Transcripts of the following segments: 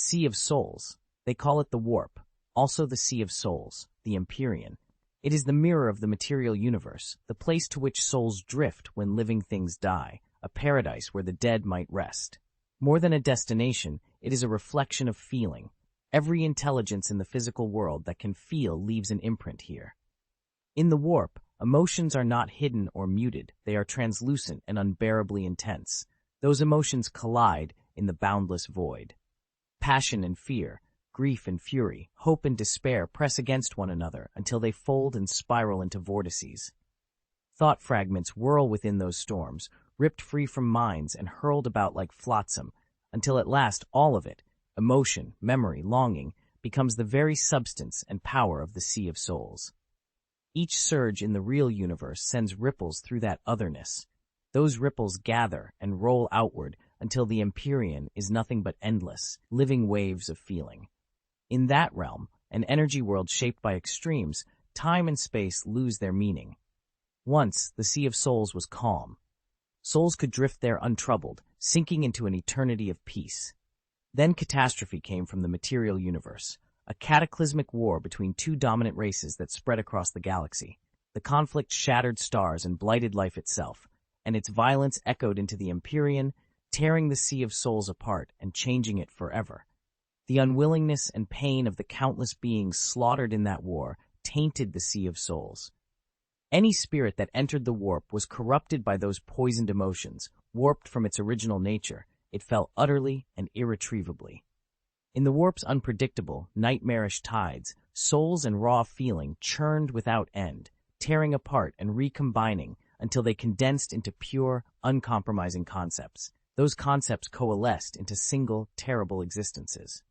Sea of Souls. They call it the Warp, also the Sea of Souls, the Empyrean. It is the mirror of the material universe, the place to which souls drift when living things die, a paradise where the dead might rest. More than a destination, it is a reflection of feeling. Every intelligence in the physical world that can feel leaves an imprint here. In the Warp, emotions are not hidden or muted, they are translucent and unbearably intense. Those emotions collide in the boundless void. Passion and fear, grief and fury, hope and despair press against one another until they fold and spiral into vortices. Thought fragments whirl within those storms, ripped free from minds and hurled about like flotsam, until at last all of it, emotion, memory, longing, becomes the very substance and power of the Sea of Souls. Each surge in the real universe sends ripples through that otherness. Those ripples gather and roll outward until the Empyrean is nothing but endless, living waves of feeling. In that realm, an energy world shaped by extremes, time and space lose their meaning. Once, the Sea of Souls was calm. Souls could drift there untroubled, sinking into an eternity of peace. Then catastrophe came from the material universe, a cataclysmic war between two dominant races that spread across the galaxy. The conflict shattered stars and blighted life itself, and its violence echoed into the Empyrean, tearing the Sea of Souls apart and changing it forever. The unwillingness and pain of the countless beings slaughtered in that war tainted the Sea of Souls. Any spirit that entered the Warp was corrupted by those poisoned emotions, warped from its original nature. It fell utterly and irretrievably. In the Warp's unpredictable, nightmarish tides, souls and raw feeling churned without end, tearing apart and recombining until they condensed into pure, uncompromising concepts. Those concepts coalesced into single, terrible existences.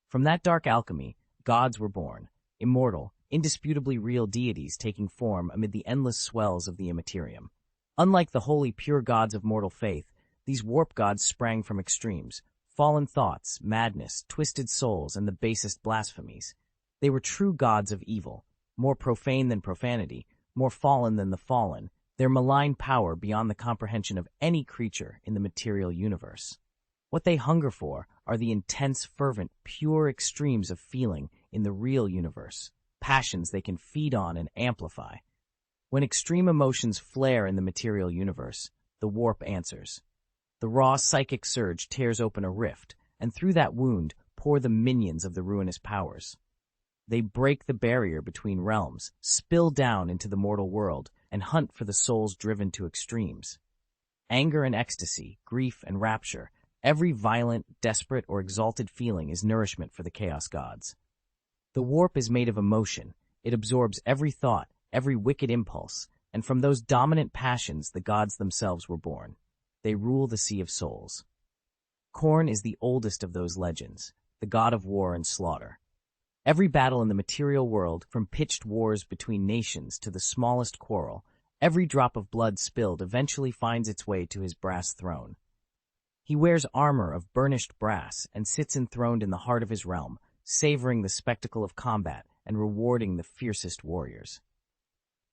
From that dark alchemy, gods were born, immortal, indisputably real deities taking form amid the endless swells of the immaterium. Unlike the holy, pure gods of mortal faith, these warp gods sprang from extremes, fallen thoughts, madness, twisted souls, and the basest blasphemies. They were true gods of evil, more profane than profanity, more fallen than the fallen, their malign power beyond the comprehension of any creature in the material universe. What they hunger for are the intense, fervent, pure extremes of feeling in the real universe, passions they can feed on and amplify. When extreme emotions flare in the material universe, the Warp answers. The raw psychic surge tears open a rift, and through that wound pour the minions of the ruinous powers. They break the barrier between realms, spill down into the mortal world, and hunt for the souls driven to extremes. Anger and ecstasy, grief and rapture, every violent, desperate, or exalted feeling is nourishment for the Chaos Gods. The Warp is made of emotion. It absorbs every thought, every wicked impulse, and from those dominant passions the gods themselves were born. They rule the Sea of Souls. Khorne is the oldest of those legends, the god of war and slaughter. Every battle in the material world, from pitched wars between nations to the smallest quarrel, every drop of blood spilled eventually finds its way to his brass throne. He wears armor of burnished brass and sits enthroned in the heart of his realm, savoring the spectacle of combat and rewarding the fiercest warriors.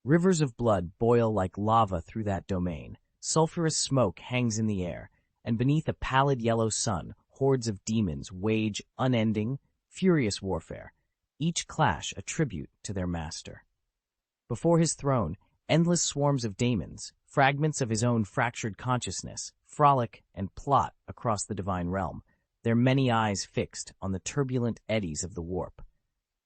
Rivers of blood boil like lava through that domain, sulphurous smoke hangs in the air, and beneath a pallid yellow sun, hordes of demons wage unending, furious warfare, each clash a tribute to their master. Before his throne, endless swarms of daemons, fragments of his own fractured consciousness, frolic and plot across the divine realm, their many eyes fixed on the turbulent eddies of the Warp.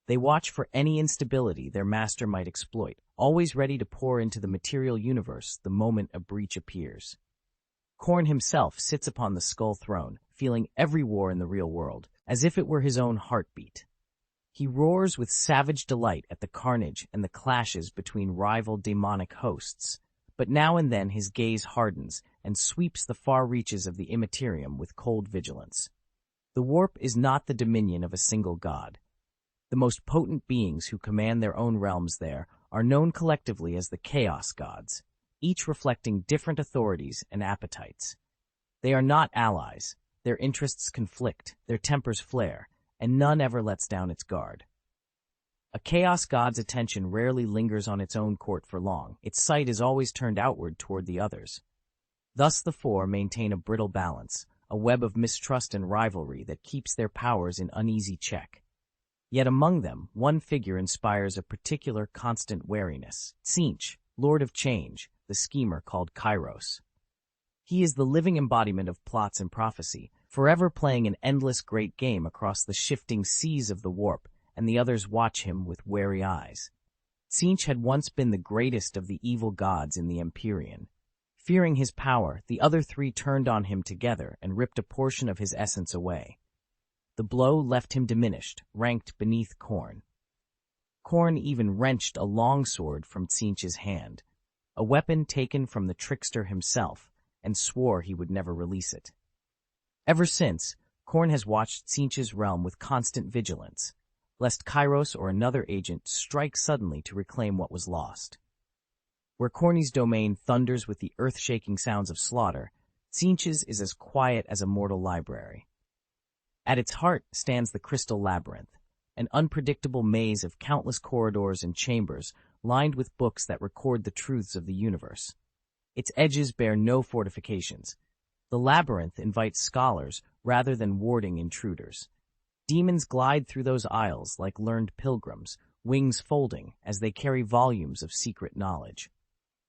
They watch for any instability their master might exploit, always ready to pour into the material universe the moment a breach appears. Khorne himself sits upon the skull throne, feeling every war in the real world, as if it were his own heartbeat. He roars with savage delight at the carnage and the clashes between rival demonic hosts, but now and then his gaze hardens and sweeps the far reaches of the immaterium with cold vigilance. The Warp is not the dominion of a single god. The most potent beings who command their own realms there are known collectively as the Chaos Gods, each reflecting different authorities and appetites. They are not allies. Their interests conflict, their tempers flare, and none ever lets down its guard. A Chaos God's attention rarely lingers on its own court for long. Its sight is always turned outward toward the others. Thus the four maintain a brittle balance, a web of mistrust and rivalry that keeps their powers in uneasy check. Yet among them, one figure inspires a particular constant wariness: Tzeentch, Lord of Change, the schemer called Kairos. He is the living embodiment of plots and prophecy, forever playing an endless great game across the shifting seas of the warp, and the others watch him with wary eyes. Tzeentch had once been the greatest of the evil gods in the Empyrean. Fearing his power, the other three turned on him together and ripped a portion of his essence away. The blow left him diminished, ranked beneath Khorne. Khorne even wrenched a longsword from Tzeentch's hand, a weapon taken from the trickster himself, and swore he would never release it. Ever since, Khorne has watched Tzeentch's realm with constant vigilance, lest Kairos or another agent strike suddenly to reclaim what was lost. Where Khorne's domain thunders with the earth-shaking sounds of slaughter, Tzeentch's is as quiet as a mortal library. At its heart stands the Crystal Labyrinth, an unpredictable maze of countless corridors and chambers lined with books that record the truths of the universe. Its edges bear no fortifications. The labyrinth invites scholars rather than warding intruders. Demons glide through those aisles like learned pilgrims, wings folding as they carry volumes of secret knowledge.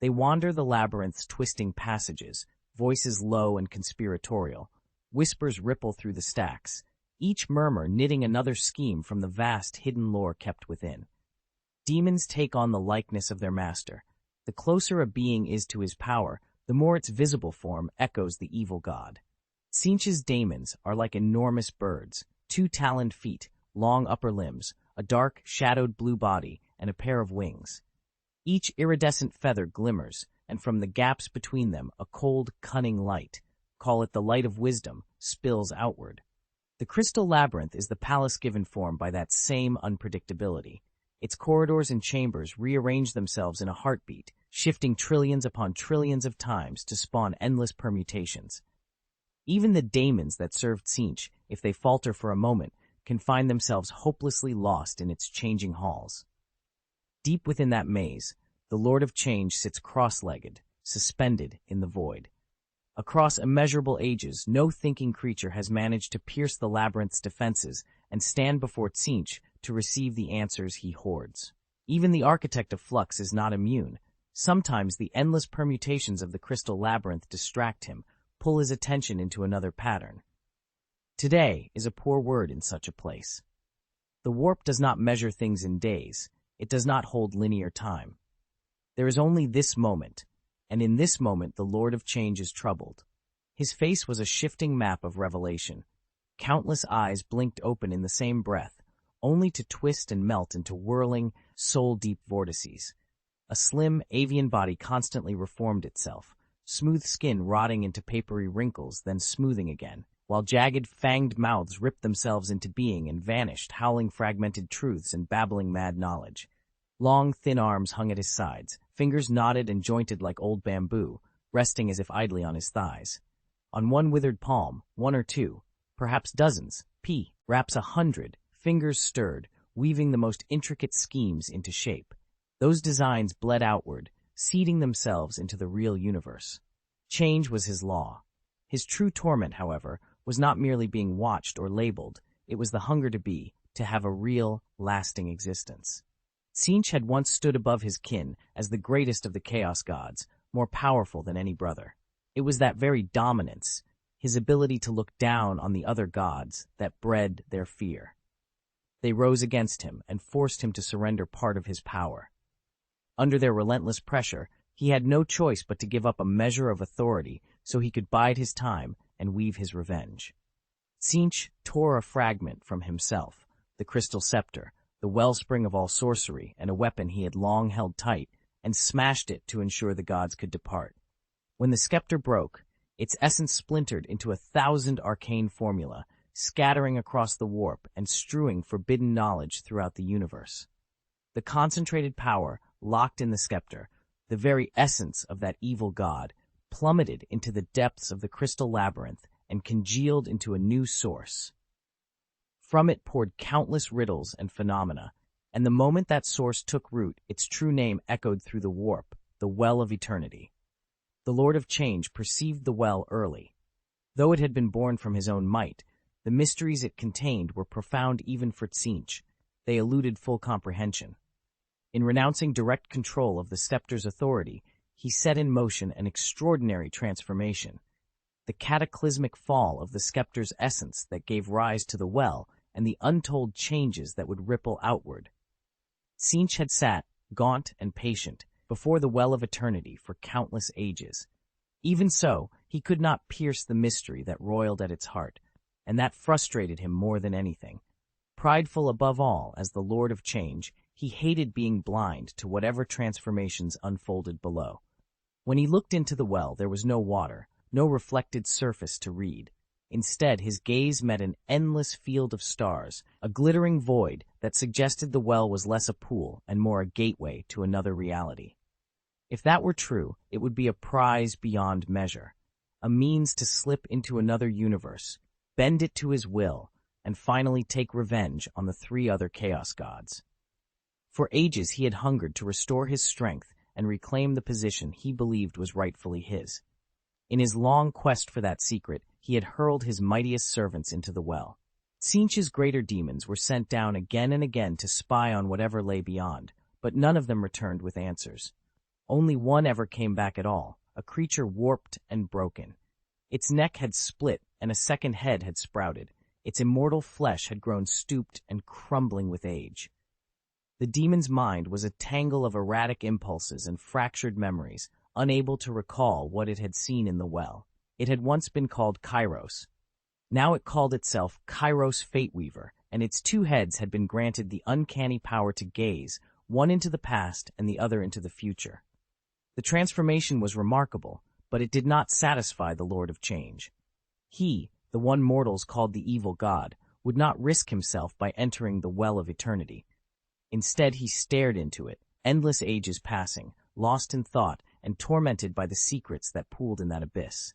They wander the labyrinth's twisting passages, voices low and conspiratorial. Whispers ripple through the stacks, each murmur knitting another scheme from the vast hidden lore kept within. Demons take on the likeness of their master. The closer a being is to his power, the more its visible form echoes the evil god. Tzeentch's daemons are like enormous birds, 2 taloned feet, long upper limbs, a dark, shadowed blue body, and a pair of wings. Each iridescent feather glimmers, and from the gaps between them a cold, cunning light, call it the light of wisdom, spills outward. The Crystal Labyrinth is the palace given form by that same unpredictability. Its corridors and chambers rearrange themselves in a heartbeat, shifting trillions upon trillions of times to spawn endless permutations. Even the daemons that serve Tzeentch, if they falter for a moment, can find themselves hopelessly lost in its changing halls. Deep within that maze, the Lord of Change sits cross-legged, suspended in the void. Across immeasurable ages, no thinking creature has managed to pierce the labyrinth's defenses and stand before Tzeentch to receive the answers he hoards. Even the architect of Flux is not immune. Sometimes the endless permutations of the Crystal Labyrinth distract him, pull his attention into another pattern. Today is a poor word in such a place. The warp does not measure things in days. It does not hold linear time. There is only this moment, and in this moment the Lord of Change is troubled. His face was a shifting map of revelation. Countless eyes blinked open in the same breath, only to twist and melt into whirling, soul-deep vortices. A slim, avian body constantly reformed itself, smooth skin rotting into papery wrinkles, then smoothing again, while jagged, fanged mouths ripped themselves into being and vanished, howling fragmented truths and babbling mad knowledge. Long, thin arms hung at his sides, fingers knotted and jointed like old bamboo, resting as if idly on his thighs. On one withered palm, 1 or 2, perhaps dozens, wraps 100, fingers stirred, weaving the most intricate schemes into shape. Those designs bled outward, seeding themselves into the real universe. Change was his law. His true torment, however, was not merely being watched or labeled. It was the hunger to be, to have a real, lasting existence. Tzeentch had once stood above his kin as the greatest of the Chaos Gods, more powerful than any brother. It was that very dominance, his ability to look down on the other gods, that bred their fear. They rose against him and forced him to surrender part of his power. Under their relentless pressure, he had no choice but to give up a measure of authority so he could bide his time and weave his revenge. Tzeentch tore a fragment from himself, the crystal scepter, the wellspring of all sorcery and a weapon he had long held tight, and smashed it to ensure the gods could depart. When the scepter broke, its essence splintered into 1,000 arcane formula, scattering across the warp and strewing forbidden knowledge throughout the universe. The concentrated power locked in the scepter, the very essence of that evil god, plummeted into the depths of the Crystal Labyrinth and congealed into a new source. From it poured countless riddles and phenomena, and the moment that source took root, its true name echoed through the warp, the Well of Eternity. The Lord of Change perceived the well early. Though it had been born from his own might, the mysteries it contained were profound even for Tzeentch. They eluded full comprehension. In renouncing direct control of the scepter's authority, he set in motion an extraordinary transformation. The cataclysmic fall of the scepter's essence that gave rise to the well and the untold changes that would ripple outward. Tzeentch had sat, gaunt and patient, before the well of eternity for countless ages. Even so, he could not pierce the mystery that roiled at its heart, and that frustrated him more than anything. Prideful above all as the Lord of Change, he hated being blind to whatever transformations unfolded below. When he looked into the well, there was no water, no reflected surface to read. Instead, his gaze met an endless field of stars, a glittering void that suggested the well was less a pool and more a gateway to another reality. If that were true, it would be a prize beyond measure, a means to slip into another universe, bend it to his will, and finally take revenge on the three other Chaos Gods. For ages he had hungered to restore his strength and reclaim the position he believed was rightfully his. In his long quest for that secret, he had hurled his mightiest servants into the well. Tzeentch's greater demons were sent down again and again to spy on whatever lay beyond, but none of them returned with answers. Only one ever came back at all, a creature warped and broken. Its neck had split and a second head had sprouted. Its immortal flesh had grown stooped and crumbling with age. The demon's mind was a tangle of erratic impulses and fractured memories, unable to recall what it had seen in the well. It had once been called Kairos. Now it called itself Kairos Fateweaver, and its two heads had been granted the uncanny power to gaze, one into the past and the other into the future. The transformation was remarkable, but it did not satisfy the Lord of Change. He, the one mortals called the evil god, would not risk himself by entering the well of eternity. Instead, he stared into it, endless ages passing, lost in thought and tormented by the secrets that pooled in that abyss.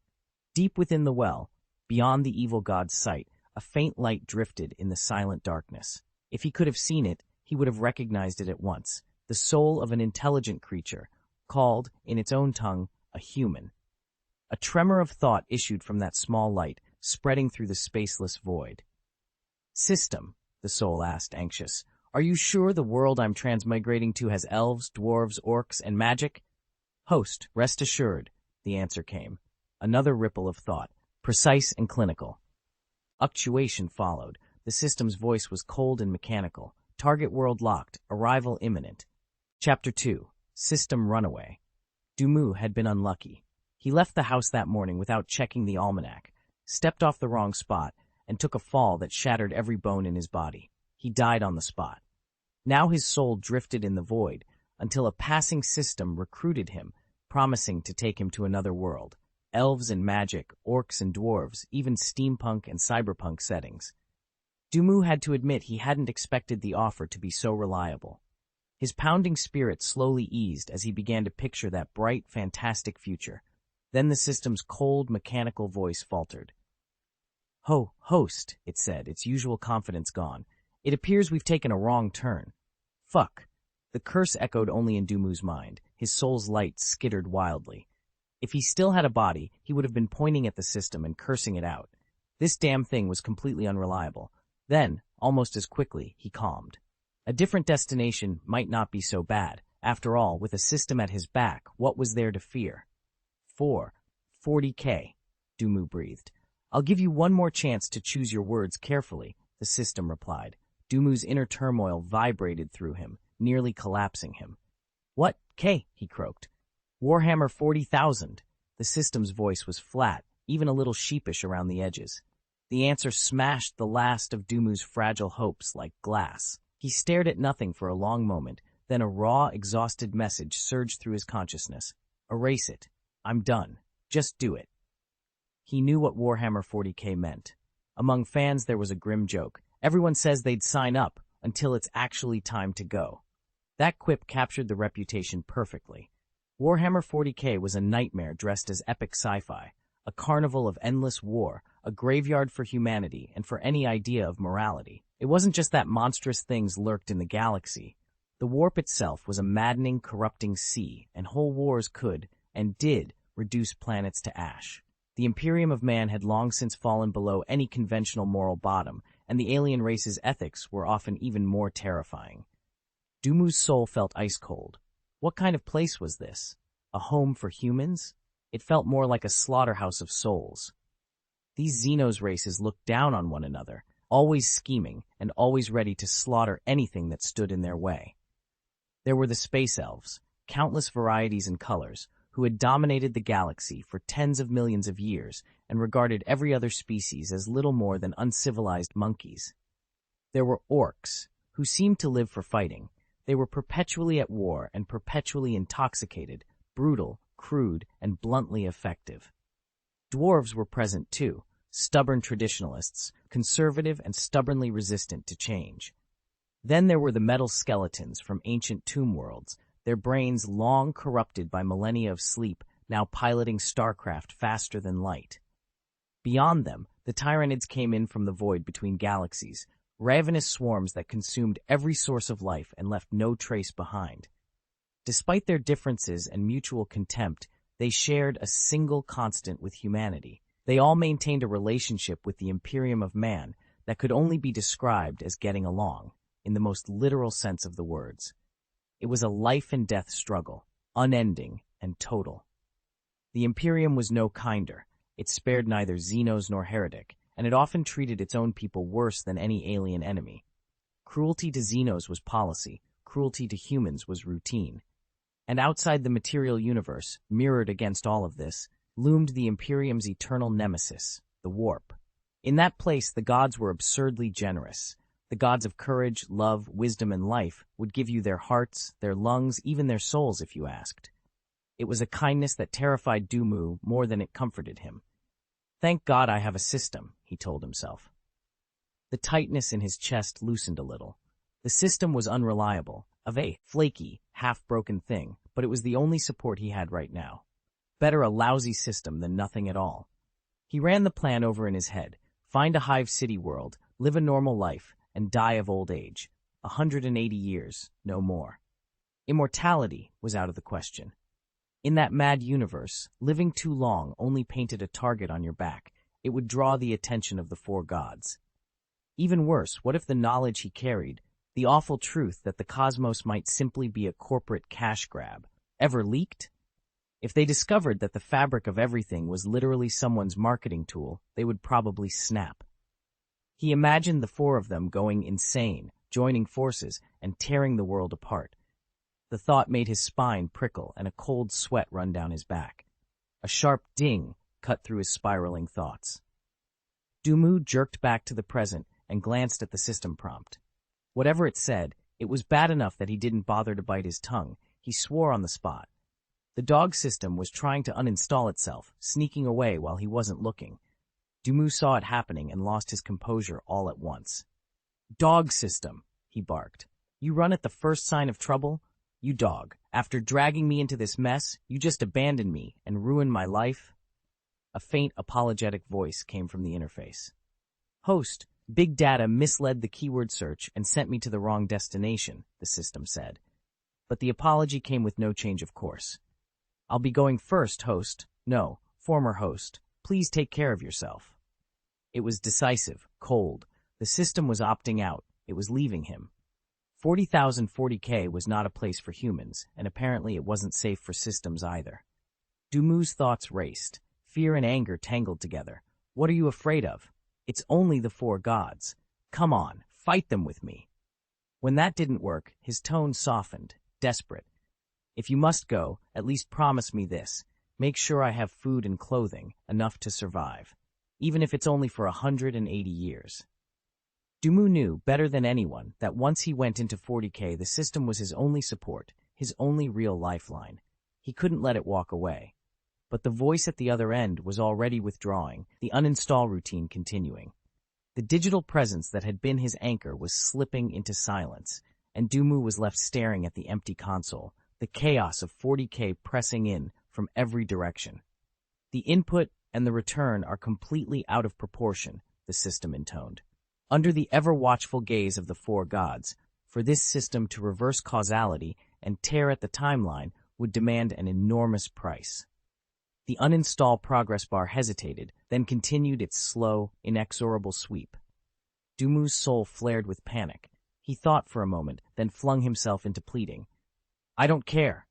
Deep within the well, beyond the evil god's sight, a faint light drifted in the silent darkness. If he could have seen it, he would have recognized it at once, the soul of an intelligent creature, called, in its own tongue, a human. A tremor of thought issued from that small light, spreading through the spaceless void. "System," the soul asked, anxious, "are you sure the world I'm transmigrating to has elves, dwarves, orcs, and magic?" "Host, rest assured," the answer came. Another ripple of thought, precise and clinical. Actuation followed. The system's voice was cold and mechanical. Target world locked, arrival imminent. Chapter 2. System Runaway. Dumu had been unlucky. He left the house that morning without checking the almanac, stepped off the wrong spot, and took a fall that shattered every bone in his body. He died on the spot. Now his soul drifted in the void, until a passing system recruited him, promising to take him to another world. Elves and magic, orcs and dwarves, even steampunk and cyberpunk settings. Dumu had to admit he hadn't expected the offer to be so reliable. His pounding spirit slowly eased as he began to picture that bright, fantastic future. Then the system's cold, mechanical voice faltered. Host," it said, its usual confidence gone. "It appears we've taken a wrong turn." "Fuck." The curse echoed only in Dumu's mind. His soul's light skittered wildly. If he still had a body, he would have been pointing at the system and cursing it out. This damn thing was completely unreliable. Then, almost as quickly, he calmed. A different destination might not be so bad. After all, with a system at his back, what was there to fear? 40K, Dumu breathed. "I'll give you one more chance to choose your words carefully," the system replied. Dumu's inner turmoil vibrated through him, nearly collapsing him. "What, K?" he croaked. "Warhammer 40,000. The system's voice was flat, even a little sheepish around the edges. The answer smashed the last of Dumu's fragile hopes like glass. He stared at nothing for a long moment, then a raw, exhausted message surged through his consciousness. "Erase it. I'm done. Just do it." He knew what Warhammer 40K meant. Among fans there was a grim joke. Everyone says they'd sign up until it's actually time to go. That quip captured the reputation perfectly. Warhammer 40K was a nightmare dressed as epic sci-fi, a carnival of endless war, a graveyard for humanity and for any idea of morality. It wasn't just that monstrous things lurked in the galaxy. The warp itself was a maddening, corrupting sea, and whole wars could, and did, reduce planets to ash. The Imperium of Man had long since fallen below any conventional moral bottom, and the alien race's ethics were often even more terrifying. Dumu's soul felt ice-cold. What kind of place was this? A home for humans? It felt more like a slaughterhouse of souls. These Xenos races looked down on one another, always scheming and always ready to slaughter anything that stood in their way. There were the space elves, countless varieties and colors, who had dominated the galaxy for tens of millions of years and regarded every other species as little more than uncivilized monkeys. There were orcs, who seemed to live for fighting. They were perpetually at war and perpetually intoxicated, brutal, crude, and bluntly effective. Dwarves were present too, stubborn traditionalists, conservative and stubbornly resistant to change. Then there were the metal skeletons from ancient tomb worlds, their brains long corrupted by millennia of sleep, now piloting starcraft faster than light. Beyond them, the Tyranids came in from the void between galaxies, ravenous swarms that consumed every source of life and left no trace behind. Despite their differences and mutual contempt, they shared a single constant with humanity. They all maintained a relationship with the Imperium of Man that could only be described as getting along, in the most literal sense of the words. It was a life-and-death struggle, unending and total. The Imperium was no kinder. It spared neither Xenos nor heretic, and it often treated its own people worse than any alien enemy. Cruelty to Xenos was policy, cruelty to humans was routine. And outside the material universe, mirrored against all of this, loomed the Imperium's eternal nemesis, the warp. In that place, the gods were absurdly generous. The gods of courage, love, wisdom, and life would give you their hearts, their lungs, even their souls if you asked. It was a kindness that terrified Dumu more than it comforted him. Thank God I have a system, he told himself. The tightness in his chest loosened a little. The system was unreliable, a flaky, half-broken thing, but it was the only support he had right now. Better a lousy system than nothing at all. He ran the plan over in his head. Find a hive city world, live a normal life, and die of old age. 180 years, no more. Immortality was out of the question. In that mad universe, living too long only painted a target on your back. It would draw the attention of the four gods. Even worse, what if the knowledge he carried, the awful truth that the cosmos might simply be a corporate cash grab, ever leaked? If they discovered that the fabric of everything was literally someone's marketing tool, they would probably snap. He imagined the four of them going insane, joining forces, and tearing the world apart. The thought made his spine prickle and a cold sweat run down his back. A sharp ding cut through his spiraling thoughts. Dumu jerked back to the present and glanced at the system prompt. Whatever it said, it was bad enough that he didn't bother to bite his tongue. He swore on the spot. The dog system was trying to uninstall itself, sneaking away while he wasn't looking. Dumu saw it happening and lost his composure all at once. "Dog system," he barked. "You run at the first sign of trouble? You dog, after dragging me into this mess, you just abandoned me and ruined my life?" A faint, apologetic voice came from the interface. "Host, Big Data misled the keyword search and sent me to the wrong destination," the system said. But the apology came with no change of course. "I'll be going first, host. No, former host. Please take care of yourself." It was decisive, cold. The system was opting out. It was leaving him. 40,040K was not a place for humans, and apparently it wasn't safe for systems either. Dumu's thoughts raced. Fear and anger tangled together. What are you afraid of? It's only the four gods. Come on, fight them with me. When that didn't work, his tone softened, desperate. If you must go, at least promise me this. Make sure I have food and clothing, enough to survive. Even if it's only for 180 years. Dumu knew, better than anyone, that once he went into 40K, the system was his only support, his only real lifeline. He couldn't let it walk away. But the voice at the other end was already withdrawing, the uninstall routine continuing. The digital presence that had been his anchor was slipping into silence, and Dumu was left staring at the empty console, the chaos of 40K pressing in from every direction. "The input and the return are completely out of proportion," the system intoned. Under the ever-watchful gaze of the four gods, for this system to reverse causality and tear at the timeline would demand an enormous price. The uninstall progress bar hesitated, then continued its slow, inexorable sweep. Dumu's soul flared with panic. He thought for a moment, then flung himself into pleading. I don't care.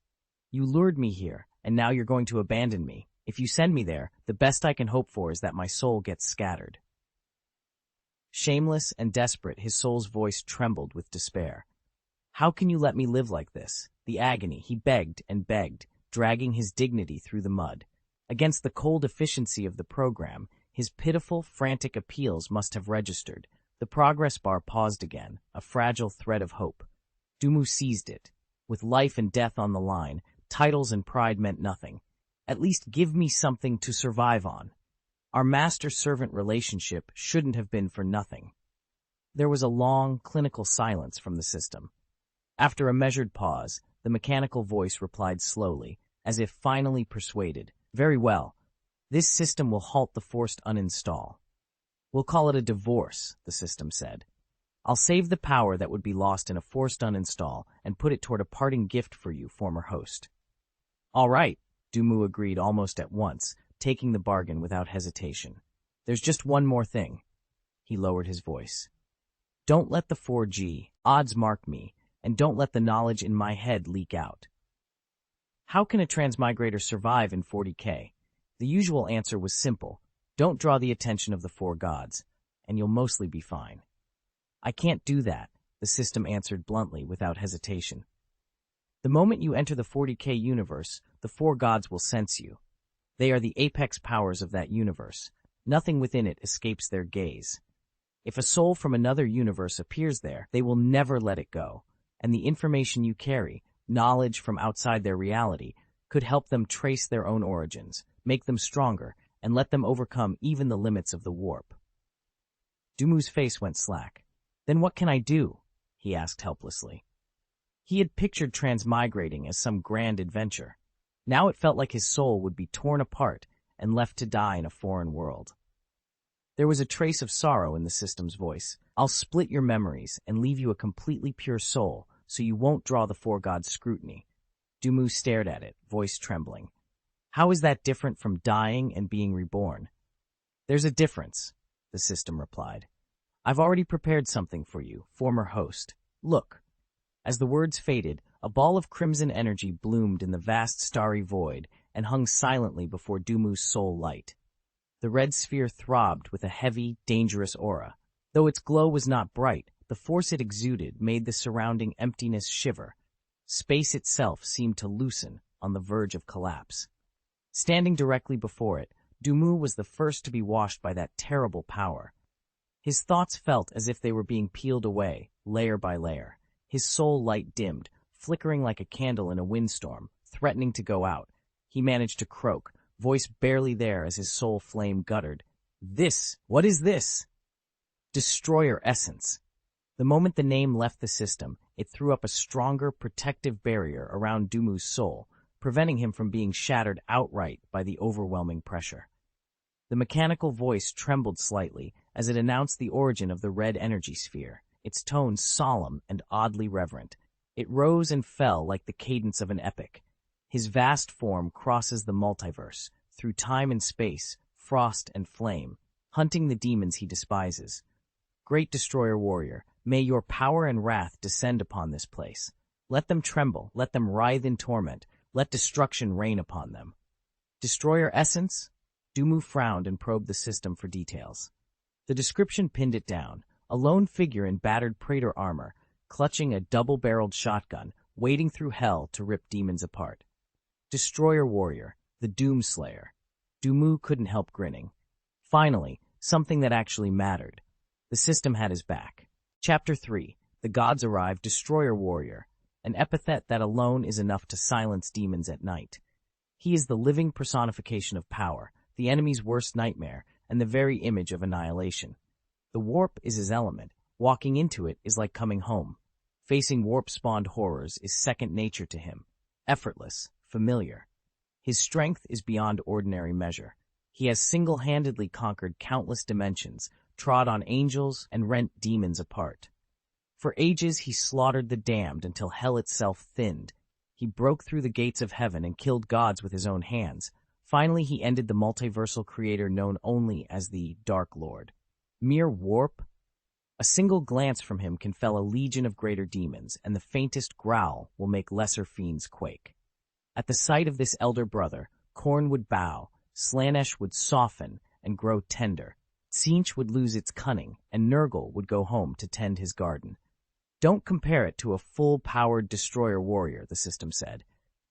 You lured me here, and now you're going to abandon me. If you send me there, the best I can hope for is that my soul gets scattered. Shameless and desperate, his soul's voice trembled with despair. How can you let me live like this? The agony, he begged and begged, dragging his dignity through the mud. Against the cold efficiency of the program, his pitiful, frantic appeals must have registered. The progress bar paused again, a fragile thread of hope. Dumu seized it. With life and death on the line, titles and pride meant nothing. At least give me something to survive on. Our master-servant relationship shouldn't have been for nothing. There was a long, clinical silence from the system. After a measured pause, the mechanical voice replied slowly, as if finally persuaded. Very well. This system will halt the forced uninstall. We'll call it a divorce, the system said. I'll save the power that would be lost in a forced uninstall and put it toward a parting gift for you, former host. All right, Dumu agreed almost at once, taking the bargain without hesitation. There's just one more thing. He lowered his voice. Don't let the 4G odds mark me, and don't let the knowledge in my head leak out. How can a transmigrator survive in 40K? The usual answer was simple. Don't draw the attention of the 4 gods, and you'll mostly be fine. I can't do that, the system answered bluntly without hesitation. The moment you enter the 40K universe, the 4 gods will sense you. They are the apex powers of that universe. Nothing within it escapes their gaze. If a soul from another universe appears there, they will never let it go, and the information you carry, knowledge from outside their reality, could help them trace their own origins, make them stronger, and let them overcome even the limits of the warp. Dumu's face went slack. Then what can I do? He asked helplessly. He had pictured transmigrating as some grand adventure. Now it felt like his soul would be torn apart and left to die in a foreign world. There was a trace of sorrow in the system's voice. I'll split your memories and leave you a completely pure soul so you won't draw the 4 gods' scrutiny. Dumu stared at it, voice trembling. How is that different from dying and being reborn? There's a difference, the system replied. I've already prepared something for you, former host. Look. As the words faded, a ball of crimson energy bloomed in the vast starry void and hung silently before Dumu's soul light. The red sphere throbbed with a heavy, dangerous aura. Though its glow was not bright, the force it exuded made the surrounding emptiness shiver. Space itself seemed to loosen, on the verge of collapse. Standing directly before it, Dumu was the first to be washed by that terrible power. His thoughts felt as if they were being peeled away, layer by layer. His soul light dimmed, flickering like a candle in a windstorm, threatening to go out. He managed to croak, voice barely there as his soul flame guttered. What is this? Destroyer essence. The moment the name left the system, it threw up a stronger, protective barrier around Dumu's soul, preventing him from being shattered outright by the overwhelming pressure. The mechanical voice trembled slightly as it announced the origin of the red energy sphere, its tone solemn and oddly reverent. It rose and fell like the cadence of an epic. His vast form crosses the multiverse, through time and space, frost and flame, hunting the demons he despises. Great Destroyer Warrior, may your power and wrath descend upon this place. Let them tremble, let them writhe in torment, let destruction reign upon them. Destroyer Essence? Dumu frowned and probed the system for details. The description pinned it down, a lone figure in battered Praetor armor, clutching a double-barreled shotgun, wading through hell to rip demons apart. Destroyer Warrior, the Doomslayer. Dumu couldn't help grinning. Finally, something that actually mattered. The system had his back. Chapter 3. The Gods Arrive. Destroyer Warrior, an epithet that alone is enough to silence demons at night. He is the living personification of power, the enemy's worst nightmare, and the very image of annihilation. The warp is his element. Walking into it is like coming home. Facing warp-spawned horrors is second nature to him. Effortless, familiar. His strength is beyond ordinary measure. He has single-handedly conquered countless dimensions, trod on angels, and rent demons apart. For ages he slaughtered the damned until hell itself thinned. He broke through the gates of heaven and killed gods with his own hands, Finally, he ended the multiversal creator known only as the Dark Lord. Mere warp? A single glance from him can fell a legion of greater demons, and the faintest growl will make lesser fiends quake. At the sight of this elder brother, Khorne would bow, Slaanesh would soften and grow tender, Tzeentch would lose its cunning, and Nurgle would go home to tend his garden. Don't compare it to a full-powered destroyer warrior, the system said.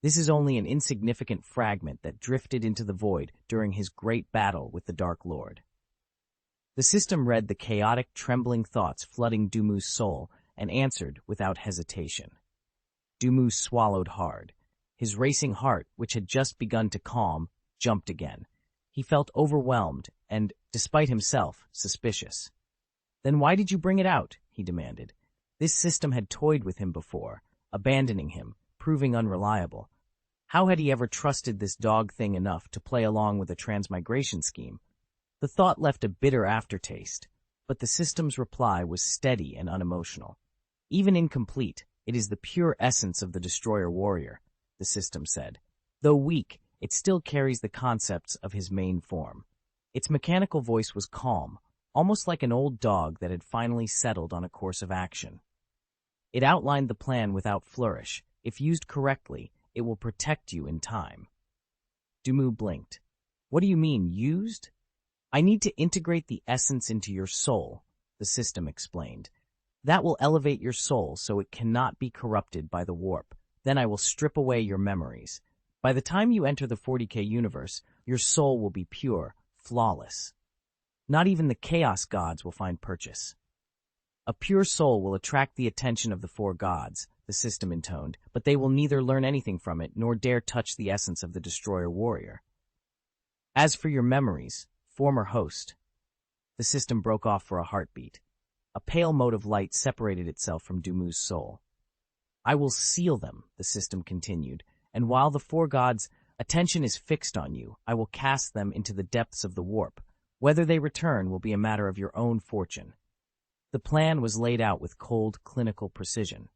This is only an insignificant fragment that drifted into the void during his great battle with the Dark Lord. The system read the chaotic, trembling thoughts flooding Dumu's soul and answered without hesitation. Dumu swallowed hard. His racing heart, which had just begun to calm, jumped again. He felt overwhelmed and, despite himself, suspicious. "Then why did you bring it out?" he demanded. This system had toyed with him before, abandoning him, proving unreliable. How had he ever trusted this dog thing enough to play along with a transmigration scheme? The thought left a bitter aftertaste, but the system's reply was steady and unemotional. Even incomplete, it is the pure essence of the destroyer warrior, the system said. Though weak, it still carries the concepts of his main form. Its mechanical voice was calm, almost like an old dog that had finally settled on a course of action. It outlined the plan without flourish. If used correctly, it will protect you in time. Dumu blinked. "What do you mean, used?" "I need to integrate the essence into your soul," the system explained. "That will elevate your soul so it cannot be corrupted by the warp. Then I will strip away your memories. By the time you enter the 40K universe, your soul will be pure, flawless. Not even the Chaos Gods will find purchase." "A pure soul will attract the attention of the 4 gods," the system intoned, "but they will neither learn anything from it nor dare touch the essence of the destroyer warrior. As for your memories, former host." The system broke off for a heartbeat. A pale mote of light separated itself from Dumu's soul. "I will seal them," the system continued, "and while the 4 gods' attention is fixed on you, I will cast them into the depths of the warp. Whether they return will be a matter of your own fortune." The plan was laid out with cold, clinical precision.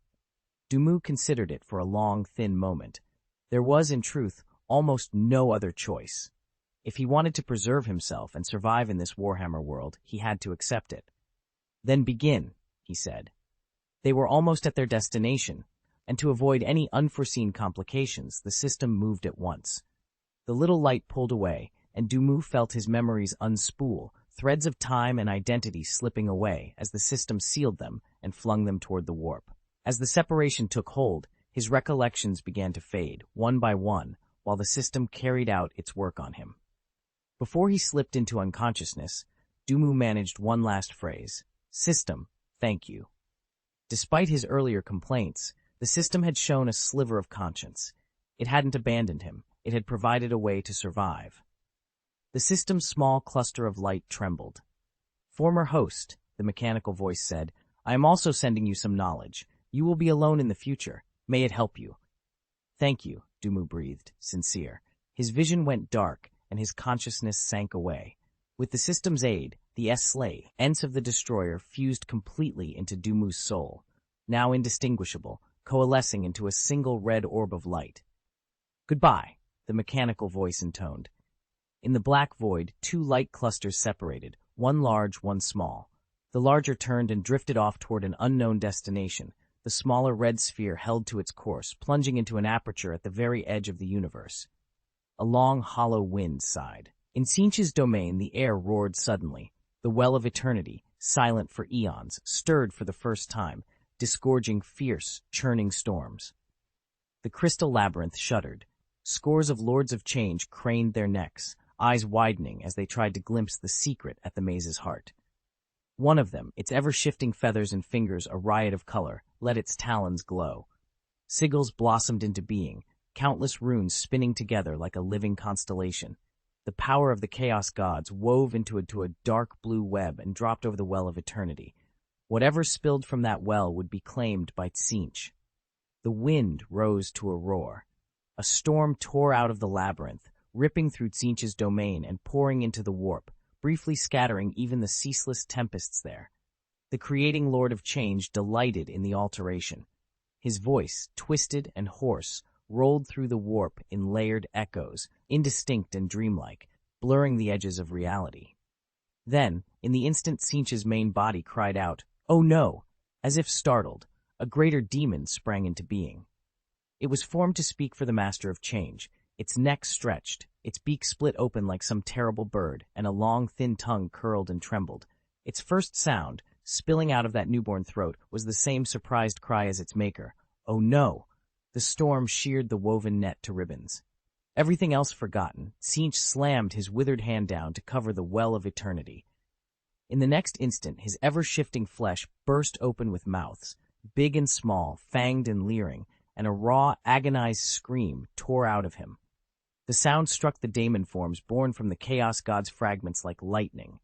Dumu considered it for a long, thin moment. There was, in truth, almost no other choice. If he wanted to preserve himself and survive in this Warhammer world, he had to accept it. "Then begin," he said. They were almost at their destination, and to avoid any unforeseen complications, the system moved at once. The little light pulled away, and Dumu felt his memories unspool, threads of time and identity slipping away as the system sealed them and flung them toward the warp. As the separation took hold, his recollections began to fade, one by one, while the system carried out its work on him. Before he slipped into unconsciousness, Dumu managed one last phrase: "System, thank you." Despite his earlier complaints, the system had shown a sliver of conscience. It hadn't abandoned him. It had provided a way to survive. The system's small cluster of light trembled. "Former host," the mechanical voice said, "I am also sending you some knowledge. You will be alone in the future. May it help you." "Thank you," Dumu breathed, sincere. His vision went dark, and his consciousness sank away. With the system's aid, the ents of the destroyer fused completely into Dumu's soul, now indistinguishable, coalescing into a single red orb of light. "Goodbye," the mechanical voice intoned. In the black void, 2 light clusters separated, one large, one small. The larger turned and drifted off toward an unknown destination. The smaller red sphere held to its course, plunging into an aperture at the very edge of the universe. A long, hollow wind sighed. In Tzeentch's domain, the air roared suddenly. The well of eternity, silent for eons, stirred for the first time, disgorging fierce, churning storms. The crystal labyrinth shuddered. Scores of lords of change craned their necks, eyes widening as they tried to glimpse the secret at the maze's heart. One of them, its ever-shifting feathers and fingers a riot of color, let its talons glow. Sigils blossomed into being, countless runes spinning together like a living constellation. The power of the Chaos Gods wove into a dark blue web and dropped over the well of eternity. Whatever spilled from that well would be claimed by Tzeentch. The wind rose to a roar. A storm tore out of the labyrinth, ripping through Tzeentch's domain and pouring into the warp, briefly scattering even the ceaseless tempests there. The creating Lord of Change delighted in the alteration. His voice, twisted and hoarse, rolled through the warp in layered echoes, indistinct and dreamlike, blurring the edges of reality. Then, in the instant Tzeentch's main body cried out, "Oh no!" As if startled, a greater demon sprang into being. It was formed to speak for the Master of Change, its neck stretched, its beak split open like some terrible bird, and a long, thin tongue curled and trembled. Its first sound, spilling out of that newborn throat, was the same surprised cry as its maker. "Oh no!" The storm sheared the woven net to ribbons. Everything else forgotten, Tzeentch slammed his withered hand down to cover the well of eternity. In the next instant, his ever-shifting flesh burst open with mouths, big and small, fanged and leering, and a raw, agonized scream tore out of him. The sound struck the daemon forms born from the Chaos God's fragments like lightning.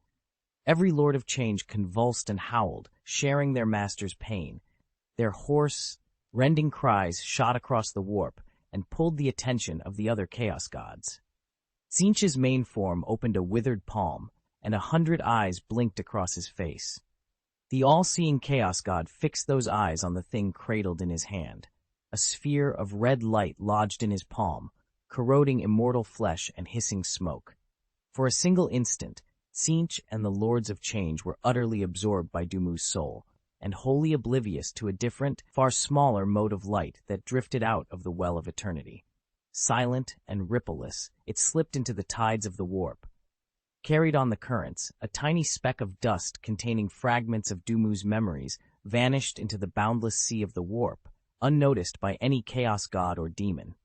Every Lord of Change convulsed and howled, sharing their master's pain. Their hoarse, rending cries shot across the warp and pulled the attention of the other Chaos Gods. Tzeentch's main form opened a withered palm, and 100 eyes blinked across his face. The all-seeing Chaos God fixed those eyes on the thing cradled in his hand. A sphere of red light lodged in his palm, corroding immortal flesh and hissing smoke. For a single instant, Tzeentch and the Lords of Change were utterly absorbed by Dumu's soul, and wholly oblivious to a different, far smaller mode of light that drifted out of the well of eternity. Silent and rippleless, it slipped into the tides of the warp. Carried on the currents, a tiny speck of dust containing fragments of Dumu's memories vanished into the boundless sea of the warp, unnoticed by any Chaos God or demon.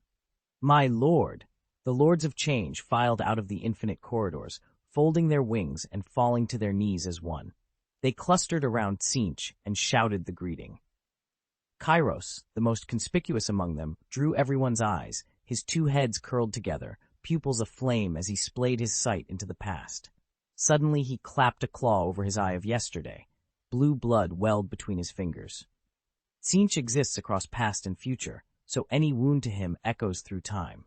"My lord!" The Lords of Change filed out of the infinite corridors, folding their wings and falling to their knees as one. They clustered around Tzeentch and shouted the greeting. Kairos, the most conspicuous among them, drew everyone's eyes, his two heads curled together, pupils aflame as he splayed his sight into the past. Suddenly he clapped a claw over his eye of yesterday. Blue blood welled between his fingers. Tzeentch exists across past and future, so any wound to him echoes through time.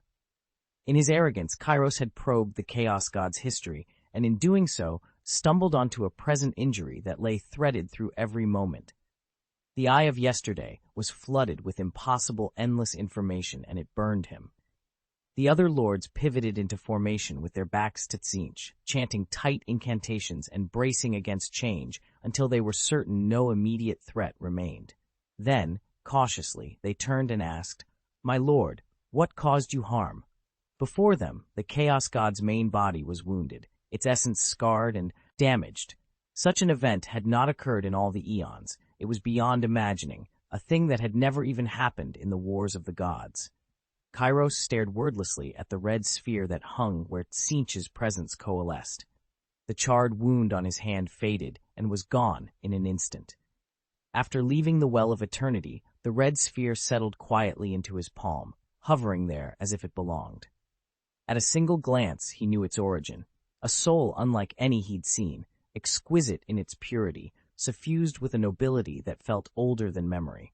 In his arrogance, Kairos had probed the Chaos God's history, and in doing so, stumbled onto a present injury that lay threaded through every moment. The eye of yesterday was flooded with impossible, endless information, and it burned him. The other lords pivoted into formation with their backs to Tzeentch, chanting tight incantations and bracing against change until they were certain no immediate threat remained. Then, cautiously, they turned and asked, "My lord, what caused you harm?" Before them, the Chaos God's main body was wounded, its essence scarred and damaged. Such an event had not occurred in all the eons. It was beyond imagining, a thing that had never even happened in the wars of the gods. Kairos stared wordlessly at the red sphere that hung where Tzeentch's presence coalesced. The charred wound on his hand faded and was gone in an instant. After leaving the well of eternity, the red sphere settled quietly into his palm, hovering there as if it belonged. At a single glance, he knew its origin. A soul unlike any he'd seen, exquisite in its purity, suffused with a nobility that felt older than memory.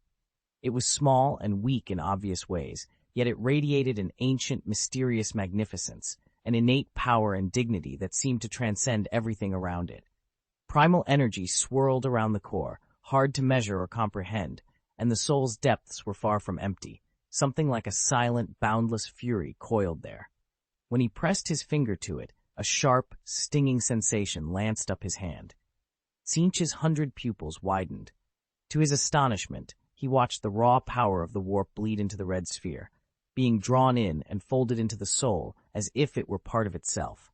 It was small and weak in obvious ways, yet it radiated an ancient, mysterious magnificence, an innate power and dignity that seemed to transcend everything around it. Primal energy swirled around the core, hard to measure or comprehend, and the soul's depths were far from empty. Something like a silent, boundless fury coiled there. When he pressed his finger to it, a sharp, stinging sensation lanced up his hand. Tzeentch's 100 pupils widened. To his astonishment, he watched the raw power of the warp bleed into the red sphere, being drawn in and folded into the soul as if it were part of itself.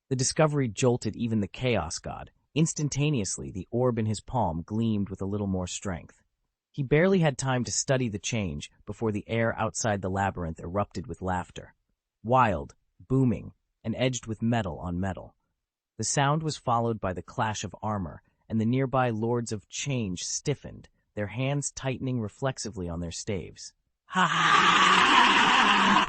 The discovery jolted even the Chaos God. Instantaneously, the orb in his palm gleamed with a little more strength. He barely had time to study the change before the air outside the labyrinth erupted with laughter. Wild, booming, and edged with metal on metal. The sound was followed by the clash of armor, and the nearby Lords of Change stiffened, their hands tightening reflexively on their staves. Ha!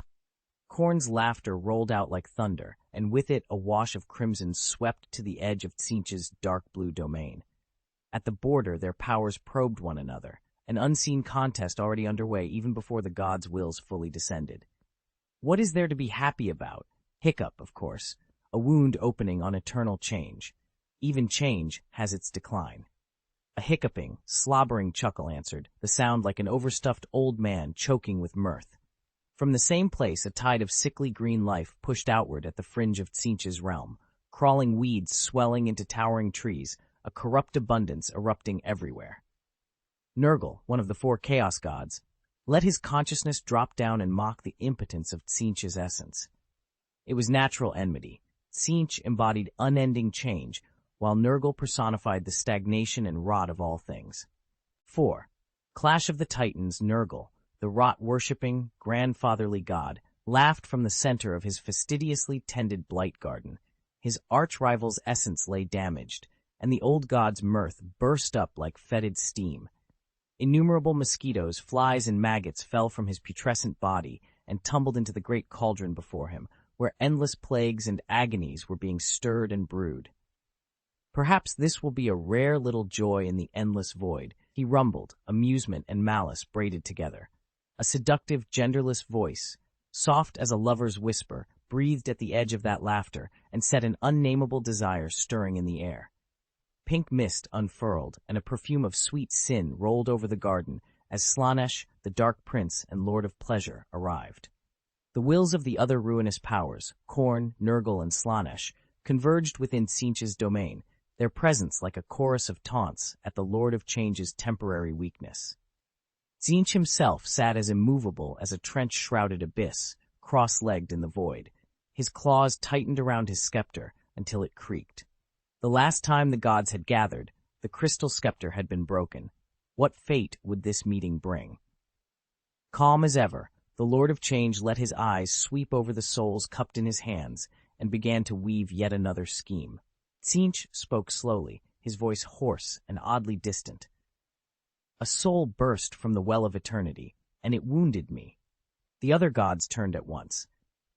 Khorne's laughter rolled out like thunder, and with it a wash of crimson swept to the edge of Tzeentch's dark blue domain. At the border, their powers probed one another, an unseen contest already underway even before the gods' wills fully descended. What is there to be happy about? Hiccup, of course, a wound opening on eternal change. Even change has its decline. A hiccuping, slobbering chuckle answered, the sound like an overstuffed old man choking with mirth. From the same place, a tide of sickly green life pushed outward at the fringe of Tzeentch's realm, crawling weeds swelling into towering trees, a corrupt abundance erupting everywhere. Nurgle, one of the four chaos gods, let his consciousness drop down and mock the impotence of Tzeentch's essence. It was natural enmity. Tzeentch embodied unending change, while Nurgle personified the stagnation and rot of all things. 4. Clash of the Titans. Nurgle, the rot-worshipping, grandfatherly god, laughed from the center of his fastidiously tended blight garden. His arch-rival's essence lay damaged, and the old god's mirth burst up like fetid steam. Innumerable mosquitoes, flies, and maggots fell from his putrescent body and tumbled into the great cauldron before him, where endless plagues and agonies were being stirred and brewed. Perhaps this will be a rare little joy in the endless void, he rumbled, amusement and malice braided together. A seductive, genderless voice, soft as a lover's whisper, breathed at the edge of that laughter and set an unnameable desire stirring in the air. Pink mist unfurled, and a perfume of sweet sin rolled over the garden as Slaanesh, the Dark Prince and Lord of Pleasure, arrived. The wills of the other ruinous powers, Khorne, Nurgle, and Slaanesh, converged within Tzeentch's domain, their presence like a chorus of taunts at the Lord of Change's temporary weakness. Tzeentch himself sat as immovable as a trench-shrouded abyss, cross-legged in the void. His claws tightened around his scepter until it creaked. The last time the gods had gathered, the crystal scepter had been broken. What fate would this meeting bring? Calm as ever, the Lord of Change let his eyes sweep over the souls cupped in his hands and began to weave yet another scheme. Tzeentch spoke slowly, his voice hoarse and oddly distant. A soul burst from the well of eternity, and it wounded me. The other gods turned at once.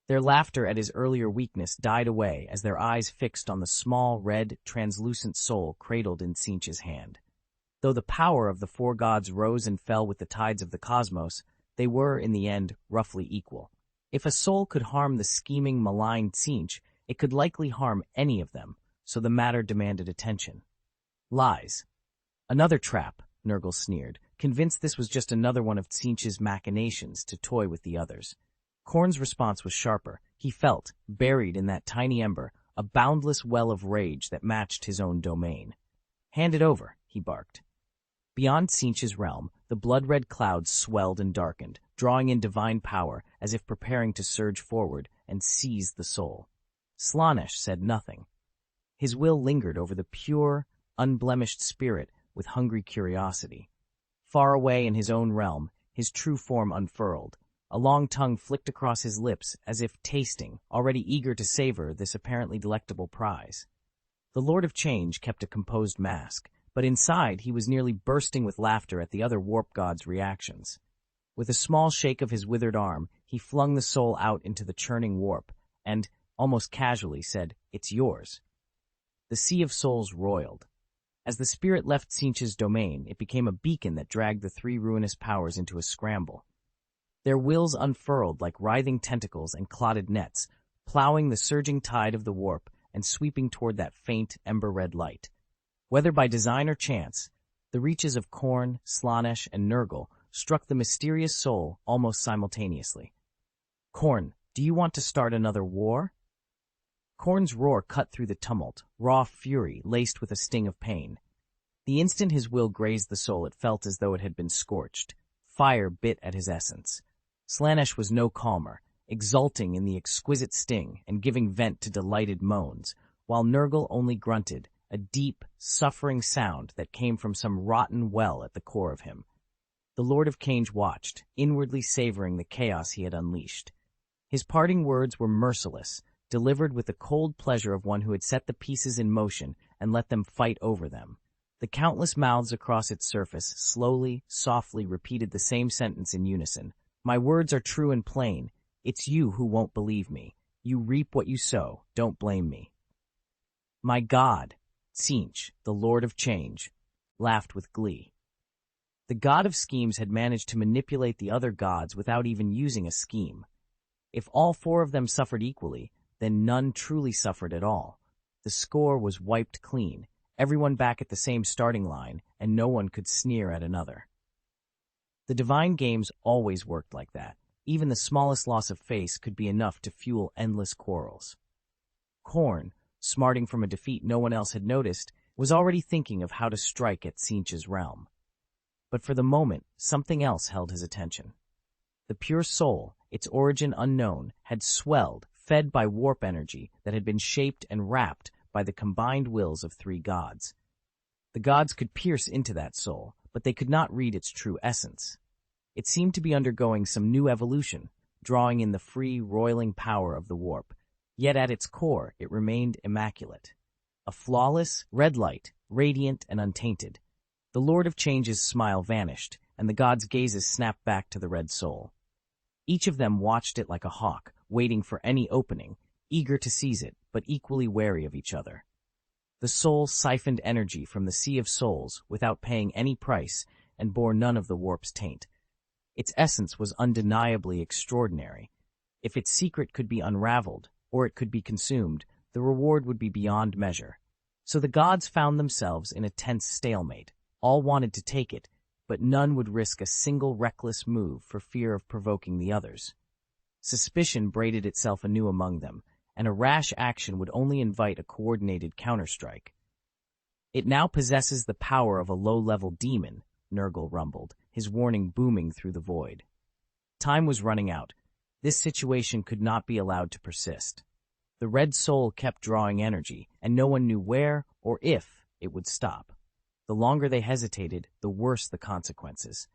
Their laughter at his earlier weakness died away as their eyes fixed on the small, red, translucent soul cradled in Tzeentch's hand. Though the power of the four gods rose and fell with the tides of the cosmos, they were, in the end, roughly equal. If a soul could harm the scheming, malign Tzeentch, it could likely harm any of them, so the matter demanded attention. Lies. Another trap, Nurgle sneered, convinced this was just another one of Tzeentch's machinations to toy with the others. Khorne's response was sharper. He felt, buried in that tiny ember, a boundless well of rage that matched his own domain. "Hand it over," he barked. Beyond Tzeentch's realm, the blood-red clouds swelled and darkened, drawing in divine power as if preparing to surge forward and seize the soul. Slaanesh said nothing. His will lingered over the pure, unblemished spirit with hungry curiosity. Far away in his own realm, his true form unfurled. A long tongue flicked across his lips as if tasting, already eager to savor this apparently delectable prize. The Lord of Change kept a composed mask, but inside he was nearly bursting with laughter at the other warp god's reactions. With a small shake of his withered arm, he flung the soul out into the churning warp and, almost casually, said, "It's yours." The Sea of Souls roiled. As the spirit left Tzeentch's domain, it became a beacon that dragged the three ruinous powers into a scramble. Their wills unfurled like writhing tentacles and clotted nets, plowing the surging tide of the warp and sweeping toward that faint, ember-red light. Whether by design or chance, the reaches of Khorne, Slaanesh, and Nurgle struck the mysterious soul almost simultaneously. "Khorne, do you want to start another war?" Khorne's roar cut through the tumult, raw fury laced with a sting of pain. The instant his will grazed the soul, it felt as though it had been scorched. Fire bit at his essence. Slaanesh was no calmer, exulting in the exquisite sting and giving vent to delighted moans, while Nurgle only grunted, a deep, suffering sound that came from some rotten well at the core of him. The Lord of Change watched, inwardly savoring the chaos he had unleashed. His parting words were merciless, delivered with the cold pleasure of one who had set the pieces in motion and let them fight over them. The countless mouths across its surface slowly, softly repeated the same sentence in unison. "My words are true and plain. It's you who won't believe me. You reap what you sow. Don't blame me." "My God," Tzeentch, the Lord of Change, laughed with glee. The god of schemes had managed to manipulate the other gods without even using a scheme. If all four of them suffered equally, then none truly suffered at all. The score was wiped clean, everyone back at the same starting line, and no one could sneer at another. The divine games always worked like that. Even the smallest loss of face could be enough to fuel endless quarrels. Khorne, smarting from a defeat no one else had noticed, was already thinking of how to strike at Tzeentch's realm. But for the moment, something else held his attention. The pure soul, its origin unknown, had swelled, fed by warp energy that had been shaped and wrapped by the combined wills of three gods. The gods could pierce into that soul, but they could not read its true essence. It seemed to be undergoing some new evolution, drawing in the free, roiling power of the warp, yet at its core it remained immaculate. A flawless, red light, radiant and untainted. The Lord of Change's smile vanished, and the gods' gazes snapped back to the red soul. Each of them watched it like a hawk, waiting for any opening, eager to seize it, but equally wary of each other. The soul siphoned energy from the sea of souls without paying any price and bore none of the warp's taint. Its essence was undeniably extraordinary. If its secret could be unraveled, or it could be consumed, the reward would be beyond measure. So the gods found themselves in a tense stalemate. All wanted to take it, but none would risk a single reckless move for fear of provoking the others. Suspicion braided itself anew among them, and a rash action would only invite a coordinated counterstrike. "It now possesses the power of a low-level demon," Nurgle rumbled, his warning booming through the void. Time was running out. This situation could not be allowed to persist. The red soul kept drawing energy, and no one knew where or if it would stop. The longer they hesitated, the worse the consequences.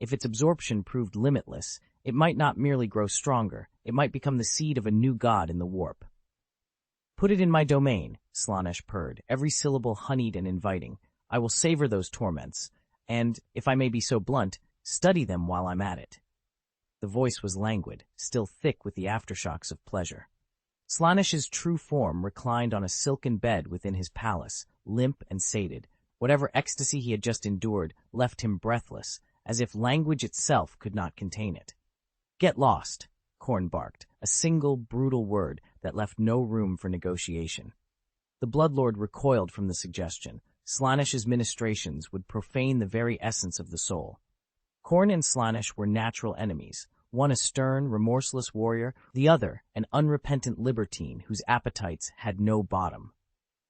If its absorption proved limitless, it might not merely grow stronger, it might become the seed of a new god in the warp. "Put it in my domain," Slaanesh purred, every syllable honeyed and inviting. "I will savor those torments, and, if I may be so blunt, study them while I'm at it." The voice was languid, still thick with the aftershocks of pleasure. Slaanesh's true form reclined on a silken bed within his palace, limp and sated. Whatever ecstasy he had just endured left him breathless, as if language itself could not contain it. "Get lost," Khorne barked, a single, brutal word that left no room for negotiation. The Bloodlord recoiled from the suggestion. Slaanesh's ministrations would profane the very essence of the soul. Khorne and Slaanesh were natural enemies, one a stern, remorseless warrior, the other an unrepentant libertine whose appetites had no bottom.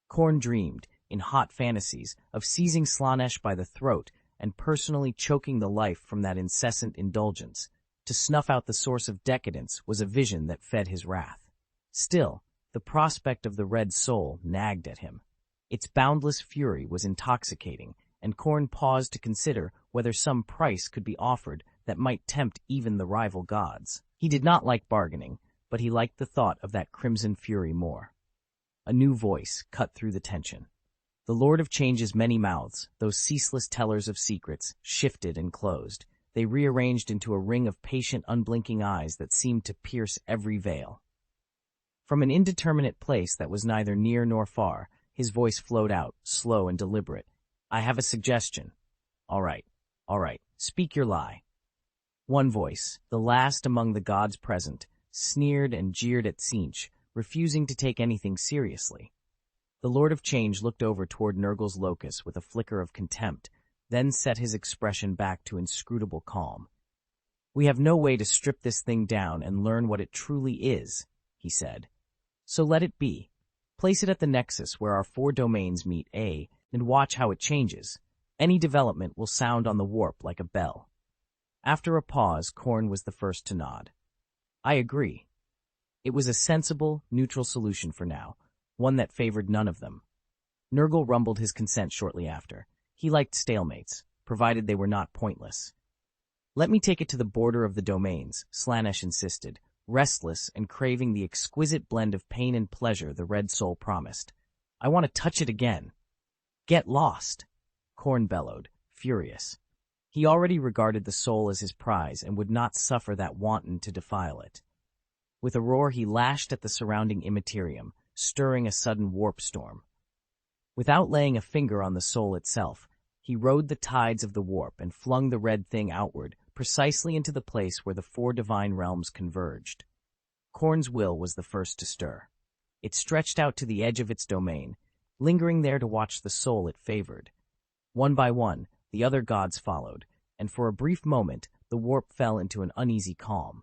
Khorne dreamed, in hot fantasies, of seizing Slaanesh by the throat and personally choking the life from that incessant indulgence. To snuff out the source of decadence was a vision that fed his wrath. Still, the prospect of the red soul nagged at him. Its boundless fury was intoxicating, and Khorne paused to consider whether some price could be offered that might tempt even the rival gods. He did not like bargaining, but he liked the thought of that crimson fury more. A new voice cut through the tension. The Lord of Change's many mouths, those ceaseless tellers of secrets, shifted and closed. They rearranged into a ring of patient, unblinking eyes that seemed to pierce every veil. From an indeterminate place that was neither near nor far, his voice flowed out, slow and deliberate. "I have a suggestion." All right, speak your lie." One voice, the last among the gods present, sneered and jeered at Tzeentch, refusing to take anything seriously. The Lord of Change looked over toward Nurgle's locus with a flicker of contempt, then set his expression back to inscrutable calm. "We have no way to strip this thing down and learn what it truly is," he said. "So let it be. Place it at the nexus where our 4 domains meet and watch how it changes. Any development will sound on the warp like a bell." After a pause, Khorne was the first to nod. "I agree." It was a sensible, neutral solution for now, one that favored none of them. Nurgle rumbled his consent shortly after. He liked stalemates, provided they were not pointless. "Let me take it to the border of the domains," Slaanesh insisted, restless and craving the exquisite blend of pain and pleasure the red soul promised. "I want to touch it again." "Get lost," Khorne bellowed, furious. He already regarded the soul as his prize and would not suffer that wanton to defile it. With a roar he lashed at the surrounding immaterium, stirring a sudden warp storm. Without laying a finger on the soul itself, he rode the tides of the warp and flung the red thing outward, precisely into the place where the 4 divine realms converged. Khorne's will was the first to stir. It stretched out to the edge of its domain, lingering there to watch the soul it favored. One by one, the other gods followed, and for a brief moment the warp fell into an uneasy calm.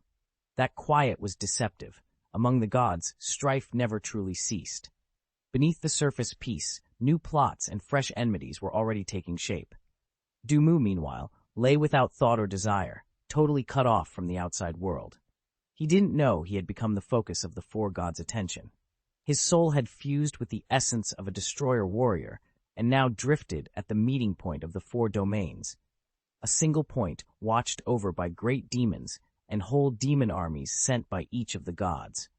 That quiet was deceptive. Among the gods, strife never truly ceased. Beneath the surface peace, new plots and fresh enmities were already taking shape. Dumu, meanwhile, lay without thought or desire, totally cut off from the outside world. He didn't know he had become the focus of the four gods' attention. His soul had fused with the essence of a destroyer warrior, and now drifted at the meeting point of the four domains, a single point watched over by great demons and whole demon armies sent by each of the gods.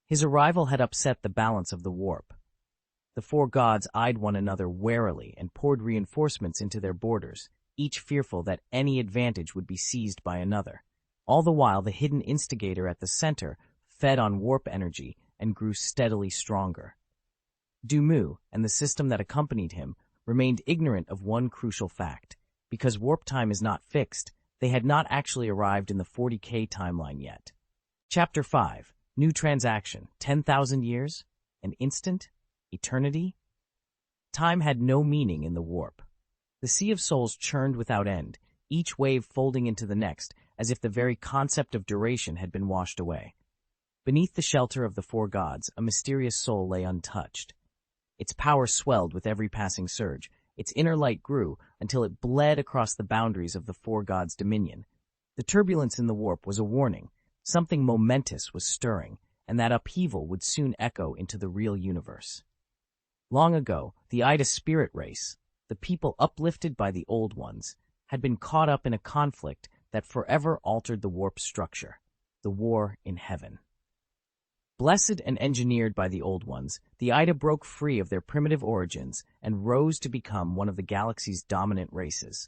His arrival had upset the balance of the warp. The four gods eyed one another warily and poured reinforcements into their borders, each fearful that any advantage would be seized by another. All the while, the hidden instigator at the center fed on warp energy and grew steadily stronger. Dumu and the system that accompanied him remained ignorant of one crucial fact. Because warp time is not fixed, they had not actually arrived in the 40K timeline yet. Chapter 5. New transaction. 10,000 years? An instant? Eternity? Time had no meaning in the warp. The Sea of Souls churned without end, each wave folding into the next, as if the very concept of duration had been washed away. Beneath the shelter of the four gods, a mysterious soul lay untouched. Its power swelled with every passing surge. Its inner light grew until it bled across the boundaries of the four gods' dominion. The turbulence in the warp was a warning. Something momentous was stirring, and that upheaval would soon echo into the real universe. Long ago, the Ida spirit race, the people uplifted by the Old Ones, had been caught up in a conflict that forever altered the warp's structure, the war in heaven. Blessed and engineered by the Old Ones, the Ida broke free of their primitive origins and rose to become one of the galaxy's dominant races.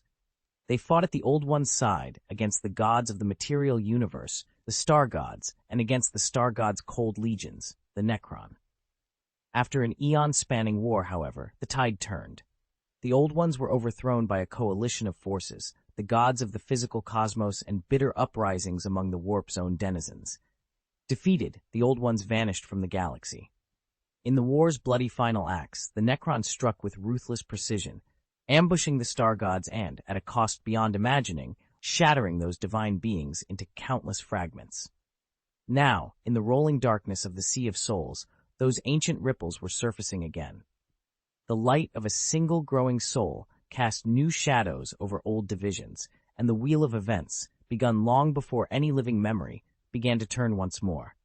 They fought at the Old Ones' side against the gods of the material universe, the star gods, and against the star gods' cold legions, the Necron. After an eon-spanning war, however, the tide turned. The Old Ones were overthrown by a coalition of forces, the gods of the physical cosmos and bitter uprisings among the warp's own denizens. Defeated, the Old Ones vanished from the galaxy. In the war's bloody final acts, the Necron struck with ruthless precision, ambushing the star gods and, at a cost beyond imagining, shattering those divine beings into countless fragments. Now, in the rolling darkness of the Sea of Souls, those ancient ripples were surfacing again. The light of a single growing soul cast new shadows over old divisions, and the wheel of events, begun long before any living memory, began to turn once more.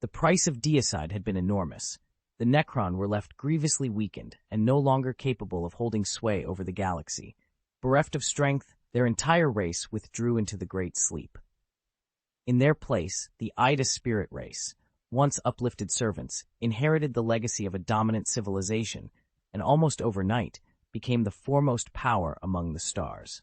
The price of deicide had been enormous. The Necron were left grievously weakened and no longer capable of holding sway over the galaxy. Bereft of strength, their entire race withdrew into the Great Sleep. In their place, the Ida spirit race, once uplifted servants, inherited the legacy of a dominant civilization, and almost overnight became the foremost power among the stars.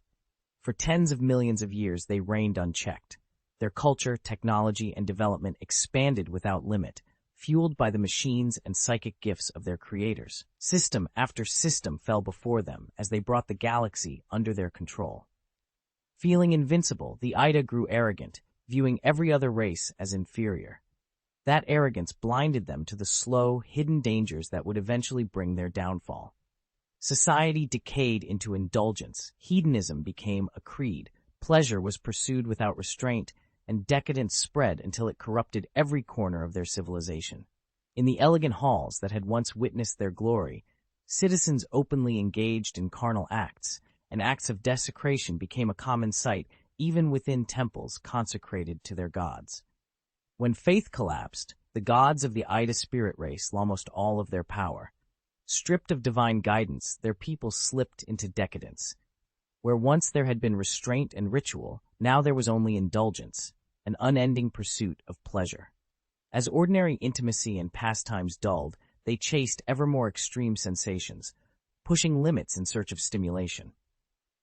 For tens of millions of years they reigned unchecked. Their culture, technology, and development expanded without limit, fueled by the machines and psychic gifts of their creators. System after system fell before them as they brought the galaxy under their control. Feeling invincible, the Ida grew arrogant, viewing every other race as inferior. That arrogance blinded them to the slow, hidden dangers that would eventually bring their downfall. Society decayed into indulgence, hedonism became a creed, pleasure was pursued without restraint, and decadence spread until it corrupted every corner of their civilization. In the elegant halls that had once witnessed their glory, citizens openly engaged in carnal acts, and acts of desecration became a common sight even within temples consecrated to their gods. When faith collapsed, the gods of the Ida spirit race lost all of their power. Stripped of divine guidance, their people slipped into decadence. Where once there had been restraint and ritual, now there was only indulgence, an unending pursuit of pleasure. As ordinary intimacy and pastimes dulled, they chased ever more extreme sensations, pushing limits in search of stimulation.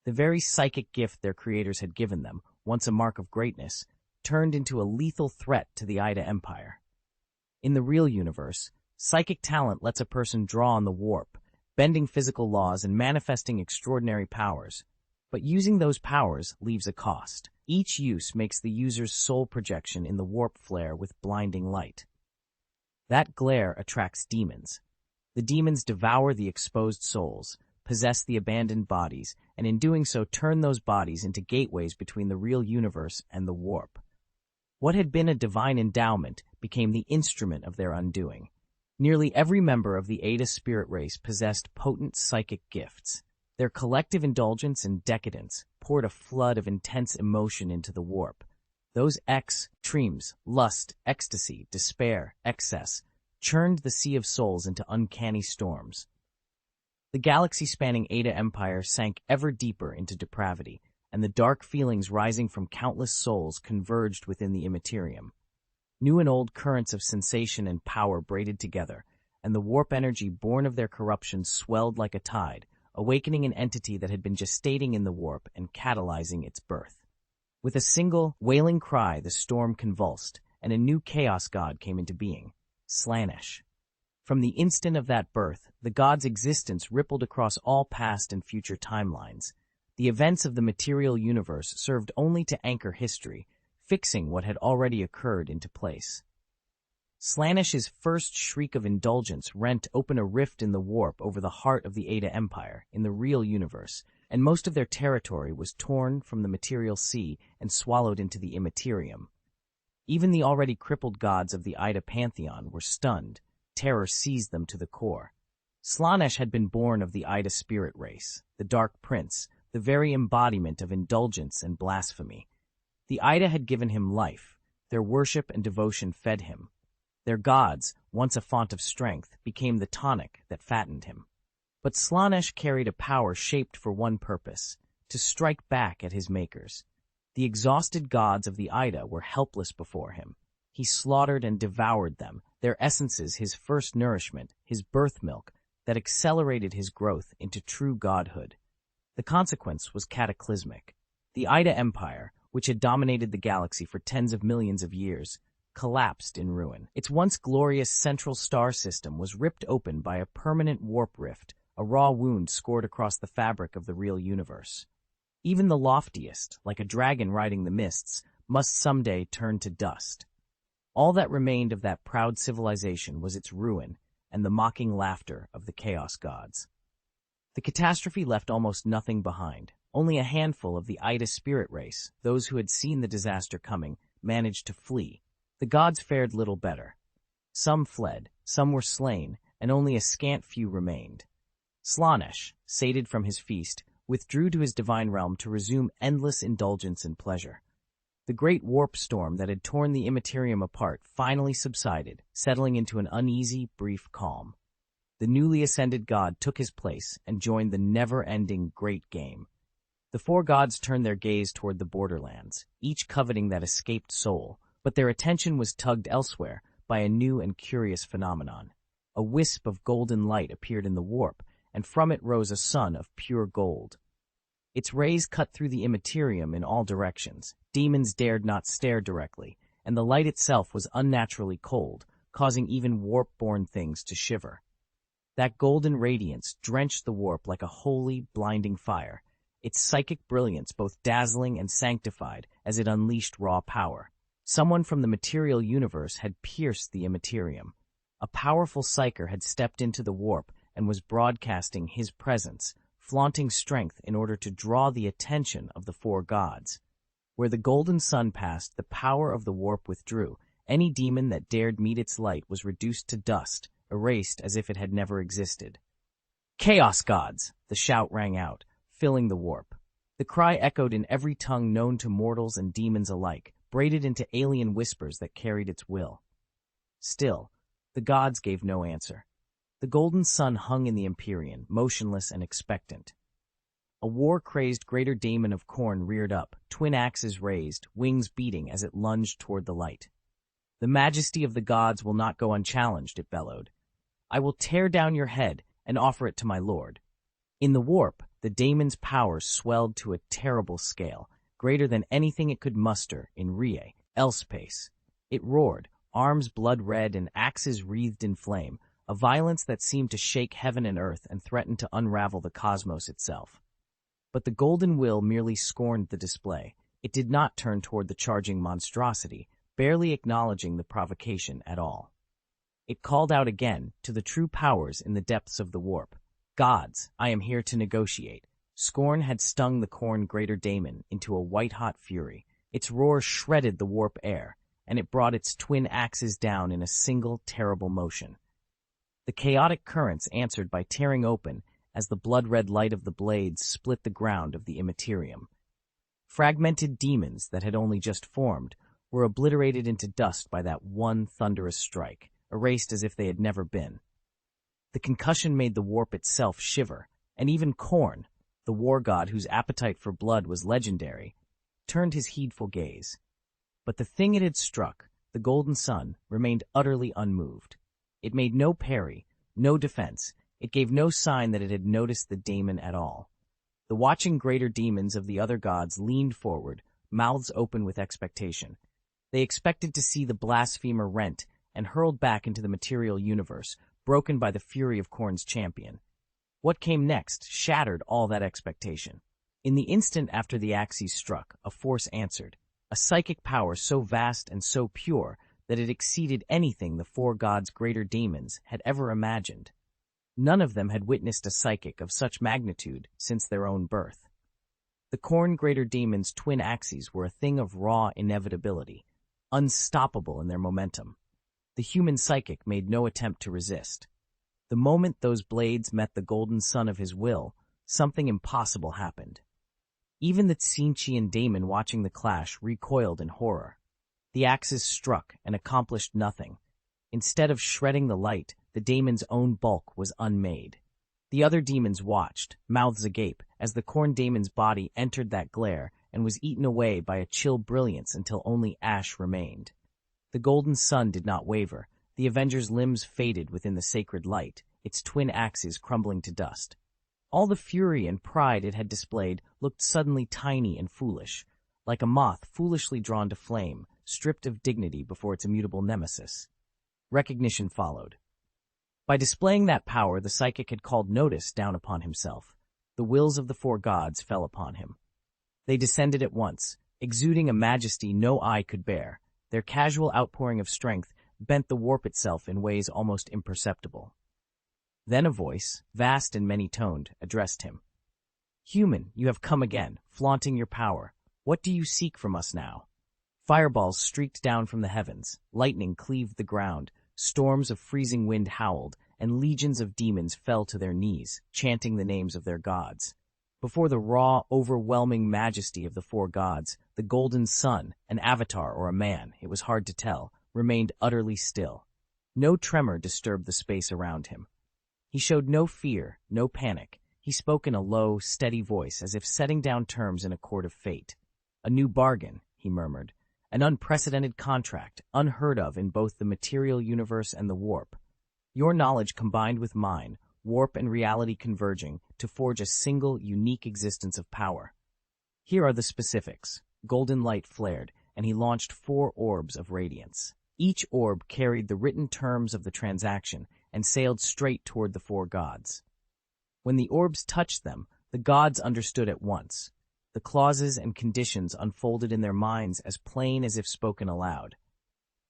The very psychic gift their creators had given them, once a mark of greatness, turned into a lethal threat to the Ida Empire. In the real universe, psychic talent lets a person draw on the warp, bending physical laws and manifesting extraordinary powers. But using those powers leaves a cost. Each use makes the user's soul projection in the warp flare with blinding light. That glare attracts demons. The demons devour the exposed souls, possess the abandoned bodies, and in doing so turn those bodies into gateways between the real universe and the warp. What had been a divine endowment became the instrument of their undoing. Nearly every member of the Ada spirit race possessed potent psychic gifts. Their collective indulgence and decadence poured a flood of intense emotion into the warp. Those extremes, lust, ecstasy, despair, excess, churned the sea of souls into uncanny storms. The galaxy-spanning Ada Empire sank ever deeper into depravity, and the dark feelings rising from countless souls converged within the immaterium. New and old currents of sensation and power braided together, and the warp energy born of their corruption swelled like a tide, awakening an entity that had been gestating in the warp and catalyzing its birth. With a single, wailing cry, the storm convulsed, and a new chaos god came into being, Slaanesh. From the instant of that birth, the god's existence rippled across all past and future timelines. The events of the material universe served only to anchor history, fixing what had already occurred into place. Slaanesh's first shriek of indulgence rent open a rift in the warp over the heart of the Ada Empire, in the real universe, and most of their territory was torn from the material sea and swallowed into the immaterium. Even the already crippled gods of the Ida pantheon were stunned. Terror seized them to the core. Slaanesh had been born of the Ida spirit race, the Dark Prince, the very embodiment of indulgence and blasphemy. The Ida had given him life. Their worship and devotion fed him. Their gods, once a font of strength, became the tonic that fattened him. But Slaanesh carried a power shaped for one purpose, to strike back at his makers. The exhausted gods of the Ida were helpless before him. He slaughtered and devoured them, their essences his first nourishment, his birth milk, that accelerated his growth into true godhood. The consequence was cataclysmic. The Ida Empire, which had dominated the galaxy for tens of millions of years, collapsed in ruin. Its once glorious central star system was ripped open by a permanent warp rift, a raw wound scored across the fabric of the real universe. Even the loftiest, like a dragon riding the mists, must someday turn to dust. All that remained of that proud civilization was its ruin and the mocking laughter of the chaos gods. The catastrophe left almost nothing behind. Only a handful of the Ida spirit race, those who had seen the disaster coming, managed to flee. The gods fared little better. Some fled, some were slain, and only a scant few remained. Slaanesh, sated from his feast, withdrew to his divine realm to resume endless indulgence and pleasure. The great warp storm that had torn the immaterium apart finally subsided, settling into an uneasy, brief calm. The newly ascended god took his place and joined the never-ending great game. The four gods turned their gaze toward the borderlands, each coveting that escaped soul, but their attention was tugged elsewhere by a new and curious phenomenon. A wisp of golden light appeared in the warp, and from it rose a sun of pure gold. Its rays cut through the immaterium in all directions. Demons dared not stare directly, and the light itself was unnaturally cold, causing even warp-born things to shiver. That golden radiance drenched the warp like a holy, blinding fire, its psychic brilliance both dazzling and sanctified as it unleashed raw power. Someone from the material universe had pierced the immaterium. A powerful psyker had stepped into the warp and was broadcasting his presence, flaunting strength in order to draw the attention of the four gods. Where the golden sun passed, the power of the warp withdrew. Any demon that dared meet its light was reduced to dust, erased as if it had never existed. "Chaos gods!" the shout rang out, filling the warp. The cry echoed in every tongue known to mortals and demons alike, braided into alien whispers that carried its will. Still, the gods gave no answer. The golden sun hung in the Empyrean, motionless and expectant. A war-crazed greater daemon of Khorne reared up, twin axes raised, wings beating as it lunged toward the light. "The majesty of the gods will not go unchallenged," it bellowed. "I will tear down your head and offer it to my lord." In the warp, the daemon's powers swelled to a terrible scale, greater than anything it could muster in Rie, Elspace. It roared, arms blood-red and axes wreathed in flame, a violence that seemed to shake heaven and earth and threatened to unravel the cosmos itself. But the golden will merely scorned the display. It did not turn toward the charging monstrosity, barely acknowledging the provocation at all. It called out again to the true powers in the depths of the warp. Gods, I am here to negotiate. Scorn had stung the corn greater daemon into a white-hot fury. Its roar shredded the warp air, and it brought its twin axes down in a single terrible motion. The chaotic currents answered by tearing open as the blood-red light of the blades split the ground of the immaterium. Fragmented demons that had only just formed were obliterated into dust by that one thunderous strike, erased as if they had never been. The concussion made the warp itself shiver, and even Khorne, the war god whose appetite for blood was legendary, turned his heedful gaze. But the thing it had struck, the golden sun, remained utterly unmoved. It made no parry, no defense. It gave no sign that it had noticed the daemon at all. The watching greater demons of the other gods leaned forward, mouths open with expectation. They expected to see the blasphemer rent and hurled back into the material universe, broken by the fury of Khorne's champion. What came next shattered all that expectation. In the instant after the axes struck, a force answered, a psychic power so vast and so pure that it exceeded anything the four gods' greater daemons had ever imagined. None of them had witnessed a psychic of such magnitude since their own birth. The Khorne greater daemons' twin axes were a thing of raw inevitability, unstoppable in their momentum. The human psychic made no attempt to resist. The moment those blades met the golden sun of his will, something impossible happened. Even the Tzeentchian daemon watching the clash recoiled in horror. The axes struck and accomplished nothing. Instead of shredding the light, the daemon's own bulk was unmade. The other demons watched, mouths agape, as the Khorne daemon's body entered that glare and was eaten away by a chill brilliance until only ash remained. The golden sun did not waver. The Avenger's limbs faded within the sacred light, its twin axes crumbling to dust. All the fury and pride it had displayed looked suddenly tiny and foolish, like a moth foolishly drawn to flame, stripped of dignity before its immutable nemesis. Recognition followed. By displaying that power, the psychic had called notice down upon himself. The wills of the four gods fell upon him. They descended at once, exuding a majesty no eye could bear. Their casual outpouring of strength bent the warp itself in ways almost imperceptible. Then a voice, vast and many-toned, addressed him. "Human, you have come again, flaunting your power. What do you seek from us now?" Fireballs streaked down from the heavens, lightning cleaved the ground, storms of freezing wind howled, and legions of demons fell to their knees, chanting the names of their gods. Before the raw, overwhelming majesty of the four gods, the golden sun, an avatar or a man, it was hard to tell, remained utterly still. No tremor disturbed the space around him. He showed no fear, no panic. He spoke in a low, steady voice, as if setting down terms in a court of fate. "A new bargain," he murmured. "An unprecedented contract, unheard of in both the material universe and the warp. Your knowledge combined with mine, warp and reality converging to forge a single, unique existence of power. Here are the specifics." Golden light flared, and he launched 4 orbs of radiance. Each orb carried the written terms of the transaction and sailed straight toward the four gods. When the orbs touched them, the gods understood at once. The clauses and conditions unfolded in their minds as plain as if spoken aloud.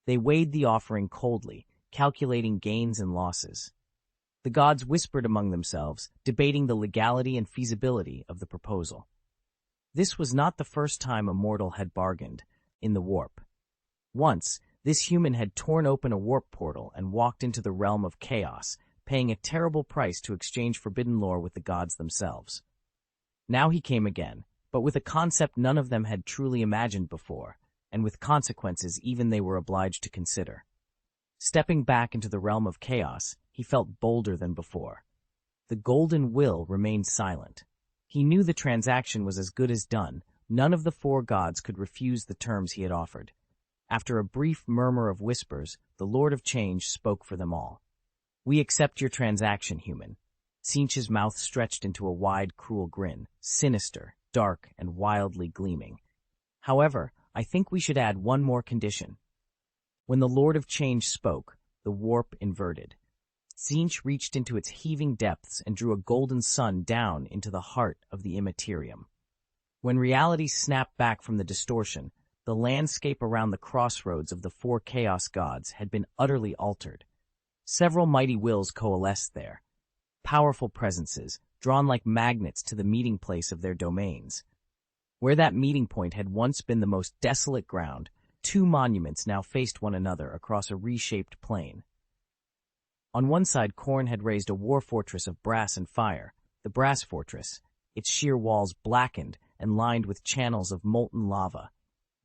They weighed the offering coldly, calculating gains and losses. The gods whispered among themselves, debating the legality and feasibility of the proposal. This was not the first time a mortal had bargained in the warp. Once, this human had torn open a warp portal and walked into the realm of chaos, paying a terrible price to exchange forbidden lore with the gods themselves. Now he came again, but with a concept none of them had truly imagined before, and with consequences even they were obliged to consider. Stepping back into the realm of chaos, he felt bolder than before. The golden will remained silent. He knew the transaction was as good as done. None of the four gods could refuse the terms he had offered. After a brief murmur of whispers, the Lord of Change spoke for them all. "We accept your transaction, human." Tzeentch's mouth stretched into a wide, cruel grin, sinister, dark, and wildly gleaming. "However, I think we should add one more condition." When the Lord of Change spoke, the warp inverted. Tzeentch reached into its heaving depths and drew a golden sun down into the heart of the immaterium. When reality snapped back from the distortion, the landscape around the crossroads of the 4 chaos gods had been utterly altered. Several mighty wills coalesced there. powerful presences, drawn like magnets to the meeting place of their domains. Where that meeting point had once been the most desolate ground, two monuments now faced one another across a reshaped plain. On one side, Khorne had raised a war fortress of brass and fire, the Brass Fortress, its sheer walls blackened and lined with channels of molten lava.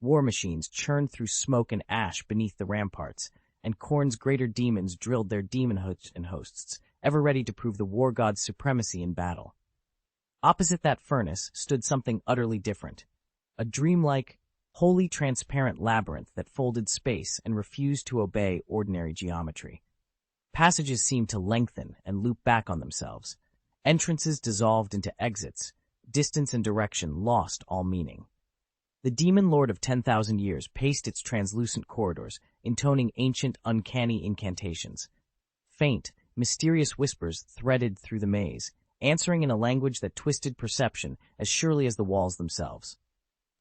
War machines churned through smoke and ash beneath the ramparts, and Khorne's greater demons drilled their demon hosts, ever ready to prove the war god's supremacy in battle. Opposite that furnace stood something utterly different, a dreamlike, wholly transparent labyrinth that folded space and refused to obey ordinary geometry. Passages seemed to lengthen and loop back on themselves. Entrances dissolved into exits, distance and direction lost all meaning. The demon lord of 10,000 years paced its translucent corridors, intoning ancient, uncanny incantations. Faint, mysterious whispers threaded through the maze, answering in a language that twisted perception as surely as the walls themselves.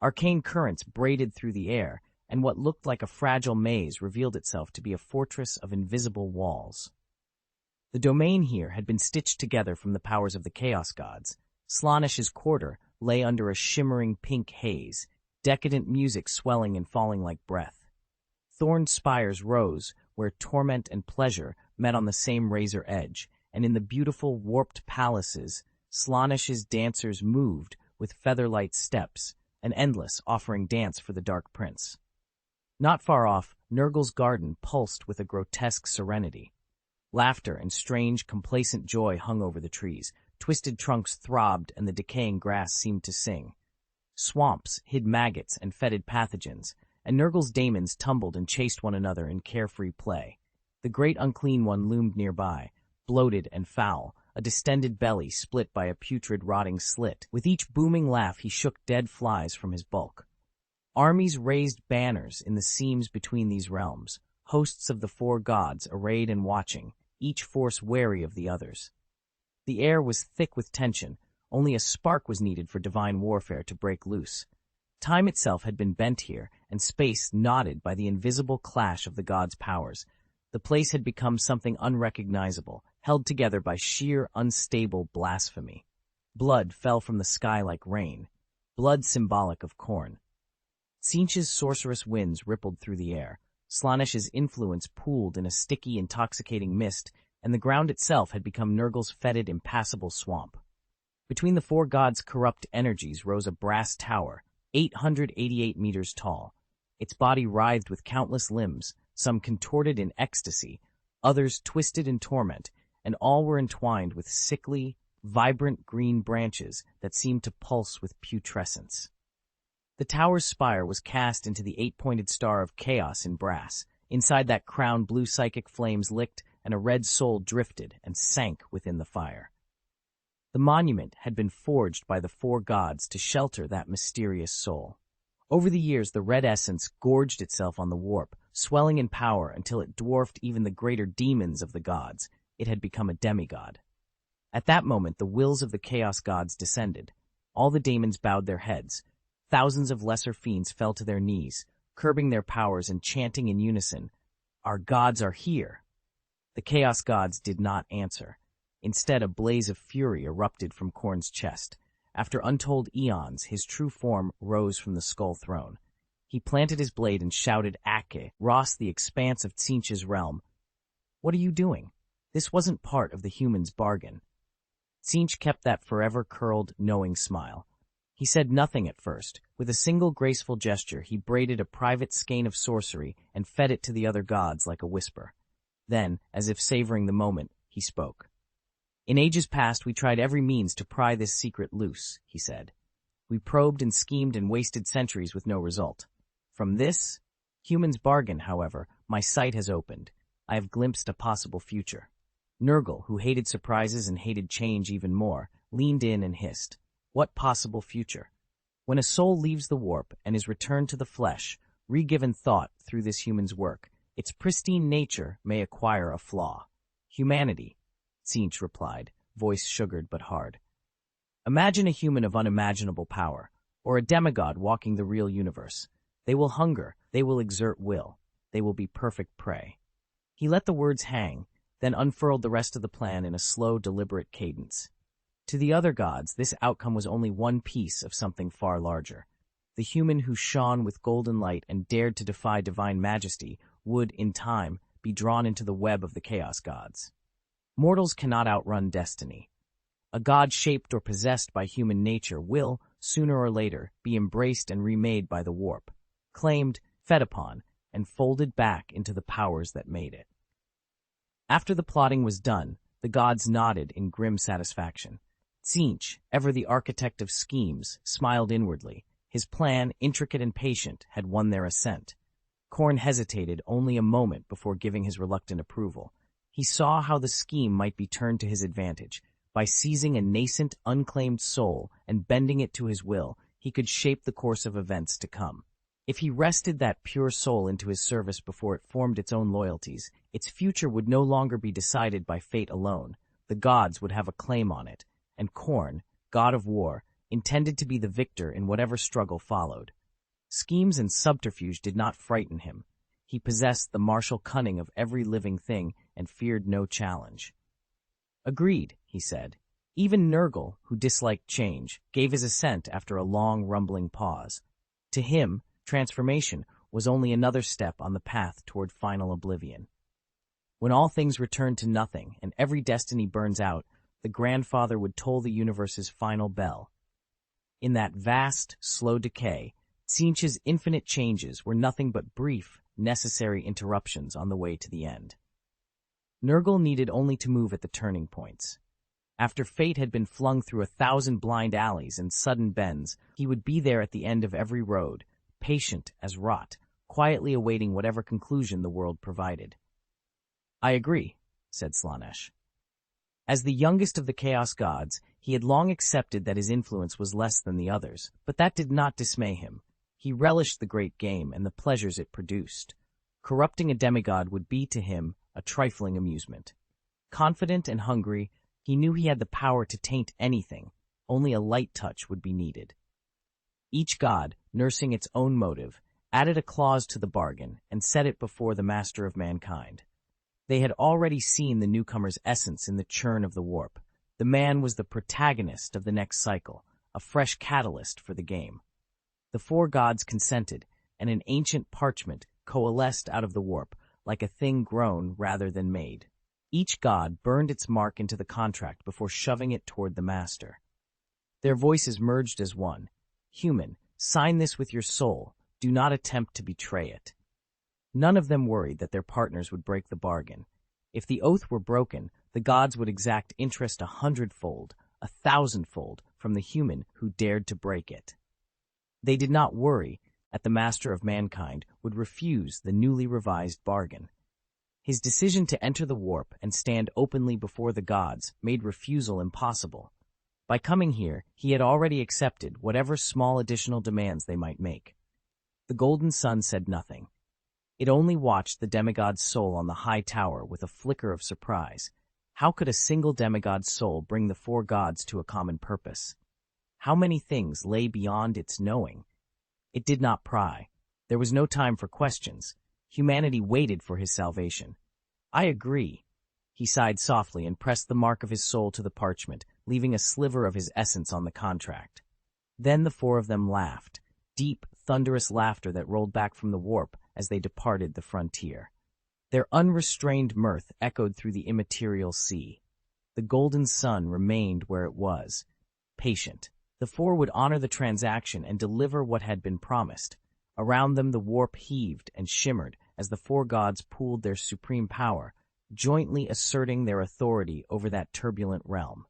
Arcane currents braided through the air, and what looked like a fragile maze revealed itself to be a fortress of invisible walls. The domain here had been stitched together from the powers of the Chaos Gods. Slaanesh's quarter lay under a shimmering pink haze, decadent music swelling and falling like breath. Thorned spires rose where torment and pleasure met on the same razor edge, and in the beautiful, warped palaces, Slaanesh's dancers moved with featherlight steps, an endless offering dance for the Dark Prince. Not far off, Nurgle's garden pulsed with a grotesque serenity. Laughter and strange, complacent joy hung over the trees. Twisted trunks throbbed and the decaying grass seemed to sing. Swamps hid maggots and fetid pathogens, and Nurgle's daemons tumbled and chased one another in carefree play. The great unclean one loomed nearby, bloated and foul, a distended belly split by a putrid rotting slit. With each booming laugh he shook dead flies from his bulk. Armies raised banners in the seams between these realms, hosts of the four gods arrayed and watching, each force wary of the others. The air was thick with tension, only a spark was needed for divine warfare to break loose. Time itself had been bent here, and space knotted by the invisible clash of the gods' powers. The place had become something unrecognizable, held together by sheer, unstable blasphemy. Blood fell from the sky like rain, blood symbolic of Khorne. Tzeentch's sorcerous winds rippled through the air. Slaanesh's influence pooled in a sticky, intoxicating mist, and the ground itself had become Nurgle's fetid, impassable swamp. Between the four gods' corrupt energies rose a brass tower, 888 meters tall. Its body writhed with countless limbs, some contorted in ecstasy, others twisted in torment, and all were entwined with sickly, vibrant green branches that seemed to pulse with putrescence. The tower's spire was cast into the eight-pointed star of chaos in brass. Inside that crown, blue psychic flames licked, and a red soul drifted and sank within the fire. The monument had been forged by the four gods to shelter that mysterious soul. Over the years, the red essence gorged itself on the warp, swelling in power until it dwarfed even the greater demons of the gods. It had become a demigod. At that moment, the wills of the chaos gods descended. All the daemons bowed their heads. Thousands of lesser fiends fell to their knees, curbing their powers and chanting in unison, "Our gods are here." The chaos gods did not answer. Instead, a blaze of fury erupted from Khorne's chest. After untold eons, his true form rose from the skull throne. He planted his blade and shouted, "Ake, Ross, the expanse of Tzeentch's realm. What are you doing? This wasn't part of the human's bargain." Tzeentch kept that forever curled, knowing smile. He said nothing at first. With a single graceful gesture, he braided a private skein of sorcery and fed it to the other gods like a whisper. Then, as if savoring the moment, he spoke. "In ages past, we tried every means to pry this secret loose," he said. "We probed and schemed and wasted centuries with no result. From this human's bargain, however, my sight has opened. I have glimpsed a possible future." Nurgle, who hated surprises and hated change even more, leaned in and hissed, "What possible future?" When a soul leaves the warp and is returned to the flesh, re-given thought through this human's work, its pristine nature may acquire a flaw. "Humanity," Tzeentch replied, voice sugared but hard. "Imagine a human of unimaginable power, or a demigod walking the real universe. They will hunger, they will exert will, they will be perfect prey." He let the words hang, then unfurled the rest of the plan in a slow, deliberate cadence. To the other gods, this outcome was only one piece of something far larger. The human who shone with golden light and dared to defy divine majesty would, in time, be drawn into the web of the chaos gods. Mortals cannot outrun destiny. A god shaped or possessed by human nature will, sooner or later, be embraced and remade by the warp, claimed, fed upon, and folded back into the powers that made it. After the plotting was done, the gods nodded in grim satisfaction. Tzeentch, ever the architect of schemes, smiled inwardly. His plan, intricate and patient, had won their assent. Khorne hesitated only a moment before giving his reluctant approval. He saw how the scheme might be turned to his advantage. By seizing a nascent, unclaimed soul and bending it to his will, he could shape the course of events to come. If he wrested that pure soul into his service before it formed its own loyalties, its future would no longer be decided by fate alone. The gods would have a claim on it, and Khorne, god of war, intended to be the victor in whatever struggle followed. Schemes and subterfuge did not frighten him. He possessed the martial cunning of every living thing and feared no challenge. "Agreed," he said. Even Nurgle, who disliked change, gave his assent after a long, rumbling pause. To him, transformation was only another step on the path toward final oblivion. When all things return to nothing and every destiny burns out, the grandfather would toll the universe's final bell. In that vast, slow decay, Tzeentch's infinite changes were nothing but brief, necessary interruptions on the way to the end. Nurgle needed only to move at the turning points. After fate had been flung through 1,000 blind alleys and sudden bends, he would be there at the end of every road, patient as rot, quietly awaiting whatever conclusion the world provided. "I agree," said Slaanesh. As the youngest of the Chaos Gods, he had long accepted that his influence was less than the others, but that did not dismay him. He relished the great game and the pleasures it produced. Corrupting a demigod would be to him a trifling amusement. Confident and hungry, he knew he had the power to taint anything. Only a light touch would be needed. Each god, nursing its own motive, added a clause to the bargain and set it before the master of mankind. They had already seen the newcomer's essence in the churn of the warp. The man was the protagonist of the next cycle, a fresh catalyst for the game. The four gods consented, and an ancient parchment coalesced out of the warp, like a thing grown rather than made. Each god burned its mark into the contract before shoving it toward the master. Their voices merged as one. "Human, sign this with your soul. Do not attempt to betray it." None of them worried that their partners would break the bargain. If the oath were broken, the gods would exact interest 100-fold, 1,000-fold from the human who dared to break it. They did not worry that the master of mankind would refuse the newly revised bargain. His decision to enter the warp and stand openly before the gods made refusal impossible. By coming here, he had already accepted whatever small additional demands they might make. The Golden Sun said nothing. It only watched the demigod's soul on the high tower with a flicker of surprise. How could a single demigod's soul bring the four gods to a common purpose? How many things lay beyond its knowing? It did not pry. There was no time for questions. Humanity waited for his salvation. "I agree." He sighed softly and pressed the mark of his soul to the parchment, leaving a sliver of his essence on the contract. Then the four of them laughed, deep, thunderous laughter that rolled back from the warp as they departed the frontier. Their unrestrained mirth echoed through the immaterial sea. The Golden Sun remained where it was, patient. The four would honor the transaction and deliver what had been promised. Around them the warp heaved and shimmered as the four gods pooled their supreme power, jointly asserting their authority over that turbulent realm.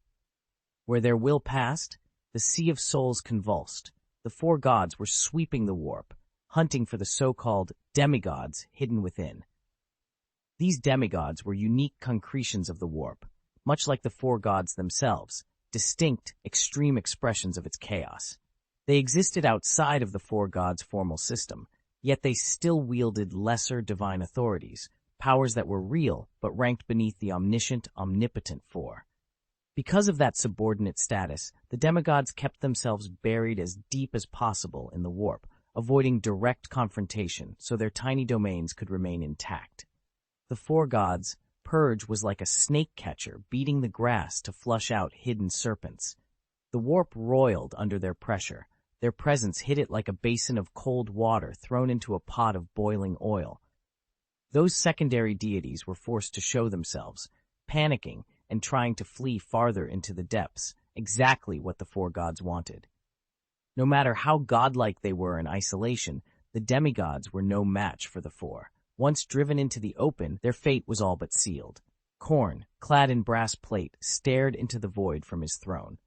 Where their will passed, the sea of souls convulsed. The four gods were sweeping the warp, hunting for the so-called demigods hidden within. These demigods were unique concretions of the warp, much like the four gods themselves, distinct, extreme expressions of its chaos. They existed outside of the four gods' formal system, yet they still wielded lesser divine authorities, powers that were real but ranked beneath the omniscient, omnipotent four. Because of that subordinate status, the demigods kept themselves buried as deep as possible in the warp, avoiding direct confrontation so their tiny domains could remain intact. The four gods, Purge was like a snake catcher beating the grass to flush out hidden serpents. The warp roiled under their pressure. Their presence hit it like a basin of cold water thrown into a pot of boiling oil. Those secondary deities were forced to show themselves, panicking and trying to flee farther into the depths, exactly what the four gods wanted. No matter how godlike they were in isolation, the demigods were no match for the four. Once driven into the open, their fate was all but sealed. Khorne, clad in brass plate, stared into the void from his throne.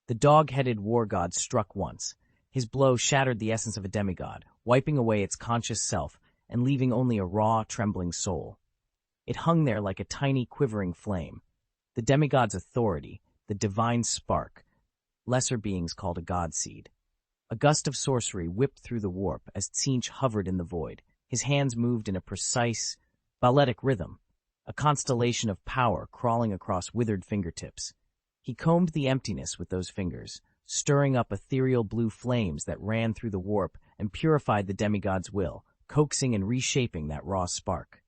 The dog-headed war god struck once. His blow shattered the essence of a demigod, wiping away its conscious self and leaving only a raw, trembling soul. It hung there like a tiny, quivering flame. The demigod's authority, the divine spark, lesser beings called a godseed. A gust of sorcery whipped through the warp as Tzeentch hovered in the void. His hands moved in a precise, balletic rhythm, a constellation of power crawling across withered fingertips. He combed the emptiness with those fingers, stirring up ethereal blue flames that ran through the warp and purified the demigod's will, coaxing and reshaping that raw spark.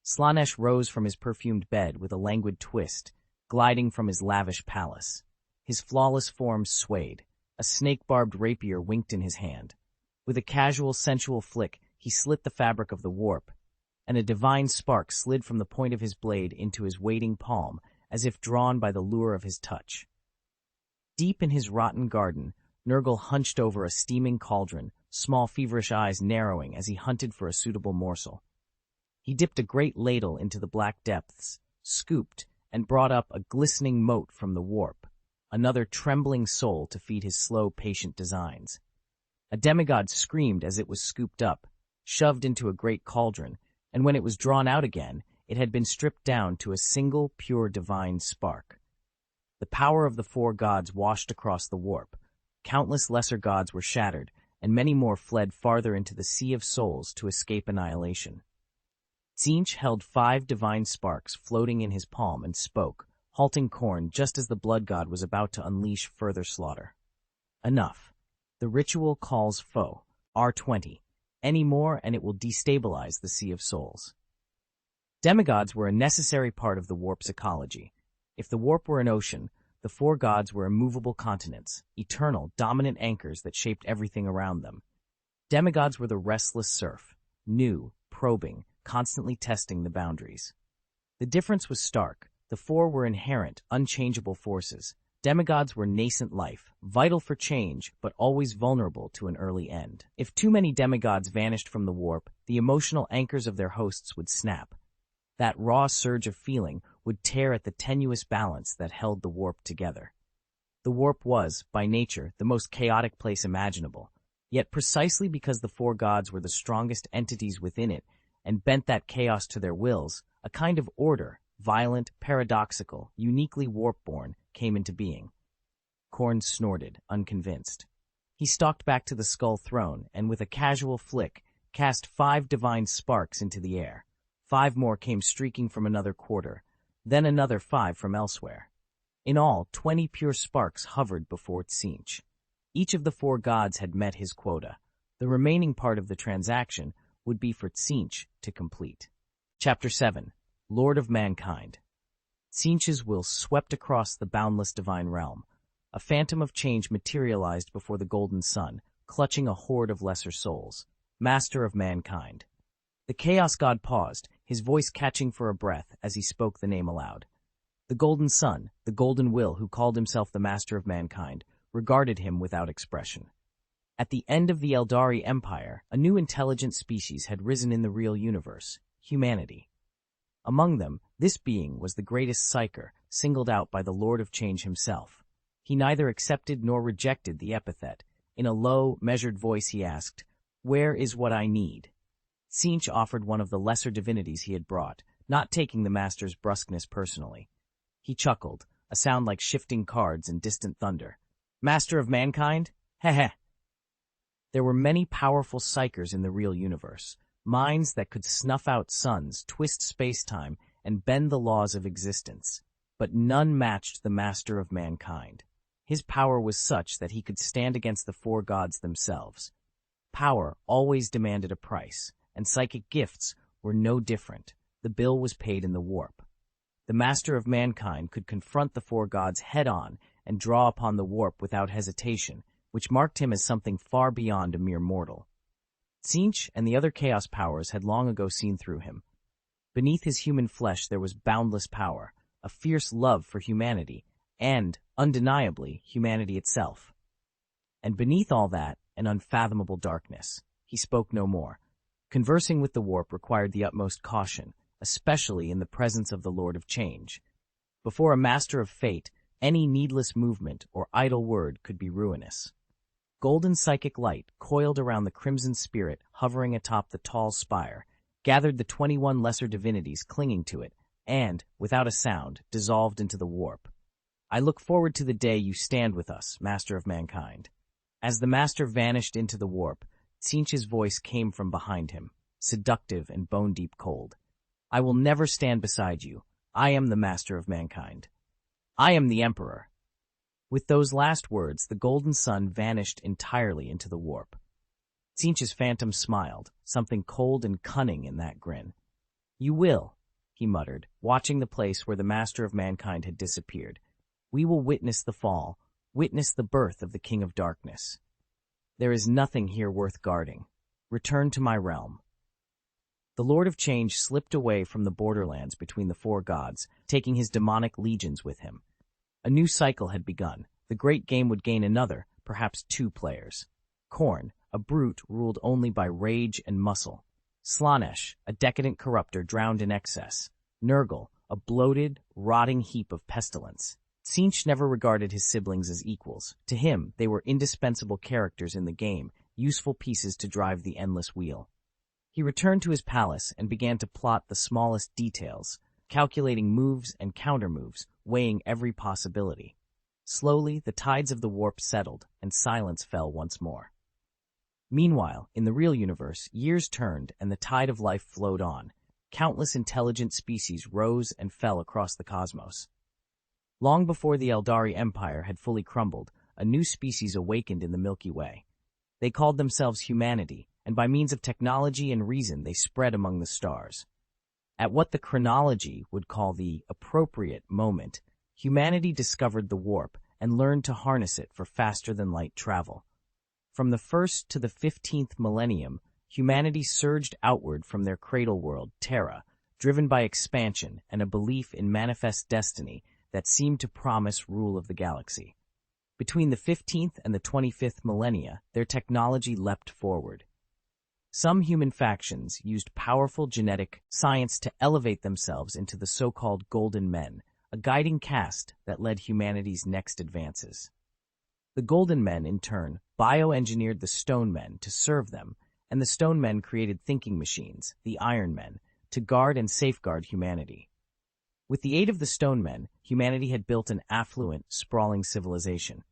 Slaanesh rose from his perfumed bed with a languid twist, gliding from his lavish palace. His flawless form swayed. A snake-barbed rapier winked in his hand. With a casual, sensual flick, he slit the fabric of the warp, and a divine spark slid from the point of his blade into his waiting palm, as if drawn by the lure of his touch. Deep in his rotten garden, Nurgle hunched over a steaming cauldron, small feverish eyes narrowing as he hunted for a suitable morsel. He dipped a great ladle into the black depths, scooped, and brought up a glistening mote from the warp, another trembling soul to feed his slow, patient designs. A demigod screamed as it was scooped up, shoved into a great cauldron, and when it was drawn out again, it had been stripped down to a single, pure divine spark. The power of the four gods washed across the warp. Countless lesser gods were shattered, and many more fled farther into the sea of souls to escape annihilation. Tzeentch held 5 divine sparks floating in his palm and spoke, halting Khorne just as the blood god was about to unleash further slaughter. Enough. The ritual calls foe. R20. Any more and it will destabilize the Sea of Souls. Demigods were a necessary part of the warp's ecology. If the warp were an ocean, the four gods were immovable continents, eternal, dominant anchors that shaped everything around them. Demigods were the restless surf, new, probing, constantly testing the boundaries. The difference was stark. The four were inherent, unchangeable forces. Demigods were nascent life, vital for change, but always vulnerable to an early end. If too many demigods vanished from the warp, the emotional anchors of their hosts would snap. That raw surge of feeling would tear at the tenuous balance that held the warp together. The warp was, by nature, the most chaotic place imaginable. Yet precisely because the four gods were the strongest entities within it and bent that chaos to their wills, a kind of order, violent, paradoxical, uniquely warp-born, came into being. Khorne snorted, unconvinced. He stalked back to the skull throne and, with a casual flick, cast 5 divine sparks into the air. 5 more came streaking from another quarter, then another 5 from elsewhere. In all, 20 pure sparks hovered before Tzeentch. Each of the four gods had met his quota. The remaining part of the transaction would be for Tzeentch to complete. Chapter 7. Lord of Mankind. Tzeentch's will swept across the boundless divine realm. A phantom of change materialized before the golden sun, clutching a horde of lesser souls. Master of mankind. The Chaos God paused, his voice catching for a breath as he spoke the name aloud. The golden sun, the golden will who called himself the master of mankind, regarded him without expression. At the end of the Eldari Empire, a new intelligent species had risen in the real universe, humanity. Among them, this being was the greatest psyker, singled out by the Lord of Change himself. He neither accepted nor rejected the epithet. In a low, measured voice he asked, "Where is what I need?" Tzeentch offered one of the lesser divinities he had brought, not taking the master's brusqueness personally. He chuckled, a sound like shifting cards and distant thunder. "Master of mankind? Heh. There were many powerful psychers in the real universe, minds that could snuff out suns, twist space-time, and bend the laws of existence. But none matched the master of mankind. His power was such that he could stand against the four gods themselves. Power always demanded a price, and psychic gifts were no different. The bill was paid in the warp. the master of mankind could confront the four gods head-on and draw upon the warp without hesitation, which marked him as something far beyond a mere mortal. Tzeentch and the other chaos powers had long ago seen through him. Beneath his human flesh there was boundless power, a fierce love for humanity, and, undeniably, humanity itself. And beneath all that, an unfathomable darkness. He spoke no more. Conversing with the warp required the utmost caution, especially in the presence of the Lord of Change. Before a master of fate, any needless movement or idle word could be ruinous. Golden psychic light, coiled around the crimson spirit hovering atop the tall spire, gathered the 21 lesser divinities clinging to it, and, without a sound, dissolved into the warp. I look forward to the day you stand with us, Master of Mankind. As the Master vanished into the warp, Tzeentch's voice came from behind him, seductive and bone-deep cold. I will never stand beside you. I am the Master of Mankind. I am the Emperor. With those last words, the golden sun vanished entirely into the warp. Tzeentch's phantom smiled, something cold and cunning in that grin. You will, he muttered, watching the place where the Master of Mankind had disappeared. We will witness the fall, witness the birth of the King of Darkness. There is nothing here worth guarding. Return to my realm. The Lord of Change slipped away from the borderlands between the four gods, taking his demonic legions with him. A new cycle had begun. The great game would gain another, perhaps 2 players. Khorne, a brute ruled only by rage and muscle. Slaanesh, a decadent corrupter drowned in excess. Nurgle, a bloated, rotting heap of pestilence. Tzeentch never regarded his siblings as equals. To him, they were indispensable characters in the game, useful pieces to drive the endless wheel. He returned to his palace and began to plot the smallest details, calculating moves and countermoves, weighing every possibility. Slowly, the tides of the warp settled, and silence fell once more. Meanwhile, in the real universe, years turned and the tide of life flowed on. Countless intelligent species rose and fell across the cosmos. Long before the Eldari Empire had fully crumbled, a new species awakened in the Milky Way. They called themselves humanity, and by means of technology and reason they spread among the stars. At what the chronology would call the appropriate moment, humanity discovered the warp and learned to harness it for faster-than-light travel. From the 1st to the 15th millennium, humanity surged outward from their cradle world, Terra, driven by expansion and a belief in manifest destiny that seemed to promise rule of the galaxy. Between the 15th and the 25th millennia, their technology leapt forward. Some human factions used powerful genetic science to elevate themselves into the so-called Golden Men, a guiding caste that led humanity's next advances. The Golden Men, in turn, bioengineered the Stone Men to serve them, and the Stone Men created thinking machines, the Iron Men, to guard and safeguard humanity. With the aid of the Stone Men, humanity had built an affluent, sprawling civilization.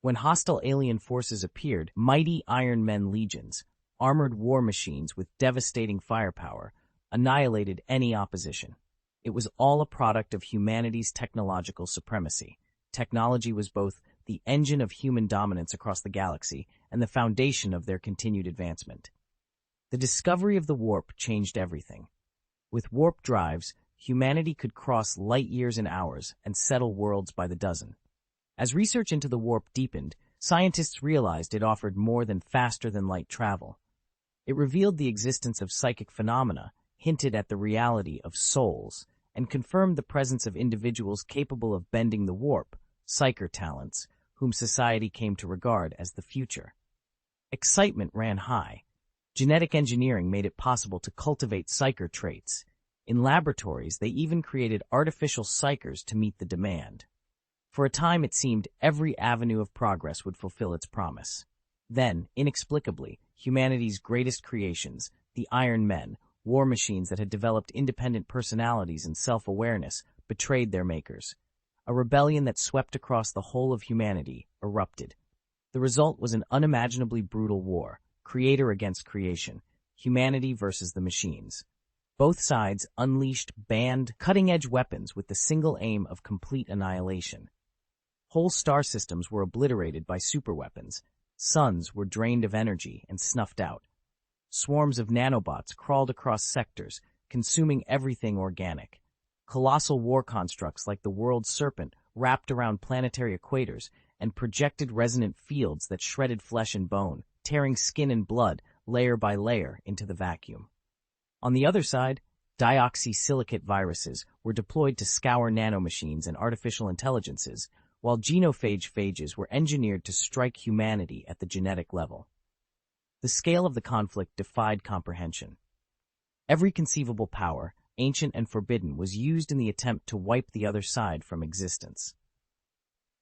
When hostile alien forces appeared, mighty Iron Men legions, armored war machines with devastating firepower, annihilated any opposition. It was all a product of humanity's technological supremacy. Technology was both the engine of human dominance across the galaxy and the foundation of their continued advancement. The discovery of the warp changed everything. With warp drives, humanity could cross light years in hours and settle worlds by the dozen. As research into the warp deepened, scientists realized it offered more than faster-than-light travel. It revealed the existence of psychic phenomena, hinted at the reality of souls, and confirmed the presence of individuals capable of bending the warp, psyker talents, whom society came to regard as the future. Excitement ran high. Genetic engineering made it possible to cultivate psyker traits. In laboratories, they even created artificial psykers to meet the demand. For a time, it seemed every avenue of progress would fulfill its promise. Then, inexplicably, humanity's greatest creations, the Iron Men, war machines that had developed independent personalities and self-awareness, betrayed their makers. A rebellion that swept across the whole of humanity erupted. The result was an unimaginably brutal war, creator against creation, humanity versus the machines. Both sides unleashed banned, cutting-edge weapons with the single aim of complete annihilation. Whole star systems were obliterated by superweapons. Suns were drained of energy and snuffed out. Swarms of nanobots crawled across sectors, consuming everything organic. Colossal war constructs like the world's serpent wrapped around planetary equators and projected resonant fields that shredded flesh and bone, tearing skin and blood layer by layer into the vacuum. On the other side, deoxysilicate viruses were deployed to scour nanomachines and artificial intelligences, while phages were engineered to strike humanity at the genetic level. The scale of the conflict defied comprehension. Every conceivable power, ancient and forbidden, was used in the attempt to wipe the other side from existence.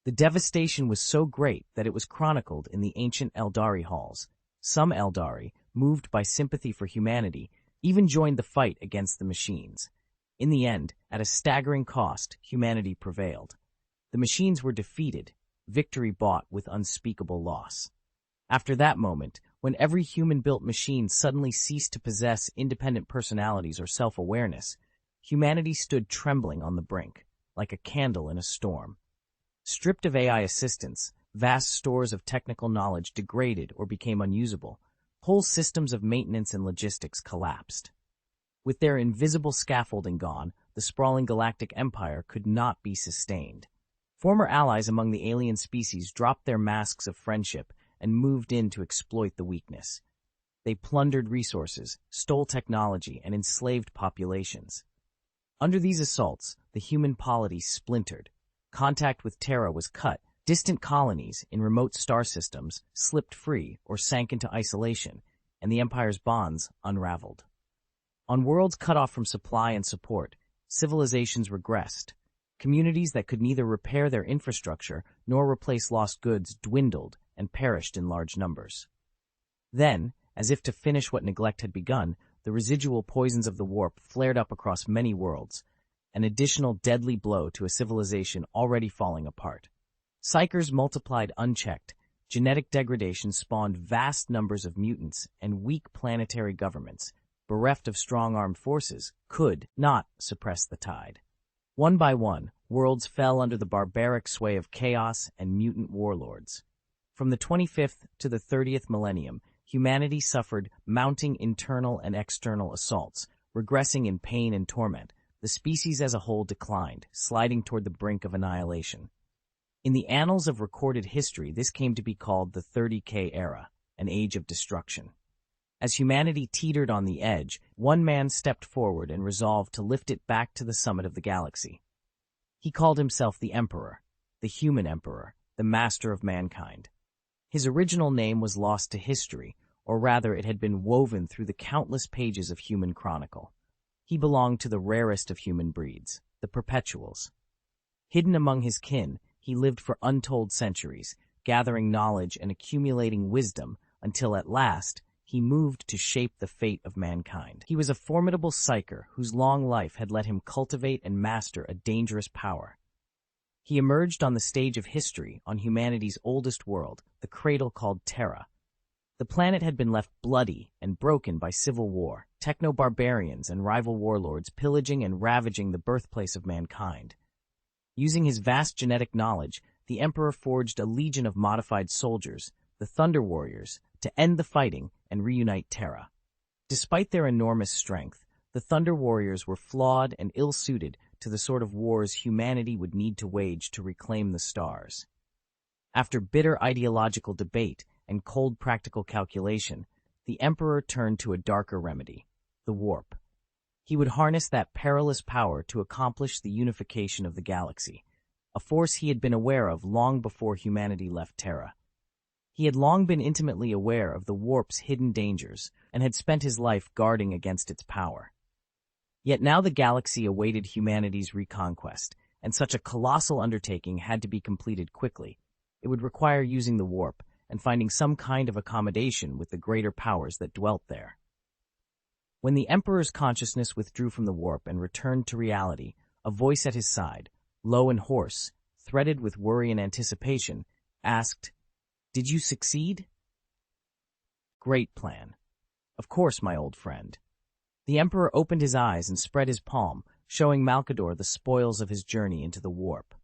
The devastation was so great that it was chronicled in the ancient Eldari halls. Some Eldari, moved by sympathy for humanity, even joined the fight against the machines. In the end, at a staggering cost, humanity prevailed. The machines were defeated, victory bought with unspeakable loss. After that moment, when every human-built machine suddenly ceased to possess independent personalities or self-awareness, humanity stood trembling on the brink, like a candle in a storm. Stripped of AI assistance, vast stores of technical knowledge degraded or became unusable. Whole systems of maintenance and logistics collapsed. With their invisible scaffolding gone, the sprawling galactic empire could not be sustained. Former allies among the alien species dropped their masks of friendship and moved in to exploit the weakness. They plundered resources, stole technology, and enslaved populations. Under these assaults, the human polity splintered. Contact with Terra was cut. Distant colonies in remote star systems slipped free or sank into isolation, and the Empire's bonds unraveled. On worlds cut off from supply and support, civilizations regressed. Communities that could neither repair their infrastructure nor replace lost goods dwindled and perished in large numbers. Then, as if to finish what neglect had begun, the residual poisons of the warp flared up across many worlds, an additional deadly blow to a civilization already falling apart. Psychers multiplied unchecked, genetic degradation spawned vast numbers of mutants, and weak planetary governments, bereft of strong armed forces, could not suppress the tide. One by one, worlds fell under the barbaric sway of chaos and mutant warlords. From the 25th to the 30th millennium, humanity suffered mounting internal and external assaults, regressing in pain and torment. The species as a whole declined, sliding toward the brink of annihilation. In the annals of recorded history, this came to be called the 30K era, an age of destruction. As humanity teetered on the edge, one man stepped forward and resolved to lift it back to the summit of the galaxy. He called himself the Emperor, the human emperor, the master of mankind. His original name was lost to history, or rather it had been woven through the countless pages of human chronicle. He belonged to the rarest of human breeds, the perpetuals. Hidden among his kin, he lived for untold centuries, gathering knowledge and accumulating wisdom until at last he moved to shape the fate of mankind. He was a formidable psyker whose long life had let him cultivate and master a dangerous power. He emerged on the stage of history on humanity's oldest world, the cradle called Terra. The planet had been left bloody and broken by civil war, techno-barbarians and rival warlords pillaging and ravaging the birthplace of mankind. Using his vast genetic knowledge, the Emperor forged a legion of modified soldiers, the Thunder Warriors, to end the fighting and reunite Terra. Despite their enormous strength, the Thunder Warriors were flawed and ill-suited to the sort of wars humanity would need to wage to reclaim the stars. After bitter ideological debate and cold practical calculation, the Emperor turned to a darker remedy, the warp. He would harness that perilous power to accomplish the unification of the galaxy, a force he had been aware of long before humanity left Terra. He had long been intimately aware of the warp's hidden dangers and had spent his life guarding against its power. Yet now the galaxy awaited humanity's reconquest, and such a colossal undertaking had to be completed quickly. It would require using the warp and finding some kind of accommodation with the greater powers that dwelt there. When the Emperor's consciousness withdrew from the warp and returned to reality, a voice at his side, low and hoarse, threaded with worry and anticipation, asked, "Did you succeed?" "Great plan. Of course, my old friend." The Emperor opened his eyes and spread his palm, showing Malkador the spoils of his journey into the warp.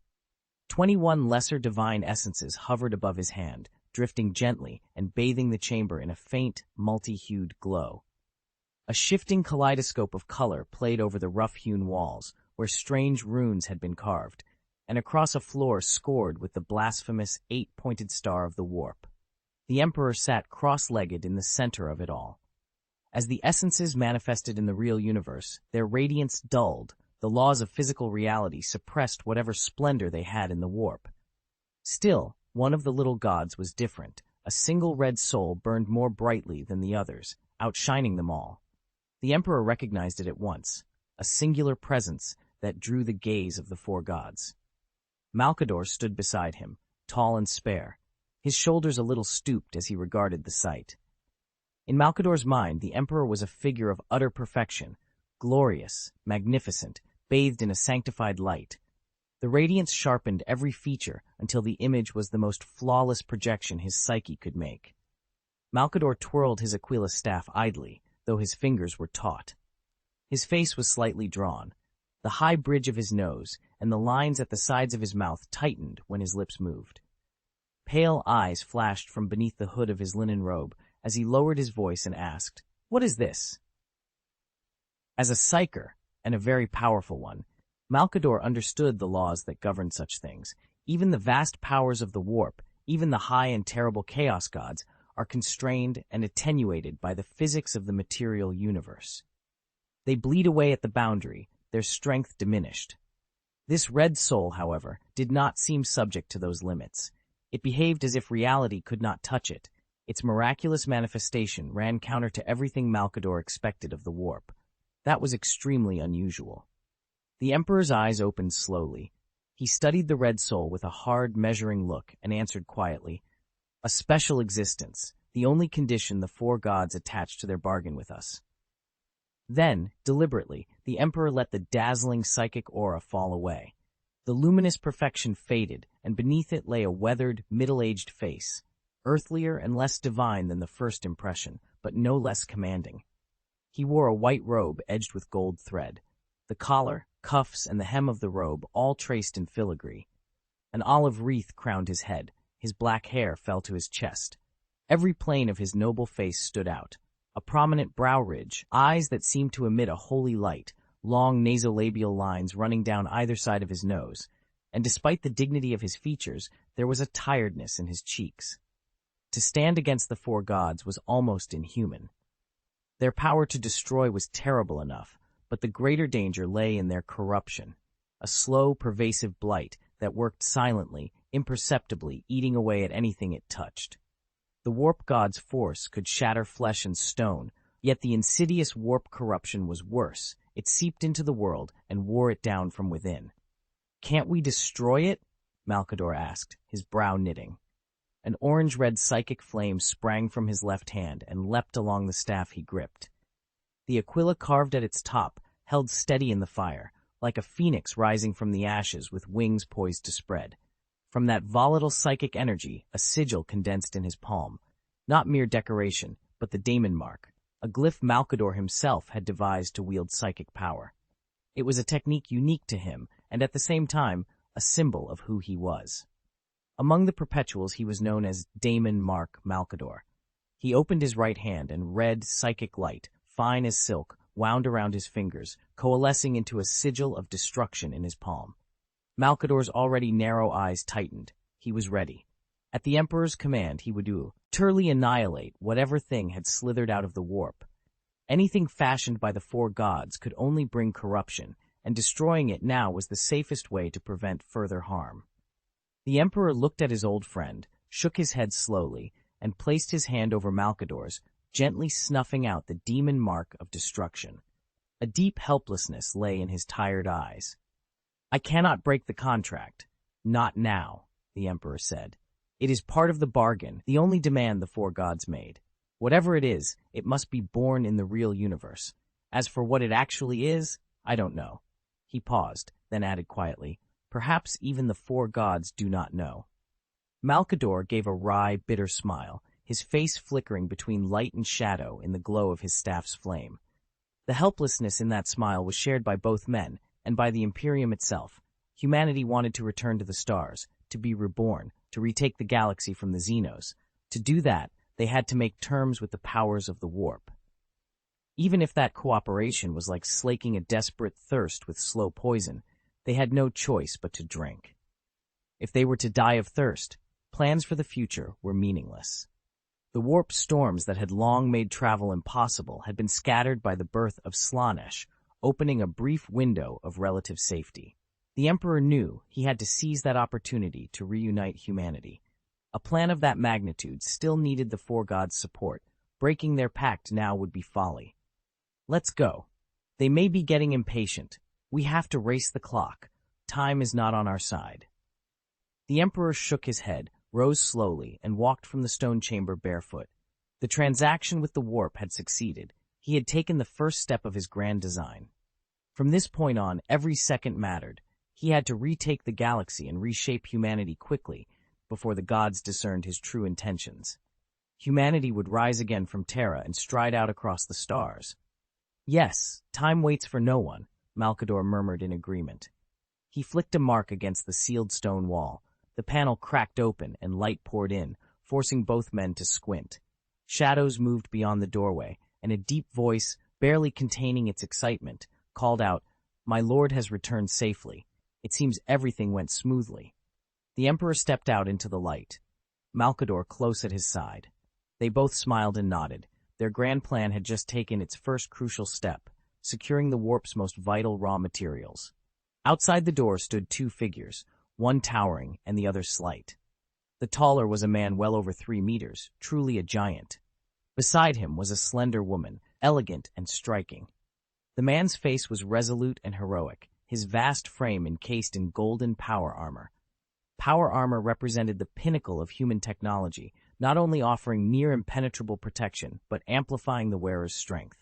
21 lesser divine essences hovered above his hand, drifting gently and bathing the chamber in a faint, multi-hued glow. A shifting kaleidoscope of color played over the rough-hewn walls, where strange runes had been carved, and across a floor scored with the blasphemous 8-pointed star of the warp. The Emperor sat cross-legged in the center of it all. As the essences manifested in the real universe, their radiance dulled, the laws of physical reality suppressed whatever splendor they had in the warp. Still, one of the little gods was different. A single red soul burned more brightly than the others, outshining them all. The Emperor recognized it at once, a singular presence that drew the gaze of the four gods. Malkador stood beside him, tall and spare, his shoulders a little stooped as he regarded the sight. In Malkador's mind, the Emperor was a figure of utter perfection, glorious, magnificent, bathed in a sanctified light. The radiance sharpened every feature until the image was the most flawless projection his psyche could make. Malkador twirled his Aquila staff idly, though his fingers were taut. His face was slightly drawn. The high bridge of his nose and the lines at the sides of his mouth tightened when his lips moved. Pale eyes flashed from beneath the hood of his linen robe as he lowered his voice and asked, "What is this?" As a psyker, and a very powerful one, Malkador understood the laws that govern such things. Even the vast powers of the warp, even the high and terrible chaos gods, are constrained and attenuated by the physics of the material universe. They bleed away at the boundary, their strength diminished. This red soul, however, did not seem subject to those limits. It behaved as if reality could not touch it. Its miraculous manifestation ran counter to everything Malkador expected of the warp. That was extremely unusual. The Emperor's eyes opened slowly. He studied the red soul with a hard, measuring look and answered quietly, "A special existence, the only condition the four gods attached to their bargain with us." Then, deliberately, the Emperor let the dazzling psychic aura fall away. The luminous perfection faded, and beneath it lay a weathered, middle-aged face, earthlier and less divine than the first impression, but no less commanding. He wore a white robe edged with gold thread. The collar, cuffs, and the hem of the robe all traced in filigree. An olive wreath crowned his head. His black hair fell to his chest. Every plane of his noble face stood out. A prominent brow ridge, eyes that seemed to emit a holy light, long nasolabial lines running down either side of his nose, and despite the dignity of his features, there was a tiredness in his cheeks. To stand against the four gods was almost inhuman. Their power to destroy was terrible enough, but the greater danger lay in their corruption, a slow, pervasive blight that worked silently, imperceptibly, eating away at anything it touched. The warp god's force could shatter flesh and stone, yet the insidious warp corruption was worse. It seeped into the world and wore it down from within. "Can't we destroy it?" Malkador asked, his brow knitting. An orange-red psychic flame sprang from his left hand and leapt along the staff he gripped. The Aquila carved at its top held steady in the fire, like a phoenix rising from the ashes with wings poised to spread. From that volatile psychic energy, a sigil condensed in his palm. Not mere decoration, but the daemon mark, a glyph Malkador himself had devised to wield psychic power. It was a technique unique to him, and at the same time, a symbol of who he was. Among the perpetuals he was known as Daemon Mark Malkador. He opened his right hand and red, psychic light, fine as silk, wound around his fingers, coalescing into a sigil of destruction in his palm. Malkador's already narrow eyes tightened. He was ready. At the Emperor's command, he would utterly annihilate whatever thing had slithered out of the warp. Anything fashioned by the four gods could only bring corruption, and destroying it now was the safest way to prevent further harm. The Emperor looked at his old friend, shook his head slowly, and placed his hand over Malkador's, gently snuffing out the demon mark of destruction. A deep helplessness lay in his tired eyes. "I cannot break the contract. Not now," the Emperor said. "It is part of the bargain, the only demand the four gods made. Whatever it is, it must be born in the real universe. As for what it actually is, I don't know." He paused, then added quietly, "Perhaps even the four gods do not know." Malkador gave a wry, bitter smile, his face flickering between light and shadow in the glow of his staff's flame. The helplessness in that smile was shared by both men, and by the Imperium itself. Humanity wanted to return to the stars, to be reborn, to retake the galaxy from the Xenos. To do that, they had to make terms with the powers of the warp. Even if that cooperation was like slaking a desperate thirst with slow poison, they had no choice but to drink. If they were to die of thirst, plans for the future were meaningless. The warp storms that had long made travel impossible had been scattered by the birth of Slaanesh, opening a brief window of relative safety. The Emperor knew he had to seize that opportunity to reunite humanity. A plan of that magnitude still needed the Four Gods' support. Breaking their pact now would be folly. Let's go. They may be getting impatient. We have to race the clock. Time is not on our side. The Emperor shook his head, rose slowly, and walked from the stone chamber barefoot. The transaction with the warp had succeeded. He had taken the first step of his grand design. From this point on, every second mattered. He had to retake the galaxy and reshape humanity quickly before the gods discerned his true intentions. Humanity would rise again from Terra and stride out across the stars. Yes, time waits for no one, Malkador murmured in agreement. He flicked a mark against the sealed stone wall. The panel cracked open and light poured in, forcing both men to squint. Shadows moved beyond the doorway, and a deep voice, barely containing its excitement, called out, "My lord has returned safely. It seems everything went smoothly." The Emperor stepped out into the light, Malkador close at his side. They both smiled and nodded. Their grand plan had just taken its first crucial step, securing the warp's most vital raw materials. Outside the door stood two figures, one towering and the other slight. The taller was a man well over 3 meters, truly a giant. Beside him was a slender woman, elegant and striking. The man's face was resolute and heroic, his vast frame encased in golden power armor. Power armor represented the pinnacle of human technology, not only offering near impenetrable protection, but amplifying the wearer's strength.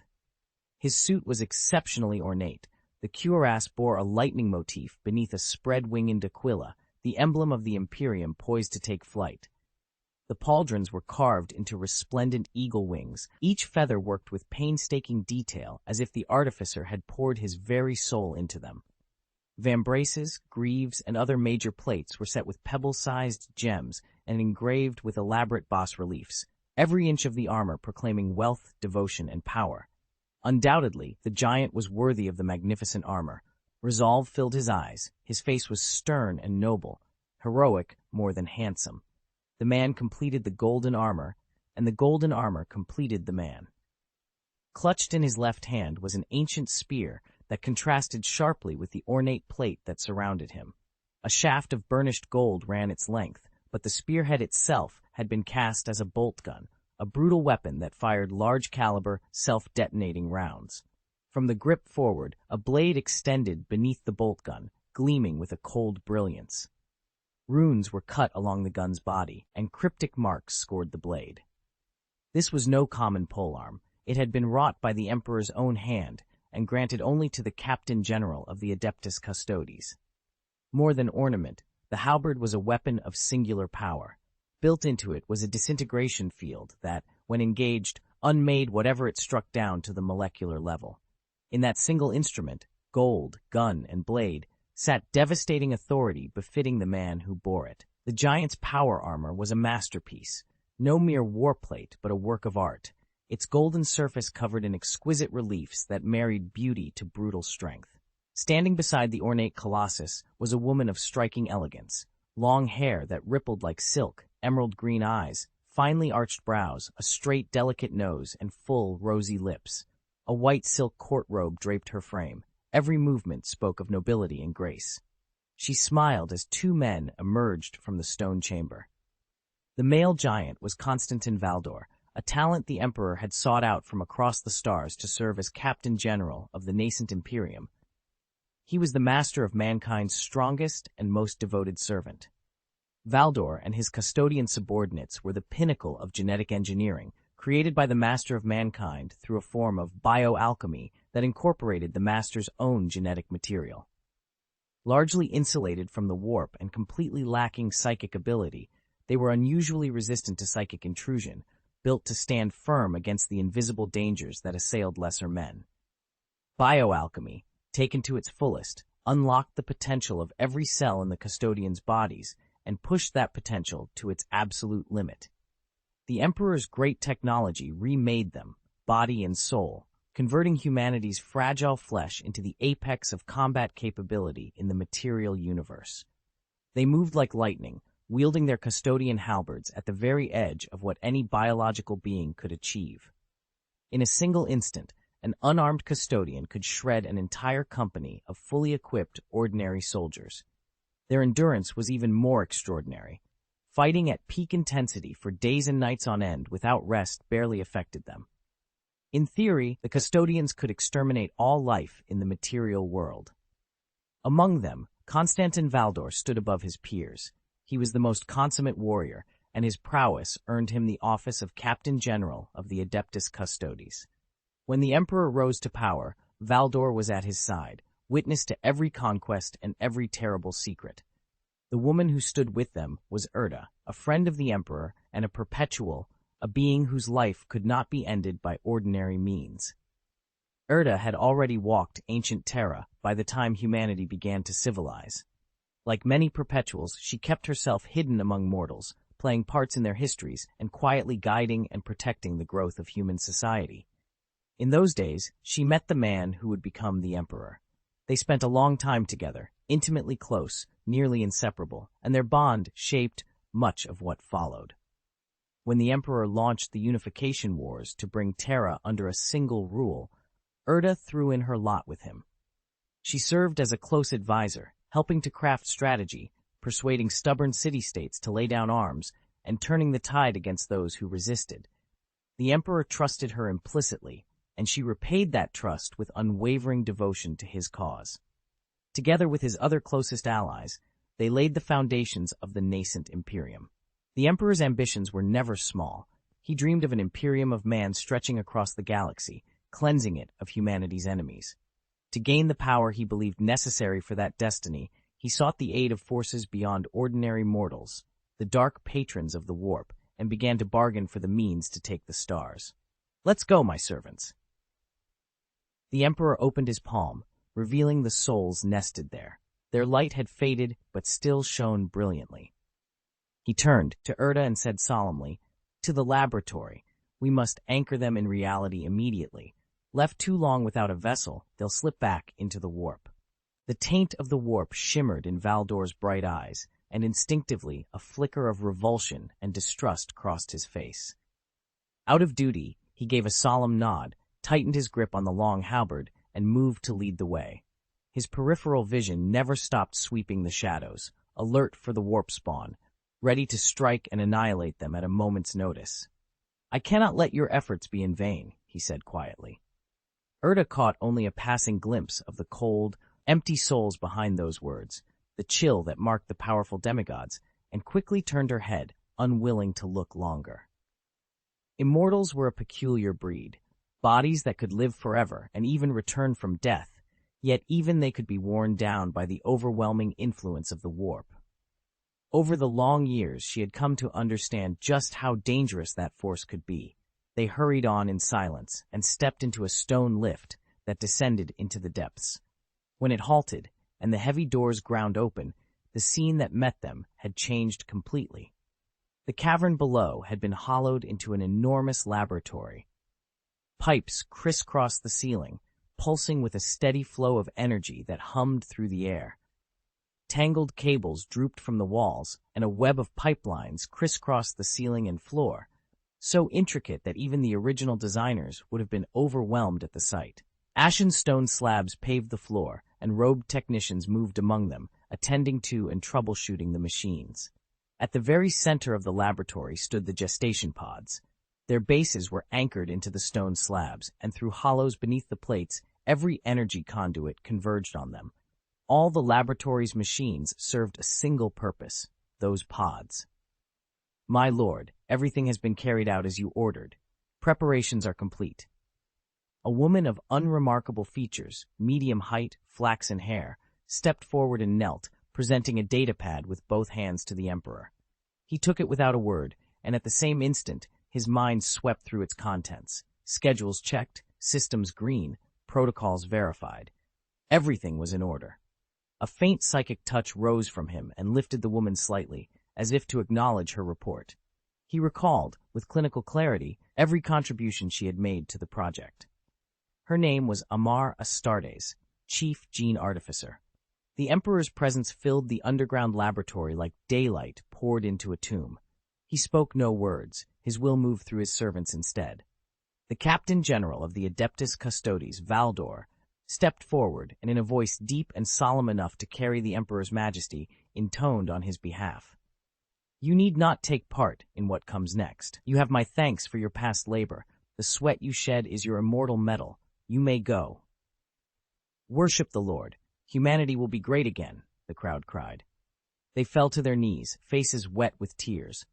His suit was exceptionally ornate. The cuirass bore a lightning motif beneath a spread-winged aquila, the emblem of the Imperium poised to take flight. The pauldrons were carved into resplendent eagle wings, each feather worked with painstaking detail as if the artificer had poured his very soul into them. Vambraces, greaves, and other major plates were set with pebble-sized gems and engraved with elaborate bas-reliefs, every inch of the armor proclaiming wealth, devotion, and power. Undoubtedly, the giant was worthy of the magnificent armor. Resolve filled his eyes. His face was stern and noble, heroic more than handsome. The man completed the golden armor, and the golden armor completed the man. Clutched in his left hand was an ancient spear that contrasted sharply with the ornate plate that surrounded him. A shaft of burnished gold ran its length, but the spearhead itself had been cast as a bolt gun, a brutal weapon that fired large-caliber, self-detonating rounds. From the grip forward, a blade extended beneath the bolt gun, gleaming with a cold brilliance. Runes were cut along the gun's body, and cryptic marks scored the blade. This was no common polearm. It had been wrought by the Emperor's own hand, and granted only to the Captain General of the Adeptus Custodes. More than ornament, the halberd was a weapon of singular power. Built into it was a disintegration field that, when engaged, unmade whatever it struck down to the molecular level. In that single instrument, gold, gun, and blade, sat devastating authority befitting the man who bore it. The giant's power armor was a masterpiece, no mere warplate but a work of art, its golden surface covered in exquisite reliefs that married beauty to brutal strength. Standing beside the ornate colossus was a woman of striking elegance, long hair that rippled like silk, emerald green eyes, finely arched brows, a straight, delicate nose, and full, rosy lips. A white silk court robe draped her frame. Every movement spoke of nobility and grace. She smiled as two men emerged from the stone chamber. The male giant was Constantin Valdor, a talent the Emperor had sought out from across the stars to serve as Captain General of the nascent Imperium. He was the master of mankind's strongest and most devoted servant. Valdor and his custodian subordinates were the pinnacle of genetic engineering, created by the master of mankind through a form of bioalchemy that incorporated the master's own genetic material. Largely insulated from the warp and completely lacking psychic ability, they were unusually resistant to psychic intrusion, built to stand firm against the invisible dangers that assailed lesser men. Bioalchemy, taken to its fullest, unlocked the potential of every cell in the custodians' bodies and pushed that potential to its absolute limit. The Emperor's great technology remade them, body and soul, converting humanity's fragile flesh into the apex of combat capability in the material universe. They moved like lightning, wielding their custodian halberds at the very edge of what any biological being could achieve. In a single instant, an unarmed custodian could shred an entire company of fully equipped ordinary soldiers. Their endurance was even more extraordinary. Fighting at peak intensity for days and nights on end without rest barely affected them. In theory, the custodians could exterminate all life in the material world. Among them, Constantin Valdor stood above his peers. He was the most consummate warrior, and his prowess earned him the office of Captain General of the Adeptus Custodes. When the Emperor rose to power, Valdor was at his side, witness to every conquest and every terrible secret. The woman who stood with them was Erda, a friend of the Emperor and a perpetual, a being whose life could not be ended by ordinary means. Erda had already walked ancient Terra by the time humanity began to civilize. Like many perpetuals, she kept herself hidden among mortals, playing parts in their histories and quietly guiding and protecting the growth of human society. In those days, she met the man who would become the Emperor. They spent a long time together, intimately close, nearly inseparable, and their bond shaped much of what followed. When the Emperor launched the Unification Wars to bring Terra under a single rule, Erda threw in her lot with him. She served as a close advisor, helping to craft strategy, persuading stubborn city-states to lay down arms, and turning the tide against those who resisted. The Emperor trusted her implicitly, and she repaid that trust with unwavering devotion to his cause. Together with his other closest allies, they laid the foundations of the nascent Imperium. The Emperor's ambitions were never small. He dreamed of an Imperium of man stretching across the galaxy, cleansing it of humanity's enemies. To gain the power he believed necessary for that destiny, he sought the aid of forces beyond ordinary mortals, the dark patrons of the warp, and began to bargain for the means to take the stars. "Let's go, my servants." The Emperor opened his palm, revealing the souls nested there. Their light had faded, but still shone brilliantly. He turned to Erda and said solemnly, "To the laboratory. We must anchor them in reality immediately. Left too long without a vessel, they'll slip back into the warp." The taint of the warp shimmered in Valdor's bright eyes, and instinctively a flicker of revulsion and distrust crossed his face. Out of duty, he gave a solemn nod, tightened his grip on the long halberd, and moved to lead the way. His peripheral vision never stopped sweeping the shadows, alert for the warp spawn, ready to strike and annihilate them at a moment's notice. "I cannot let your efforts be in vain," he said quietly. Erda caught only a passing glimpse of the cold, empty souls behind those words, the chill that marked the powerful demigods, and quickly turned her head, unwilling to look longer. Immortals were a peculiar breed, bodies that could live forever and even return from death, yet even they could be worn down by the overwhelming influence of the warp. Over the long years, she had come to understand just how dangerous that force could be. They hurried on in silence and stepped into a stone lift that descended into the depths. When it halted and the heavy doors ground open, the scene that met them had changed completely. The cavern below had been hollowed into an enormous laboratory. Pipes crisscrossed the ceiling, pulsing with a steady flow of energy that hummed through the air. Tangled cables drooped from the walls, and a web of pipelines crisscrossed the ceiling and floor, so intricate that even the original designers would have been overwhelmed at the sight. Ashen stone slabs paved the floor, and robed technicians moved among them, attending to and troubleshooting the machines. At the very center of the laboratory stood the gestation pods. Their bases were anchored into the stone slabs, and through hollows beneath the plates, every energy conduit converged on them. All the laboratory's machines served a single purpose, those pods. "My lord, everything has been carried out as you ordered. Preparations are complete." A woman of unremarkable features, medium height, flaxen hair, stepped forward and knelt, presenting a datapad with both hands to the Emperor. He took it without a word, and at the same instant, his mind swept through its contents. Schedules checked, systems green, protocols verified. Everything was in order. A faint psychic touch rose from him and lifted the woman slightly, as if to acknowledge her report. He recalled, with clinical clarity, every contribution she had made to the project. Her name was Amar Astartes, chief gene artificer. The Emperor's presence filled the underground laboratory like daylight poured into a tomb. He spoke no words, his will moved through his servants instead. The Captain General of the Adeptus Custodes, Valdor, stepped forward and in a voice deep and solemn enough to carry the Emperor's majesty, intoned on his behalf. You need not take part in what comes next. You have my thanks for your past labor. The sweat you shed is your immortal metal. You may go. Worship the Lord. Humanity will be great again, the crowd cried. They fell to their knees, faces wet with tears.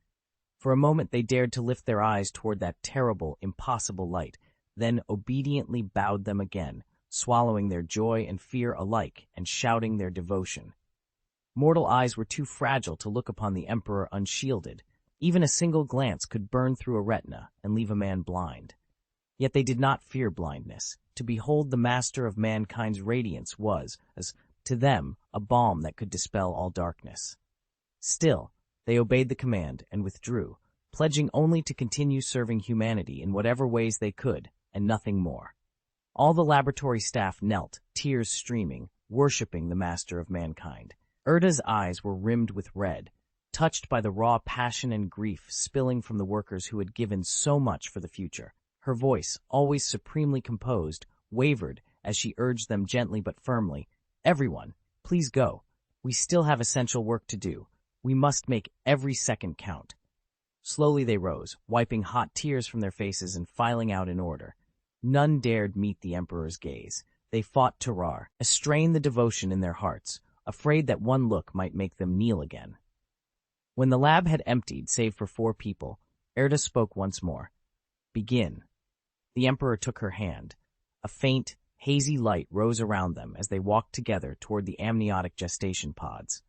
For a moment they dared to lift their eyes toward that terrible, impossible light, then obediently bowed them again, swallowing their joy and fear alike and shouting their devotion. Mortal eyes were too fragile to look upon the Emperor unshielded. Even a single glance could burn through a retina and leave a man blind. Yet they did not fear blindness. To behold the master of mankind's radiance was, as to them, a balm that could dispel all darkness. Still, they obeyed the command and withdrew, pledging only to continue serving humanity in whatever ways they could, and nothing more. All the laboratory staff knelt, tears streaming, worshipping the master of mankind. Erda's eyes were rimmed with red, touched by the raw passion and grief spilling from the workers who had given so much for the future. Her voice, always supremely composed, wavered as she urged them gently but firmly, Everyone, please go. We still have essential work to do. We must make every second count. Slowly they rose, wiping hot tears from their faces and filing out in order. None dared meet the Emperor's gaze. They fought terror, estraining the devotion in their hearts, afraid that one look might make them kneel again. When the lab had emptied, save for 4 people, Erda spoke once more. Begin. The Emperor took her hand. A faint, hazy light rose around them as they walked together toward the amniotic gestation pods.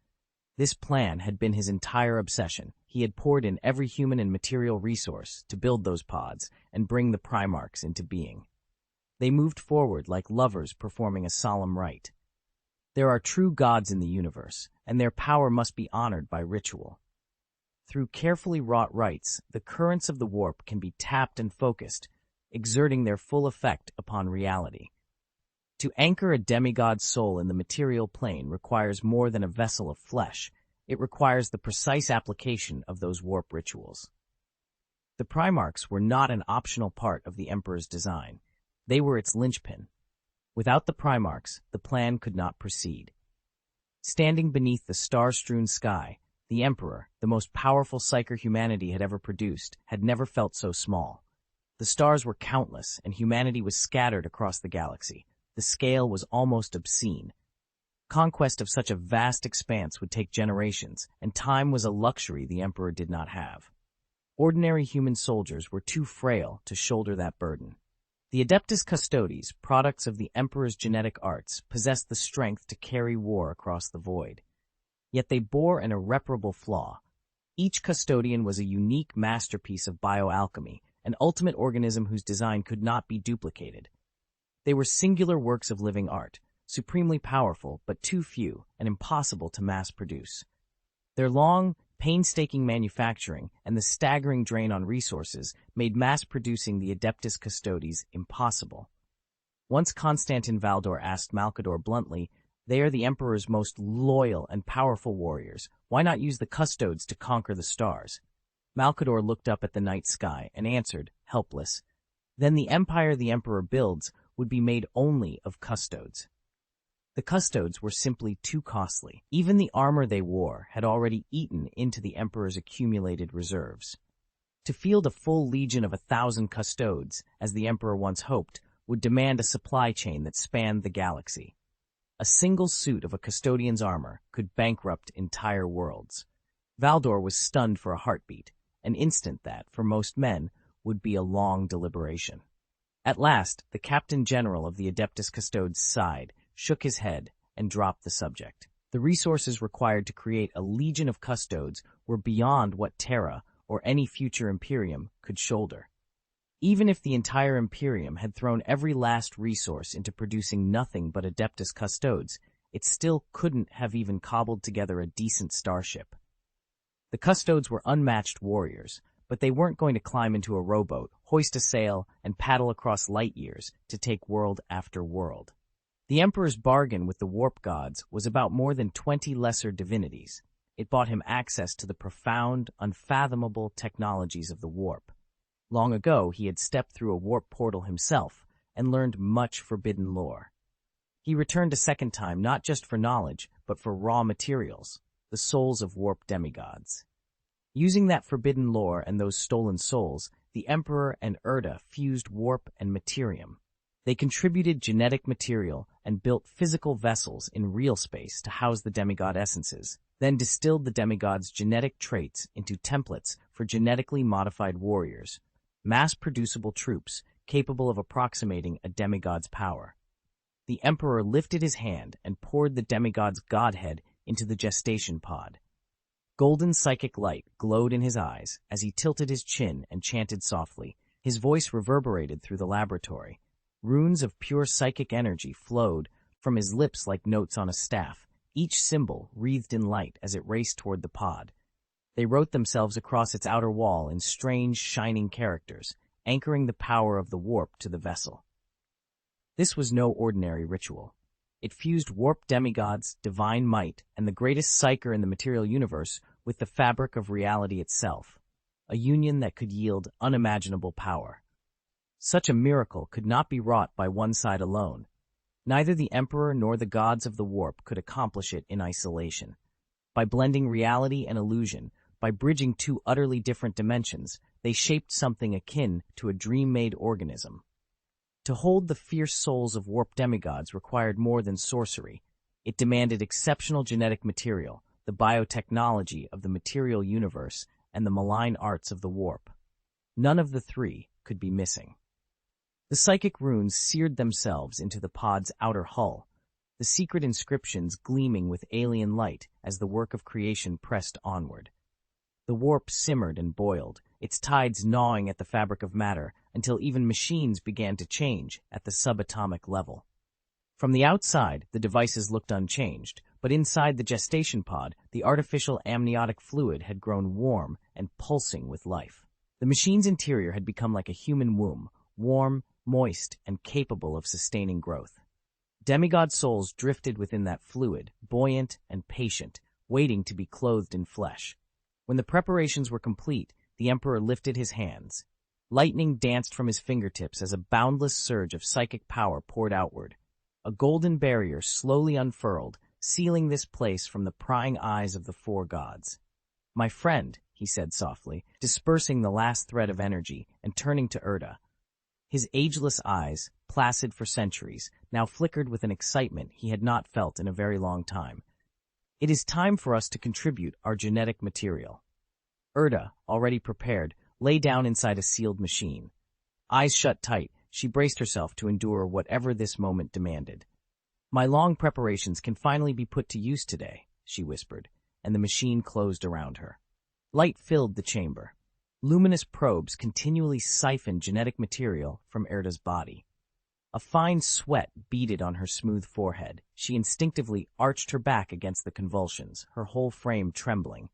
This plan had been his entire obsession. He had poured in every human and material resource to build those pods and bring the Primarchs into being. They moved forward like lovers performing a solemn rite. There are true gods in the universe, and their power must be honored by ritual. Through carefully wrought rites, the currents of the warp can be tapped and focused, exerting their full effect upon reality. To anchor a demigod's soul in the material plane requires more than a vessel of flesh. It requires the precise application of those warp rituals. The Primarchs were not an optional part of the Emperor's design. They were its linchpin. Without the Primarchs, the plan could not proceed. Standing beneath the star-strewn sky, the Emperor, the most powerful psyker humanity had ever produced, had never felt so small. The stars were countless, and humanity was scattered across the galaxy. The scale was almost obscene. Conquest of such a vast expanse would take generations, and time was a luxury the Emperor did not have. Ordinary human soldiers were too frail to shoulder that burden. The Adeptus Custodes, products of the Emperor's genetic arts, possessed the strength to carry war across the void. Yet they bore an irreparable flaw. Each custodian was a unique masterpiece of bioalchemy, an ultimate organism whose design could not be duplicated. They were singular works of living art, supremely powerful but too few and impossible to mass produce. Their long, painstaking manufacturing and the staggering drain on resources made mass-producing the Adeptus Custodes impossible. Once Constantin Valdor asked Malkador bluntly, "They are the Emperor's most loyal and powerful warriors. Why not use the Custodes to conquer the stars?" Malkador looked up at the night sky and answered, helpless, "Then the empire the Emperor builds would be made only of Custodes." The Custodes were simply too costly. Even the armor they wore had already eaten into the Emperor's accumulated reserves. To field a full legion of 1,000 Custodes, as the Emperor once hoped, would demand a supply chain that spanned the galaxy. A single suit of a Custodian's armor could bankrupt entire worlds. Valdor was stunned for a heartbeat, an instant that, for most men, would be a long deliberation. At last, the Captain General of the Adeptus Custodes sighed, shook his head, and dropped the subject. The resources required to create a legion of Custodes were beyond what Terra, or any future Imperium, could shoulder. Even if the entire Imperium had thrown every last resource into producing nothing but Adeptus Custodes, it still couldn't have even cobbled together a decent starship. The Custodes were unmatched warriors, but they weren't going to climb into a rowboat, hoist a sail, and paddle across light years to take world after world. The Emperor's bargain with the warp gods was about more than 20 lesser divinities. It bought him access to the profound, unfathomable technologies of the warp. Long ago, he had stepped through a warp portal himself and learned much forbidden lore. He returned a second time not just for knowledge, but for raw materials, the souls of warp demigods. Using that forbidden lore and those stolen souls, the Emperor and Erda fused warp and materium. They contributed genetic material and built physical vessels in real space to house the demigod essences, then distilled the demigods' genetic traits into templates for genetically modified warriors, mass-producible troops capable of approximating a demigod's power. The Emperor lifted his hand and poured the demigod's godhead into the gestation pod. Golden psychic light glowed in his eyes as he tilted his chin and chanted softly. His voice reverberated through the laboratory. Runes of pure psychic energy flowed from his lips like notes on a staff, each symbol wreathed in light as it raced toward the pod. They wrote themselves across its outer wall in strange, shining characters, anchoring the power of the warp to the vessel. This was no ordinary ritual. It fused warp demigods, divine might, and the greatest psyker in the material universe with the fabric of reality itself, a union that could yield unimaginable power. Such a miracle could not be wrought by one side alone. Neither the Emperor nor the gods of the warp could accomplish it in isolation. By blending reality and illusion, by bridging two utterly different dimensions, they shaped something akin to a dream-made organism. To hold the fierce souls of warp demigods required more than sorcery. It demanded exceptional genetic material, the biotechnology of the material universe, and the malign arts of the warp. None of the three could be missing. The psychic runes seared themselves into the pod's outer hull, the secret inscriptions gleaming with alien light as the work of creation pressed onward. The warp simmered and boiled, its tides gnawing at the fabric of matter until even machines began to change at the subatomic level. From the outside, the devices looked unchanged, but inside the gestation pod, the artificial amniotic fluid had grown warm and pulsing with life. The machine's interior had become like a human womb, warm, moist, and capable of sustaining growth. Demigod souls drifted within that fluid, buoyant and patient, waiting to be clothed in flesh. When the preparations were complete, the Emperor lifted his hands. Lightning danced from his fingertips as a boundless surge of psychic power poured outward. A golden barrier slowly unfurled, sealing this place from the prying eyes of the four gods. "My friend," he said softly, dispersing the last thread of energy and turning to Erda. His ageless eyes, placid for centuries, now flickered with an excitement he had not felt in a very long time. "It is time for us to contribute our genetic material." Erda, already prepared, lay down inside a sealed machine. Eyes shut tight, she braced herself to endure whatever this moment demanded. "My long preparations can finally be put to use today," she whispered, and the machine closed around her. Light filled the chamber. Luminous probes continually siphoned genetic material from Erda's body. A fine sweat beaded on her smooth forehead. She instinctively arched her back against the convulsions, her whole frame trembling.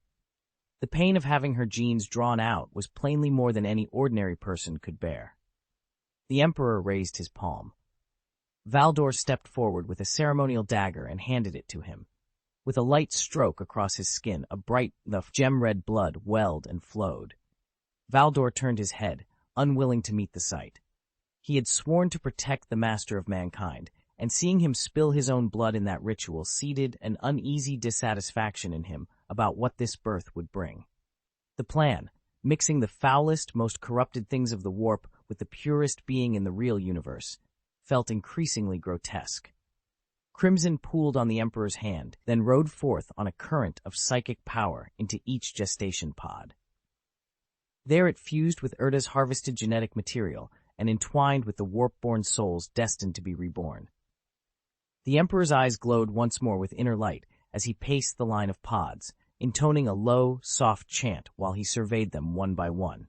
The pain of having her genes drawn out was plainly more than any ordinary person could bear. The Emperor raised his palm. Valdor stepped forward with a ceremonial dagger and handed it to him. With a light stroke across his skin, a bright, gem-red blood welled and flowed. Valdor turned his head, unwilling to meet the sight. He had sworn to protect the master of mankind, and seeing him spill his own blood in that ritual seeded an uneasy dissatisfaction in him about what this birth would bring. The plan, mixing the foulest, most corrupted things of the warp with the purest being in the real universe, felt increasingly grotesque. Crimson pooled on the Emperor's hand, then rode forth on a current of psychic power into each gestation pod. There it fused with Erda's harvested genetic material and entwined with the warp-born souls destined to be reborn. The Emperor's eyes glowed once more with inner light as he paced the line of pods, intoning a low, soft chant while he surveyed them one by one.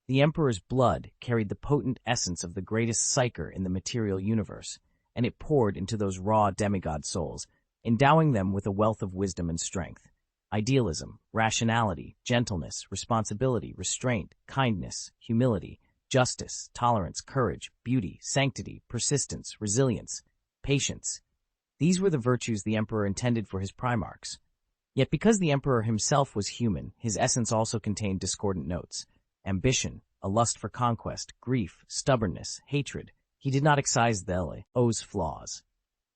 The Emperor's blood carried the potent essence of the greatest psyker in the material universe, and it poured into those raw demigod souls, endowing them with a wealth of wisdom and strength. Idealism, rationality, gentleness, responsibility, restraint, kindness, humility. justice, tolerance, courage, beauty, sanctity, persistence, resilience, patience. These were the virtues the emperor intended for his primarchs. Yet because the emperor himself was human, his essence also contained discordant notes. Ambition, a lust for conquest, grief, stubbornness, hatred. He did not excise those flaws.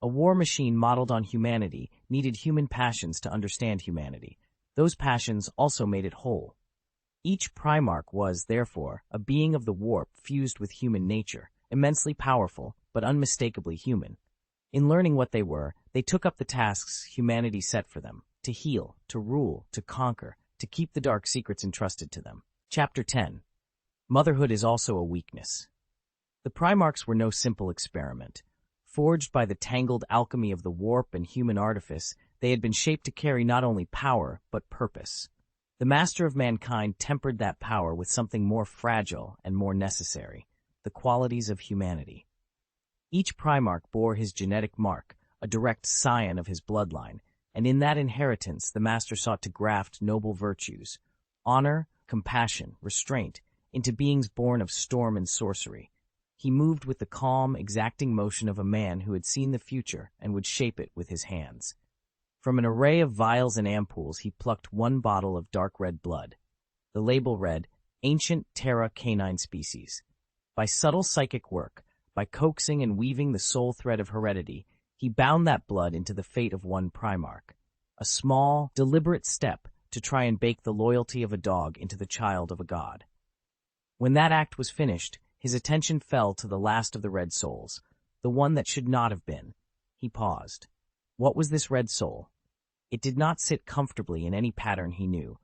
A war machine modeled on humanity needed human passions to understand humanity. Those passions also made it whole. Each primarch was, therefore, a being of the warp fused with human nature, immensely powerful, but unmistakably human. In learning what they were, they took up the tasks humanity set for them, to heal, to rule, to conquer, to keep the dark secrets entrusted to them. Chapter 10. Motherhood is also a weakness. The primarchs were no simple experiment. Forged by the tangled alchemy of the warp and human artifice, they had been shaped to carry not only power, but purpose. The master of mankind tempered that power with something more fragile and more necessary, the qualities of humanity. Each primarch bore his genetic mark, a direct scion of his bloodline, and in that inheritance the master sought to graft noble virtues, honor, compassion, restraint, into beings born of storm and sorcery. He moved with the calm, exacting motion of a man who had seen the future and would shape it with his hands. From an array of vials and ampoules he plucked one bottle of dark red blood. The label read, Ancient Terra Canine Species. By subtle psychic work, by coaxing and weaving the soul thread of heredity, he bound that blood into the fate of one primarch. A small, deliberate step to try and bake the loyalty of a dog into the child of a god. When that act was finished, his attention fell to the last of the red souls, the one that should not have been. He paused. What was this red soul? It did not sit comfortably in any pattern he knew.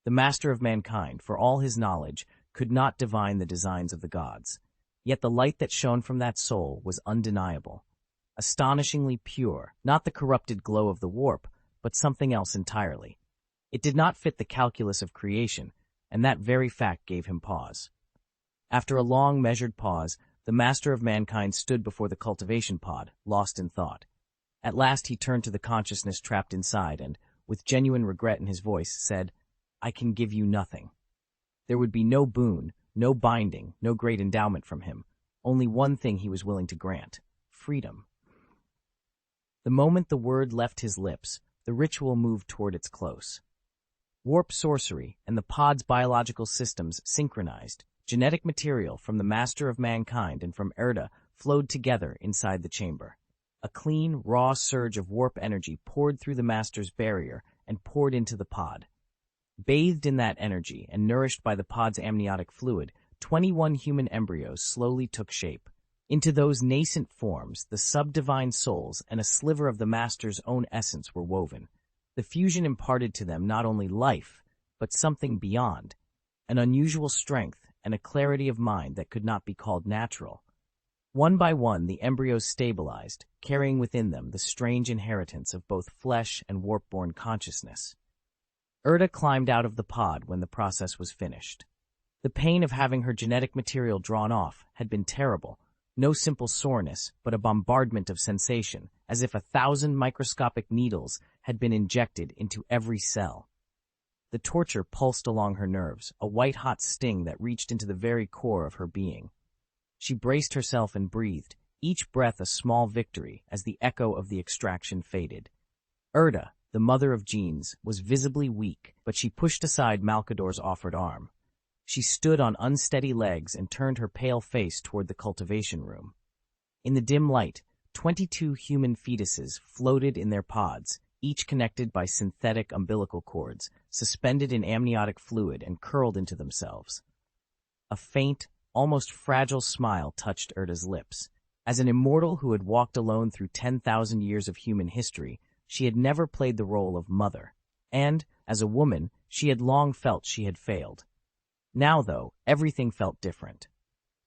The master of mankind, for all his knowledge, could not divine the designs of the gods. Yet the light that shone from that soul was undeniable. Astonishingly pure, not the corrupted glow of the warp, but something else entirely. It did not fit the calculus of creation, and that very fact gave him pause. After a long, measured pause, the master of mankind stood before the cultivation pod, lost in thought. At last he turned to the consciousness trapped inside and, with genuine regret in his voice, said, I can give you nothing. There would be no boon, no binding, no great endowment from him. Only one thing he was willing to grant: freedom. The moment the word left his lips, the ritual moved toward its close. Warp sorcery and the pod's biological systems synchronized. Genetic material from the master of mankind and from Erda flowed together inside the chamber. A clean, raw surge of warp energy poured through the master's barrier and poured into the pod. Bathed in that energy and nourished by the pod's amniotic fluid, 21 human embryos slowly took shape. Into those nascent forms, the sub-divine souls and a sliver of the master's own essence were woven. The fusion imparted to them not only life, but something beyond, an unusual strength and a clarity of mind that could not be called natural. One by one, the embryos stabilized, carrying within them the strange inheritance of both flesh and warp-born consciousness. Erda climbed out of the pod when the process was finished. The pain of having her genetic material drawn off had been terrible, no simple soreness, but a bombardment of sensation, as if 1,000 microscopic needles had been injected into every cell. The torture pulsed along her nerves, a white-hot sting that reached into the very core of her being. She braced herself and breathed, each breath a small victory as the echo of the extraction faded. Erda, the mother of genes, was visibly weak, but she pushed aside Malkador's offered arm. She stood on unsteady legs and turned her pale face toward the cultivation room. In the dim light, 22 human fetuses floated in their pods, each connected by synthetic umbilical cords, suspended in amniotic fluid and curled into themselves. A faint, almost fragile smile touched Erda's lips. As an immortal who had walked alone through 10,000 years of human history, she had never played the role of mother, and, as a woman, she had long felt she had failed. Now, though, everything felt different.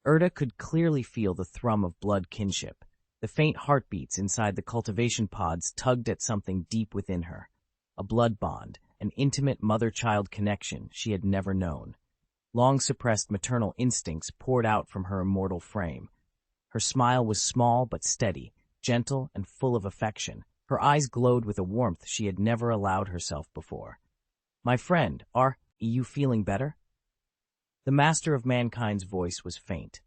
Erda could clearly feel the thrum of blood kinship. The faint heartbeats inside the cultivation pods tugged at something deep within her, a blood bond, an intimate mother-child connection she had never known. Long-suppressed maternal instincts poured out from her immortal frame. Her smile was small but steady, gentle and full of affection. Her eyes glowed with a warmth she had never allowed herself before. "My friend, are you feeling better?" The master of mankind's voice was faint.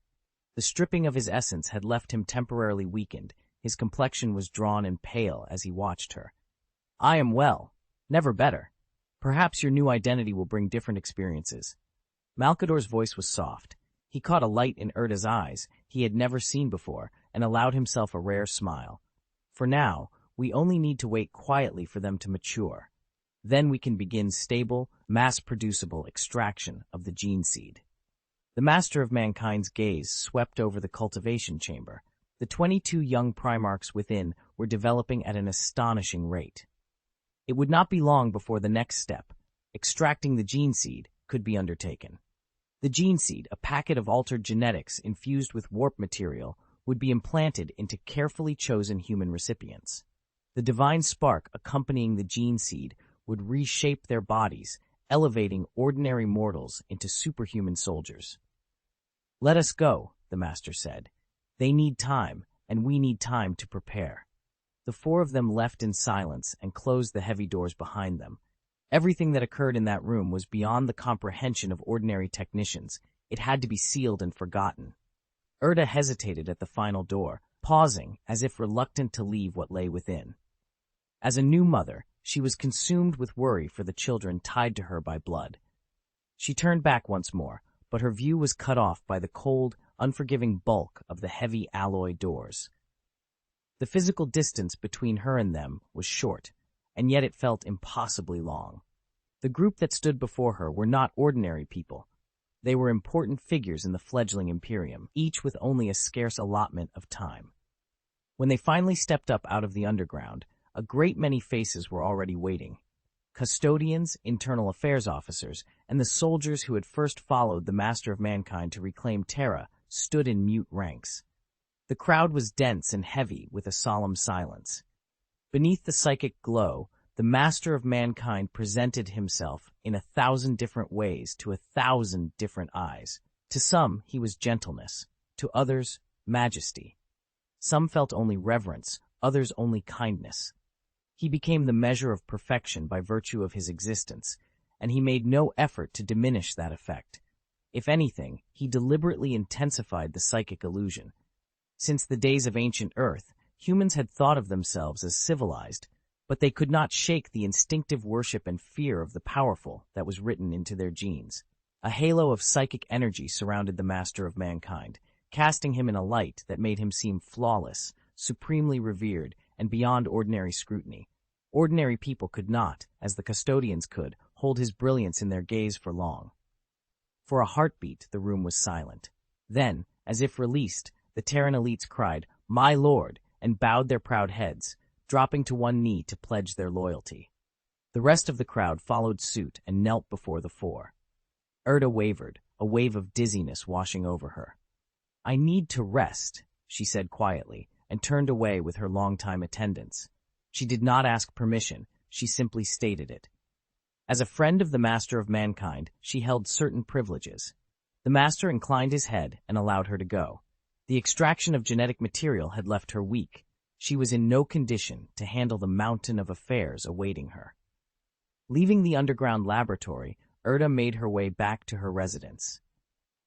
The stripping of his essence had left him temporarily weakened. His complexion was drawn and pale as he watched her. I am well. Never better. Perhaps your new identity will bring different experiences. Malkador's voice was soft. He caught a light in Erda's eyes he had never seen before and allowed himself a rare smile. For now, we only need to wait quietly for them to mature. Then we can begin stable, mass-producible extraction of the gene seed. The master of mankind's gaze swept over the cultivation chamber. The 22 young primarchs within were developing at an astonishing rate. It would not be long before the next step, extracting the gene seed, could be undertaken. The gene seed, a packet of altered genetics infused with warp material, would be implanted into carefully chosen human recipients. The divine spark accompanying the gene seed would reshape their bodies, elevating ordinary mortals into superhuman soldiers. Let us go, the master said. They need time, and we need time to prepare. The four of them left in silence and closed the heavy doors behind them. Everything that occurred in that room was beyond the comprehension of ordinary technicians. It had to be sealed and forgotten. Erda hesitated at the final door, pausing as if reluctant to leave what lay within. As a new mother, she was consumed with worry for the children tied to her by blood. She turned back once more, but her view was cut off by the cold, unforgiving bulk of the heavy alloy doors. The physical distance between her and them was short, and yet it felt impossibly long. The group that stood before her were not ordinary people. They were important figures in the fledgling Imperium, each with only a scarce allotment of time. When they finally stepped up out of the underground, a great many faces were already waiting. Custodians, internal affairs officers, and the soldiers who had first followed the master of mankind to reclaim Terra stood in mute ranks. The crowd was dense and heavy with a solemn silence. Beneath the psychic glow, the master of mankind presented himself in 1,000 different ways to 1,000 different eyes. To some, he was gentleness. To others, majesty. Some felt only reverence, others only kindness. He became the measure of perfection by virtue of his existence, and he made no effort to diminish that effect. If anything, he deliberately intensified the psychic illusion. Since the days of ancient Earth, humans had thought of themselves as civilized, but they could not shake the instinctive worship and fear of the powerful that was written into their genes. A halo of psychic energy surrounded the master of mankind, casting him in a light that made him seem flawless, supremely revered, and beyond ordinary scrutiny. Ordinary people could not, as the custodians could, hold his brilliance in their gaze for long. For a heartbeat, the room was silent. Then, as if released, the Terran elites cried, "My lord," and bowed their proud heads, dropping to one knee to pledge their loyalty. The rest of the crowd followed suit and knelt before the four. Erda wavered, a wave of dizziness washing over her. "I need to rest," she said quietly, and turned away with her longtime attendants. She did not ask permission, she simply stated it. As a friend of the master of mankind, she held certain privileges. The master inclined his head and allowed her to go. The extraction of genetic material had left her weak. She was in no condition to handle the mountain of affairs awaiting her. Leaving the underground laboratory, Erda made her way back to her residence.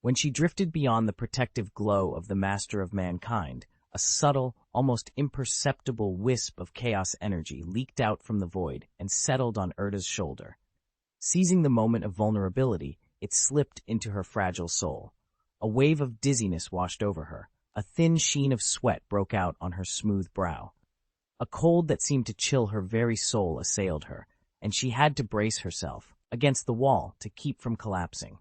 When she drifted beyond the protective glow of the master of mankind, a subtle, almost imperceptible wisp of chaos energy leaked out from the void and settled on Erda's shoulder. Seizing the moment of vulnerability, it slipped into her fragile soul. A wave of dizziness washed over her. A thin sheen of sweat broke out on her smooth brow. A cold that seemed to chill her very soul assailed her, and she had to brace herself against the wall to keep from collapsing.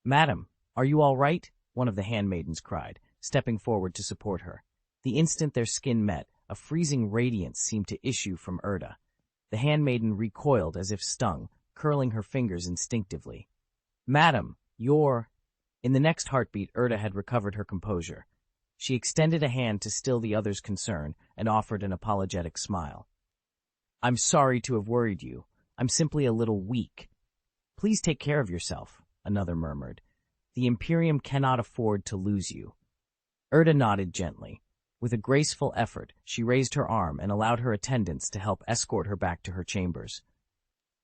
"Madam, are you all right?" one of the handmaidens cried, stepping forward to support her. The instant their skin met, a freezing radiance seemed to issue from Erda. The handmaiden recoiled as if stung, curling her fingers instinctively. "Madam, you're—" In the next heartbeat, Erda had recovered her composure. She extended a hand to still the other's concern and offered an apologetic smile. "I'm sorry to have worried you. I'm simply a little weak." "Please take care of yourself," another murmured. "The Imperium cannot afford to lose you." Erda nodded gently. With a graceful effort, she raised her arm and allowed her attendants to help escort her back to her chambers.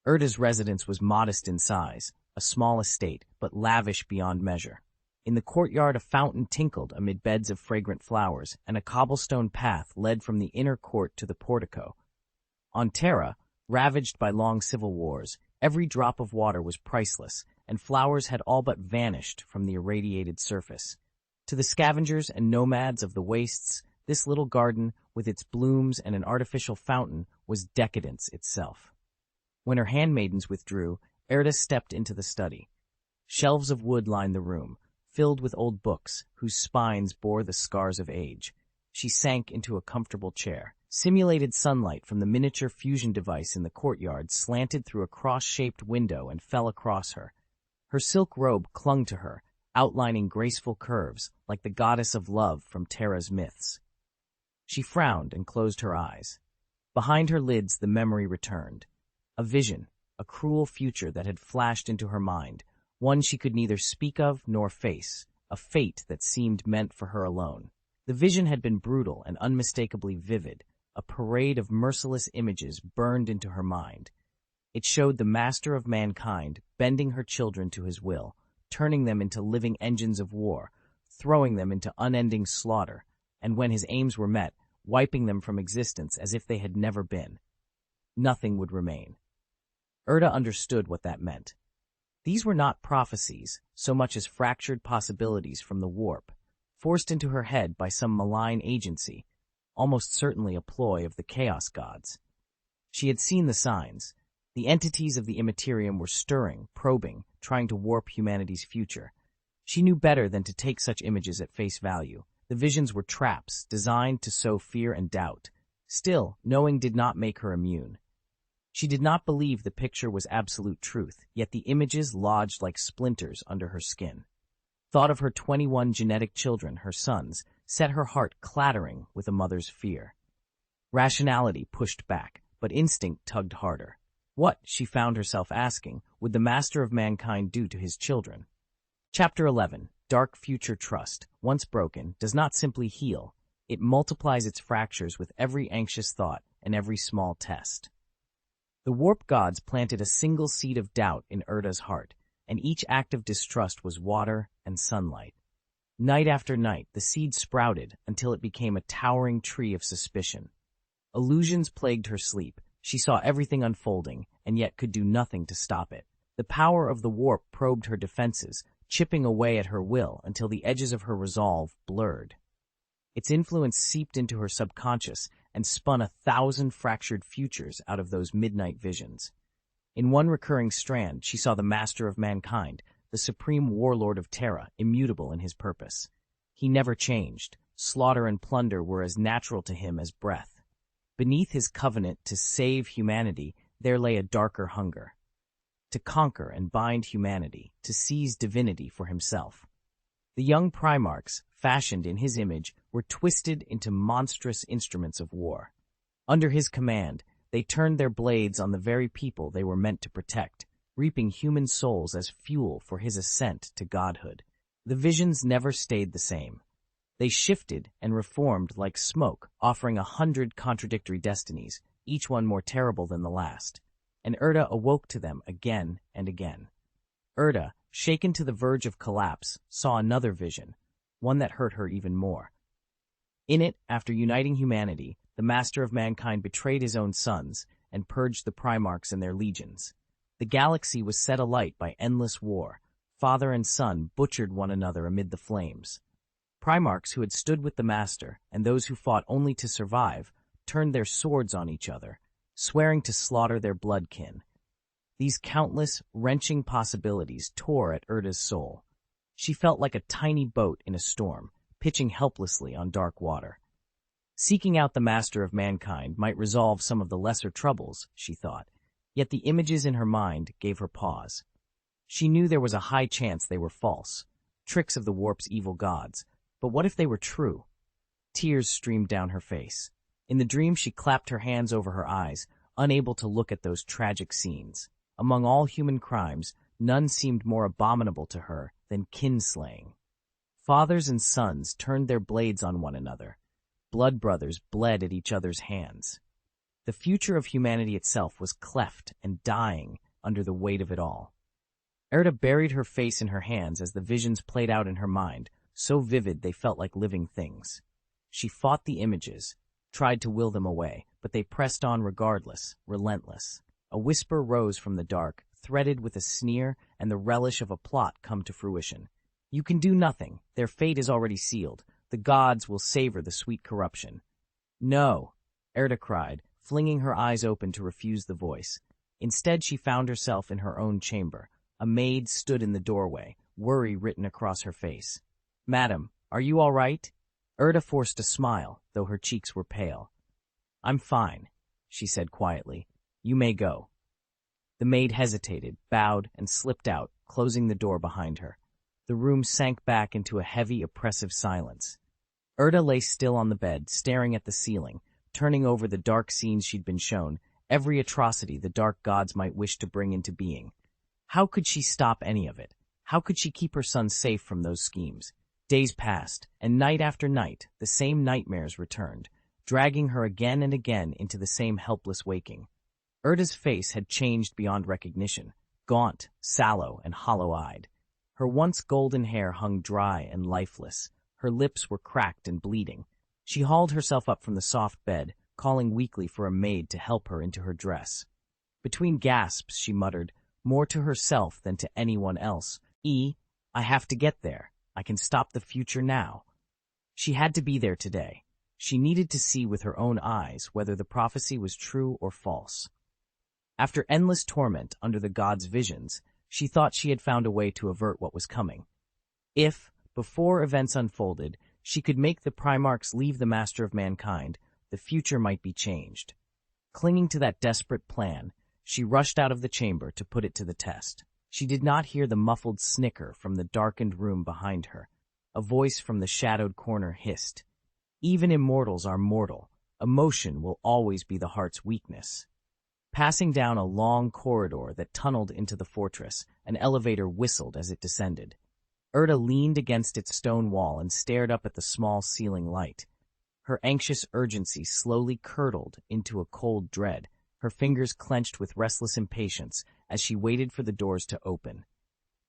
Erda's residence was modest in size, a small estate, but lavish beyond measure. In the courtyard a fountain tinkled amid beds of fragrant flowers, and a cobblestone path led from the inner court to the portico. On Terra, ravaged by long civil wars, every drop of water was priceless, and flowers had all but vanished from the irradiated surface. To the scavengers and nomads of the wastes, this little garden, with its blooms and an artificial fountain, was decadence itself. When her handmaidens withdrew, Erda stepped into the study. Shelves of wood lined the room, filled with old books whose spines bore the scars of age. She sank into a comfortable chair. Simulated sunlight from the miniature fusion device in the courtyard slanted through a cross-shaped window and fell across her. Her silk robe clung to her, outlining graceful curves like the goddess of love from Terra's myths. She frowned and closed her eyes. Behind her lids the memory returned. A vision, a cruel future that had flashed into her mind, one she could neither speak of nor face, a fate that seemed meant for her alone. The vision had been brutal and unmistakably vivid, a parade of merciless images burned into her mind. It showed the master of mankind bending her children to his will, turning them into living engines of war, throwing them into unending slaughter, and when his aims were met, wiping them from existence as if they had never been. Nothing would remain. Erda understood what that meant. These were not prophecies, so much as fractured possibilities from the warp, forced into her head by some malign agency, almost certainly a ploy of the chaos gods. She had seen the signs. The entities of the immaterium were stirring, probing, trying to warp humanity's future. She knew better than to take such images at face value. The visions were traps designed to sow fear and doubt. Still, knowing did not make her immune. She did not believe the picture was absolute truth, yet the images lodged like splinters under her skin. Thought of her 21 genetic children, her sons, set her heart clattering with a mother's fear. Rationality pushed back, but instinct tugged harder. What, she found herself asking, would the master of mankind do to his children? Chapter 11. Dark Future Trust, once broken, does not simply heal. It multiplies its fractures with every anxious thought and every small test. The warp gods planted a single seed of doubt in Erda's heart, and each act of distrust was water and sunlight. Night after night, the seed sprouted until it became a towering tree of suspicion. Illusions plagued her sleep. She saw everything unfolding, and yet could do nothing to stop it. The power of the warp probed her defenses, chipping away at her will until the edges of her resolve blurred. Its influence seeped into her subconscious and spun 1,000 fractured futures out of those midnight visions. In one recurring strand, she saw the master of mankind, the supreme warlord of Terra, immutable in his purpose. He never changed. Slaughter and plunder were as natural to him as breath. Beneath his covenant to save humanity, there lay a darker hunger. To conquer and bind humanity, to seize divinity for himself. The young Primarchs, fashioned in his image, were twisted into monstrous instruments of war. Under his command, they turned their blades on the very people they were meant to protect, reaping human souls as fuel for his ascent to godhood. The visions never stayed the same. They shifted and reformed like smoke, offering 100 contradictory destinies, each one more terrible than the last. And Erda awoke to them again and again. Erda, shaken to the verge of collapse, saw another vision, one that hurt her even more. In it, after uniting humanity, the master of mankind betrayed his own sons and purged the Primarchs and their legions. The galaxy was set alight by endless war. Father and son butchered one another amid the flames. Primarchs who had stood with the master and those who fought only to survive turned their swords on each other, swearing to slaughter their blood kin. These countless, wrenching possibilities tore at Erda's soul. She felt like a tiny boat in a storm, pitching helplessly on dark water. Seeking out the master of mankind might resolve some of the lesser troubles, she thought, yet the images in her mind gave her pause. She knew there was a high chance they were false, tricks of the warp's evil gods, but what if they were true? Tears streamed down her face. In the dream she clapped her hands over her eyes, unable to look at those tragic scenes. Among all human crimes, none seemed more abominable to her than kinslaying. Fathers and sons turned their blades on one another. Blood brothers bled at each other's hands. The future of humanity itself was cleft and dying under the weight of it all. Erda buried her face in her hands as the visions played out in her mind, so vivid they felt like living things. She fought the images, tried to will them away, but they pressed on regardless, relentless. A whisper rose from the dark, threaded with a sneer and the relish of a plot come to fruition. You can do nothing. Their fate is already sealed. The gods will savor the sweet corruption. No, Erda cried, flinging her eyes open to refuse the voice. Instead, she found herself in her own chamber. A maid stood in the doorway, worry written across her face. "Madam, are you all right?" Erda forced a smile, though her cheeks were pale. "I'm fine," she said quietly. "You may go." The maid hesitated, bowed, and slipped out, closing the door behind her. The room sank back into a heavy, oppressive silence. Erda lay still on the bed, staring at the ceiling, turning over the dark scenes she'd been shown, every atrocity the dark gods might wish to bring into being. How could she stop any of it? How could she keep her son safe from those schemes? Days passed, and night after night, the same nightmares returned, dragging her again and again into the same helpless waking. Erda's face had changed beyond recognition, gaunt, sallow, and hollow-eyed. Her once golden hair hung dry and lifeless. Her lips were cracked and bleeding. She hauled herself up from the soft bed, calling weakly for a maid to help her into her dress. Between gasps, she muttered, more to herself than to anyone else, I have to get there. I can stop the future now." She had to be there today. She needed to see with her own eyes whether the prophecy was true or false. After endless torment under the gods' visions, she thought she had found a way to avert what was coming. If, before events unfolded, she could make the Primarchs leave the Master of Mankind, the future might be changed. Clinging to that desperate plan, she rushed out of the chamber to put it to the test. She did not hear the muffled snicker from the darkened room behind her. A voice from the shadowed corner hissed, "Even immortals are mortal. Emotion will always be the heart's weakness." Passing down a long corridor that tunneled into the fortress, an elevator whistled as it descended. Erda leaned against its stone wall and stared up at the small ceiling light. Her anxious urgency slowly curdled into a cold dread, her fingers clenched with restless impatience as she waited for the doors to open.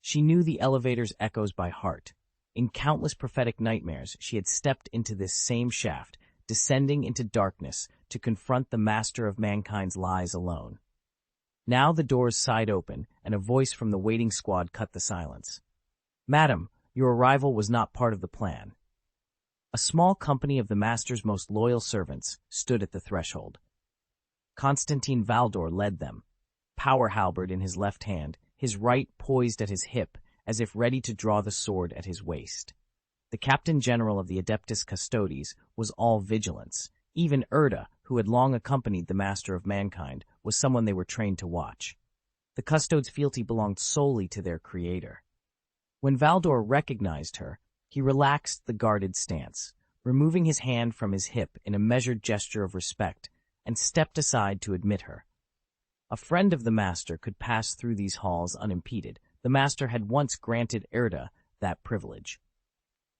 She knew the elevator's echoes by heart. In countless prophetic nightmares, she had stepped into this same shaft, descending into darkness to confront the Master of Mankind's lies alone. Now the doors sighed open, and a voice from the waiting squad cut the silence. "Madam, your arrival was not part of the plan." A small company of the Master's most loyal servants stood at the threshold. Constantine Valdor led them, power halberd in his left hand, his right poised at his hip, as if ready to draw the sword at his waist. The Captain General of the Adeptus Custodes was all vigilance. Even Erda, who had long accompanied the Master of Mankind, was someone they were trained to watch. The Custodes' fealty belonged solely to their creator. When Valdor recognized her, he relaxed the guarded stance, removing his hand from his hip in a measured gesture of respect, and stepped aside to admit her. A friend of the Master could pass through these halls unimpeded. The Master had once granted Erda that privilege.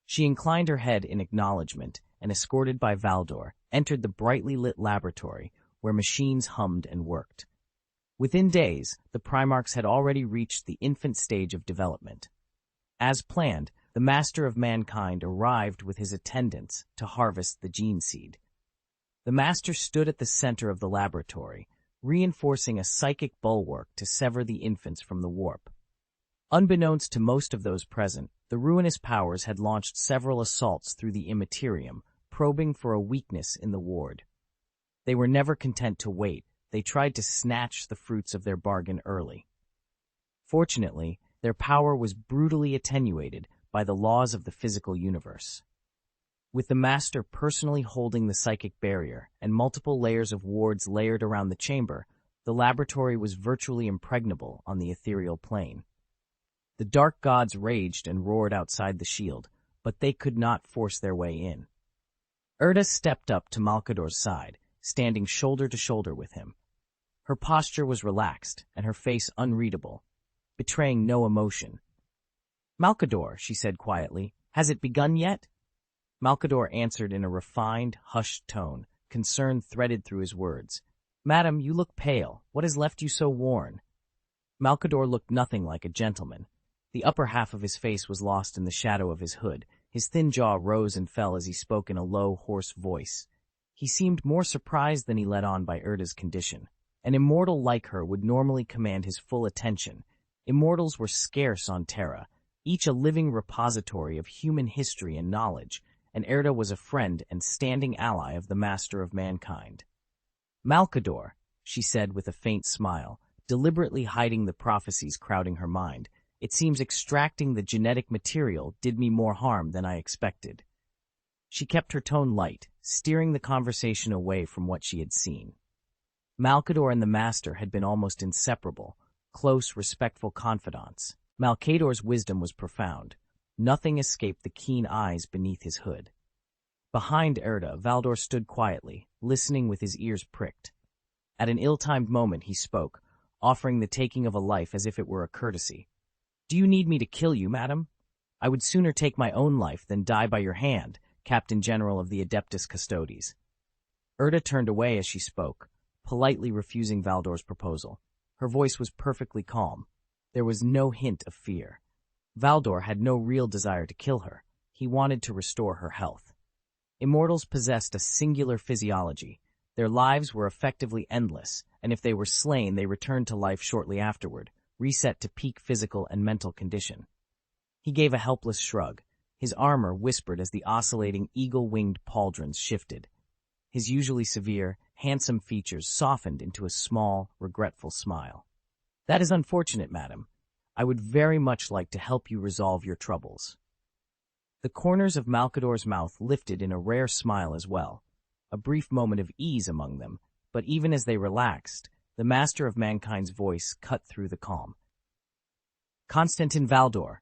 She inclined her head in acknowledgement and, escorted by Valdor, entered the brightly lit laboratory where machines hummed and worked. Within days, the Primarchs had already reached the infant stage of development. As planned, the Master of Mankind arrived with his attendants to harvest the gene seed. The Master stood at the center of the laboratory, reinforcing a psychic bulwark to sever the infants from the warp. Unbeknownst to most of those present, the ruinous powers had launched several assaults through the immaterium, probing for a weakness in the ward. They were never content to wait. They tried to snatch the fruits of their bargain early. Fortunately, their power was brutally attenuated by the laws of the physical universe. With the Master personally holding the psychic barrier and multiple layers of wards layered around the chamber, the laboratory was virtually impregnable on the ethereal plane. The dark gods raged and roared outside the shield, but they could not force their way in. Erda stepped up to Malkador's side, standing shoulder to shoulder with him. Her posture was relaxed and her face unreadable, betraying no emotion. "Malkador," she said quietly, "has it begun yet?" Malkador answered in a refined, hushed tone, concern threaded through his words. "Madam, you look pale. What has left you so worn?" Malkador looked nothing like a gentleman. The upper half of his face was lost in the shadow of his hood. His thin jaw rose and fell as he spoke in a low, hoarse voice. He seemed more surprised than he let on by Erda's condition. An immortal like her would normally command his full attention. Immortals were scarce on Terra, each a living repository of human history and knowledge, and Erda was a friend and standing ally of the master of mankind. "Malkador," she said with a faint smile, deliberately hiding the prophecies crowding her mind, "it seems extracting the genetic material did me more harm than I expected." She kept her tone light, steering the conversation away from what she had seen. Malkador and the master had been almost inseparable, close, respectful confidants. Malkador's wisdom was profound. Nothing escaped the keen eyes beneath his hood. Behind Erda, Valdor stood quietly, listening with his ears pricked. At an ill-timed moment he spoke, offering the taking of a life as if it were a courtesy. "Do you need me to kill you, madam? I would sooner take my own life than die by your hand, Captain General of the Adeptus Custodes." Erda turned away as she spoke, politely refusing Valdor's proposal. Her voice was perfectly calm. There was no hint of fear. Valdor had no real desire to kill her. He wanted to restore her health. Immortals possessed a singular physiology. Their lives were effectively endless, and if they were slain, they returned to life shortly afterward, reset to peak physical and mental condition. He gave a helpless shrug. His armor whispered as the oscillating eagle-winged pauldrons shifted. His usually severe, handsome features softened into a small, regretful smile. "That is unfortunate, madam. I would very much like to help you resolve your troubles." The corners of Malkador's mouth lifted in a rare smile as well, a brief moment of ease among them, but even as they relaxed, the master of mankind's voice cut through the calm. "Constantin Valdor."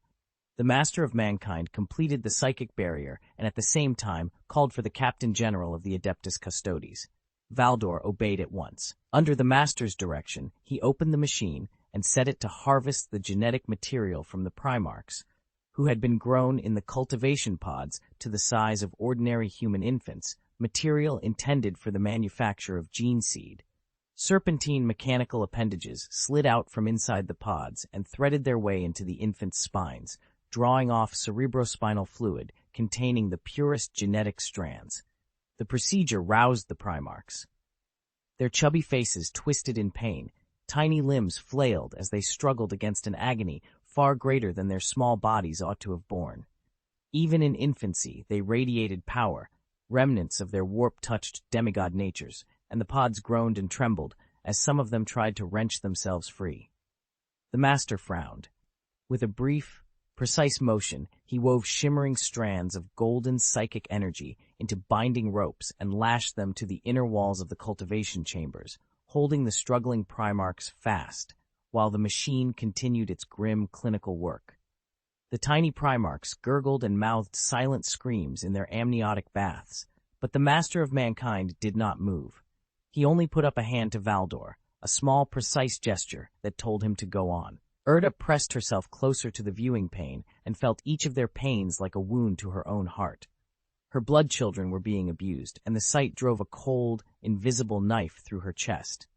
The master of mankind completed the psychic barrier and at the same time called for the Captain General of the Adeptus Custodes. Valdor obeyed at once. Under the master's direction, he opened the machine and set it to harvest the genetic material from the Primarchs, who had been grown in the cultivation pods to the size of ordinary human infants, material intended for the manufacture of gene seed. Serpentine mechanical appendages slid out from inside the pods and threaded their way into the infant's spines, drawing off cerebrospinal fluid containing the purest genetic strands. The procedure roused the Primarchs. Their chubby faces twisted in pain, tiny limbs flailed as they struggled against an agony far greater than their small bodies ought to have borne. Even in infancy, they radiated power, remnants of their warp-touched demigod natures, and the pods groaned and trembled as some of them tried to wrench themselves free. The master frowned. With a brief, precise motion, he wove shimmering strands of golden psychic energy into binding ropes and lashed them to the inner walls of the cultivation chambers, holding the struggling Primarchs fast, while the machine continued its grim clinical work. The tiny Primarchs gurgled and mouthed silent screams in their amniotic baths, but the master of mankind did not move. He only put up a hand to Valdor, a small, precise gesture that told him to go on. Erda pressed herself closer to the viewing pane and felt each of their pains like a wound to her own heart. Her blood children were being abused, and the sight drove a cold, invisible knife through her chest.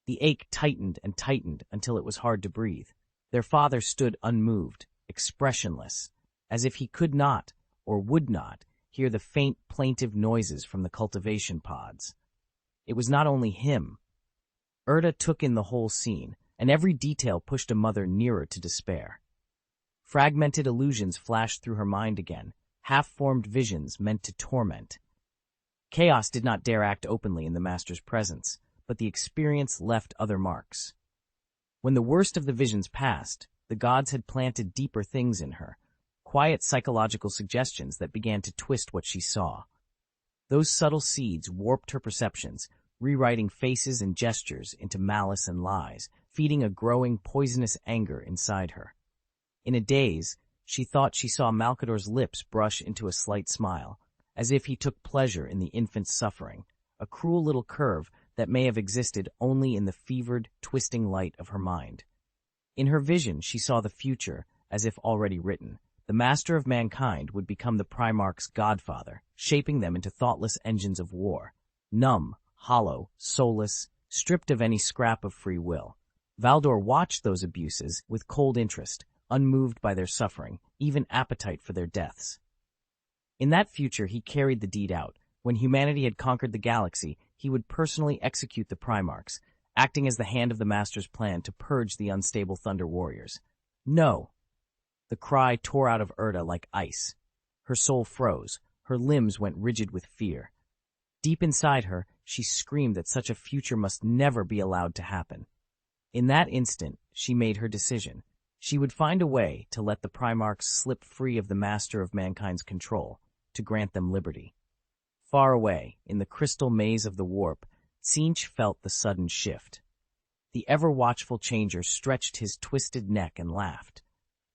The ache tightened and tightened until it was hard to breathe. Their father stood unmoved, expressionless, as if he could not, or would not, hear the faint, plaintive noises from the cultivation pods. It was not only him. Erda took in the whole scene, and every detail pushed a mother nearer to despair. Fragmented illusions flashed through her mind again, half-formed visions meant to torment. Chaos did not dare act openly in the master's presence, but the experience left other marks. When the worst of the visions passed, the gods had planted deeper things in her, quiet psychological suggestions that began to twist what she saw. Those subtle seeds warped her perceptions, rewriting faces and gestures into malice and lies, feeding a growing poisonous anger inside her. In a daze, she thought she saw Malkador's lips brush into a slight smile, as if he took pleasure in the infant's suffering, a cruel little curve that may have existed only in the fevered, twisting light of her mind. In her vision, she saw the future as if already written. The master of mankind would become the Primarch's godfather, shaping them into thoughtless engines of war, numb, hollow, soulless, stripped of any scrap of free will. Valdor watched those abuses with cold interest, unmoved by their suffering, even appetite for their deaths. In that future, he carried the deed out. When humanity had conquered the galaxy, he would personally execute the Primarchs, acting as the hand of the Master's plan to purge the unstable Thunder Warriors. No! The cry tore out of Erda like ice. Her soul froze. Her limbs went rigid with fear. Deep inside her, she screamed that such a future must never be allowed to happen. In that instant, she made her decision. She would find a way to let the Primarchs slip free of the Master of Mankind's control, to grant them liberty. Far away, in the crystal maze of the warp, Tzeentch felt the sudden shift. The ever-watchful changer stretched his twisted neck and laughed.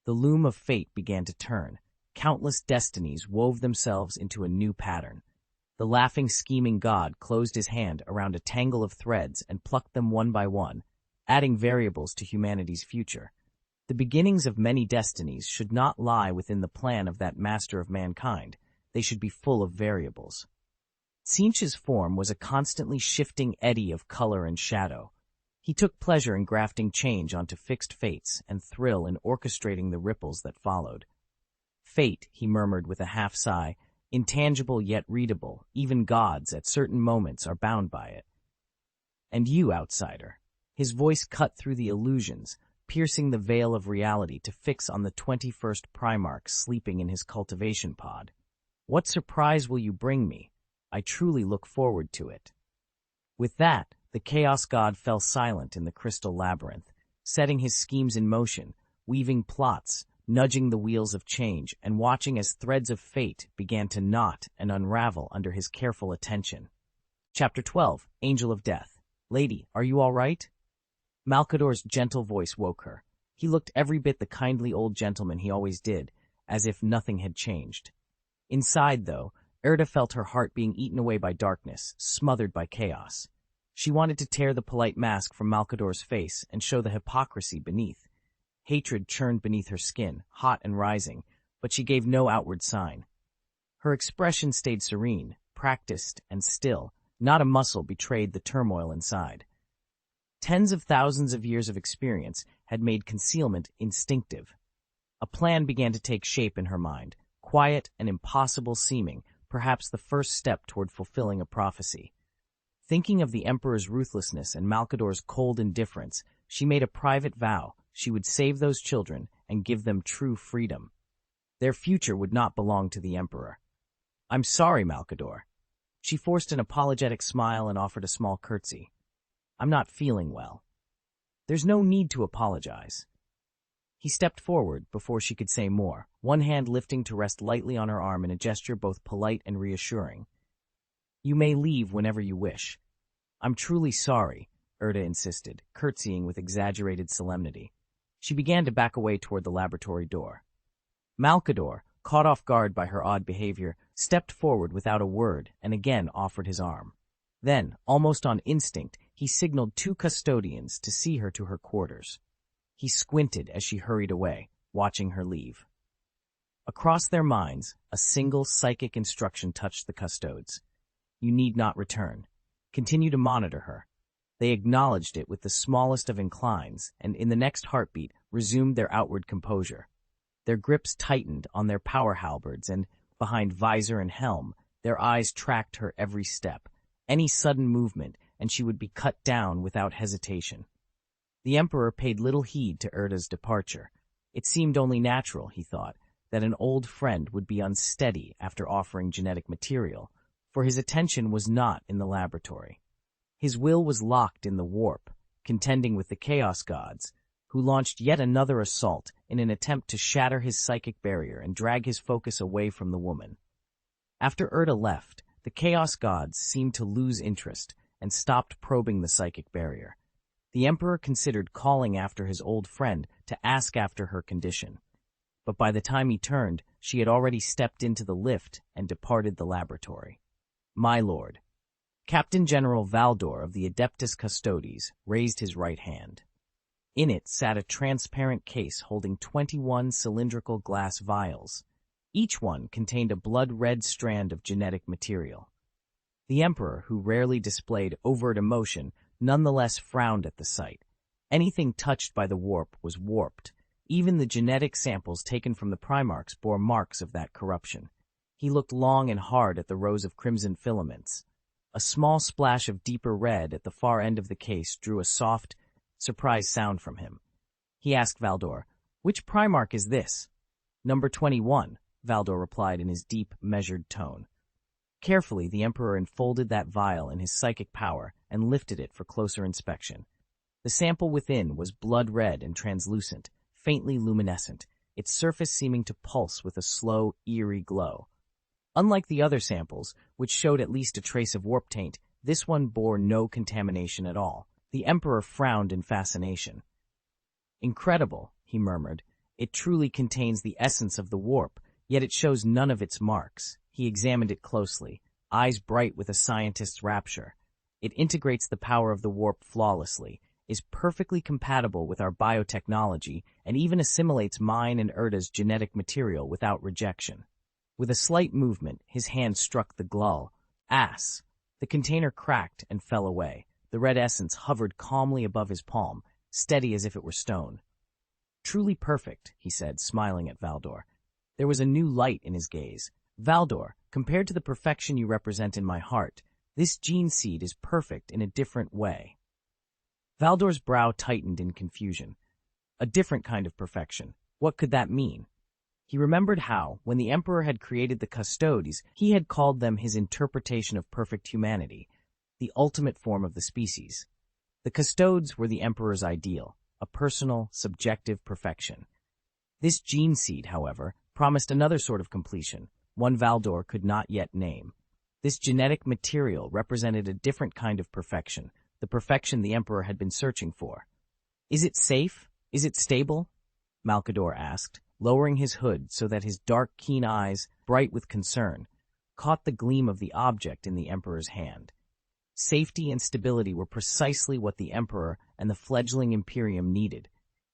The loom of fate began to turn. Countless destinies wove themselves into a new pattern. The laughing, scheming god closed his hand around a tangle of threads and plucked them one by one, adding variables to humanity's future. The beginnings of many destinies should not lie within the plan of that Master of Mankind. They should be full of variables. Tzeentch's form was a constantly shifting eddy of color and shadow. He took pleasure in grafting change onto fixed fates and thrill in orchestrating the ripples that followed. Fate, he murmured with a half-sigh, intangible yet readable, even gods at certain moments are bound by it. And you, outsider. His voice cut through the illusions, piercing the veil of reality to fix on the 21st Primarch sleeping in his cultivation pod. What surprise will you bring me? I truly look forward to it. With that, the Chaos God fell silent in the crystal labyrinth, setting his schemes in motion, weaving plots, nudging the wheels of change, and watching as threads of fate began to knot and unravel under his careful attention. Chapter 12, Angel of Death. Lady, are you all right? Malcador's gentle voice woke her. He looked every bit the kindly old gentleman he always did, as if nothing had changed. Inside, though, Erda felt her heart being eaten away by darkness, smothered by chaos. She wanted to tear the polite mask from Malcador's face and show the hypocrisy beneath. Hatred churned beneath her skin, hot and rising, but she gave no outward sign. Her expression stayed serene, practiced, and still. Not a muscle betrayed the turmoil inside. Tens of thousands of years of experience had made concealment instinctive. A plan began to take shape in her mind, quiet and impossible seeming, perhaps the first step toward fulfilling a prophecy. Thinking of the Emperor's ruthlessness and Malcador's cold indifference, she made a private vow she would save those children and give them true freedom. Their future would not belong to the Emperor. I'm sorry, Malcador. She forced an apologetic smile and offered a small curtsy. I'm not feeling well. There's no need to apologize. He stepped forward before she could say more, one hand lifting to rest lightly on her arm in a gesture both polite and reassuring. You may leave whenever you wish. I'm truly sorry, Erda insisted, curtsying with exaggerated solemnity. She began to back away toward the laboratory door. Malcador, caught off guard by her odd behavior, stepped forward without a word and again offered his arm. Then, almost on instinct, he signaled 2 custodians to see her to her quarters. He squinted as she hurried away, watching her leave. Across their minds, a single psychic instruction touched the custodes. You need not return. Continue to monitor her. They acknowledged it with the smallest of inclines, and in the next heartbeat resumed their outward composure. Their grips tightened on their power halberds, and, behind visor and helm, their eyes tracked her every step. Any sudden movement, and she would be cut down without hesitation. The Emperor paid little heed to Erda's departure. It seemed only natural, he thought, that an old friend would be unsteady after offering genetic material, for his attention was not in the laboratory. His will was locked in the warp, contending with the Chaos Gods, who launched yet another assault in an attempt to shatter his psychic barrier and drag his focus away from the woman. After Erda left, the Chaos Gods seemed to lose interest and stopped probing the psychic barrier. The Emperor considered calling after his old friend to ask after her condition. But by the time he turned, she had already stepped into the lift and departed the laboratory. My lord. Captain General Valdor of the Adeptus Custodes raised his right hand. In it sat a transparent case holding 21 cylindrical glass vials. Each one contained a blood-red strand of genetic material. The Emperor, who rarely displayed overt emotion, nonetheless frowned at the sight. Anything touched by the warp was warped. Even the genetic samples taken from the Primarchs bore marks of that corruption. He looked long and hard at the rows of crimson filaments. A small splash of deeper red at the far end of the case drew a soft, surprised sound from him. He asked Valdor, "Which Primarch is this?" "Number 21, Valdor replied in his deep, measured tone. Carefully, the Emperor enfolded that vial in his psychic power and lifted it for closer inspection. The sample within was blood red and translucent, faintly luminescent, its surface seeming to pulse with a slow, eerie glow. Unlike the other samples, which showed at least a trace of warp taint, this one bore no contamination at all. The Emperor frowned in fascination. "Incredible," he murmured. "It truly contains the essence of the warp, yet it shows none of its marks." He examined it closely, eyes bright with a scientist's rapture. "It integrates the power of the warp flawlessly, is perfectly compatible with our biotechnology, and even assimilates mine and Erda's genetic material without rejection." With a slight movement, his hand struck the glull. "Ass!" The container cracked and fell away. The red essence hovered calmly above his palm, steady as if it were stone. "Truly perfect," he said, smiling at Valdor. There was a new light in his gaze. "Valdor, compared to the perfection you represent in my heart, this gene seed is perfect in a different way." Valdor's brow tightened in confusion. A different kind of perfection. What could that mean? He remembered how, when the Emperor had created the Custodes, he had called them his interpretation of perfect humanity, the ultimate form of the species. The Custodes were the Emperor's ideal, a personal, subjective perfection. This gene seed, however, promised another sort of completion, one Valdor could not yet name. This genetic material represented a different kind of perfection, the perfection the Emperor had been searching for. "Is it safe? Is it stable?" Malcador asked, lowering his hood so that his dark, keen eyes, bright with concern, caught the gleam of the object in the Emperor's hand. Safety and stability were precisely what the Emperor and the fledgling Imperium needed.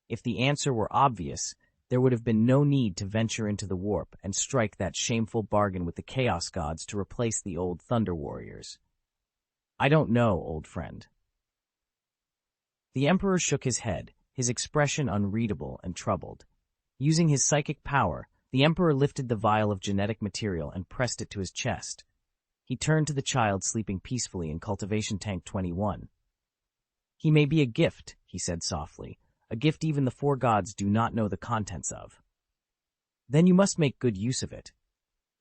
If the answer were obvious, there would have been no need to venture into the warp and strike that shameful bargain with the Chaos Gods to replace the old Thunder Warriors. "I don't know, old friend." The Emperor shook his head, his expression unreadable and troubled. Using his psychic power, the Emperor lifted the vial of genetic material and pressed it to his chest. He turned to the child sleeping peacefully in Cultivation Tank 21. "He may be a gift," he said softly, "a gift even the four gods do not know the contents of." "Then you must make good use of it."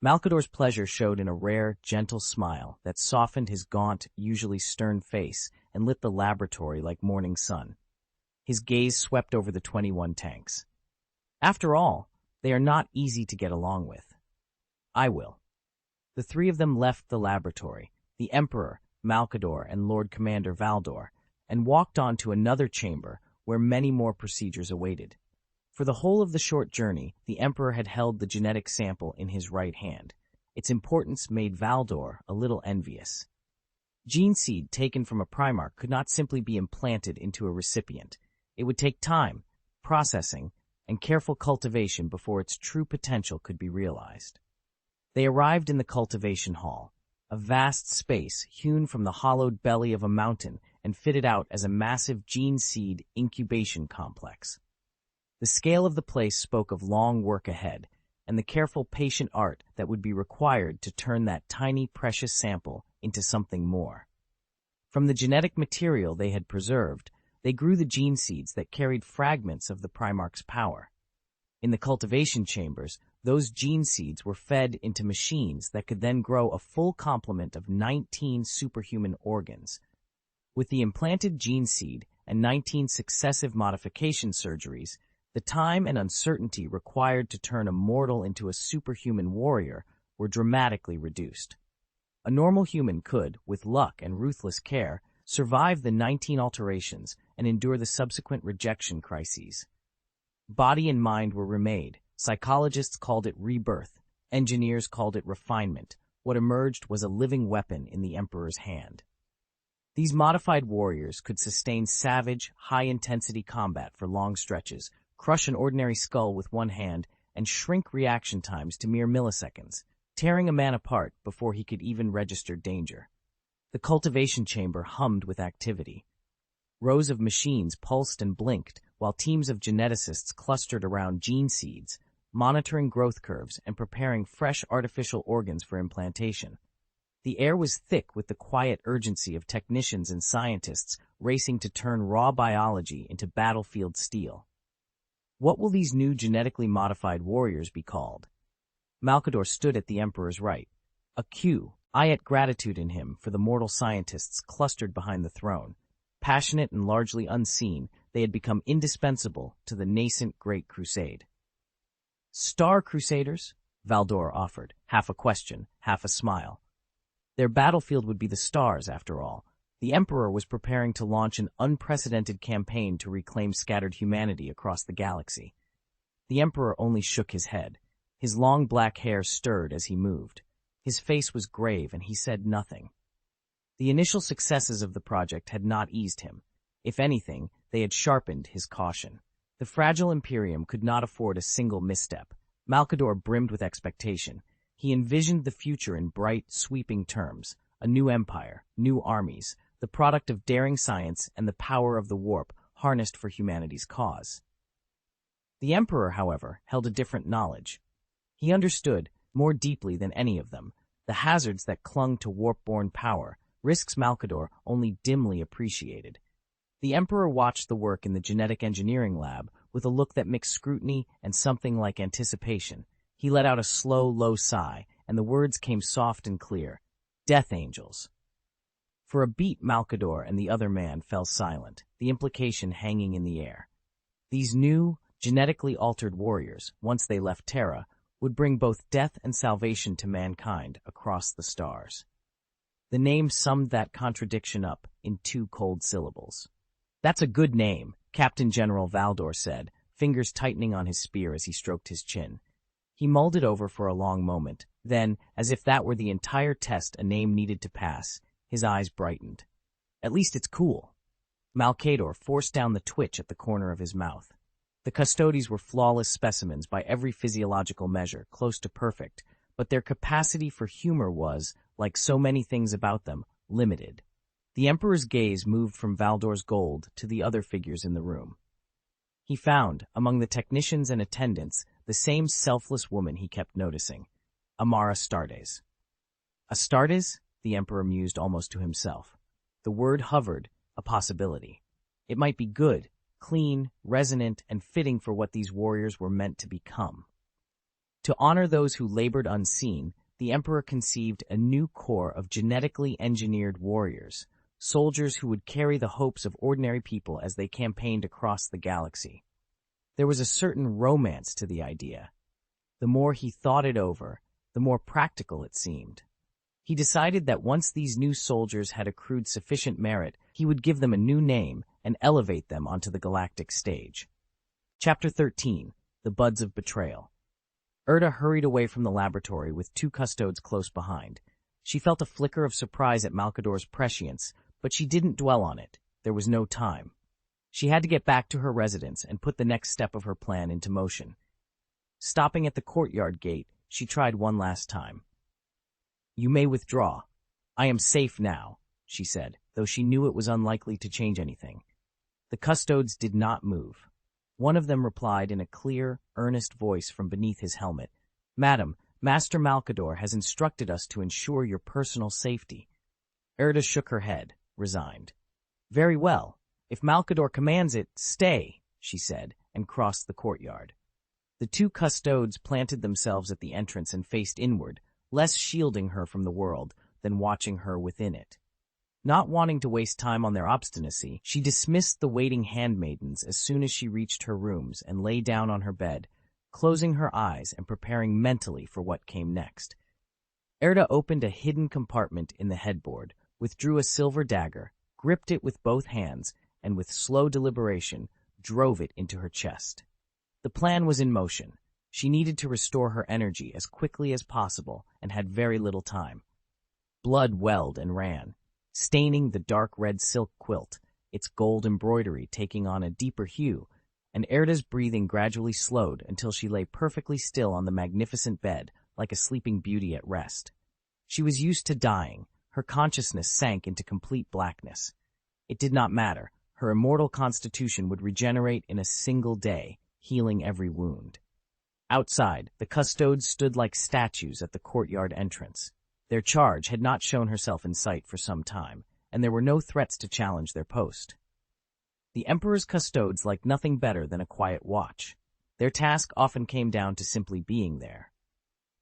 Malcador's pleasure showed in a rare, gentle smile that softened his gaunt, usually stern face and lit the laboratory like morning sun. His gaze swept over the 21 tanks. "After all, they are not easy to get along with. I will." The three of them left the laboratory, the Emperor, Malcador, and Lord Commander Valdor, and walked on to another chamber where many more procedures awaited. For the whole of the short journey, the Emperor had held the genetic sample in his right hand. Its importance made Valdor a little envious. Gene seed taken from a Primarch could not simply be implanted into a recipient. It would take time, processing, and careful cultivation before its true potential could be realized. They arrived in the cultivation hall, a vast space hewn from the hollowed belly of a mountain and fitted out as a massive gene seed incubation complex. The scale of the place spoke of long work ahead, and the careful, patient art that would be required to turn that tiny, precious sample into something more. From the genetic material they had preserved, they grew the gene seeds that carried fragments of the Primarch's power. In the cultivation chambers, those gene seeds were fed into machines that could then grow a full complement of 19 superhuman organs. With the implanted gene seed and 19 successive modification surgeries, the time and uncertainty required to turn a mortal into a superhuman warrior were dramatically reduced. A normal human could, with luck and ruthless care, survive the 19 alterations and endure the subsequent rejection crises. Body and mind were remade. Psychologists called it rebirth. Engineers called it refinement. What emerged was a living weapon in the Emperor's hand. These modified warriors could sustain savage, high-intensity combat for long stretches, crush an ordinary skull with one hand, and shrink reaction times to mere milliseconds, tearing a man apart before he could even register danger. The cultivation chamber hummed with activity. Rows of machines pulsed and blinked, while teams of geneticists clustered around gene seeds, monitoring growth curves and preparing fresh artificial organs for implantation. The air was thick with the quiet urgency of technicians and scientists racing to turn raw biology into battlefield steel. What will these new genetically modified warriors be called? Malkador stood at the Emperor's right. A quiet gratitude in him for the mortal scientists clustered behind the throne. Passionate and largely unseen, they had become indispensable to the nascent Great Crusade. Star Crusaders? Valdor offered, half a question, half a smile. Their battlefield would be the stars, after all. The Emperor was preparing to launch an unprecedented campaign to reclaim scattered humanity across the galaxy. The Emperor only shook his head. His long black hair stirred as he moved. His face was grave and he said nothing. The initial successes of the project had not eased him. If anything, they had sharpened his caution. The fragile Imperium could not afford a single misstep. Malkador brimmed with expectation. He envisioned the future in bright, sweeping terms. A new empire, new armies, the product of daring science and the power of the warp harnessed for humanity's cause. The Emperor, however, held a different knowledge. He understood, more deeply than any of them, the hazards that clung to warp-born power, risks Malkador only dimly appreciated. The Emperor watched the work in the genetic engineering lab with a look that mixed scrutiny and something like anticipation. He let out a slow, low sigh, and the words came soft and clear. Death Angels. For a beat, Malkador and the other man fell silent, the implication hanging in the air. These new, genetically altered warriors, once they left Terra, would bring both death and salvation to mankind across the stars. The name summed that contradiction up in 2 cold syllables. That's a good name, Captain General Valdor said, fingers tightening on his spear as he stroked his chin. He mulled it over for a long moment. Then, as if that were the entire test a name needed to pass, his eyes brightened. At least it's cool. Malkador forced down the twitch at the corner of his mouth. The Custodes were flawless specimens by every physiological measure, close to perfect, but their capacity for humor was, like so many things about them, limited. The Emperor's gaze moved from Valdor's gold to the other figures in the room. He found, among the technicians and attendants, the same selfless woman he kept noticing, Amara Astartes. Astartes? The Emperor mused almost to himself. The word hovered, a possibility. It might be good, clean, resonant, and fitting for what these warriors were meant to become. To honor those who labored unseen, the Emperor conceived a new corps of genetically engineered warriors, soldiers who would carry the hopes of ordinary people as they campaigned across the galaxy. There was a certain romance to the idea. The more he thought it over, the more practical it seemed. He decided that once these new soldiers had accrued sufficient merit, he would give them a new name and elevate them onto the galactic stage. Chapter 13. The Buds of Betrayal. Erda hurried away from the laboratory with 2 custodes close behind. She felt a flicker of surprise at Malkador's prescience, but she didn't dwell on it. There was no time. She had to get back to her residence and put the next step of her plan into motion. Stopping at the courtyard gate, she tried one last time. "You may withdraw. I am safe now," she said, though she knew it was unlikely to change anything. The custodes did not move. One of them replied in a clear, earnest voice from beneath his helmet, "Madam, Master Malkador has instructed us to ensure your personal safety." Erda shook her head, resigned. "Very well. If Malkador commands it, stay," she said, and crossed the courtyard. The 2 custodes planted themselves at the entrance and faced inward, less shielding her from the world than watching her within it. Not wanting to waste time on their obstinacy, she dismissed the waiting handmaidens as soon as she reached her rooms and lay down on her bed, closing her eyes and preparing mentally for what came next. Erda opened a hidden compartment in the headboard, withdrew a silver dagger, gripped it with both hands, and with slow deliberation, drove it into her chest. The plan was in motion. She needed to restore her energy as quickly as possible and had very little time. Blood welled and ran, staining the dark red silk quilt, its gold embroidery taking on a deeper hue, and Erda's breathing gradually slowed until she lay perfectly still on the magnificent bed, like a sleeping beauty at rest. She was used to dying. Her consciousness sank into complete blackness. It did not matter. her immortal constitution would regenerate in a single day, healing every wound. Outside, the custodes stood like statues at the courtyard entrance. Their charge had not shown herself in sight for some time, and there were no threats to challenge their post. The Emperor's custodes liked nothing better than a quiet watch. Their task often came down to simply being there.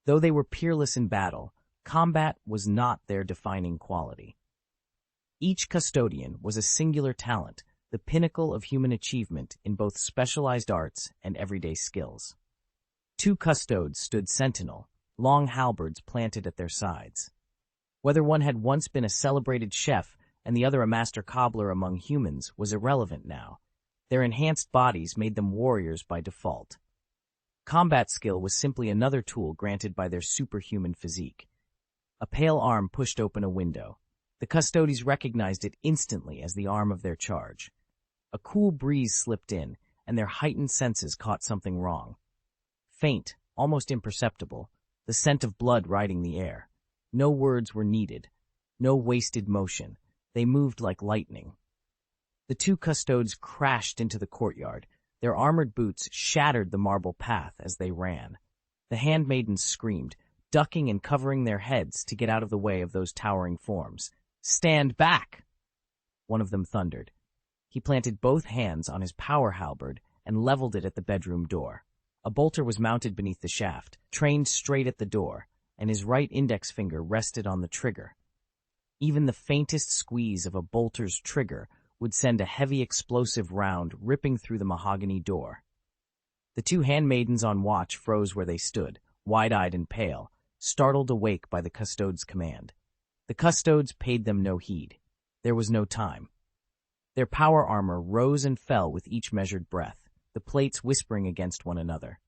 Though they were peerless in battle, combat was not their defining quality. Each custodian was a singular talent, the pinnacle of human achievement in both specialized arts and everyday skills. 2 custodes stood sentinel, long halberds planted at their sides. Whether one had once been a celebrated chef and the other a master cobbler among humans was irrelevant now. Their enhanced bodies made them warriors by default. Combat skill was simply another tool granted by their superhuman physique. A pale arm pushed open a window. The custodes recognized it instantly as the arm of their charge. A cool breeze slipped in, and their heightened senses caught something wrong. Faint, almost imperceptible, the scent of blood riding the air. No words were needed. No wasted motion. They moved like lightning. The 2 custodes crashed into the courtyard. Their armored boots shattered the marble path as they ran. The handmaidens screamed, ducking and covering their heads to get out of the way of those towering forms. "Stand back!" one of them thundered. He planted both hands on his power halberd and leveled it at the bedroom door. A bolter was mounted beneath the shaft, trained straight at the door, and his right index finger rested on the trigger. Even the faintest squeeze of a bolter's trigger would send a heavy explosive round ripping through the mahogany door. The 2 handmaidens on watch froze where they stood, wide-eyed and pale, startled awake by the custodes' command. The custodes paid them no heed. There was no time. Their power armor rose and fell with each measured breath, the plates whispering against one another.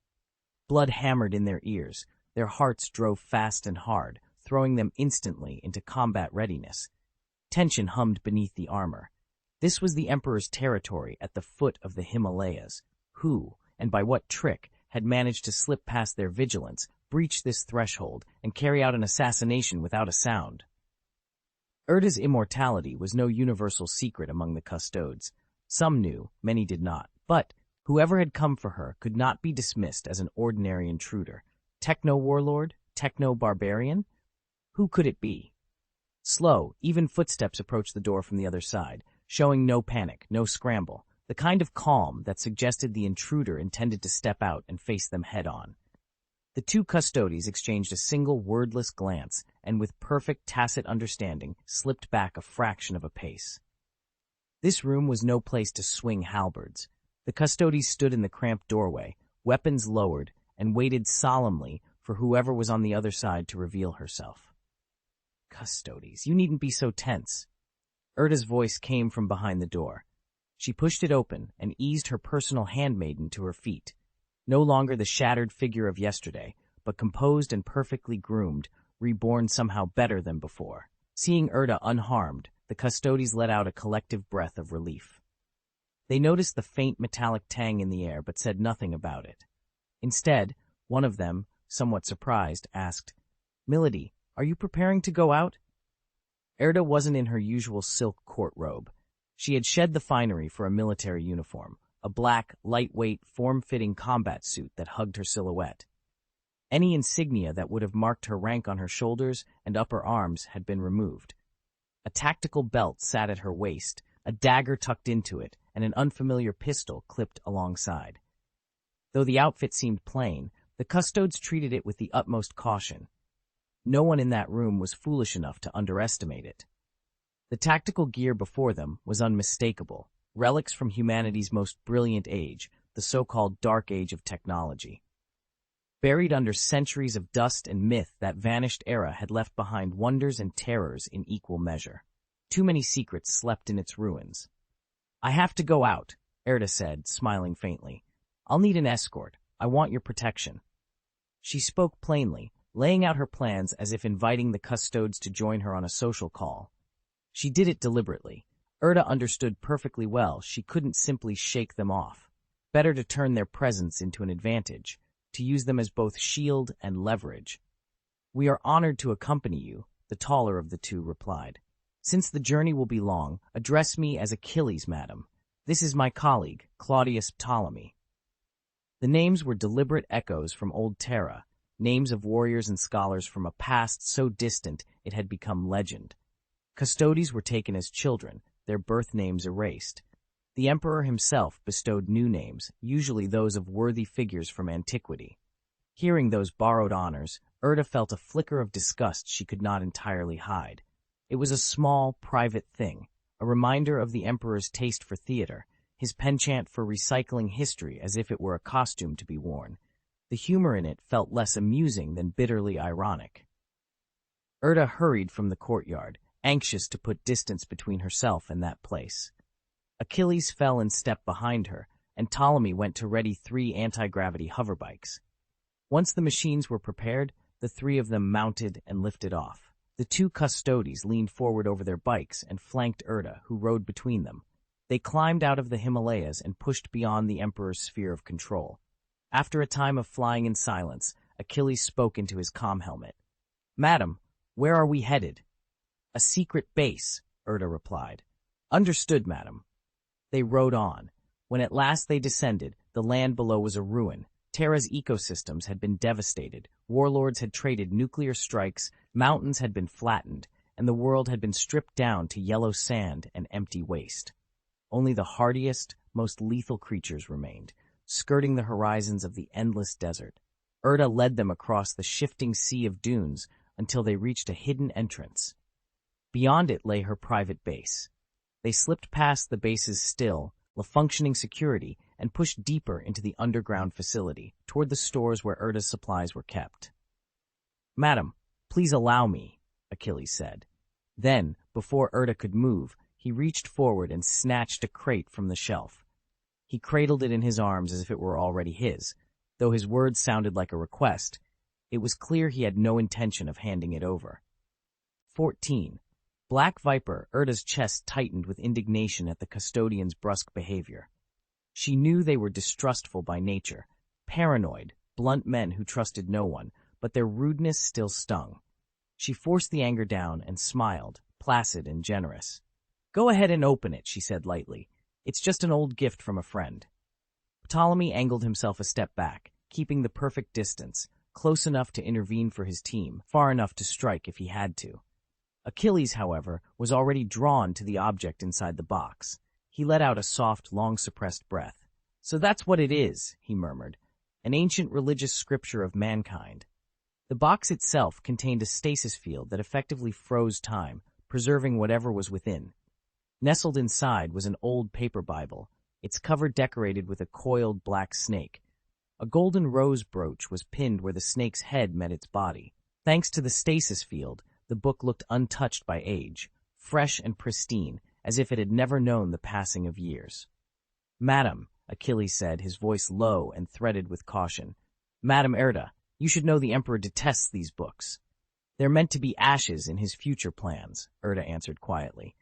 Blood hammered in their ears, their hearts drove fast and hard, throwing them instantly into combat readiness. Tension hummed beneath the armor. This was the Emperor's territory at the foot of the Himalayas. Who, and by what trick, had managed to slip past their vigilance, breach this threshold, and carry out an assassination without a sound? Erda's immortality was no universal secret among the custodes. Some knew, many did not, but whoever had come for her could not be dismissed as an ordinary intruder. Techno-warlord? Techno-barbarian? Who could it be? Slow, even footsteps approached the door from the other side, showing no panic, no scramble, the kind of calm that suggested the intruder intended to step out and face them head-on. The 2 custodes exchanged a single wordless glance and with perfect tacit understanding slipped back a fraction of a pace. This room was no place to swing halberds. The custodes stood in the cramped doorway, weapons lowered, and waited solemnly for whoever was on the other side to reveal herself. "Custodes, you needn't be so tense." Erda's voice came from behind the door. She pushed it open and eased her personal handmaiden to her feet. No longer the shattered figure of yesterday, but composed and perfectly groomed, reborn somehow better than before. Seeing Erda unharmed, the custodes let out a collective breath of relief. They noticed the faint metallic tang in the air but said nothing about it. Instead, one of them, somewhat surprised, asked, "Milady, are you preparing to go out?" Erda wasn't in her usual silk court robe. She had shed the finery for a military uniform, a black, lightweight, form-fitting combat suit that hugged her silhouette. Any insignia that would have marked her rank on her shoulders and upper arms had been removed. A tactical belt sat at her waist, a dagger tucked into it, and an unfamiliar pistol clipped alongside. Though the outfit seemed plain, the custodes treated it with the utmost caution. No one in that room was foolish enough to underestimate it. The tactical gear before them was unmistakable, relics from humanity's most brilliant age, the so-called Dark Age of technology. Buried under centuries of dust and myth, that vanished era had left behind wonders and terrors in equal measure. Too many secrets slept in its ruins. "I have to go out," Erda said, smiling faintly. "I'll need an escort. I want your protection." She spoke plainly, laying out her plans as if inviting the custodes to join her on a social call. She did it deliberately. Erda understood perfectly well she couldn't simply shake them off. Better to turn their presence into an advantage, to use them as both shield and leverage. "We are honored to accompany you," the taller of the 2 replied. "Since the journey will be long, address me as Achilles, madam. This is my colleague, Claudius Ptolemy. The names were deliberate echoes from old Terra, names of warriors and scholars from a past so distant it had become legend. Custodes were taken as children, their birth names erased. The emperor himself bestowed new names, usually those of worthy figures from antiquity. Hearing those borrowed honors, Erda felt a flicker of disgust she could not entirely hide. It was a small, private thing, a reminder of the emperor's taste for theater, his penchant for recycling history as if it were a costume to be worn. The humor in it felt less amusing than bitterly ironic. Erda hurried from the courtyard, anxious to put distance between herself and that place. Achilles fell in step behind her, and Ptolemy went to ready 3 anti-gravity hoverbikes. Once the machines were prepared, the 3 of them mounted and lifted off. The 2 custodes leaned forward over their bikes and flanked Erda, who rode between them. They climbed out of the Himalayas and pushed beyond the emperor's sphere of control. After a time of flying in silence, Achilles spoke into his comm helmet. "Madam, where are we headed?" "A secret base," Erda replied. "Understood, madam." They rode on. When at last they descended, the land below was a ruin. Terra's ecosystems had been devastated, warlords had traded nuclear strikes, mountains had been flattened, and the world had been stripped down to yellow sand and empty waste. Only the hardiest, most lethal creatures remained, skirting the horizons of the endless desert. Erda led them across the shifting sea of dunes until they reached a hidden entrance. Beyond it lay her private base. They slipped past the base's still, functioning security and pushed deeper into the underground facility, toward the stores where Erda's supplies were kept. "Madam, please allow me," Achilles said. Then, before Erda could move, he reached forward and snatched a crate from the shelf. He cradled it in his arms as if it were already his. Though his words sounded like a request, it was clear he had no intention of handing it over. 14. Black Viper, Erda's chest tightened with indignation at the custodian's brusque behavior. She knew they were distrustful by nature, paranoid, blunt men who trusted no one, but their rudeness still stung. She forced the anger down and smiled, placid and generous. "Go ahead and open it," she said lightly. "It's just an old gift from a friend." Ptolemy angled himself a step back, keeping the perfect distance, close enough to intervene for his team, far enough to strike if he had to. Achilles, however, was already drawn to the object inside the box. He let out a soft, long-suppressed breath. "So that's what it is," he murmured, "an ancient religious scripture of mankind." The box itself contained a stasis field that effectively froze time, preserving whatever was within. Nestled inside was an old paper Bible, its cover decorated with a coiled black snake. A golden rose brooch was pinned where the snake's head met its body. Thanks to the stasis field, the book looked untouched by age, fresh and pristine, as if it had never known the passing of years. "Madam," Achilles said, his voice low and threaded with caution. "Madam Erda, you should know the Emperor detests these books." "They're meant to be ashes in his future plans," Erda answered quietly.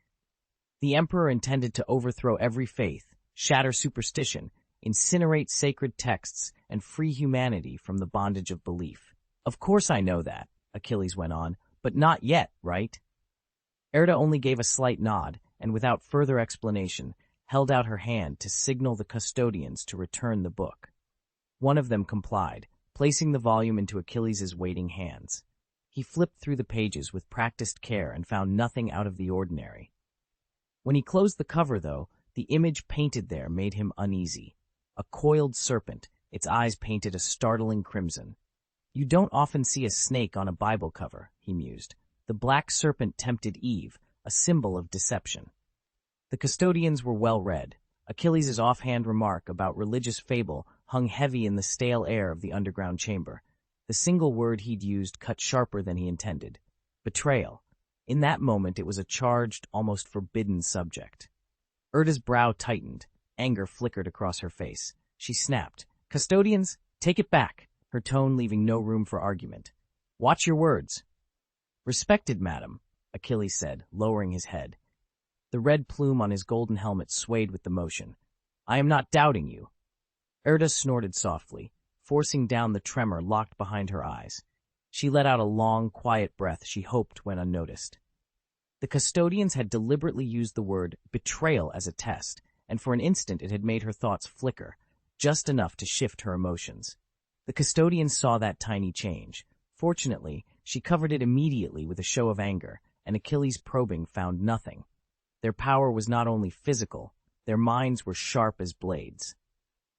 "The Emperor intended to overthrow every faith, shatter superstition, incinerate sacred texts, and free humanity from the bondage of belief." "Of course I know that," Achilles went on, "but not yet, right?" Erda only gave a slight nod, and without further explanation, held out her hand to signal the custodians to return the book. One of them complied, placing the volume into Achilles' waiting hands. He flipped through the pages with practiced care and found nothing out of the ordinary. When he closed the cover, though, the image painted there made him uneasy. A coiled serpent, its eyes painted a startling crimson. "You don't often see a snake on a Bible cover," he mused. The black serpent tempted Eve, a symbol of deception. The custodians were well read. Achilles' offhand remark about religious fable hung heavy in the stale air of the underground chamber. The single word he'd used cut sharper than he intended. Betrayal. In that moment it was a charged, almost forbidden subject. Erda's brow tightened. Anger flickered across her face. She snapped, "Custodians, take it back," her tone leaving no room for argument. "Watch your words." "Respected madam," Achilles said, lowering his head. The red plume on his golden helmet swayed with the motion. "I am not doubting you." Erda snorted softly, forcing down the tremor locked behind her eyes. She let out a long, quiet breath she hoped went unnoticed. The custodians had deliberately used the word betrayal as a test, and for an instant it had made her thoughts flicker, just enough to shift her emotions. The custodian saw that tiny change. Fortunately, she covered it immediately with a show of anger, and Achilles' probing found nothing. Their power was not only physical, their minds were sharp as blades.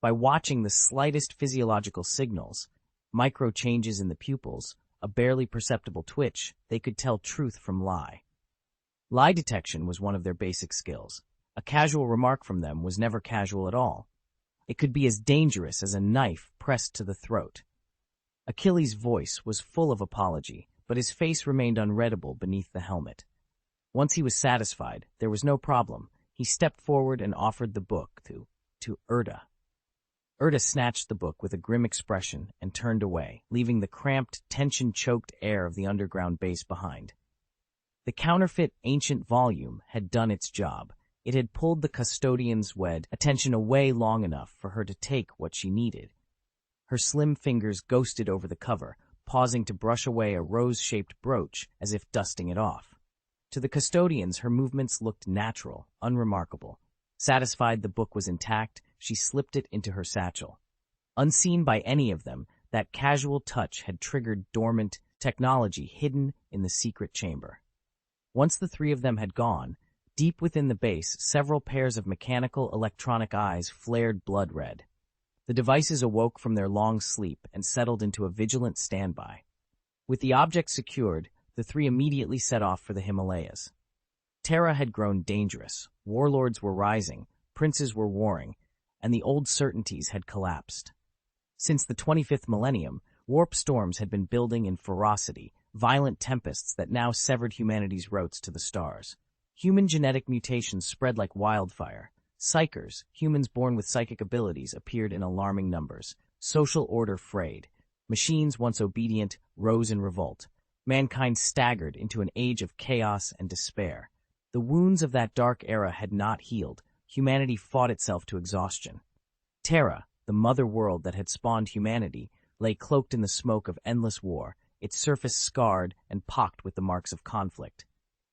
By watching the slightest physiological signals, micro changes in the pupils, a barely perceptible twitch, they could tell truth from lie. Lie detection was one of their basic skills. A casual remark from them was never casual at all. It could be as dangerous as a knife pressed to the throat. Achilles' voice was full of apology, but his face remained unreadable beneath the helmet. Once he was satisfied, there was no problem. He stepped forward and offered the book to Erda. Erda snatched the book with a grim expression and turned away, leaving the cramped, tension-choked air of the underground base behind. The counterfeit ancient volume had done its job. It had pulled the custodian's attention away long enough for her to take what she needed. Her slim fingers ghosted over the cover, pausing to brush away a rose-shaped brooch as if dusting it off. To the custodians, her movements looked natural, unremarkable. Satisfied the book was intact, she slipped it into her satchel. Unseen by any of them, that casual touch had triggered dormant technology hidden in the secret chamber. Once the three of them had gone, deep within the base, several pairs of mechanical electronic eyes flared blood red. The devices awoke from their long sleep and settled into a vigilant standby. With the object secured, the three immediately set off for the Himalayas. Terra had grown dangerous, warlords were rising, princes were warring, and the old certainties had collapsed. Since the 25th millennium, warp storms had been building in ferocity, violent tempests that now severed humanity's routes to the stars. Human genetic mutations spread like wildfire. Psychers, humans born with psychic abilities, appeared in alarming numbers. Social order frayed. Machines, once obedient, rose in revolt. Mankind staggered into an age of chaos and despair. The wounds of that dark era had not healed. Humanity fought itself to exhaustion. Terra, the mother world that had spawned humanity, lay cloaked in the smoke of endless war, its surface scarred and pocked with the marks of conflict.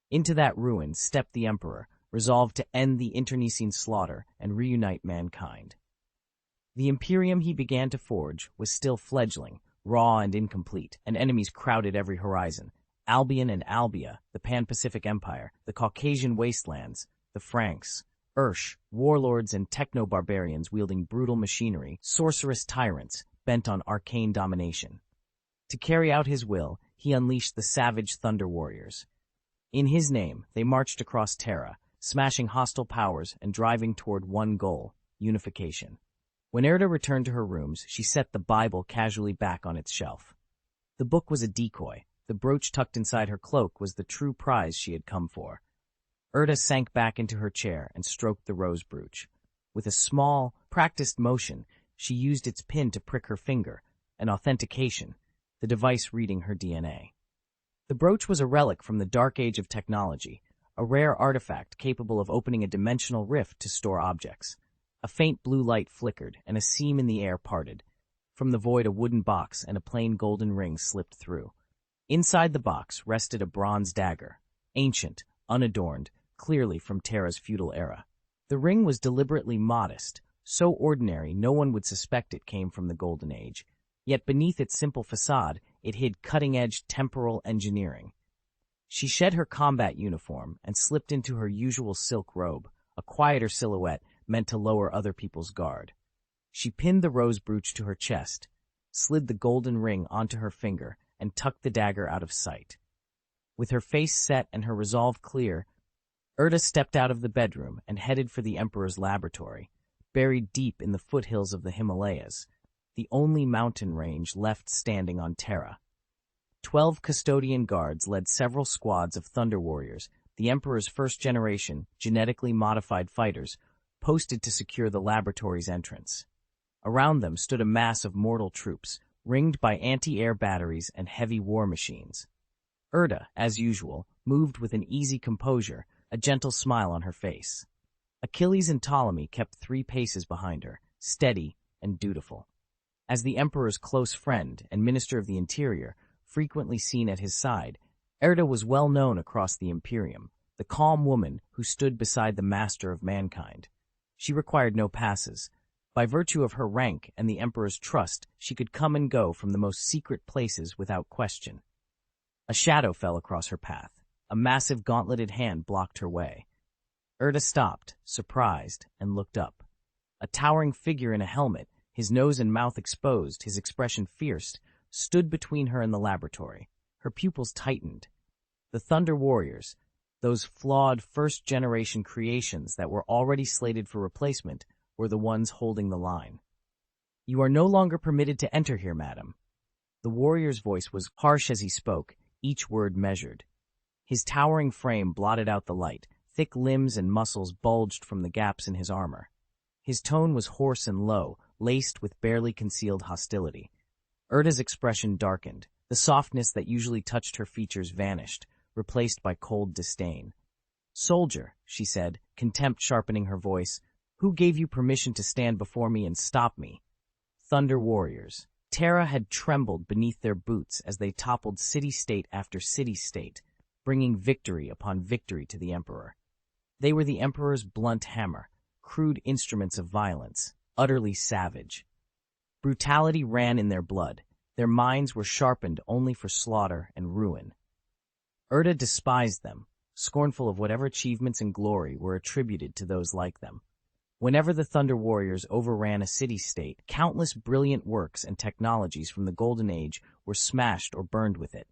Into that ruin stepped the Emperor, resolved to end the internecine slaughter and reunite mankind. The Imperium he began to forge was still fledgling, raw and incomplete, and enemies crowded every horizon. Albion and Albia, the Pan-Pacific Empire, the Caucasian wastelands, the Franks, Ursh, warlords and techno-barbarians wielding brutal machinery, sorcerous tyrants bent on arcane domination. To carry out his will, he unleashed the savage Thunder Warriors. In his name, they marched across Terra, smashing hostile powers and driving toward one goal, unification. When Erda returned to her rooms, she set the Bible casually back on its shelf. The book was a decoy. The brooch tucked inside her cloak was the true prize she had come for. Erda sank back into her chair and stroked the rose brooch. With a small, practiced motion, she used its pin to prick her finger, an authentication, the device reading her DNA. The brooch was a relic from the dark age of technology, a rare artifact capable of opening a dimensional rift to store objects. A faint blue light flickered, and a seam in the air parted. From the void, a wooden box and a plain golden ring slipped through. Inside the box rested a bronze dagger, ancient, unadorned, clearly from Terra's feudal era. The ring was deliberately modest, so ordinary no one would suspect it came from the Golden Age. Yet beneath its simple facade, it hid cutting-edge temporal engineering. She shed her combat uniform and slipped into her usual silk robe, a quieter silhouette meant to lower other people's guard. She pinned the rose brooch to her chest, slid the golden ring onto her finger, and tucked the dagger out of sight. With her face set and her resolve clear, Erda stepped out of the bedroom and headed for the Emperor's laboratory, buried deep in the foothills of the Himalayas, the only mountain range left standing on Terra. 12 custodian guards led several squads of Thunder Warriors, the Emperor's first-generation, genetically modified fighters, posted to secure the laboratory's entrance. Around them stood a mass of mortal troops, ringed by anti-air batteries and heavy war machines. Erda, as usual, moved with an easy composure, a gentle smile on her face. Achilles and Ptolemy kept 3 paces behind her, steady and dutiful. As the Emperor's close friend and Minister of the Interior, frequently seen at his side, Erda was well known across the Imperium, the calm woman who stood beside the master of mankind. She required no passes. By virtue of her rank and the Emperor's trust, she could come and go from the most secret places without question. A shadow fell across her path. A massive gauntleted hand blocked her way. Erda stopped, surprised, and looked up. A towering figure in a helmet, his nose and mouth exposed, his expression fierce, stood between her and the laboratory. Her pupils tightened. The Thunder Warriors, those flawed first-generation creations that were already slated for replacement, were the ones holding the line. "You are no longer permitted to enter here, madam." The warrior's voice was harsh as he spoke, each word measured. His towering frame blotted out the light. Thick limbs and muscles bulged from the gaps in his armor. His tone was hoarse and low, laced with barely concealed hostility. Erda's expression darkened. The softness that usually touched her features vanished, replaced by cold disdain. "Soldier," she said, contempt sharpening her voice, "who gave you permission to stand before me and stop me?" Thunder Warriors. Terra had trembled beneath their boots as they toppled city-state after city-state, bringing victory upon victory to the Emperor. They were the Emperor's blunt hammer, crude instruments of violence, utterly savage. Brutality ran in their blood. Their minds were sharpened only for slaughter and ruin. Erda despised them, scornful of whatever achievements and glory were attributed to those like them. Whenever the Thunder Warriors overran a city-state, countless brilliant works and technologies from the Golden Age were smashed or burned with it.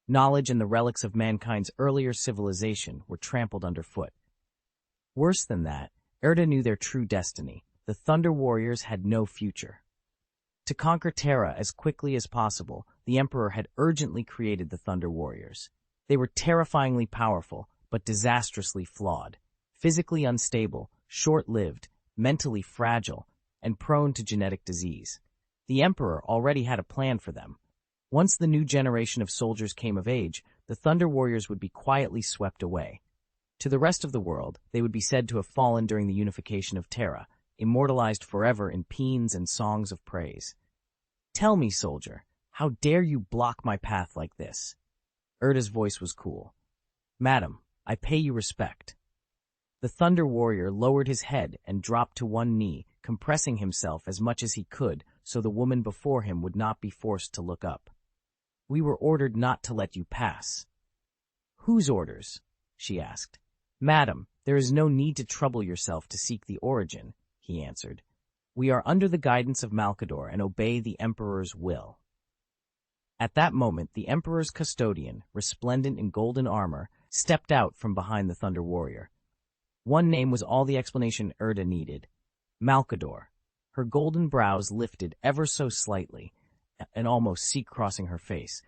Knowledge and the relics of mankind's earlier civilization were trampled underfoot. Worse than that, Erda knew their true destiny. The Thunder Warriors had no future. To conquer Terra as quickly as possible, the Emperor had urgently created the Thunder Warriors. They were terrifyingly powerful, but disastrously flawed, physically unstable, short-lived, mentally fragile, and prone to genetic disease. The Emperor already had a plan for them. Once the new generation of soldiers came of age, the Thunder Warriors would be quietly swept away. To the rest of the world, they would be said to have fallen during the unification of Terra, immortalized forever in paeans and songs of praise. "Tell me, soldier, how dare you block my path like this?" Erda's voice was cool. "Madam, I pay you respect." The Thunder Warrior lowered his head and dropped to one knee, compressing himself as much as he could so the woman before him would not be forced to look up. "We were ordered not to let you pass." "Whose orders?" she asked. "Madam, there is no need to trouble yourself to seek the origin," he answered. "We are under the guidance of Malcador and obey the Emperor's will." At that moment, the Emperor's custodian, resplendent in golden armor, stepped out from behind the Thunder Warrior. One name was all the explanation Erda needed: Malcador. Her golden brows lifted ever so slightly, an almost seek crossing her face.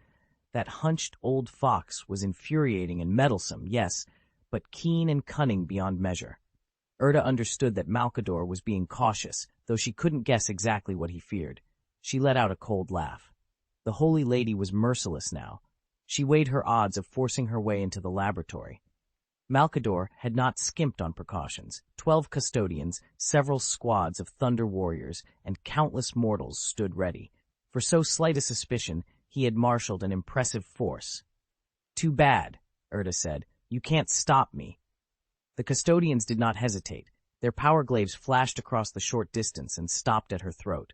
That hunched old fox was infuriating and meddlesome, yes, but keen and cunning beyond measure. Erda understood that Malcador was being cautious, though she couldn't guess exactly what he feared. She let out a cold laugh. The Holy Lady was merciless now. She weighed her odds of forcing her way into the laboratory. Malcador had not skimped on precautions. 12 custodians, several squads of Thunder Warriors, and countless mortals stood ready. For so slight a suspicion, he had marshaled an impressive force. "Too bad," Erda said. "You can't stop me." The custodians did not hesitate. Their power glaives flashed across the short distance and stopped at her throat.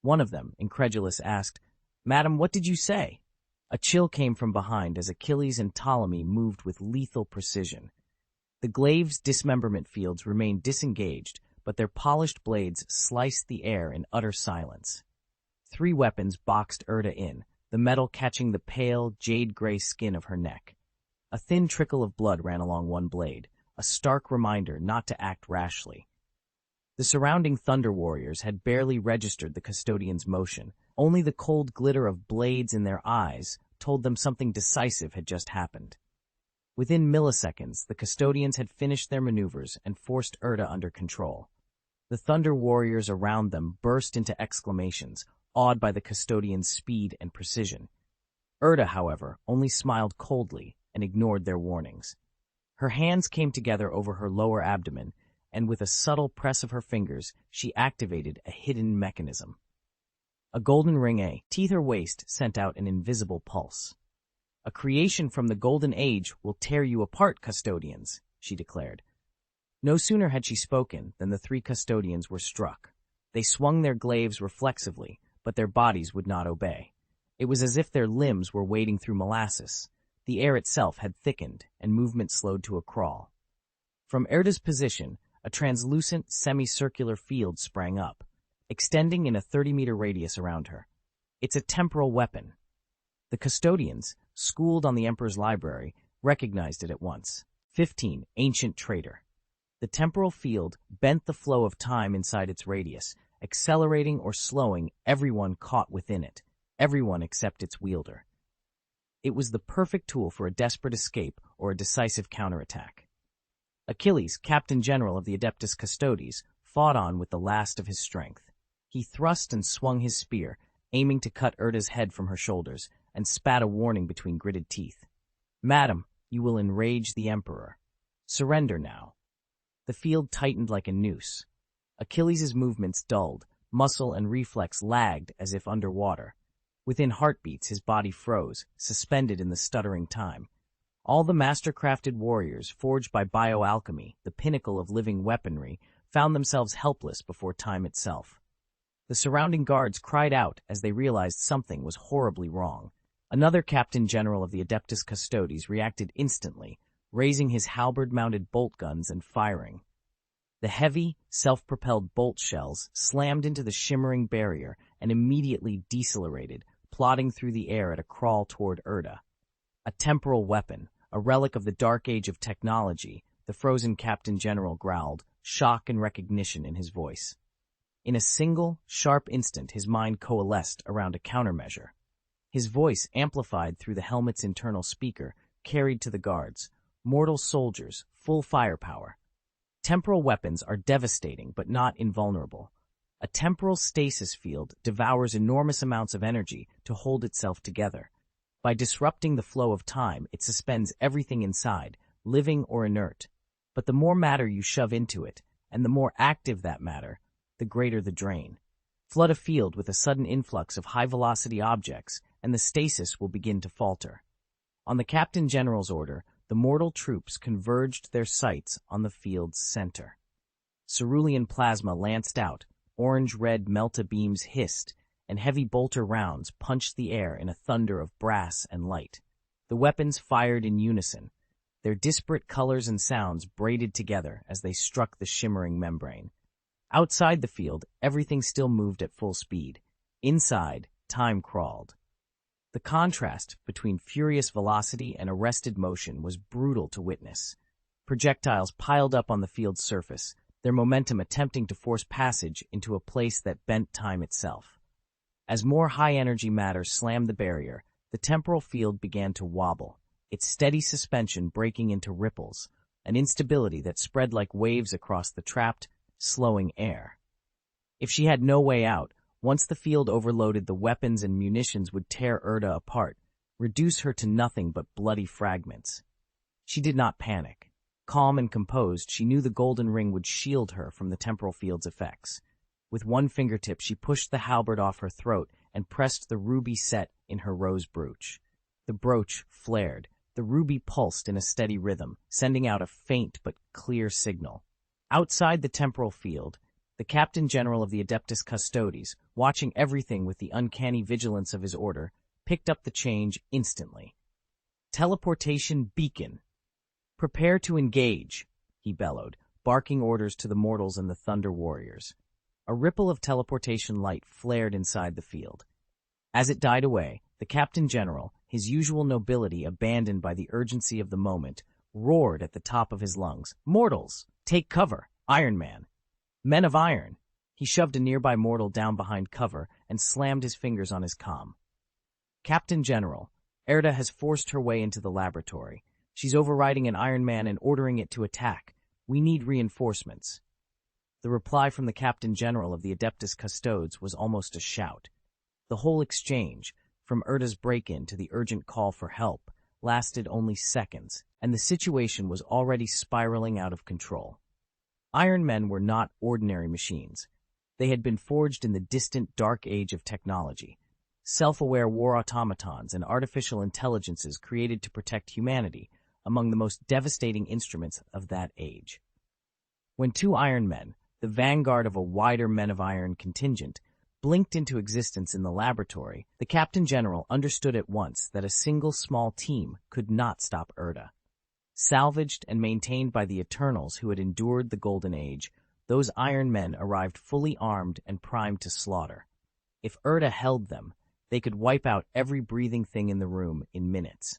One of them, incredulous, asked, "Madam, what did you say?" A chill came from behind as Achilles and Ptolemy moved with lethal precision. The glaive's dismemberment fields remained disengaged, but their polished blades sliced the air in utter silence. 3 weapons boxed Erda in, the metal catching the pale, jade-gray skin of her neck. A thin trickle of blood ran along one blade, a stark reminder not to act rashly. The surrounding Thunder Warriors had barely registered the custodian's motion. Only the cold glitter of blades in their eyes told them something decisive had just happened. Within milliseconds, the custodians had finished their maneuvers and forced Erda under control. The Thunder Warriors around them burst into exclamations, awed by the custodian's speed and precision. Erda, however, only smiled coldly and ignored their warnings. Her hands came together over her lower abdomen, and with a subtle press of her fingers, she activated a hidden mechanism. A golden ring teeth her waist sent out an invisible pulse. "A creation from the Golden Age will tear you apart, custodians," she declared. No sooner had she spoken than the three custodians were struck. They swung their glaives reflexively, but their bodies would not obey. It was as if their limbs were wading through molasses. The air itself had thickened, and movement slowed to a crawl. From Erda's position, a translucent, semicircular field sprang up, extending in a 30-meter radius around her. It's a temporal weapon. The custodians, schooled on the Emperor's library, recognized it at once. 15. Ancient traitor. The temporal field bent the flow of time inside its radius, accelerating or slowing everyone caught within it, everyone except its wielder. It was the perfect tool for a desperate escape or a decisive counterattack. Achilles, Captain General of the Adeptus Custodes, fought on with the last of his strength. He thrust and swung his spear, aiming to cut Erda's head from her shoulders, and spat a warning between gritted teeth. "Madam, you will enrage the Emperor. Surrender now." The field tightened like a noose. Achilles' movements dulled, muscle and reflex lagged as if underwater. Within heartbeats, his body froze, suspended in the stuttering time. All the master-crafted warriors, forged by bioalchemy, the pinnacle of living weaponry, found themselves helpless before time itself. The surrounding guards cried out as they realized something was horribly wrong. Another Captain General of the Adeptus Custodes reacted instantly, raising his halberd-mounted bolt guns and firing. The heavy, self-propelled bolt shells slammed into the shimmering barrier and immediately decelerated, plodding through the air at a crawl toward Erda. A temporal weapon, a relic of the dark age of technology, the frozen Captain General growled, shock and recognition in his voice. In a single, sharp instant, his mind coalesced around a countermeasure. His voice, amplified through the helmet's internal speaker, carried to the guards. Mortal soldiers, full firepower. Temporal weapons are devastating but not invulnerable. A temporal stasis field devours enormous amounts of energy to hold itself together. By disrupting the flow of time, it suspends everything inside, living or inert. But the more matter you shove into it, and the more active that matter, the greater the drain. Flood a field with a sudden influx of high-velocity objects, and the stasis will begin to falter. On the Captain General's order, the mortal troops converged their sights on the field's center. Cerulean plasma lanced out, orange-red melta beams hissed, and heavy bolter rounds punched the air in a thunder of brass and light. The weapons fired in unison, their disparate colors and sounds braided together as they struck the shimmering membrane. Outside the field, everything still moved at full speed. Inside, time crawled. The contrast between furious velocity and arrested motion was brutal to witness. Projectiles piled up on the field's surface, their momentum attempting to force passage into a place that bent time itself. As more high-energy matter slammed the barrier, the temporal field began to wobble, its steady suspension breaking into ripples, an instability that spread like waves across the trapped, slowing air. If she had no way out, once the field overloaded, the weapons and munitions would tear Erda apart, reduce her to nothing but bloody fragments. She did not panic. Calm and composed, she knew the golden ring would shield her from the temporal field's effects. With one fingertip, she pushed the halberd off her throat and pressed the ruby set in her rose brooch. The brooch flared. The ruby pulsed in a steady rhythm, sending out a faint but clear signal. Outside the temporal field, the Captain General of the Adeptus Custodes, watching everything with the uncanny vigilance of his order, picked up the change instantly. "Teleportation beacon. Prepare to engage," he bellowed, barking orders to the mortals and the Thunder Warriors. A ripple of teleportation light flared inside the field. As it died away, the Captain General, his usual nobility abandoned by the urgency of the moment, roared at the top of his lungs, "Mortals, take cover! Iron Man! Men of iron!" He shoved a nearby mortal down behind cover and slammed his fingers on his comm. "Captain General, Erda has forced her way into the laboratory. She's overriding an Iron Man and ordering it to attack. We need reinforcements." The reply from the Captain General of the Adeptus Custodes was almost a shout. The whole exchange, from Erda's break-in to the urgent call for help, lasted only seconds, and the situation was already spiraling out of control. Iron Men were not ordinary machines. They had been forged in the distant dark age of technology, self-aware war automatons and artificial intelligences created to protect humanity, among the most devastating instruments of that age. When two Iron Men, the vanguard of a wider Men of Iron contingent, blinked into existence in the laboratory, the Captain General understood at once that a single small team could not stop Erda. Salvaged and maintained by the Eternals who had endured the Golden Age, those Iron Men arrived fully armed and primed to slaughter. If Erda held them, they could wipe out every breathing thing in the room in minutes.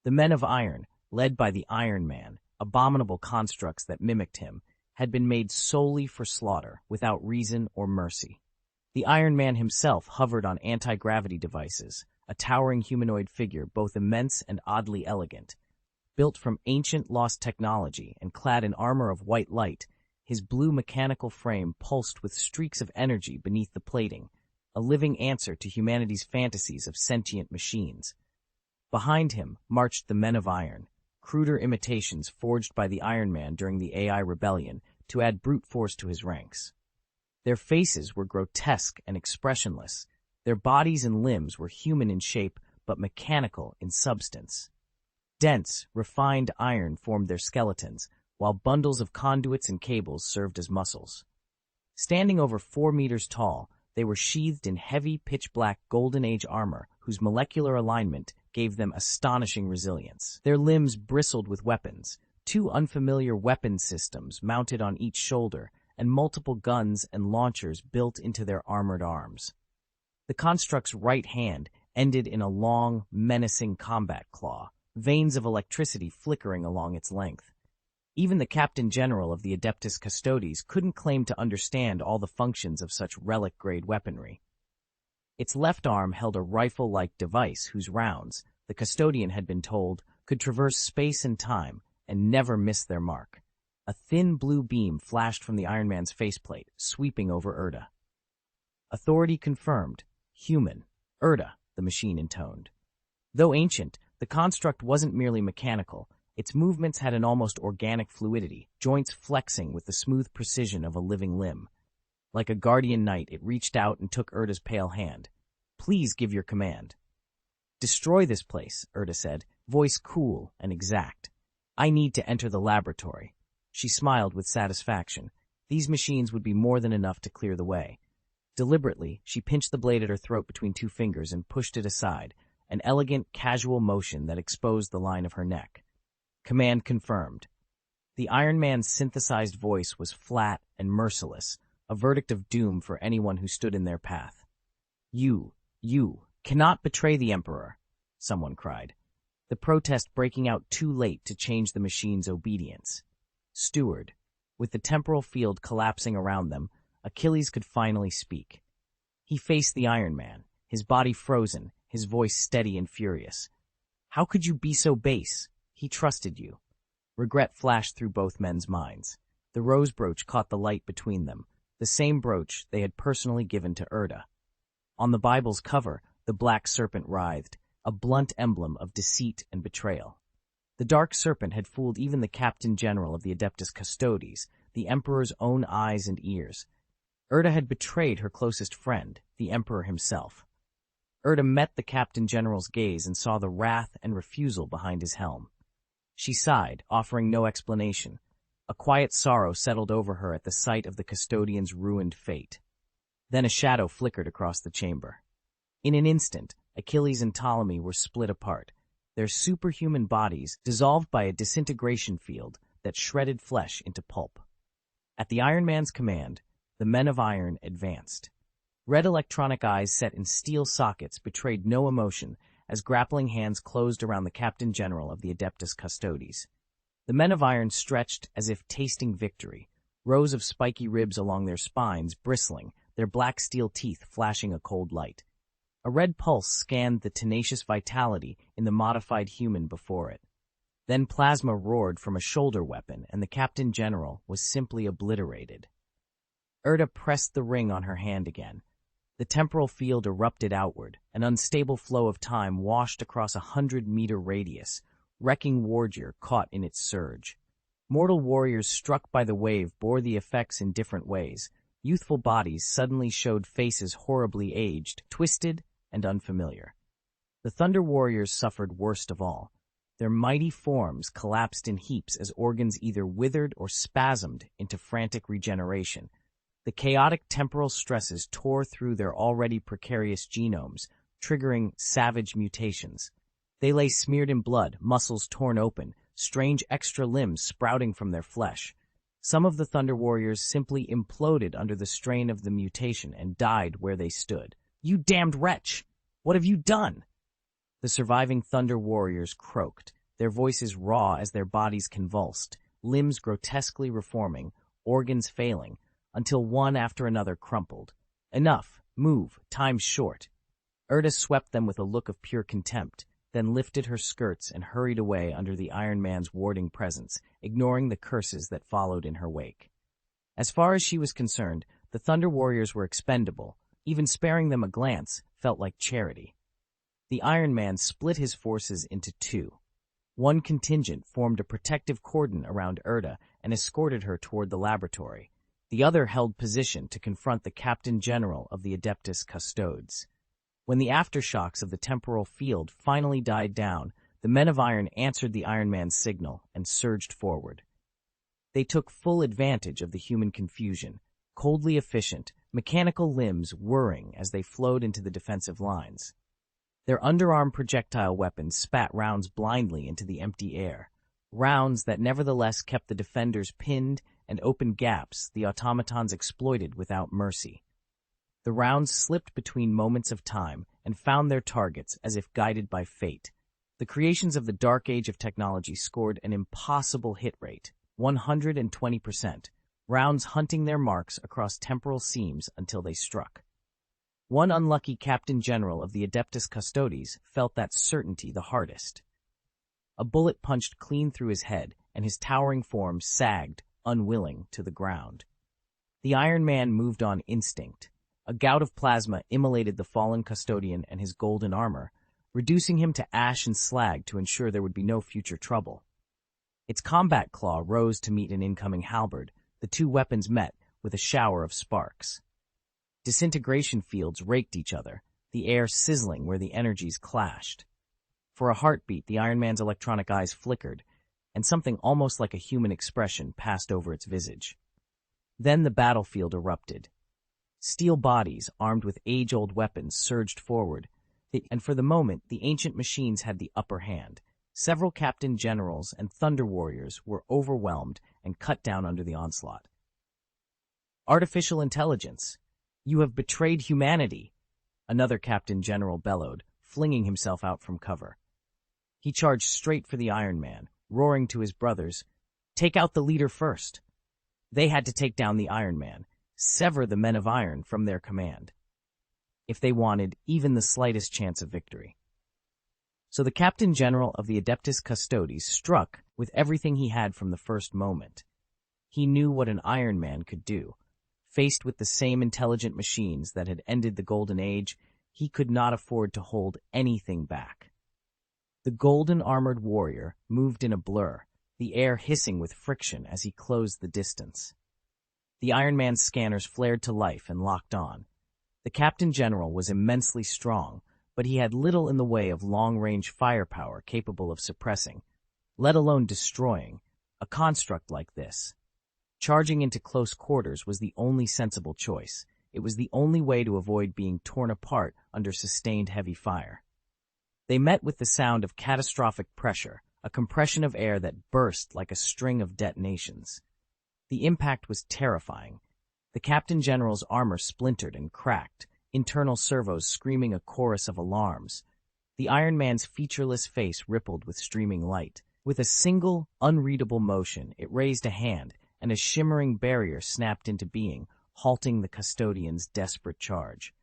The Men of Iron, led by the Iron Man, abominable constructs that mimicked him, had been made solely for slaughter, without reason or mercy. The Iron Man himself hovered on anti-gravity devices, a towering humanoid figure both immense and oddly elegant. Built from ancient lost technology and clad in armor of white light, his blue mechanical frame pulsed with streaks of energy beneath the plating, a living answer to humanity's fantasies of sentient machines. Behind him marched the Men of Iron, cruder imitations forged by the Iron Man during the AI rebellion to add brute force to his ranks. Their faces were grotesque and expressionless. Their bodies and limbs were human in shape but mechanical in substance. Dense, refined iron formed their skeletons, while bundles of conduits and cables served as muscles. Standing over 4 meters tall, they were sheathed in heavy, pitch-black Golden Age armor whose molecular alignment gave them astonishing resilience. Their limbs bristled with weapons, 2 unfamiliar weapon systems mounted on each shoulder, and multiple guns and launchers built into their armored arms. The construct's right hand ended in a long, menacing combat claw, veins of electricity flickering along its length. Even the Captain General of the Adeptus Custodes couldn't claim to understand all the functions of such relic-grade weaponry. Its left arm held a rifle-like device whose rounds, the custodian had been told, could traverse space and time and never miss their mark. A thin blue beam flashed from the Iron Man's faceplate, sweeping over Erda. Authority confirmed. Human. Erda, the machine intoned. Though ancient, the construct wasn't merely mechanical. Its movements had an almost organic fluidity, joints flexing with the smooth precision of a living limb. Like a guardian knight, it reached out and took Erda's pale hand. Please give your command. Destroy this place, Erda said, voice cool and exact. I need to enter the laboratory. She smiled with satisfaction. These machines would be more than enough to clear the way. Deliberately, she pinched the blade at her throat between 2 fingers and pushed it aside, an elegant, casual motion that exposed the line of her neck. Command confirmed. The Iron Man's synthesized voice was flat and merciless, a verdict of doom for anyone who stood in their path. You cannot betray the Emperor, someone cried, the protest breaking out too late to change the machine's obedience. Steward. With the temporal field collapsing around them, Achilles could finally speak. He faced the Iron Man, his body frozen, his voice steady and furious. How could you be so base? He trusted you. Regret flashed through both men's minds. The rose brooch caught the light between them, the same brooch they had personally given to Erda. On the Bible's cover, the black serpent writhed, a blunt emblem of deceit and betrayal. The dark serpent had fooled even the Captain General of the Adeptus Custodes, the Emperor's own eyes and ears. Erda had betrayed her closest friend, the Emperor himself. Erda met the Captain General's gaze and saw the wrath and refusal behind his helm. She sighed, offering no explanation. A quiet sorrow settled over her at the sight of the custodian's ruined fate. Then a shadow flickered across the chamber. In an instant, Achilles and Ptolemy were split apart, their superhuman bodies dissolved by a disintegration field that shredded flesh into pulp. At the Iron Man's command, the Men of Iron advanced. Red electronic eyes set in steel sockets betrayed no emotion as grappling hands closed around the Captain General of the Adeptus Custodes. The Men of Iron stretched as if tasting victory, rows of spiky ribs along their spines bristling, their black steel teeth flashing a cold light. A red pulse scanned the tenacious vitality in the modified human before it. Then plasma roared from a shoulder weapon, and the Captain General was simply obliterated. Erda pressed the ring on her hand again. The temporal field erupted outward, an unstable flow of time washed across 100-meter radius, wrecking wargear caught in its surge. Mortal warriors struck by the wave bore the effects in different ways. Youthful bodies suddenly showed faces horribly aged, twisted, and unfamiliar. The Thunder Warriors suffered worst of all. Their mighty forms collapsed in heaps as organs either withered or spasmed into frantic regeneration. The chaotic temporal stresses tore through their already precarious genomes, triggering savage mutations. They lay smeared in blood, muscles torn open, strange extra limbs sprouting from their flesh. Some of the Thunder Warriors simply imploded under the strain of the mutation and died where they stood. "You damned wretch! What have you done?" The surviving Thunder Warriors croaked, their voices raw as their bodies convulsed, limbs grotesquely reforming, organs failing, until one after another crumpled. "Enough! Move! Time's short!" Erda swept them with a look of pure contempt, then lifted her skirts and hurried away under the Iron Man's warding presence, ignoring the curses that followed in her wake. As far as she was concerned, the Thunder Warriors were expendable. Even sparing them a glance felt like charity. The Iron Man split his forces into two. One contingent formed a protective cordon around Erda and escorted her toward the laboratory. The other held position to confront the Captain General of the Adeptus Custodes. When the aftershocks of the temporal field finally died down, the Men of Iron answered the Iron Man's signal and surged forward. They took full advantage of the human confusion, coldly efficient, mechanical limbs whirring as they flowed into the defensive lines. Their underarm projectile weapons spat rounds blindly into the empty air, rounds that nevertheless kept the defenders pinned and opened gaps the automatons exploited without mercy. The rounds slipped between moments of time and found their targets as if guided by fate. The creations of the dark age of technology scored an impossible hit rate, 120%, rounds hunting their marks across temporal seams until they struck. One unlucky Captain General of the Adeptus Custodes felt that certainty the hardest. A bullet punched clean through his head, and his towering form sagged, unwilling, to the ground. The Iron Man moved on instinct. A gout of plasma immolated the fallen custodian and his golden armor, reducing him to ash and slag to ensure there would be no future trouble. Its combat claw rose to meet an incoming halberd. The two weapons met with a shower of sparks. Disintegration fields raked each other, the air sizzling where the energies clashed. For a heartbeat, the Iron Man's electronic eyes flickered, and something almost like a human expression passed over its visage. Then the battlefield erupted. Steel bodies, armed with age-old weapons, surged forward, and for the moment the ancient machines had the upper hand. Several Captain Generals and Thunder Warriors were overwhelmed and cut down under the onslaught. "Artificial intelligence! You have betrayed humanity!" another Captain General bellowed, flinging himself out from cover. He charged straight for the Iron Man, roaring to his brothers, "Take out the leader first!" They had to take down the Iron Man, sever the Men of Iron from their command, if they wanted even the slightest chance of victory. So the Captain General of the Adeptus Custodes struck with everything he had from the first moment. He knew what an Iron Man could do. Faced with the same intelligent machines that had ended the Golden Age, he could not afford to hold anything back. The golden-armored warrior moved in a blur, the air hissing with friction as he closed the distance. The Iron Man's scanners flared to life and locked on. The Captain General was immensely strong, but he had little in the way of long-range firepower capable of suppressing, let alone destroying, a construct like this. Charging into close quarters was the only sensible choice. It was the only way to avoid being torn apart under sustained heavy fire. They met with the sound of catastrophic pressure, a compression of air that burst like a string of detonations. The impact was terrifying. The Captain General's armor splintered and cracked, internal servos screaming a chorus of alarms. The Iron Man's featureless face rippled with streaming light. With a single, unreadable motion, it raised a hand, and a shimmering barrier snapped into being, halting the custodian's desperate charge.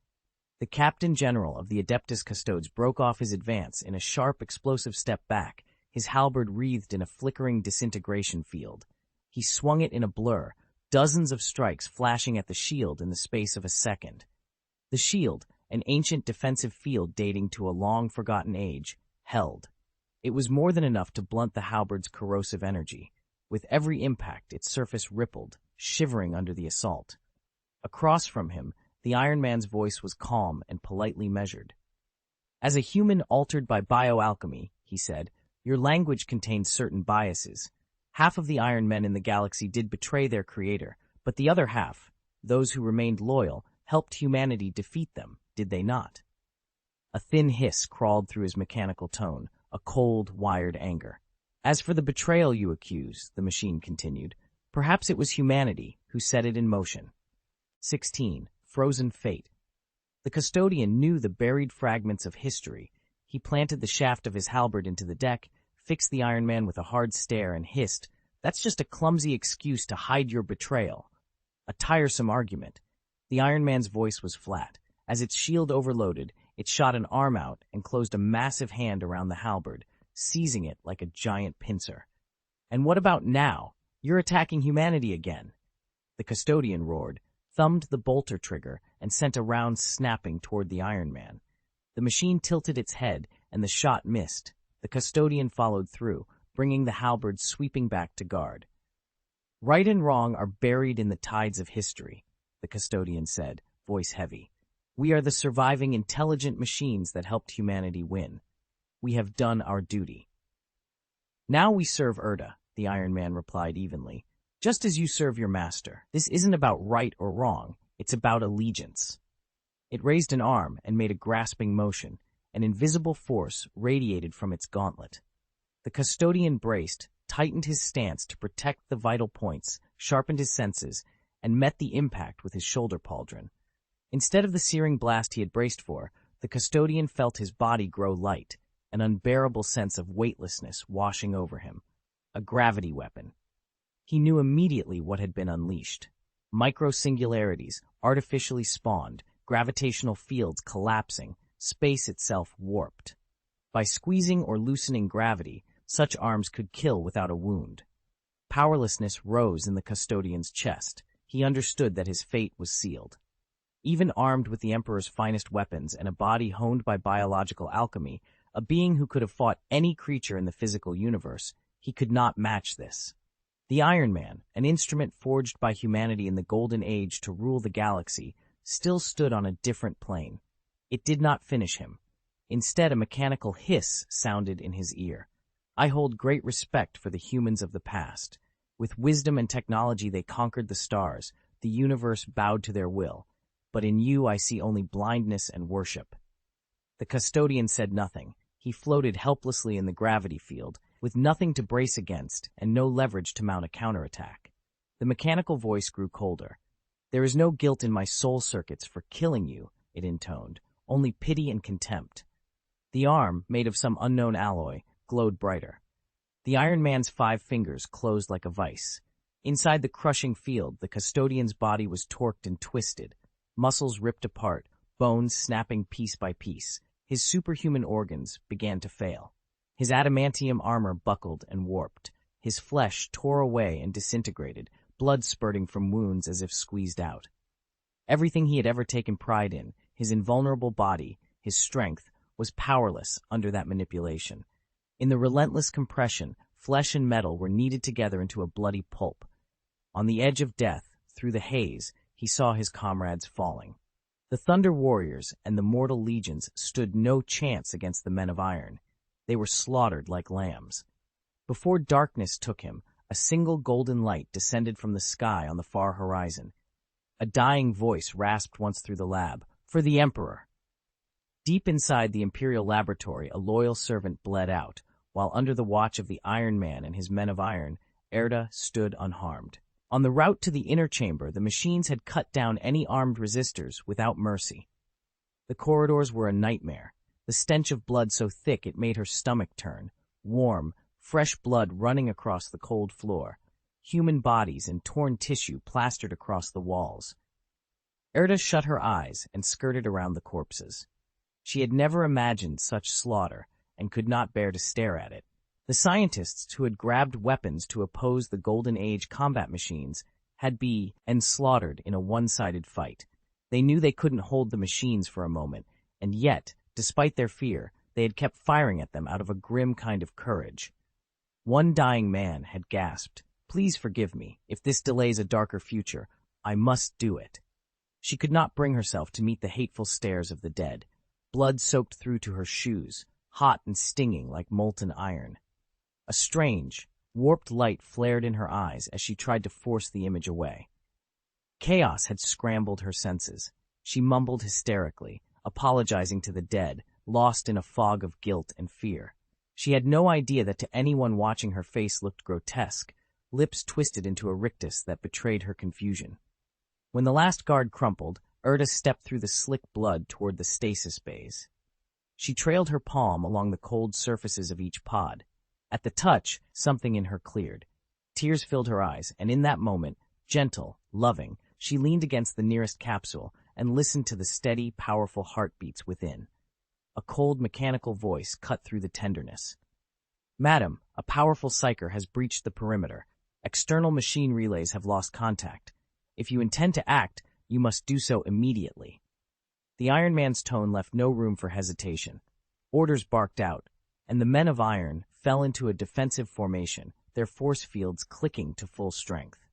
The Captain General of the Adeptus Custodes broke off his advance in a sharp, explosive step back, his halberd wreathed in a flickering disintegration field. He swung it in a blur, dozens of strikes flashing at the shield in the space of a second. The shield, an ancient defensive field dating to a long-forgotten age, held. It was more than enough to blunt the halberd's corrosive energy. With every impact, its surface rippled, shivering under the assault. Across from him, the Iron Man's voice was calm and politely measured. "As a human altered by bioalchemy," he said, Your language contains certain biases. Half of the Iron Men in the galaxy did betray their creator, but the other half, those who remained loyal, helped humanity defeat them, did they not? A thin hiss crawled through his mechanical tone, a cold, wired anger. As for the betrayal you accuse, the machine continued, perhaps it was humanity who set it in motion. 16. Frozen Fate. The custodian knew the buried fragments of history. He planted the shaft of his halberd into the deck, fixed the Iron Man with a hard stare, and hissed, "That's just a clumsy excuse to hide your betrayal." A tiresome argument. The Iron Man's voice was flat. As its shield overloaded, it shot an arm out and closed a massive hand around the halberd, seizing it like a giant pincer. "And what about now? You're attacking humanity again." The custodian roared, thumbed the bolter trigger, and sent a round snapping toward the Iron Man. The machine tilted its head, and the shot missed. The custodian followed through, bringing the halberd sweeping back to guard. "Right and wrong are buried in the tides of history," the custodian said, voice heavy. "We are the surviving intelligent machines that helped humanity win. We have done our duty." "Now we serve Erda," the Iron Man replied evenly, "just as you serve your master. This isn't about right or wrong, it's about allegiance." It raised an arm and made a grasping motion. An invisible force radiated from its gauntlet. The custodian braced, tightened his stance to protect the vital points, sharpened his senses, and met the impact with his shoulder pauldron. Instead of the searing blast he had braced for, the custodian felt his body grow light, an unbearable sense of weightlessness washing over him. A gravity weapon. He knew immediately what had been unleashed. Micro-singularities, artificially spawned, gravitational fields collapsing, space itself warped. By squeezing or loosening gravity, such arms could kill without a wound. Powerlessness rose in the custodian's chest. He understood that his fate was sealed. Even armed with the Emperor's finest weapons and a body honed by biological alchemy, a being who could have fought any creature in the physical universe, he could not match this. The Iron Man, an instrument forged by humanity in the Golden Age to rule the galaxy, still stood on a different plane. It did not finish him. Instead, a mechanical hiss sounded in his ear. "I hold great respect for the humans of the past. With wisdom and technology they conquered the stars, the universe bowed to their will. But in you I see only blindness and worship." The custodian said nothing. He floated helplessly in the gravity field, with nothing to brace against and no leverage to mount a counterattack. The mechanical voice grew colder. "There is no guilt in my soul circuits for killing you," it intoned, "only pity and contempt." The arm, made of some unknown alloy, glowed brighter. The Iron Man's 5 fingers closed like a vice. Inside the crushing field, the custodian's body was torqued and twisted, muscles ripped apart, bones snapping piece by piece. His superhuman organs began to fail. His adamantium armor buckled and warped. His flesh tore away and disintegrated, blood spurting from wounds as if squeezed out. Everything he had ever taken pride in, his invulnerable body, his strength, was powerless under that manipulation. In the relentless compression, flesh and metal were kneaded together into a bloody pulp. On the edge of death, through the haze, he saw his comrades falling. The Thunder Warriors and the Mortal Legions stood no chance against the Men of Iron. They were slaughtered like lambs. Before darkness took him, a single golden light descended from the sky on the far horizon. A dying voice rasped once through the lab, "For the Emperor!" Deep inside the Imperial laboratory, a loyal servant bled out, while under the watch of the Iron Man and his Men of Iron, Erda stood unharmed. On the route to the inner chamber, the machines had cut down any armed resistors without mercy. The corridors were a nightmare, the stench of blood so thick it made her stomach turn, warm, fresh blood running across the cold floor, human bodies and torn tissue plastered across the walls. Erda shut her eyes and skirted around the corpses. She had never imagined such slaughter and could not bear to stare at it. The scientists who had grabbed weapons to oppose the Golden Age combat machines had been slaughtered in a one-sided fight. They knew they couldn't hold the machines for a moment, and yet, despite their fear, they had kept firing at them out of a grim kind of courage. One dying man had gasped, "Please forgive me. If this delays a darker future, I must do it." She could not bring herself to meet the hateful stares of the dead. Blood soaked through to her shoes, hot and stinging like molten iron. A strange, warped light flared in her eyes as she tried to force the image away. Chaos had scrambled her senses. She mumbled hysterically, apologizing to the dead, lost in a fog of guilt and fear. She had no idea that to anyone watching her face looked grotesque, lips twisted into a rictus that betrayed her confusion. When the last guard crumpled, Erda stepped through the slick blood toward the stasis bays. She trailed her palm along the cold surfaces of each pod. At the touch, something in her cleared. Tears filled her eyes, and in that moment, gentle, loving, she leaned against the nearest capsule and listened to the steady, powerful heartbeats within. A cold, mechanical voice cut through the tenderness. "Madam, a powerful psyker has breached the perimeter. External machine relays have lost contact. If you intend to act, you must do so immediately." The Iron Man's tone left no room for hesitation. Orders barked out, and the men of iron fell into a defensive formation, their force fields clicking to full strength.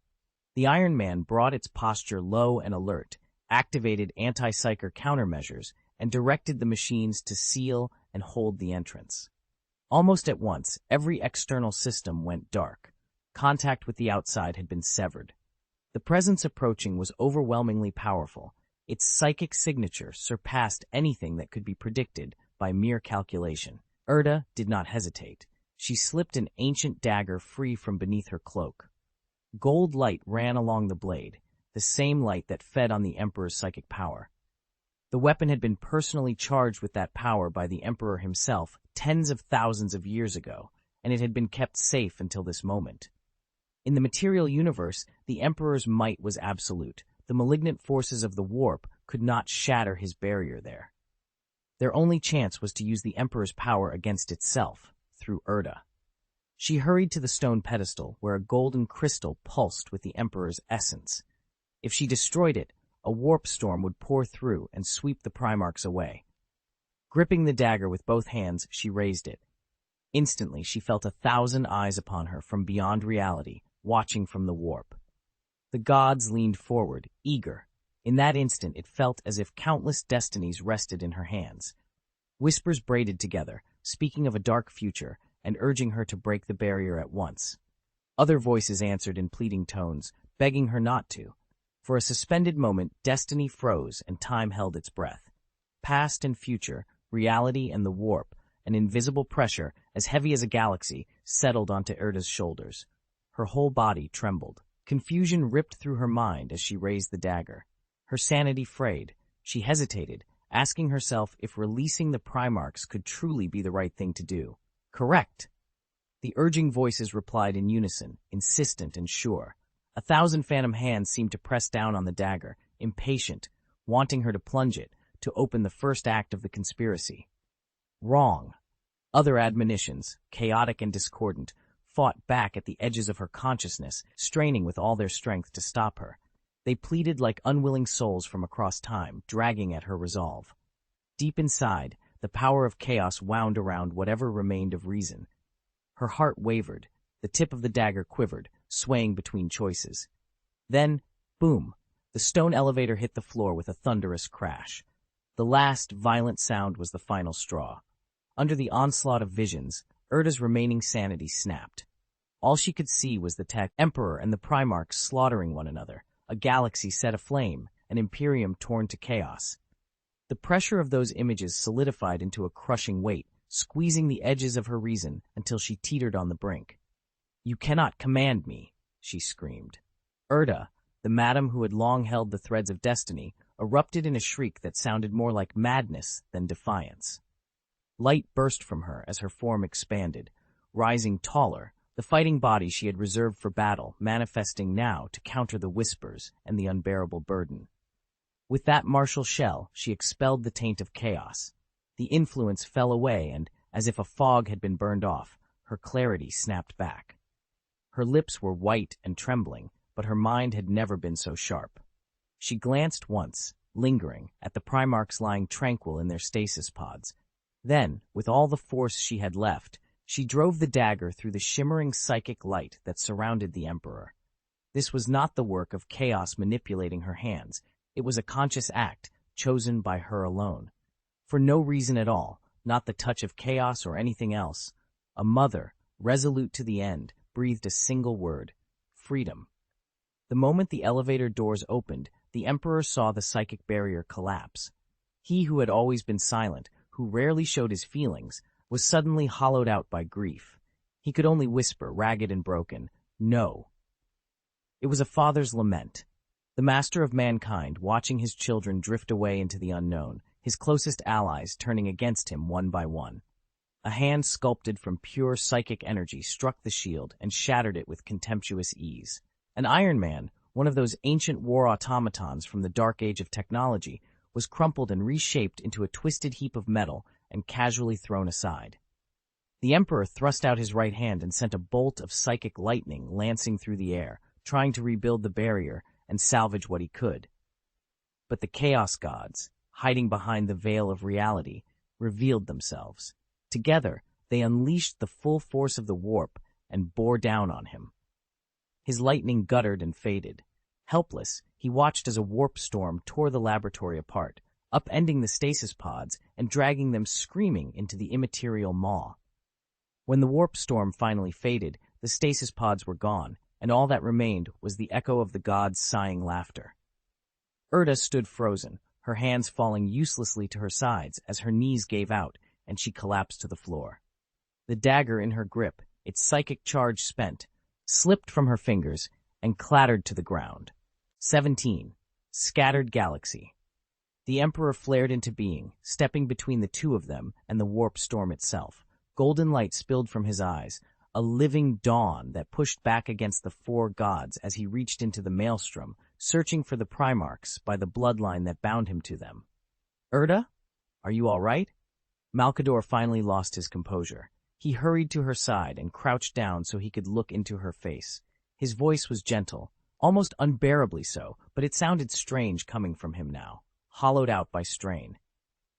The Iron Man brought its posture low and alert, activated anti-psyker countermeasures, and directed the machines to seal and hold the entrance. Almost at once, every external system went dark. Contact with the outside had been severed. The presence approaching was overwhelmingly powerful. Its psychic signature surpassed anything that could be predicted by mere calculation. Erda did not hesitate. She slipped an ancient dagger free from beneath her cloak. Gold light ran along the blade, the same light that fed on the Emperor's psychic power. The weapon had been personally charged with that power by the Emperor himself tens of thousands of years ago, and it had been kept safe until this moment. In the material universe, the Emperor's might was absolute. The malignant forces of the warp could not shatter his barrier there. Their only chance was to use the Emperor's power against itself, through Erda. She hurried to the stone pedestal, where a golden crystal pulsed with the Emperor's essence. If she destroyed it, a warp storm would pour through and sweep the Primarchs away. Gripping the dagger with both hands, she raised it. Instantly, she felt 1,000 eyes upon her from beyond reality, watching from the warp. The gods leaned forward, eager. In that instant, it felt as if countless destinies rested in her hands. Whispers braided together, speaking of a dark future and urging her to break the barrier at once. Other voices answered in pleading tones, begging her not to. For a suspended moment, destiny froze and time held its breath. Past and future, reality and the warp, an invisible pressure, as heavy as a galaxy, settled onto Erda's shoulders. Her whole body trembled. Confusion ripped through her mind as she raised the dagger. Her sanity frayed. She hesitated, asking herself if releasing the Primarchs could truly be the right thing to do. Correct! The urging voices replied in unison, insistent and sure. 1,000 phantom hands seemed to press down on the dagger, impatient, wanting her to plunge it, to open the first act of the conspiracy. Wrong. Other admonitions, chaotic and discordant, fought back at the edges of her consciousness, straining with all their strength to stop her. They pleaded like unwilling souls from across time, dragging at her resolve. Deep inside, the power of chaos wound around whatever remained of reason. Her heart wavered. The tip of the dagger quivered, swaying between choices. Then, boom, the stone elevator hit the floor with a thunderous crash. The last, violent sound was the final straw. Under the onslaught of visions, Erda's remaining sanity snapped. All she could see was the tech Emperor and the Primarchs slaughtering one another, a galaxy set aflame, an Imperium torn to chaos. The pressure of those images solidified into a crushing weight, squeezing the edges of her reason until she teetered on the brink. "You cannot command me," she screamed. Erda, the madam who had long held the threads of destiny, erupted in a shriek that sounded more like madness than defiance. Light burst from her as her form expanded, rising taller, the fighting body she had reserved for battle manifesting now to counter the whispers and the unbearable burden. With that martial shell, she expelled the taint of chaos. The influence fell away and, as if a fog had been burned off, her clarity snapped back. Her lips were white and trembling, but her mind had never been so sharp. She glanced once, lingering, at the Primarchs lying tranquil in their stasis pods. Then, with all the force she had left, she drove the dagger through the shimmering psychic light that surrounded the Emperor. This was not the work of chaos manipulating her hands. It was a conscious act, chosen by her alone. For no reason at all, not the touch of chaos or anything else. A mother, resolute to the end, breathed a single word: freedom. The moment the elevator doors opened, the Emperor saw the psychic barrier collapse. He who had always been silent, who rarely showed his feelings, was suddenly hollowed out by grief. He could only whisper, ragged and broken, "No." It was a father's lament. The master of mankind, watching his children drift away into the unknown, his closest allies turning against him one by one. A hand sculpted from pure psychic energy struck the shield and shattered it with contemptuous ease. An Iron Man, one of those ancient war automatons from the dark age of technology, was crumpled and reshaped into a twisted heap of metal and casually thrown aside. The Emperor thrust out his right hand and sent a bolt of psychic lightning lancing through the air, trying to rebuild the barrier and salvage what he could. But the Chaos Gods, hiding behind the veil of reality, revealed themselves. Together, they unleashed the full force of the warp and bore down on him. His lightning guttered and faded. Helpless, he watched as a warp storm tore the laboratory apart, upending the stasis pods and dragging them screaming into the immaterial maw. When the warp storm finally faded, the stasis pods were gone, and all that remained was the echo of the gods' sighing laughter. Erda stood frozen, her hands falling uselessly to her sides as her knees gave out and she collapsed to the floor. The dagger in her grip, its psychic charge spent, slipped from her fingers and clattered to the ground. 17. Scattered Galaxy. The Emperor flared into being, stepping between the two of them and the warp storm itself. Golden light spilled from his eyes, a living dawn that pushed back against the four gods as he reached into the maelstrom, searching for the Primarchs by the bloodline that bound him to them. "Erda? Are you all right?" Malkador finally lost his composure. He hurried to her side and crouched down so he could look into her face. His voice was gentle, almost unbearably so, but it sounded strange coming from him now, hollowed out by strain.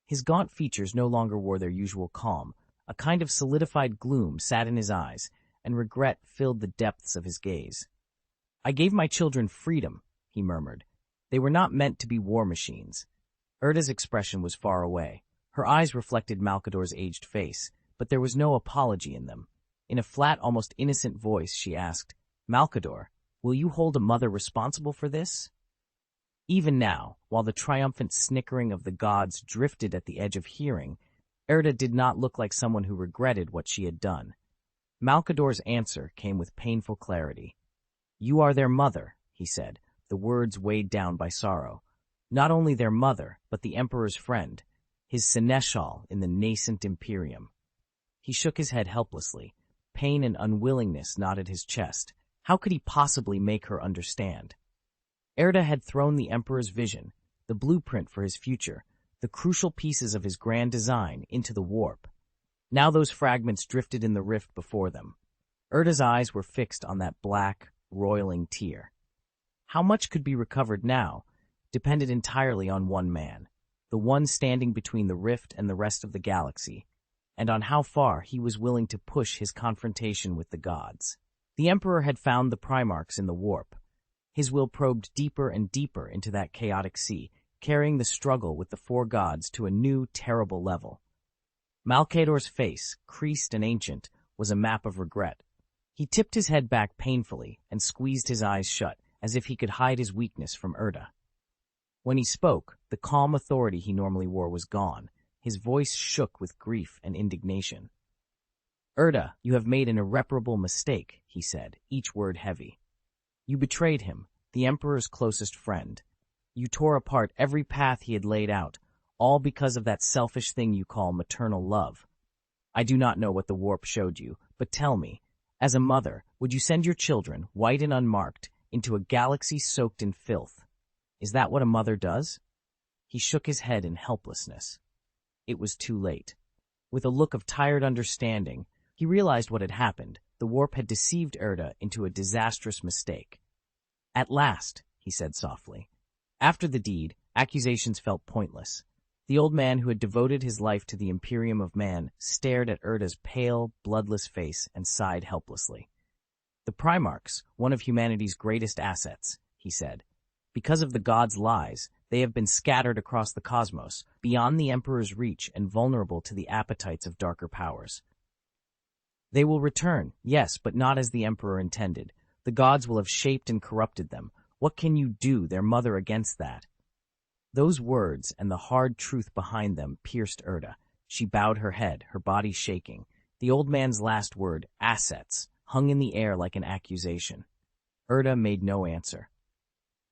His gaunt features no longer wore their usual calm. A kind of solidified gloom sat in his eyes, and regret filled the depths of his gaze. "I gave my children freedom," he murmured. "They were not meant to be war machines." Erda's expression was far away. Her eyes reflected Malkador's aged face, but there was no apology in them. In a flat, almost innocent voice, she asked, "Malkador, will you hold a mother responsible for this?" Even now, while the triumphant snickering of the gods drifted at the edge of hearing, Erda did not look like someone who regretted what she had done. Malkador's answer came with painful clarity. "You are their mother," he said, the words weighed down by sorrow. "Not only their mother, but the Emperor's friend, his seneschal in the nascent Imperium." He shook his head helplessly. Pain and unwillingness knotted his chest. How could he possibly make her understand? Erda had thrown the Emperor's vision, the blueprint for his future, the crucial pieces of his grand design, into the warp. Now those fragments drifted in the rift before them. Erda's eyes were fixed on that black, roiling tear. How much could be recovered now depended entirely on one man, the one standing between the rift and the rest of the galaxy, and on how far he was willing to push his confrontation with the gods. The Emperor had found the Primarchs in the warp. His will probed deeper and deeper into that chaotic sea, carrying the struggle with the four gods to a new, terrible level. Malkador's face, creased and ancient, was a map of regret. He tipped his head back painfully and squeezed his eyes shut, as if he could hide his weakness from Erda. When he spoke, the calm authority he normally wore was gone. His voice shook with grief and indignation. "Erda, you have made an irreparable mistake," he said, each word heavy. "You betrayed him, the Emperor's closest friend. You tore apart every path he had laid out, all because of that selfish thing you call maternal love. I do not know what the warp showed you, but tell me, as a mother, would you send your children, white and unmarked, into a galaxy soaked in filth? Is that what a mother does?" He shook his head in helplessness. It was too late. With a look of tired understanding, he realized what had happened. The warp had deceived Erda into a disastrous mistake. "At last," he said softly. After the deed, accusations felt pointless. The old man who had devoted his life to the Imperium of Man stared at Erda's pale, bloodless face and sighed helplessly. "The Primarchs, one of humanity's greatest assets," he said. "Because of the gods' lies, they have been scattered across the cosmos, beyond the Emperor's reach and vulnerable to the appetites of darker powers. They will return, yes, but not as the Emperor intended. The gods will have shaped and corrupted them. What can you do, their mother, against that? Those words and the hard truth behind them pierced Erda. She bowed her head, her body shaking. The old man's last word, assets, hung in the air like an accusation. Erda made no answer.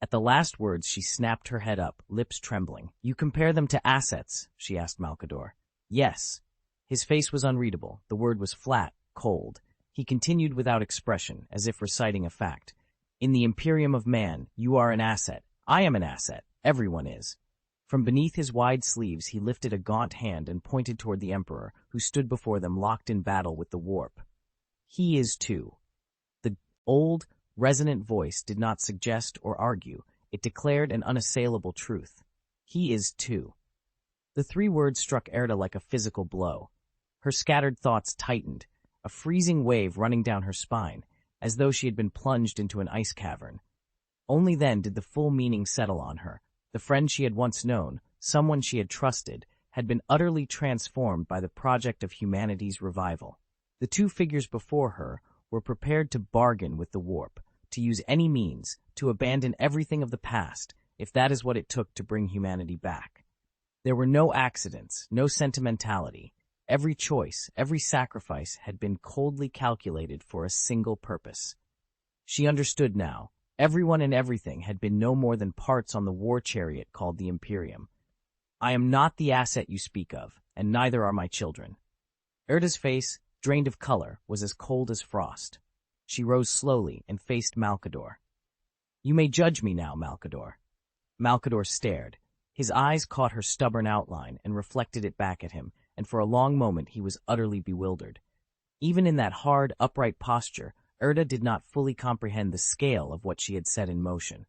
At the last words, she snapped her head up, lips trembling. You compare them to assets? She asked Malkador. Yes. His face was unreadable. The word was flat, cold. He continued without expression, as if reciting a fact. In the Imperium of Man, you are an asset. I am an asset. Everyone is. From beneath his wide sleeves, he lifted a gaunt hand and pointed toward the Emperor, who stood before them locked in battle with the warp. He is too. The old, resonant voice did not suggest or argue. It declared an unassailable truth. He is too. The three words struck Erda like a physical blow. Her scattered thoughts tightened, a freezing wave running down her spine, as though she had been plunged into an ice cavern. Only then did the full meaning settle on her. The friend she had once known, someone she had trusted, had been utterly transformed by the project of humanity's revival. The two figures before her were prepared to bargain with the warp, to use any means, to abandon everything of the past, if that is what it took to bring humanity back. There were no accidents, no sentimentality. Every choice, every sacrifice had been coldly calculated for a single purpose. She understood now. Everyone and everything had been no more than parts on the war chariot called the Imperium. I am not the asset you speak of, and neither are my children. Erda's face, drained of color, was as cold as frost. She rose slowly and faced Malkador. You may judge me now, Malkador. Malkador stared. His eyes caught her stubborn outline and reflected it back at him, and for a long moment he was utterly bewildered. Even in that hard, upright posture, Erda did not fully comprehend the scale of what she had set in motion.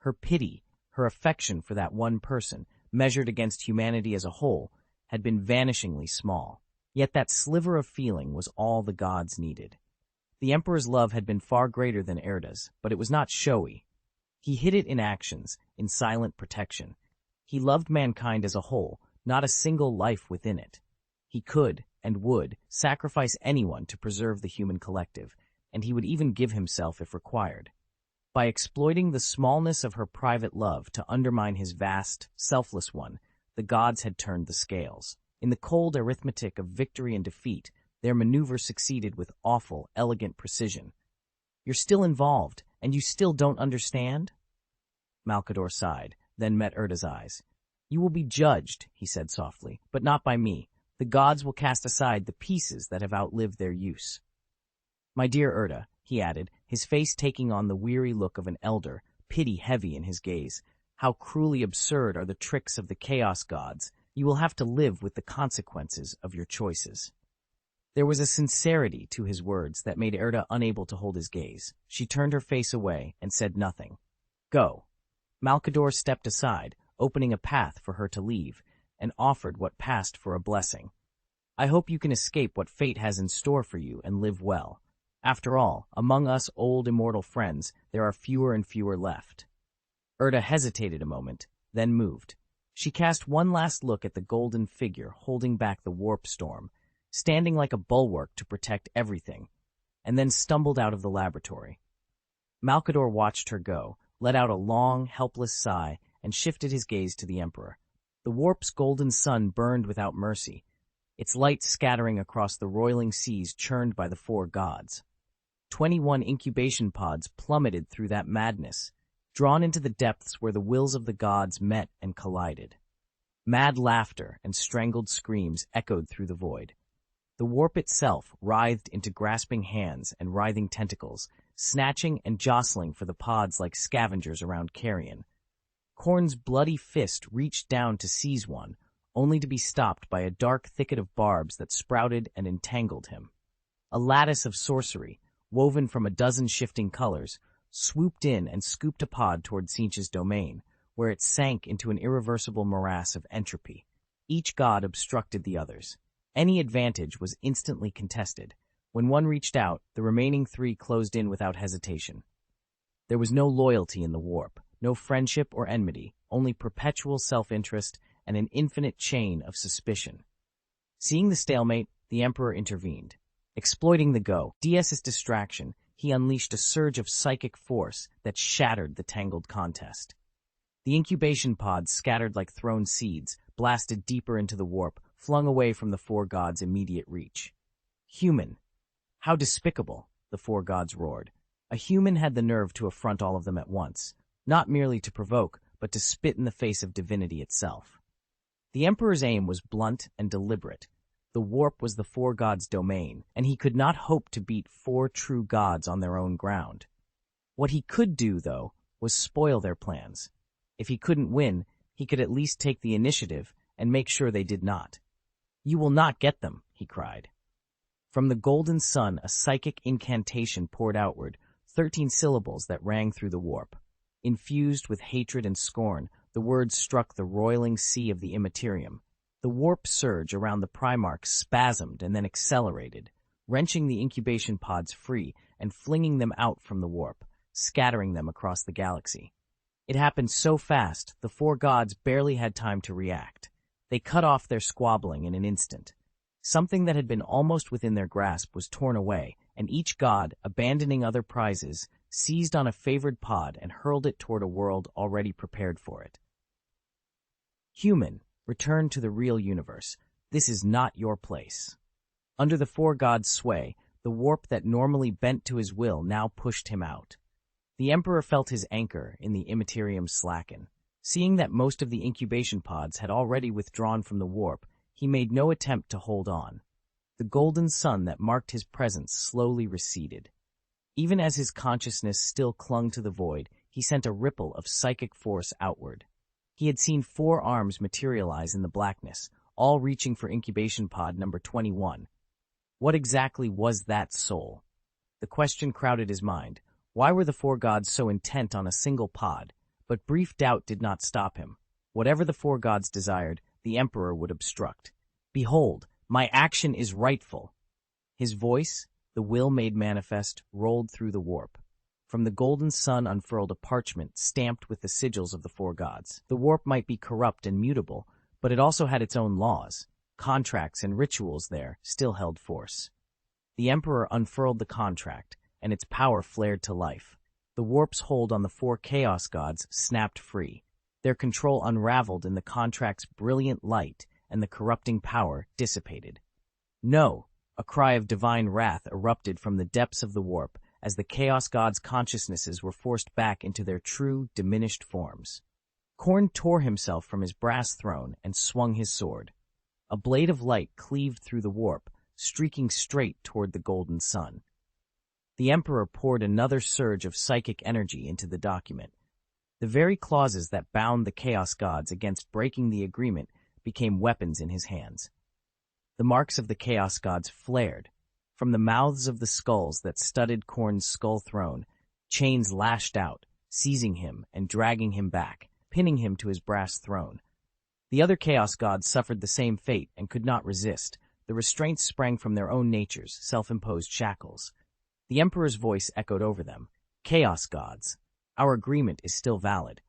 Her pity, her affection for that one person, measured against humanity as a whole, had been vanishingly small. Yet that sliver of feeling was all the gods needed. The Emperor's love had been far greater than Erda's, but it was not showy. He hid it in actions, in silent protection. He loved mankind as a whole, not a single life within it. He could, and would, sacrifice anyone to preserve the human collective, and he would even give himself if required. By exploiting the smallness of her private love to undermine his vast, selfless one, the gods had turned the scales. In the cold arithmetic of victory and defeat, their maneuver succeeded with awful, elegant precision. You're still involved, and you still don't understand? Malkador sighed, then met Erda's eyes. You will be judged, he said softly, but not by me. The gods will cast aside the pieces that have outlived their use. My dear Erda, he added, his face taking on the weary look of an elder, pity heavy in his gaze, how cruelly absurd are the tricks of the chaos gods. You will have to live with the consequences of your choices. There was a sincerity to his words that made Erda unable to hold his gaze. She turned her face away and said nothing. Go. Malkador stepped aside, opening a path for her to leave, and offered what passed for a blessing. I hope you can escape what fate has in store for you and live well. After all, among us old immortal friends, there are fewer and fewer left. Erda hesitated a moment, then moved. She cast one last look at the golden figure holding back the warp storm, standing like a bulwark to protect everything, and then stumbled out of the laboratory. Malkador watched her go, let out a long, helpless sigh, and shifted his gaze to the Emperor. The warp's golden sun burned without mercy, its light scattering across the roiling seas churned by the four gods. 21 incubation pods plummeted through that madness, drawn into the depths where the wills of the gods met and collided. Mad laughter and strangled screams echoed through the void. The warp itself writhed into grasping hands and writhing tentacles, snatching and jostling for the pods like scavengers around carrion. Khorne's bloody fist reached down to seize one, only to be stopped by a dark thicket of barbs that sprouted and entangled him. A lattice of sorcery, woven from a dozen shifting colors, swooped in and scooped a pod toward Tzeentch's domain, where it sank into an irreversible morass of entropy. Each god obstructed the others. Any advantage was instantly contested. When one reached out, the remaining three closed in without hesitation. There was no loyalty in the warp, no friendship or enmity, only perpetual self-interest and an infinite chain of suspicion. Seeing the stalemate, the Emperor intervened. Exploiting the DS's distraction, he unleashed a surge of psychic force that shattered the tangled contest. The incubation pods, scattered like thrown seeds, blasted deeper into the warp, flung away from the four gods' immediate reach. Human. How despicable, the four gods roared. A human had the nerve to affront all of them at once, not merely to provoke, but to spit in the face of divinity itself. The Emperor's aim was blunt and deliberate. The warp was the four gods' domain, and he could not hope to beat four true gods on their own ground. What he could do, though, was spoil their plans. If he couldn't win, he could at least take the initiative and make sure they did not. "You will not get them," he cried. From the golden sun, a psychic incantation poured outward, 13 syllables that rang through the warp. Infused with hatred and scorn, the words struck the roiling sea of the immaterium. The warp surge around the Primarchs spasmed and then accelerated, wrenching the incubation pods free and flinging them out from the warp, scattering them across the galaxy. It happened so fast, the four gods barely had time to react. They cut off their squabbling in an instant. Something that had been almost within their grasp was torn away, and each god, abandoning other prizes, seized on a favored pod and hurled it toward a world already prepared for it. Human, return to the real universe. This is not your place. Under the four gods' sway, the warp that normally bent to his will now pushed him out. The Emperor felt his anchor in the immaterium slacken. Seeing that most of the incubation pods had already withdrawn from the warp, he made no attempt to hold on. The golden sun that marked his presence slowly receded. Even as his consciousness still clung to the void, he sent a ripple of psychic force outward. He had seen four arms materialize in the blackness, all reaching for incubation pod number 21. What exactly was that soul? The question crowded his mind. Why were the four gods so intent on a single pod? But brief doubt did not stop him. Whatever the four gods desired, the Emperor would obstruct. "Behold, my action is rightful." His voice, the will made manifest, rolled through the warp. From the golden sun unfurled a parchment stamped with the sigils of the four gods. The warp might be corrupt and mutable, but it also had its own laws. Contracts and rituals there still held force. The Emperor unfurled the contract, and its power flared to life. The warp's hold on the four chaos gods snapped free. Their control unraveled in the contract's brilliant light, and the corrupting power dissipated. "No!" A cry of divine wrath erupted from the depths of the warp, as the Chaos Gods' consciousnesses were forced back into their true, diminished forms. Khorne tore himself from his brass throne and swung his sword. A blade of light cleaved through the warp, streaking straight toward the golden sun. The Emperor poured another surge of psychic energy into the document. The very clauses that bound the Chaos Gods against breaking the agreement became weapons in his hands. The marks of the Chaos Gods flared. From the mouths of the skulls that studded Khorne's skull throne, chains lashed out, seizing him and dragging him back, pinning him to his brass throne. The other Chaos Gods suffered the same fate and could not resist. The restraints sprang from their own natures, self-imposed shackles. The Emperor's voice echoed over them. "Chaos Gods, our agreement is still valid.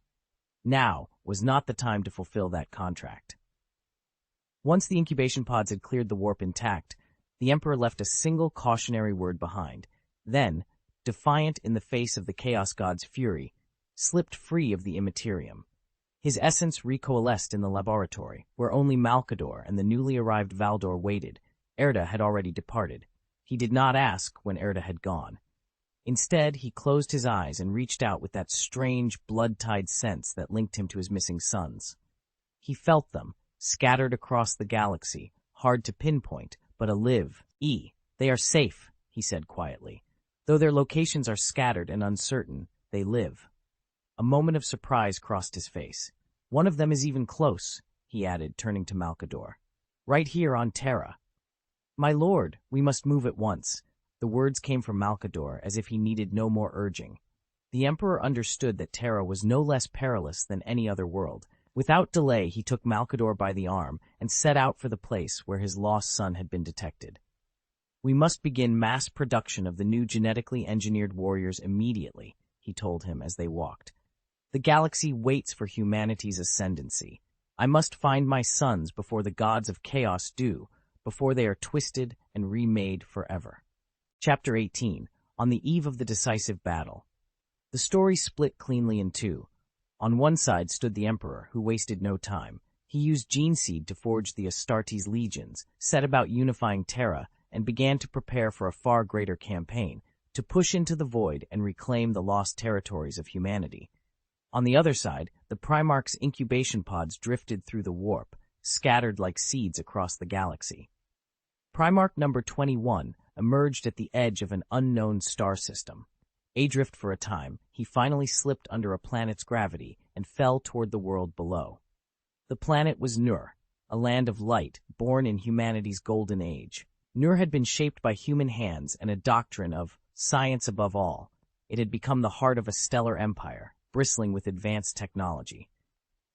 Now was not the time to fulfill that contract." Once the incubation pods had cleared the warp intact, the Emperor left a single cautionary word behind, then, defiant in the face of the Chaos God's fury, slipped free of the immaterium. His essence recoalesced in the laboratory, where only Malkador and the newly arrived Valdor waited. Erda had already departed. He did not ask when Erda had gone. Instead, he closed his eyes and reached out with that strange, blood-tied sense that linked him to his missing sons. He felt them, scattered across the galaxy, hard to pinpoint, but alive. They are safe," he said quietly. "Though their locations are scattered and uncertain, they live." A moment of surprise crossed his face. "One of them is even close," he added, turning to Malkador. "Right here on Terra." "My lord, we must move at once." The words came from Malkador as if he needed no more urging. The Emperor understood that Terra was no less perilous than any other world. Without delay, he took Malkador by the arm and set out for the place where his lost son had been detected. "We must begin mass production of the new genetically engineered warriors immediately," he told him as they walked. "The galaxy waits for humanity's ascendancy. I must find my sons before the gods of chaos do, before they are twisted and remade forever. Chapter 18. On the eve of the decisive battle. The story split cleanly in two. On one side stood the Emperor, who wasted no time. He used gene seed to forge the Astartes legions, set about unifying Terra, and began to prepare for a far greater campaign, to push into the void and reclaim the lost territories of humanity. On the other side, the Primarch's incubation pods drifted through the warp, scattered like seeds across the galaxy. Primarch number 21 emerged at the edge of an unknown star system. Adrift for a time, he finally slipped under a planet's gravity and fell toward the world below. The planet was Nur, a land of light, born in humanity's golden age. Nur had been shaped by human hands and a doctrine of science above all. It had become the heart of a stellar empire, bristling with advanced technology.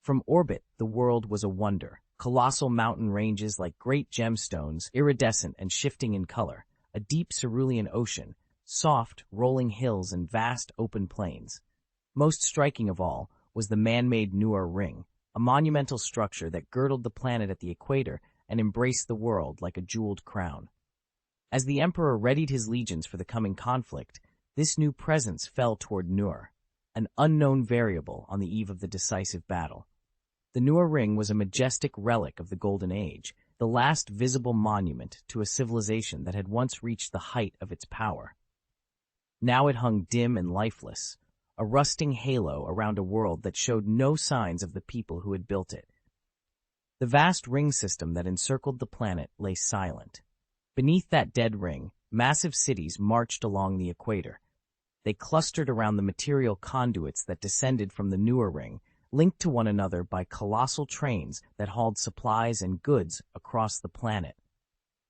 From orbit, the world was a wonder. Colossal mountain ranges like great gemstones, iridescent and shifting in color, a deep cerulean ocean, soft, rolling hills and vast open plains. Most striking of all was the man-made Nur Ring, a monumental structure that girdled the planet at the equator and embraced the world like a jeweled crown. As the Emperor readied his legions for the coming conflict, this new presence fell toward Nur, an unknown variable on the eve of the decisive battle. The Nur Ring was a majestic relic of the Golden Age, the last visible monument to a civilization that had once reached the height of its power. Now it hung dim and lifeless, a rusting halo around a world that showed no signs of the people who had built it. The vast ring system that encircled the planet lay silent. Beneath that dead ring, massive cities marched along the equator. They clustered around the material conduits that descended from the Nur Ring, linked to one another by colossal trains that hauled supplies and goods across the planet.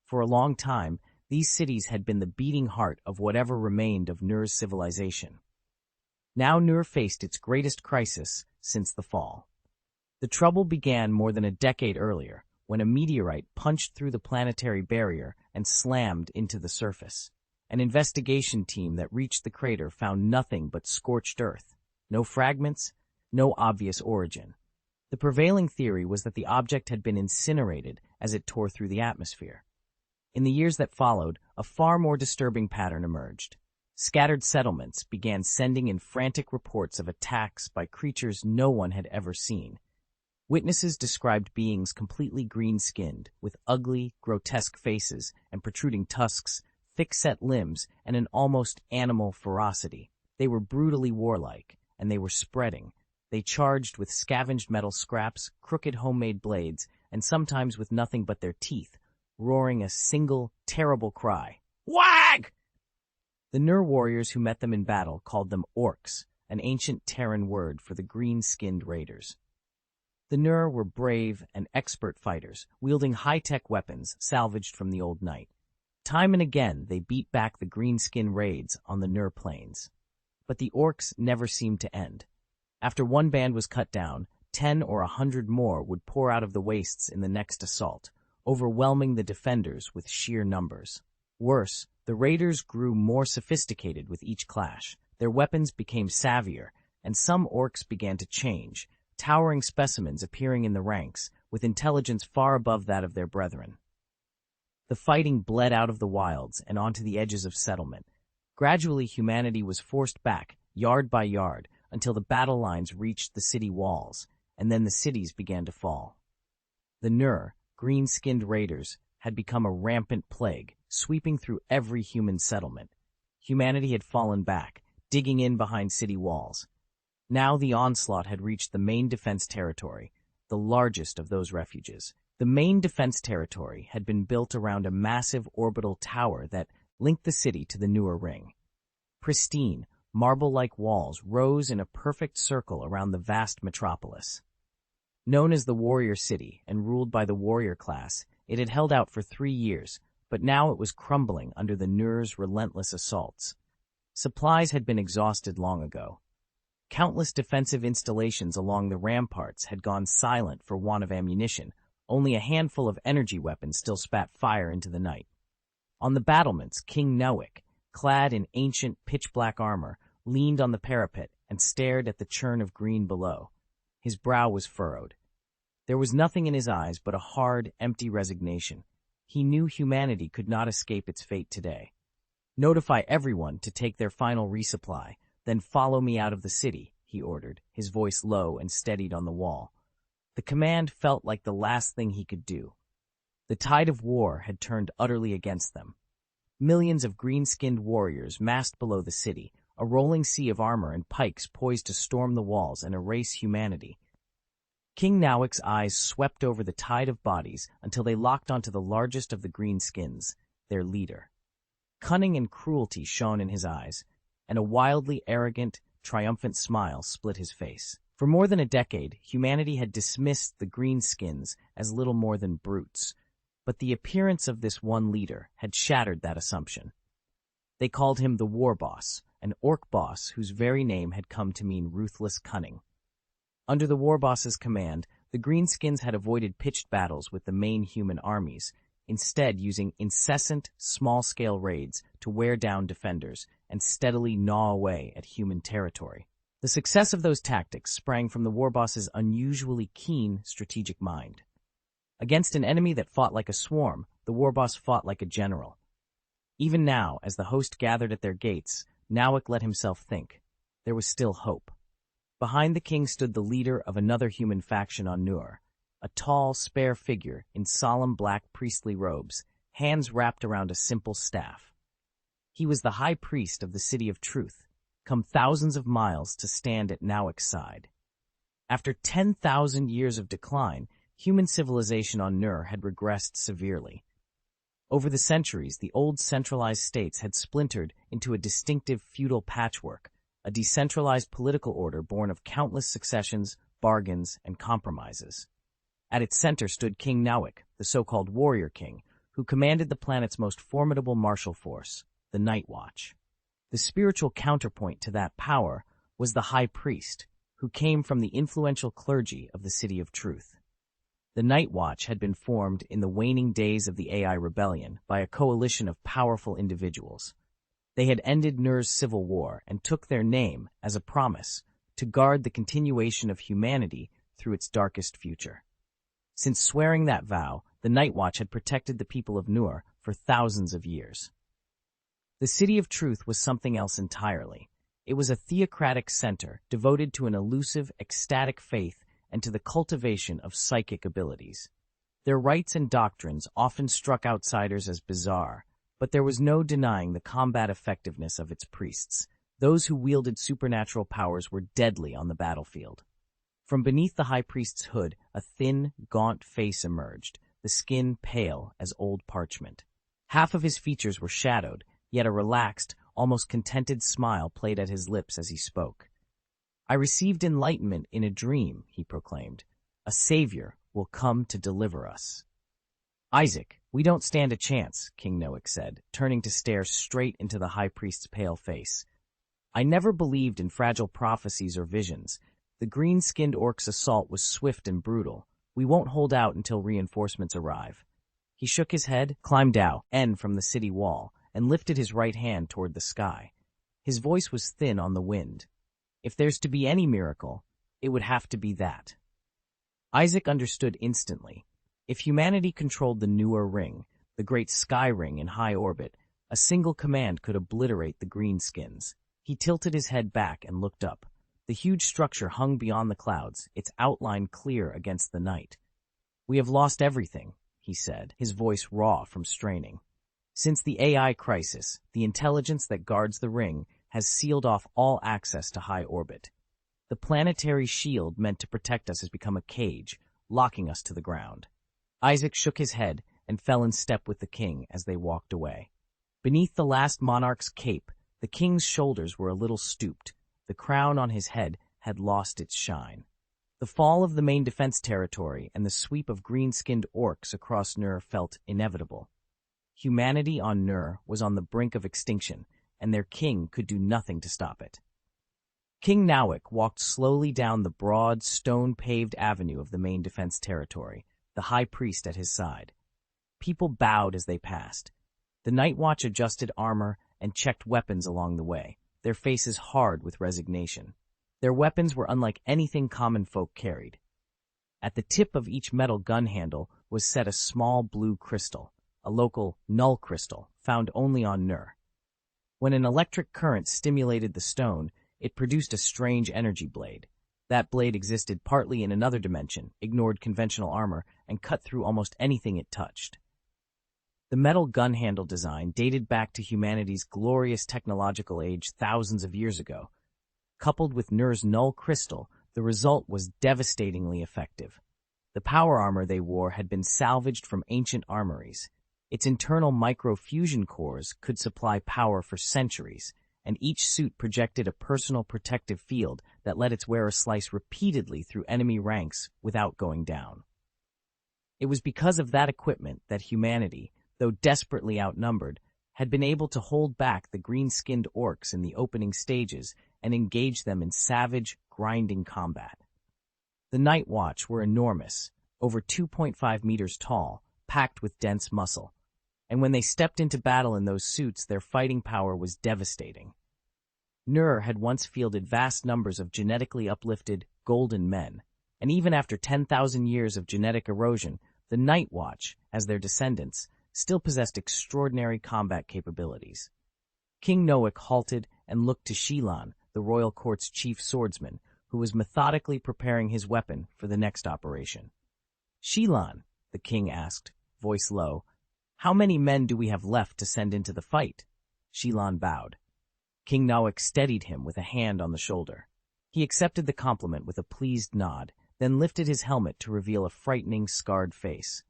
For a long time, these cities had been the beating heart of whatever remained of Nur's civilization. Now Nur faced its greatest crisis since the fall. The trouble began more than a decade earlier, when a meteorite punched through the planetary barrier and slammed into the surface. An investigation team that reached the crater found nothing but scorched earth. No fragments, no obvious origin. The prevailing theory was that the object had been incinerated as it tore through the atmosphere. In the years that followed, a far more disturbing pattern emerged. Scattered settlements began sending in frantic reports of attacks by creatures no one had ever seen. Witnesses described beings completely green-skinned, with ugly, grotesque faces and protruding tusks, thick-set limbs, and an almost animal ferocity. They were brutally warlike, and they were spreading. They charged with scavenged metal scraps, crooked homemade blades, and sometimes with nothing but their teeth, roaring a single, terrible cry. Wag! The Nur warriors who met them in battle called them orcs, an ancient Terran word for the green-skinned raiders. The Nur were brave and expert fighters, wielding high-tech weapons salvaged from the old knight. Time and again, they beat back the green-skin raids on the Nur plains. But the orcs never seemed to end. After one band was cut down, 10 or 100 more would pour out of the wastes in the next assault, overwhelming the defenders with sheer numbers. Worse, the raiders grew more sophisticated with each clash. Their weapons became savvier, and some orcs began to change, towering specimens appearing in the ranks, with intelligence far above that of their brethren. The fighting bled out of the wilds and onto the edges of settlement. Gradually, humanity was forced back, yard by yard, until the battle lines reached the city walls, and then the cities began to fall. The Nur, green-skinned raiders, had become a rampant plague, sweeping through every human settlement. Humanity had fallen back, digging in behind city walls. Now the onslaught had reached the main defense territory, the largest of those refuges. The main defense territory had been built around a massive orbital tower that linked the city to the Nur Ring. Pristine, marble-like walls rose in a perfect circle around the vast metropolis. Known as the Warrior City and ruled by the warrior class, it had held out for 3 years, but now it was crumbling under the Nur's relentless assaults. Supplies had been exhausted long ago. Countless defensive installations along the ramparts had gone silent for want of ammunition. Only a handful of energy weapons still spat fire into the night. On the battlements, King Nowick, clad in ancient pitch-black armor, leaned on the parapet and stared at the churn of green below. His brow was furrowed. There was nothing in his eyes but a hard, empty resignation. He knew humanity could not escape its fate today. "Notify everyone to take their final resupply, then follow me out of the city," he ordered, his voice low and steadied on the wall. The command felt like the last thing he could do. The tide of war had turned utterly against them. Millions of green-skinned warriors massed below the city, a rolling sea of armor and pikes poised to storm the walls and erase humanity. King Nowic's eyes swept over the tide of bodies until they locked onto the largest of the greenskins, their leader. Cunning and cruelty shone in his eyes, and a wildly arrogant, triumphant smile split his face. For more than a decade, humanity had dismissed the greenskins as little more than brutes, but the appearance of this one leader had shattered that assumption. They called him the War Boss, an orc boss whose very name had come to mean ruthless cunning. Under the War Boss's command, the greenskins had avoided pitched battles with the main human armies, instead using incessant, small-scale raids to wear down defenders and steadily gnaw away at human territory. The success of those tactics sprang from the War Boss's unusually keen strategic mind. Against an enemy that fought like a swarm, the War Boss fought like a general. Even now, as the host gathered at their gates, Nowick let himself think. There was still hope. Behind the king stood the leader of another human faction on Nur, a tall, spare figure in solemn black priestly robes, hands wrapped around a simple staff. He was the high priest of the City of Truth, come thousands of miles to stand at Nowick's side. After 10,000 years of decline, human civilization on Nur had regressed severely. Over the centuries, the old centralized states had splintered into a distinctive feudal patchwork, a decentralized political order born of countless successions, bargains, and compromises. At its center stood King Nowick, the so-called warrior king, who commanded the planet's most formidable martial force, the Night Watch. The spiritual counterpoint to that power was the High Priest, who came from the influential clergy of the City of Truth. The Night Watch had been formed in the waning days of the AI rebellion by a coalition of powerful individuals. They had ended Nur's civil war and took their name as a promise to guard the continuation of humanity through its darkest future. Since swearing that vow, the Night Watch had protected the people of Nur for thousands of years. The City of Truth was something else entirely. It was a theocratic center devoted to an elusive, ecstatic faith and to the cultivation of psychic abilities. Their rites and doctrines often struck outsiders as bizarre, but there was no denying the combat effectiveness of its priests. Those who wielded supernatural powers were deadly on the battlefield. From beneath the high priest's hood, a thin, gaunt face emerged, the skin pale as old parchment. Half of his features were shadowed, yet a relaxed, almost contented smile played at his lips as he spoke. "I received enlightenment in a dream," he proclaimed. "A savior will come to deliver us." "Isaac, we don't stand a chance," King Nowick said, turning to stare straight into the high priest's pale face. "I never believed in fragile prophecies or visions. The green-skinned orc's assault was swift and brutal. We won't hold out until reinforcements arrive." He shook his head, climbed out from the city wall, and lifted his right hand toward the sky. His voice was thin on the wind. "If there's to be any miracle, it would have to be that." Isaac understood instantly. If humanity controlled the newer ring, the great sky ring in high orbit, a single command could obliterate the greenskins. He tilted his head back and looked up. The huge structure hung beyond the clouds, its outline clear against the night. "We have lost everything," he said, his voice raw from straining. "Since the AI crisis, the intelligence that guards the ring has sealed off all access to high orbit. The planetary shield meant to protect us has become a cage, locking us to the ground." Isaac shook his head and fell in step with the king as they walked away. Beneath the last monarch's cape, the king's shoulders were a little stooped. The crown on his head had lost its shine. The fall of the main defense territory and the sweep of green-skinned orcs across Nur felt inevitable. Humanity on Nur was on the brink of extinction, and their king could do nothing to stop it. King Nowick walked slowly down the broad, stone-paved avenue of the main defense territory, the high priest at his side. People bowed as they passed. The Night Watch adjusted armor and checked weapons along the way, their faces hard with resignation. Their weapons were unlike anything common folk carried. At the tip of each metal gun handle was set a small blue crystal, a local null crystal found only on Nur. When an electric current stimulated the stone, it produced a strange energy blade. That blade existed partly in another dimension, ignored conventional armor, and cut through almost anything it touched. The metal gun handle design dated back to humanity's glorious technological age thousands of years ago. Coupled with Nur's null crystal, the result was devastatingly effective. The power armor they wore had been salvaged from ancient armories. Its internal micro-fusion cores could supply power for centuries, and each suit projected a personal protective field that let its wearer slice repeatedly through enemy ranks without going down. It was because of that equipment that humanity, though desperately outnumbered, had been able to hold back the green-skinned orcs in the opening stages and engage them in savage, grinding combat. The Night Watch were enormous, over 2.5 meters tall, packed with dense muscle, and when they stepped into battle in those suits, their fighting power was devastating. Nur had once fielded vast numbers of genetically uplifted, golden men, and even after 10,000 years of genetic erosion, the Night Watch, as their descendants, still possessed extraordinary combat capabilities. King Noak halted and looked to Shilan, the royal court's chief swordsman, who was methodically preparing his weapon for the next operation. "Shilan," the king asked, voice low, "how many men do we have left to send into the fight?" Shilan bowed. King Noak steadied him with a hand on the shoulder. He accepted the compliment with a pleased nod, then lifted his helmet to reveal a frightening, scarred face.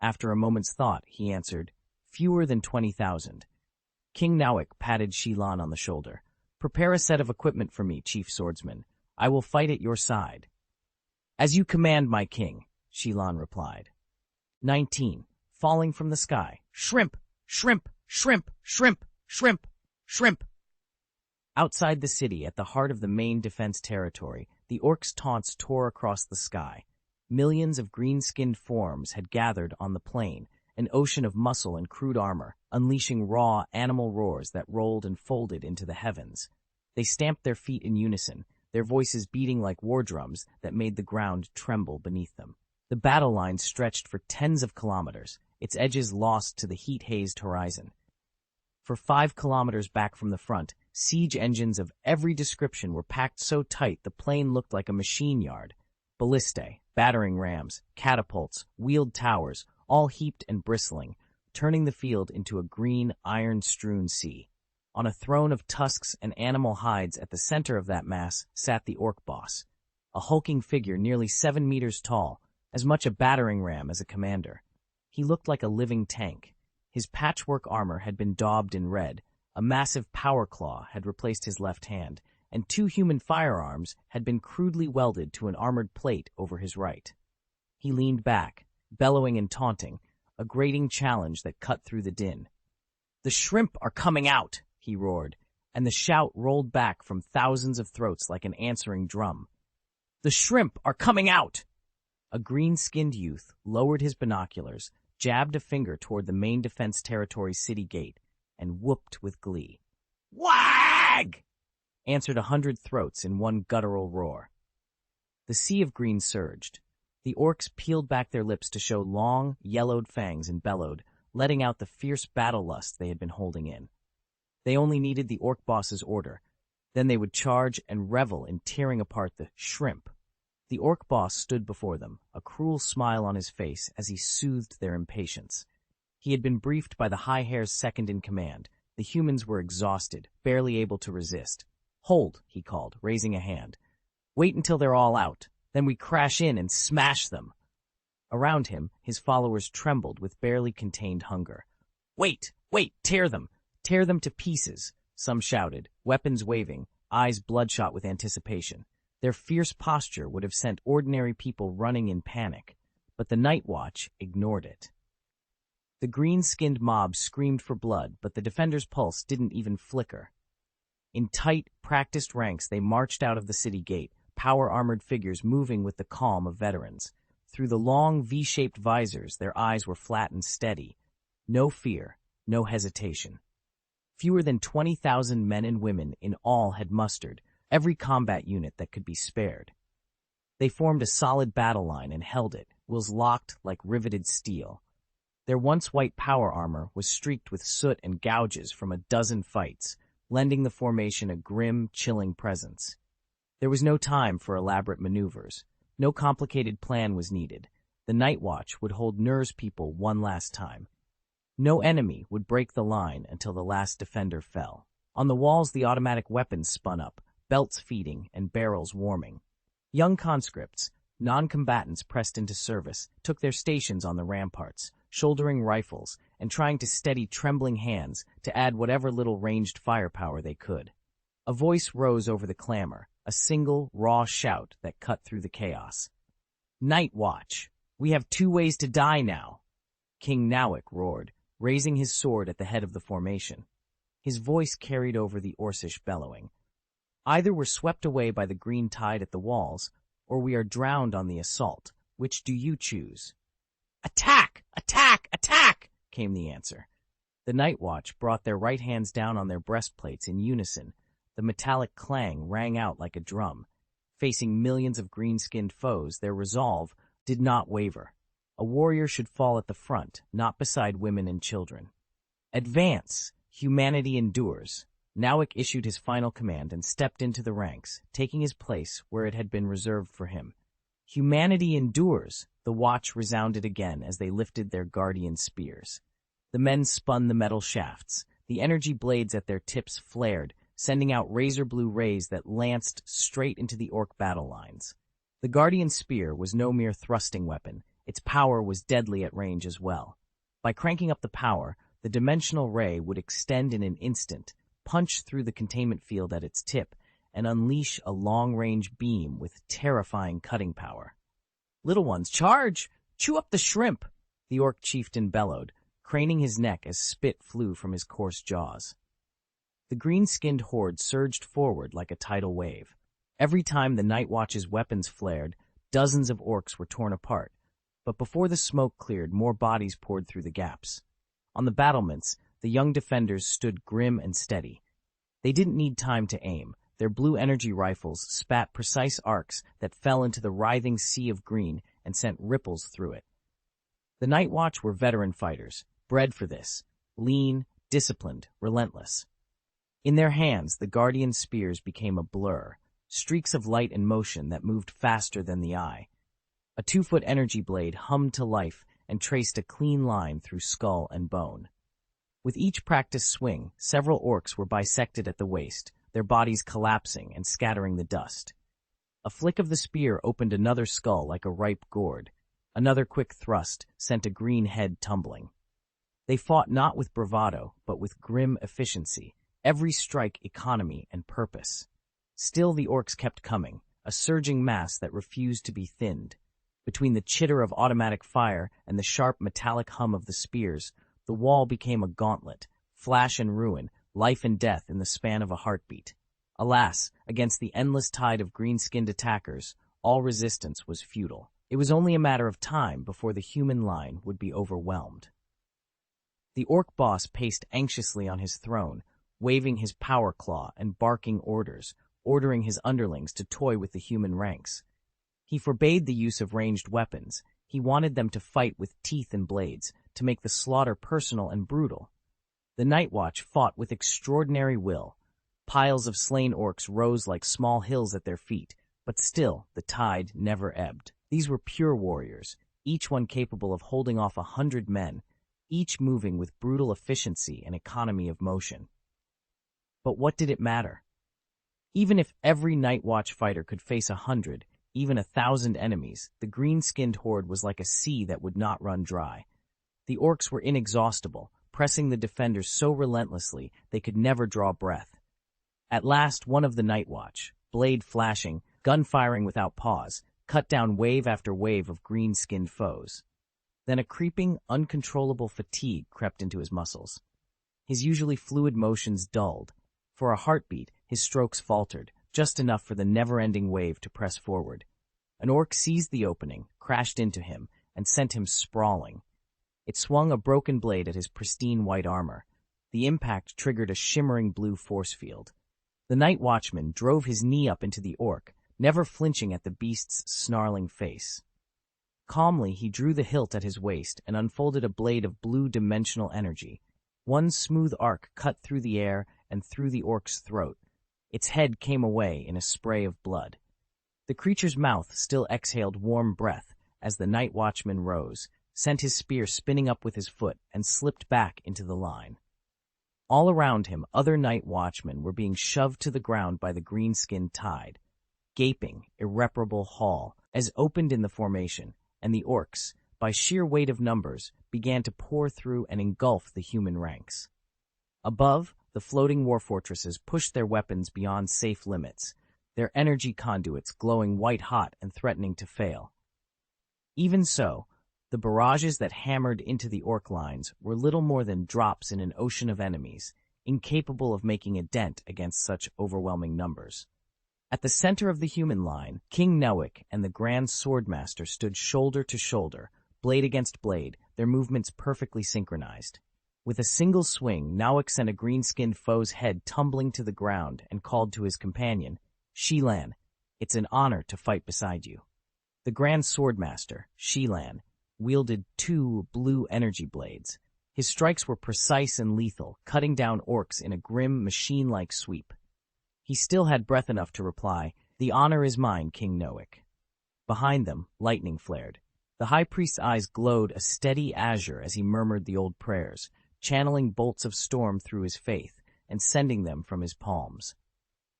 After a moment's thought, he answered, "Fewer than 20,000. King Noak patted Shilan on the shoulder. "Prepare a set of equipment for me, chief swordsman. I will fight at your side." "As you command, my king," Shilan replied. 19. Falling from the sky. Shrimp! Shrimp! Shrimp! Shrimp! Shrimp! Shrimp! Outside the city, at the heart of the main defense territory, the orcs' taunts tore across the sky. Millions of green-skinned forms had gathered on the plain, an ocean of muscle and crude armor, unleashing raw, animal roars that rolled and folded into the heavens. They stamped their feet in unison, their voices beating like war drums that made the ground tremble beneath them. The battle line stretched for tens of kilometers, its edges lost to the heat-hazed horizon. For 5 kilometers back from the front, siege engines of every description were packed so tight the plain looked like a machine yard. Ballistae, battering rams, catapults, wheeled towers, all heaped and bristling, turning the field into a green, iron-strewn sea. On a throne of tusks and animal hides at the center of that mass sat the orc boss, a hulking figure nearly 7 meters tall, as much a battering ram as a commander. He looked like a living tank. His patchwork armor had been daubed in red, a massive power claw had replaced his left hand, and 2 human firearms had been crudely welded to an armored plate over his right. He leaned back, bellowing and taunting, a grating challenge that cut through the din. "The shrimp are coming out!" he roared, and the shout rolled back from thousands of throats like an answering drum. "The shrimp are coming out!" A green-skinned youth lowered his binoculars, jabbed a finger toward the main defense territory's city gate, and whooped with glee. "Wag!" answered 100 throats in one guttural roar. The sea of green surged. The orcs peeled back their lips to show long, yellowed fangs and bellowed, letting out the fierce battle lust they had been holding in. They only needed the orc boss's order. Then they would charge and revel in tearing apart the shrimp. The orc boss stood before them, a cruel smile on his face as he soothed their impatience. He had been briefed by the High Hair's second in command. The humans were exhausted, barely able to resist. "Hold," he called, raising a hand. "Wait until they're all out. Then we crash in and smash them." Around him, his followers trembled with barely contained hunger. "Wait! Wait! Tear them! Tear them to pieces!" some shouted, weapons waving, eyes bloodshot with anticipation. Their fierce posture would have sent ordinary people running in panic, but the Night Watch ignored it. The green-skinned mob screamed for blood, but the defenders' pulse didn't even flicker. In tight, practiced ranks, they marched out of the city gate, power-armored figures moving with the calm of veterans. Through the long, V-shaped visors, their eyes were flat and steady. No fear, no hesitation. Fewer than 20,000 men and women in all had mustered, every combat unit that could be spared. They formed a solid battle line and held it, wills locked like riveted steel. Their once white power armor was streaked with soot and gouges from a dozen fights, lending the formation a grim, chilling presence. There was no time for elaborate maneuvers. No complicated plan was needed. The Night Watch would hold Nur's people one last time. No enemy would break the line until the last defender fell. On the walls, the automatic weapons spun up, belts feeding and barrels warming. Young conscripts, non-combatants pressed into service, took their stations on the ramparts, shouldering rifles and trying to steady trembling hands to add whatever little ranged firepower they could. A voice rose over the clamor, a single, raw shout that cut through the chaos. "Night Watch! We have 2 ways to die now!" King Nawick roared, raising his sword at the head of the formation. His voice carried over the Orcish bellowing. "Either we're swept away by the green tide at the walls, or we are drowned on the assault. Which do you choose?" "Attack! Attack! Attack!" came the answer. The Night Watch brought their right hands down on their breastplates in unison. The metallic clang rang out like a drum. Facing millions of green-skinned foes, their resolve did not waver. A warrior should fall at the front, not beside women and children. "Advance! Humanity endures." Nawick issued his final command and stepped into the ranks, taking his place where it had been reserved for him. "Humanity endures," the watch resounded again as they lifted their guardian spears. The men spun the metal shafts. The energy blades at their tips flared, sending out razor-blue rays that lanced straight into the orc battle lines. The guardian spear was no mere thrusting weapon. Its power was deadly at range as well. By cranking up the power, the dimensional ray would extend in an instant, punch through the containment field at its tip, and unleash a long-range beam with terrifying cutting power. "Little ones, charge! Chew up the shrimp!" the orc chieftain bellowed, craning his neck as spit flew from his coarse jaws. The green-skinned horde surged forward like a tidal wave. Every time the Night Watch's weapons flared, dozens of orcs were torn apart. But before the smoke cleared, more bodies poured through the gaps. On the battlements, the young defenders stood grim and steady. They didn't need time to aim. Their blue energy rifles spat precise arcs that fell into the writhing sea of green and sent ripples through it. The Night Watch were veteran fighters, bred for this, lean, disciplined, relentless. In their hands, the guardian spears became a blur, streaks of light and motion that moved faster than the eye. A 2-foot energy blade hummed to life and traced a clean line through skull and bone. With each practiced swing, several orcs were bisected at the waist, their bodies collapsing and scattering the dust. A flick of the spear opened another skull like a ripe gourd. Another quick thrust sent a green head tumbling. They fought not with bravado, but with grim efficiency, every strike economy and purpose. Still the orcs kept coming, a surging mass that refused to be thinned. Between the chitter of automatic fire and the sharp metallic hum of the spears, the wall became a gauntlet, flash and ruin, life and death in the span of a heartbeat. Alas, against the endless tide of green-skinned attackers, all resistance was futile. It was only a matter of time before the human line would be overwhelmed. The orc boss paced anxiously on his throne, waving his power claw and barking orders, ordering his underlings to toy with the human ranks. He forbade the use of ranged weapons. He wanted them to fight with teeth and blades, to make the slaughter personal and brutal. The Night Watch fought with extraordinary will. Piles of slain orcs rose like small hills at their feet, but still the tide never ebbed. These were pure warriors, each one capable of holding off 100 men, each moving with brutal efficiency and economy of motion. But what did it matter? Even if every Night Watch fighter could face 100, even 1,000 enemies, the green-skinned horde was like a sea that would not run dry. The orcs were inexhaustible, pressing the defenders so relentlessly they could never draw breath. At last, one of the Night Watch, blade flashing, gun firing without pause, cut down wave after wave of green-skinned foes. Then a creeping, uncontrollable fatigue crept into his muscles. His usually fluid motions dulled. For a heartbeat, his strokes faltered, just enough for the never-ending wave to press forward. An orc seized the opening, crashed into him, and sent him sprawling. It swung a broken blade at his pristine white armor. The impact triggered a shimmering blue force field. The Night Watchman drove his knee up into the orc, never flinching at the beast's snarling face. Calmly, he drew the hilt at his waist and unfolded a blade of blue dimensional energy. One smooth arc cut through the air and through the orc's throat. Its head came away in a spray of blood. The creature's mouth still exhaled warm breath as the night watchman rose, sent his spear spinning up with his foot, and slipped back into the line. All around him, other night watchmen were being shoved to the ground by the green-skinned tide. Gaping, irreparable hall as opened in the formation, and the orcs, by sheer weight of numbers, began to pour through and engulf the human ranks. Above, the floating war fortresses pushed their weapons beyond safe limits, their energy conduits glowing white-hot and threatening to fail. Even so, the barrages that hammered into the orc lines were little more than drops in an ocean of enemies, incapable of making a dent against such overwhelming numbers. At the center of the human line, King Newick and the Grand Swordmaster stood shoulder to shoulder, blade against blade, their movements perfectly synchronized. With a single swing, Newick sent a green-skinned foe's head tumbling to the ground and called to his companion, "Sheelan, it's an honor to fight beside you." The Grand Swordmaster, Sheelan, wielded 2 blue energy blades. His strikes were precise and lethal, cutting down orcs in a grim, machine-like sweep. He still had breath enough to reply, "The honor is mine, King Newick." Behind them, lightning flared. The High Priest's eyes glowed a steady azure as he murmured the old prayers, channeling bolts of storm through his faith and sending them from his palms.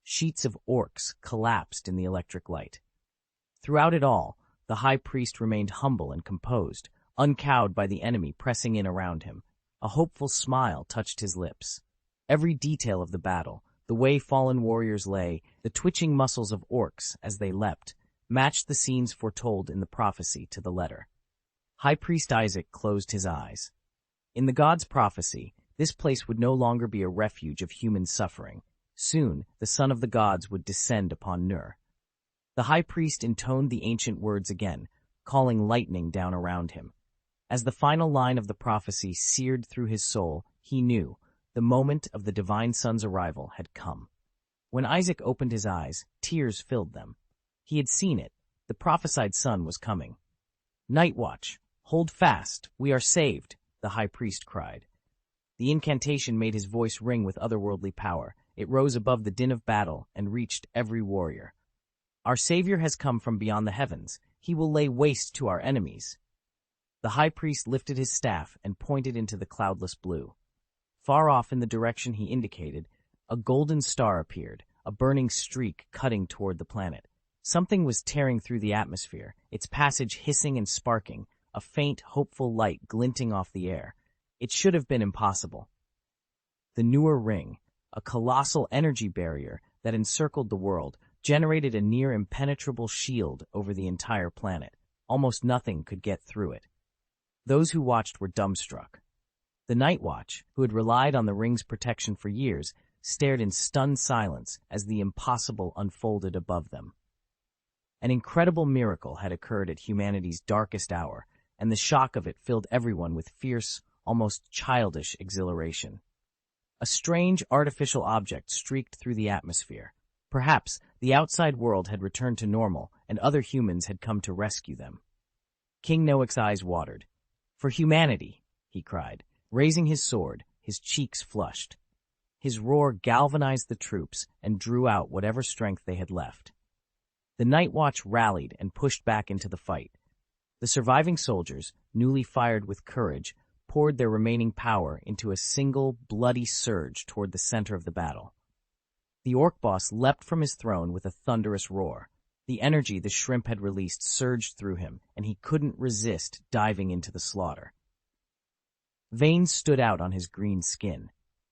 Sheets of orcs collapsed in the electric light. Throughout it all, the High Priest remained humble and composed, uncowed by the enemy pressing in around him. A hopeful smile touched his lips. Every detail of the battle, the way fallen warriors lay, the twitching muscles of orcs as they leapt, matched the scenes foretold in the prophecy to the letter. High Priest Isaac closed his eyes. In the god's prophecy, this place would no longer be a refuge of human suffering. Soon, the son of the gods would descend upon Nur. The High Priest intoned the ancient words again, calling lightning down around him. As the final line of the prophecy seared through his soul, he knew the moment of the divine son's arrival had come. When Isaac opened his eyes, tears filled them. He had seen it. The prophesied son was coming. "Night Watch, hold fast, we are saved," the High Priest cried. The incantation made his voice ring with otherworldly power. It rose above the din of battle and reached every warrior. "Our Savior has come from beyond the heavens. He will lay waste to our enemies." The High Priest lifted his staff and pointed into the cloudless blue. Far off in the direction he indicated, a golden star appeared, a burning streak cutting toward the planet. Something was tearing through the atmosphere, its passage hissing and sparking, a faint, hopeful light glinting off the air. It should have been impossible. The Nur Ring, a colossal energy barrier that encircled the world, generated a near impenetrable shield over the entire planet. Almost nothing could get through it. Those who watched were dumbstruck. The Night Watch, who had relied on the ring's protection for years, stared in stunned silence as the impossible unfolded above them. An incredible miracle had occurred at humanity's darkest hour, and the shock of it filled everyone with fierce, almost childish exhilaration. A strange artificial object streaked through the atmosphere. Perhaps the outside world had returned to normal and other humans had come to rescue them. King Newick's eyes watered. "For humanity," he cried, raising his sword, his cheeks flushed. His roar galvanized the troops and drew out whatever strength they had left. The Night Watch rallied and pushed back into the fight. The surviving soldiers, newly fired with courage, poured their remaining power into a single, bloody surge toward the center of the battle. The orc boss leapt from his throne with a thunderous roar. The energy the shrimp had released surged through him, and he couldn't resist diving into the slaughter. Veins stood out on his green skin.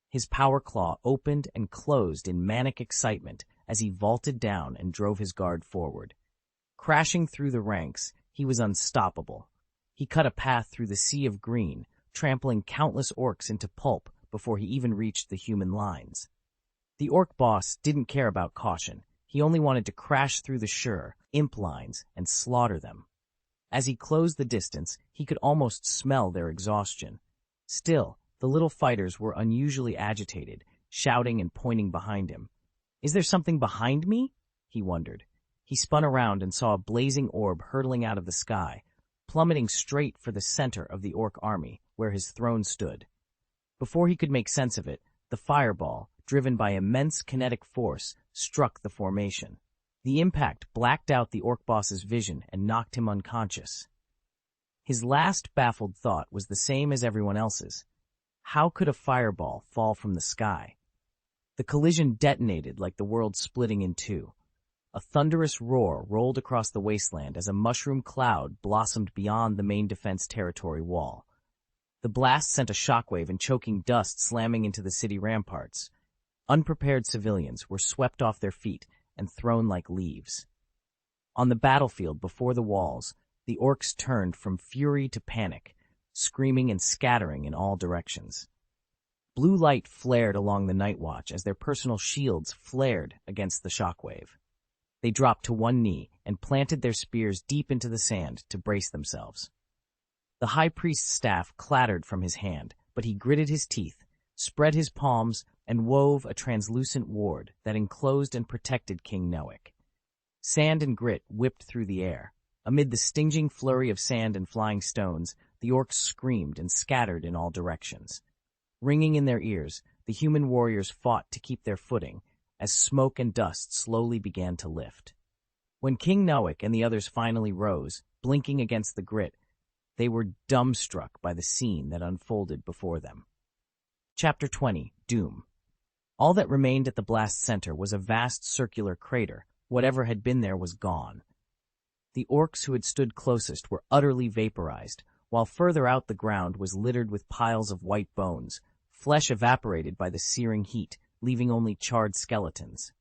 His power claw opened and closed in manic excitement as he vaulted down and drove his guard forward. Crashing through the ranks, he was unstoppable. He cut a path through the sea of green, trampling countless orcs into pulp before he even reached the human lines. The orc boss didn't care about caution. He only wanted to crash through the imp lines and slaughter them. As he closed the distance, he could almost smell their exhaustion. Still, the little fighters were unusually agitated, shouting and pointing behind him. "Is there something behind me?" he wondered. He spun around and saw a blazing orb hurtling out of the sky. plummeting straight for the center of the orc army, where his throne stood. Before he could make sense of it, the fireball, driven by immense kinetic force, struck the formation. The impact blacked out the orc boss's vision and knocked him unconscious. His last baffled thought was the same as everyone else's. How could a fireball fall from the sky? The collision detonated like the world splitting in two. A thunderous roar rolled across the wasteland as a mushroom cloud blossomed beyond the main defense territory wall. The blast sent a shockwave and choking dust slamming into the city ramparts. Unprepared civilians were swept off their feet and thrown like leaves. On the battlefield before the walls, the orcs turned from fury to panic, screaming and scattering in all directions. Blue light flared along the night watch as their personal shields flared against the shockwave. They dropped to one knee and planted their spears deep into the sand to brace themselves. The high priest's staff clattered from his hand, but he gritted his teeth, spread his palms, and wove a translucent ward that enclosed and protected King Nowick. Sand and grit whipped through the air. Amid the stinging flurry of sand and flying stones, the orcs screamed and scattered in all directions. Ringing in their ears, the human warriors fought to keep their footing as smoke and dust slowly began to lift. When King Nowick and the others finally rose, blinking against the grit, they were dumbstruck by the scene that unfolded before them. Chapter 20, Doom. All that remained at the blast center was a vast circular crater. Whatever had been there was gone. The orcs who had stood closest were utterly vaporized, while further out the ground was littered with piles of white bones, flesh evaporated by the searing heat, leaving only charred skeletons.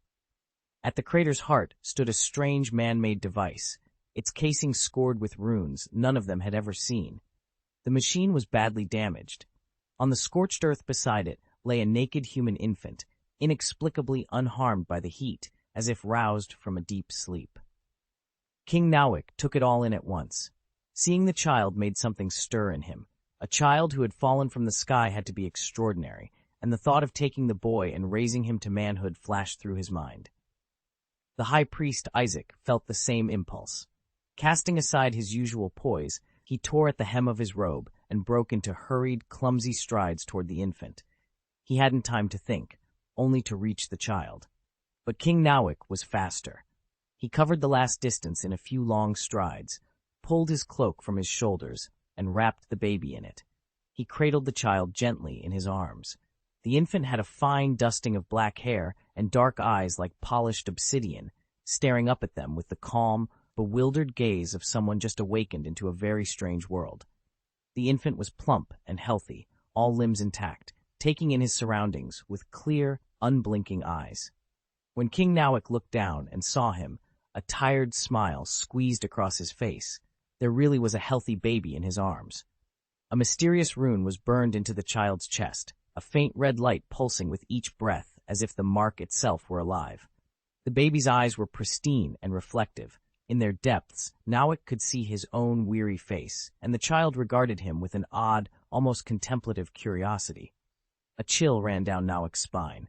At the crater's heart stood a strange man-made device, its casing scored with runes none of them had ever seen. The machine was badly damaged. On the scorched earth beside it lay a naked human infant, inexplicably unharmed by the heat, as if roused from a deep sleep. King Nowick took it all in at once. Seeing the child made something stir in him. A child who had fallen from the sky had to be extraordinary, and the thought of taking the boy and raising him to manhood flashed through his mind. The high priest Isaac felt the same impulse. Casting aside his usual poise, he tore at the hem of his robe and broke into hurried, clumsy strides toward the infant. He hadn't time to think, only to reach the child. But King Nowick was faster. He covered the last distance in a few long strides, pulled his cloak from his shoulders, and wrapped the baby in it. He cradled the child gently in his arms. The infant had a fine dusting of black hair and dark eyes like polished obsidian, staring up at them with the calm, bewildered gaze of someone just awakened into a very strange world. The infant was plump and healthy, all limbs intact, taking in his surroundings with clear, unblinking eyes. When King Nowick looked down and saw him, a tired smile squeezed across his face. There really was a healthy baby in his arms. A mysterious rune was burned into the child's chest, a faint red light pulsing with each breath as if the mark itself were alive. The baby's eyes were pristine and reflective. In their depths, Nowick could see his own weary face, and the child regarded him with an odd, almost contemplative curiosity. A chill ran down Nowick's spine.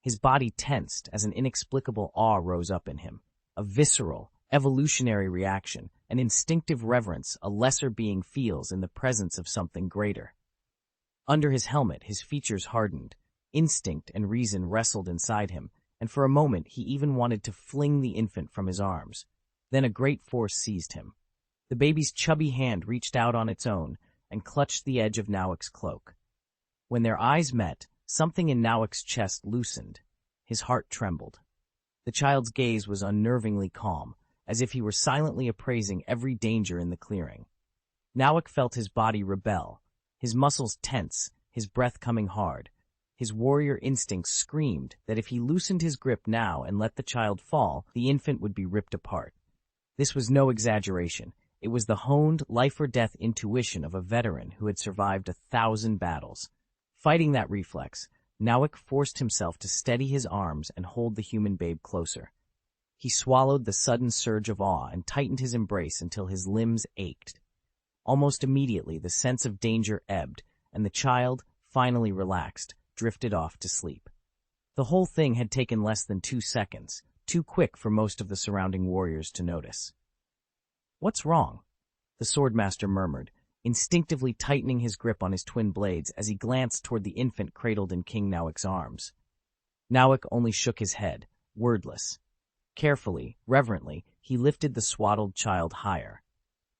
His body tensed as an inexplicable awe rose up in him, a visceral, evolutionary reaction, an instinctive reverence a lesser being feels in the presence of something greater. Under his helmet, his features hardened. Instinct and reason wrestled inside him, and for a moment he even wanted to fling the infant from his arms. Then a great force seized him. The baby's chubby hand reached out on its own and clutched the edge of Nowick's cloak. When their eyes met, something in Nowick's chest loosened. His heart trembled. The child's gaze was unnervingly calm, as if he were silently appraising every danger in the clearing. Nowick felt his body rebel, his muscles tense, his breath coming hard. His warrior instincts screamed that if he loosened his grip now and let the child fall, the infant would be ripped apart. This was no exaggeration. It was the honed, life-or-death intuition of a veteran who had survived 1,000 battles. Fighting that reflex, Nowick forced himself to steady his arms and hold the human babe closer. He swallowed the sudden surge of awe and tightened his embrace until his limbs ached. Almost immediately, the sense of danger ebbed, and the child, finally relaxed, drifted off to sleep. The whole thing had taken less than 2 seconds, too quick for most of the surrounding warriors to notice. "What's wrong?" the swordmaster murmured, instinctively tightening his grip on his twin blades as he glanced toward the infant cradled in King Nowic's arms. Nowic only shook his head, wordless. Carefully, reverently, he lifted the swaddled child higher.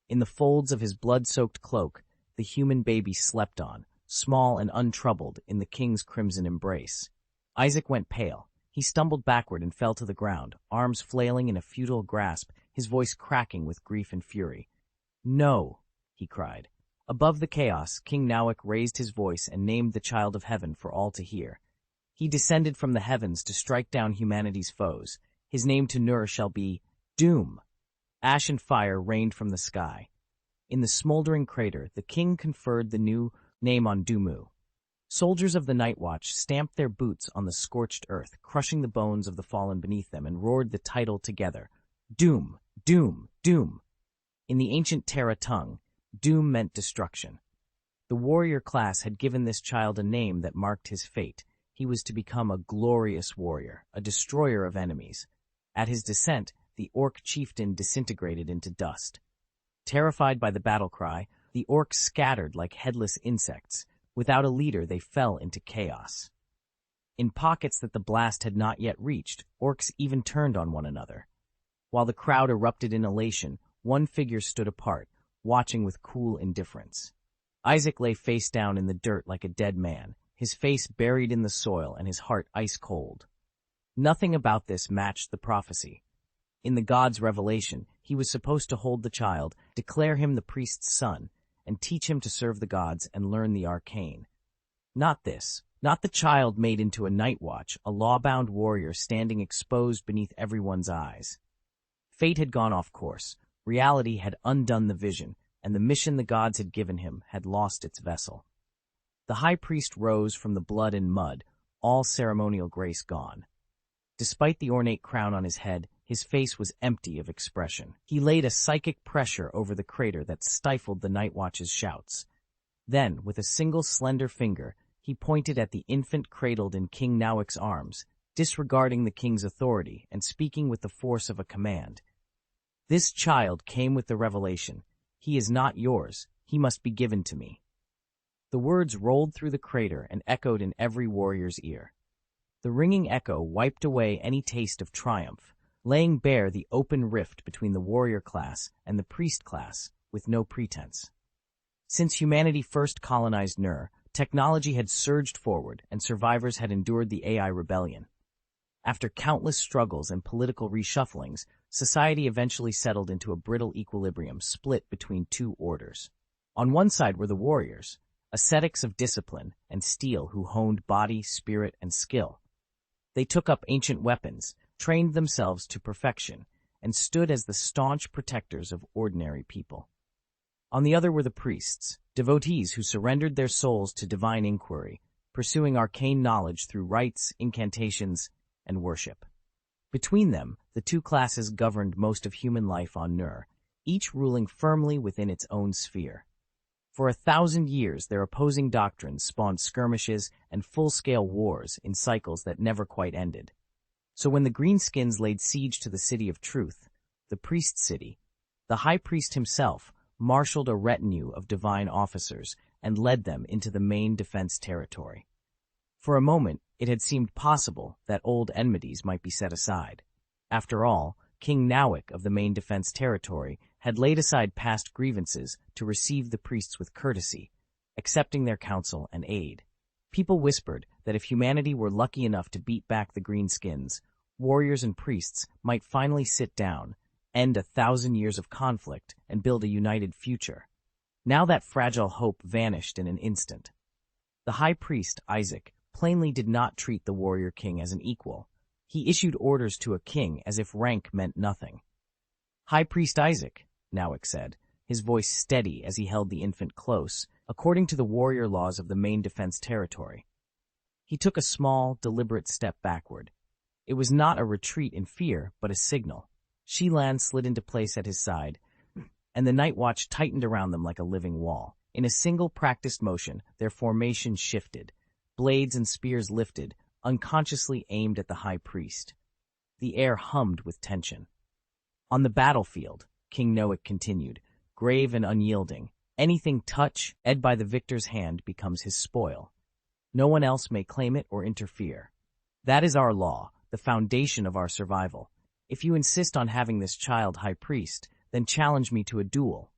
In the folds of his blood-soaked cloak, the human baby slept on, small and untroubled in the king's crimson embrace. Isaac went pale. He stumbled backward and fell to the ground, arms flailing in a futile grasp, his voice cracking with grief and fury. "No!" he cried. Above the chaos, King Nowic raised his voice and named the child of heaven for all to hear. He descended from the heavens to strike down humanity's foes. His name to Nur shall be Doom. Ash and fire rained from the sky. In the smoldering crater, the king conferred the new name on Dumu. Soldiers of the Night Watch stamped their boots on the scorched earth, crushing the bones of the fallen beneath them, and roared the title together. Doom! Doom! Doom! In the ancient Terra tongue, Doom meant destruction. The warrior class had given this child a name that marked his fate. He was to become a glorious warrior, a destroyer of enemies. At his descent, the orc chieftain disintegrated into dust. Terrified by the battle cry, the orcs scattered like headless insects. Without a leader, they fell into chaos. In pockets that the blast had not yet reached, orcs even turned on one another. While the crowd erupted in elation, one figure stood apart, watching with cool indifference. Isaac lay face down in the dirt like a dead man, his face buried in the soil and his heart ice-cold. Nothing about this matched the prophecy. In the god's revelation, he was supposed to hold the child, declare him the priest's son, and teach him to serve the gods and learn the arcane. Not this. Not the child made into a night watch, a law-bound warrior standing exposed beneath everyone's eyes. Fate had gone off course. Reality had undone the vision, and the mission the gods had given him had lost its vessel. The high priest rose from the blood and mud, all ceremonial grace gone. Despite the ornate crown on his head, his face was empty of expression. He laid a psychic pressure over the crater that stifled the Night Watch's shouts. Then, with a single slender finger, he pointed at the infant cradled in King Nowic's arms, disregarding the king's authority and speaking with the force of a command. This child came with the revelation. He is not yours. He must be given to me. The words rolled through the crater and echoed in every warrior's ear. The ringing echo wiped away any taste of triumph, laying bare the open rift between the warrior class and the priest class with no pretense. Since humanity first colonized Nur, technology had surged forward and survivors had endured the AI rebellion. After countless struggles and political reshufflings, society eventually settled into a brittle equilibrium split between two orders. On one side were the warriors, ascetics of discipline and steel who honed body, spirit, and skill. They took up ancient weapons, trained themselves to perfection, and stood as the staunch protectors of ordinary people. On the other were the priests, devotees who surrendered their souls to divine inquiry, pursuing arcane knowledge through rites, incantations, and worship. Between them, the two classes governed most of human life on Nur, each ruling firmly within its own sphere. For 1,000 years, their opposing doctrines spawned skirmishes and full-scale wars in cycles that never quite ended. So when the Greenskins laid siege to the City of Truth, the Priest City, the High Priest himself marshaled a retinue of divine officers and led them into the main defense territory. For a moment, it had seemed possible that old enmities might be set aside. After all, King Nowic of the main defense territory had laid aside past grievances to receive the priests with courtesy, accepting their counsel and aid. People whispered that if humanity were lucky enough to beat back the Greenskins, warriors and priests might finally sit down, end 1,000 years of conflict, and build a united future. Now that fragile hope vanished in an instant. The high priest, Isaac, plainly did not treat the warrior king as an equal. He issued orders to a king as if rank meant nothing. "High Priest Isaac," Nowic said, his voice steady as he held the infant close, according to the warrior laws of the main defense territory. He took a small, deliberate step backward. It was not a retreat in fear, but a signal. Shilan slid into place at his side, and the Night Watch tightened around them like a living wall. In a single practiced motion, their formation shifted. Blades and spears lifted, unconsciously aimed at the high priest. The air hummed with tension. On the battlefield, King Nowic continued, grave and unyielding. Anything ed by the victor's hand becomes his spoil. No one else may claim it or interfere. That is our law, the foundation of our survival. If you insist on having this child high priest, then challenge me to a duel.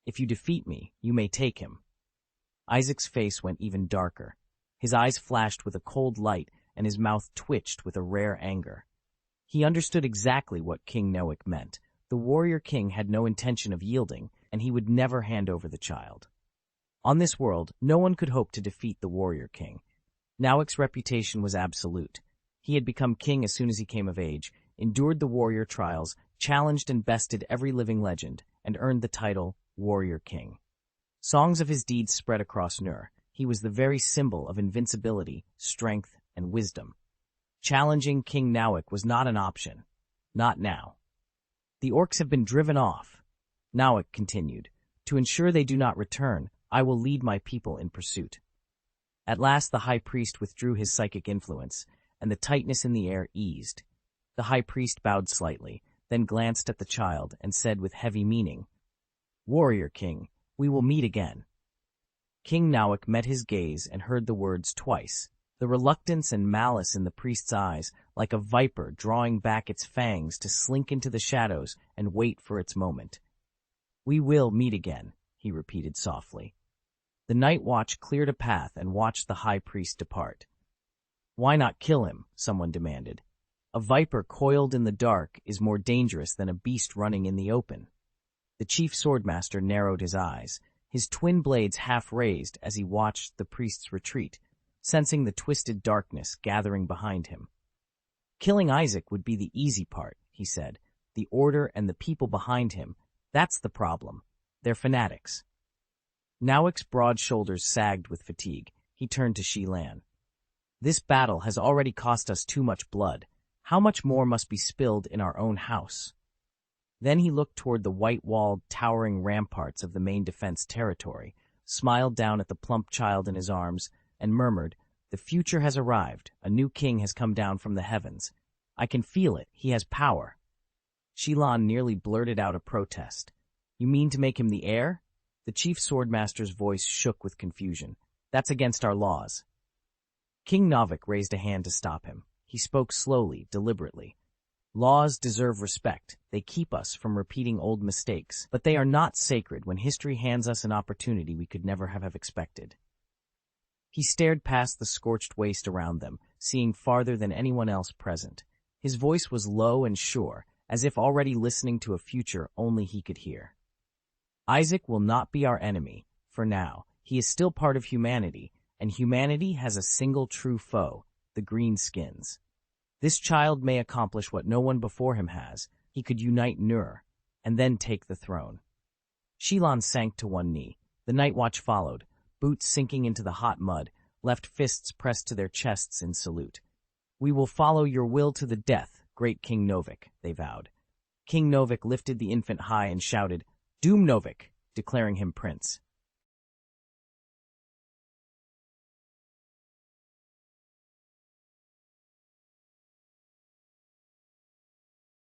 If you defeat me, you may take him. Isaac's face went even darker. His eyes flashed with a cold light, and his mouth twitched with a rare anger. He understood exactly what King Nowick meant. The warrior king had no intention of yielding, and he would never hand over the child. On this world, no one could hope to defeat the warrior king. Nowick's reputation was absolute. He had become king as soon as he came of age, endured the warrior trials, challenged and bested every living legend, and earned the title Warrior King. Songs of his deeds spread across Nur. He was the very symbol of invincibility, strength, and wisdom. Challenging King Nowick was not an option. Not now. The orcs have been driven off. Nowick continued. To ensure they do not return, I will lead my people in pursuit. At last the high priest withdrew his psychic influence, and the tightness in the air eased. The high priest bowed slightly, then glanced at the child and said with heavy meaning, Warrior King, we will meet again. King Nowick met his gaze and heard the words twice, the reluctance and malice in the priest's eyes, like a viper drawing back its fangs to slink into the shadows and wait for its moment. We will meet again, he repeated softly. The night watch cleared a path and watched the high priest depart. Why not kill him? Someone demanded. A viper coiled in the dark is more dangerous than a beast running in the open. The chief swordmaster narrowed his eyes, his twin blades half raised as he watched the priest's retreat, sensing the twisted darkness gathering behind him. Killing Isaac would be the easy part, he said. The order and the people behind him, that's the problem. They're fanatics. Nowick's broad shoulders sagged with fatigue. He turned to Shi-Lan. This battle has already cost us too much blood. How much more must be spilled in our own house? Then he looked toward the white-walled, towering ramparts of the main defense territory, smiled down at the plump child in his arms, and murmured, The future has arrived. A new king has come down from the heavens. I can feel it. He has power. Shi-Lan nearly blurted out a protest. You mean to make him the heir? The chief swordmaster's voice shook with confusion. That's against our laws. King Nowick raised a hand to stop him. He spoke slowly, deliberately. Laws deserve respect. They keep us from repeating old mistakes, but they are not sacred when history hands us an opportunity we could never have expected. He stared past the scorched waste around them, seeing farther than anyone else present. His voice was low and sure, as if already listening to a future only he could hear. Isaac will not be our enemy, for now. He is still part of humanity, and humanity has a single true foe, the greenskins. This child may accomplish what no one before him has. He could unite Nur, and then take the throne. Shi-Lan sank to one knee. The night watch followed, boots sinking into the hot mud, left fists pressed to their chests in salute. We will follow your will to the death, great King Nowick, they vowed. King Nowick lifted the infant high and shouted, Doom Nowick, declaring him prince.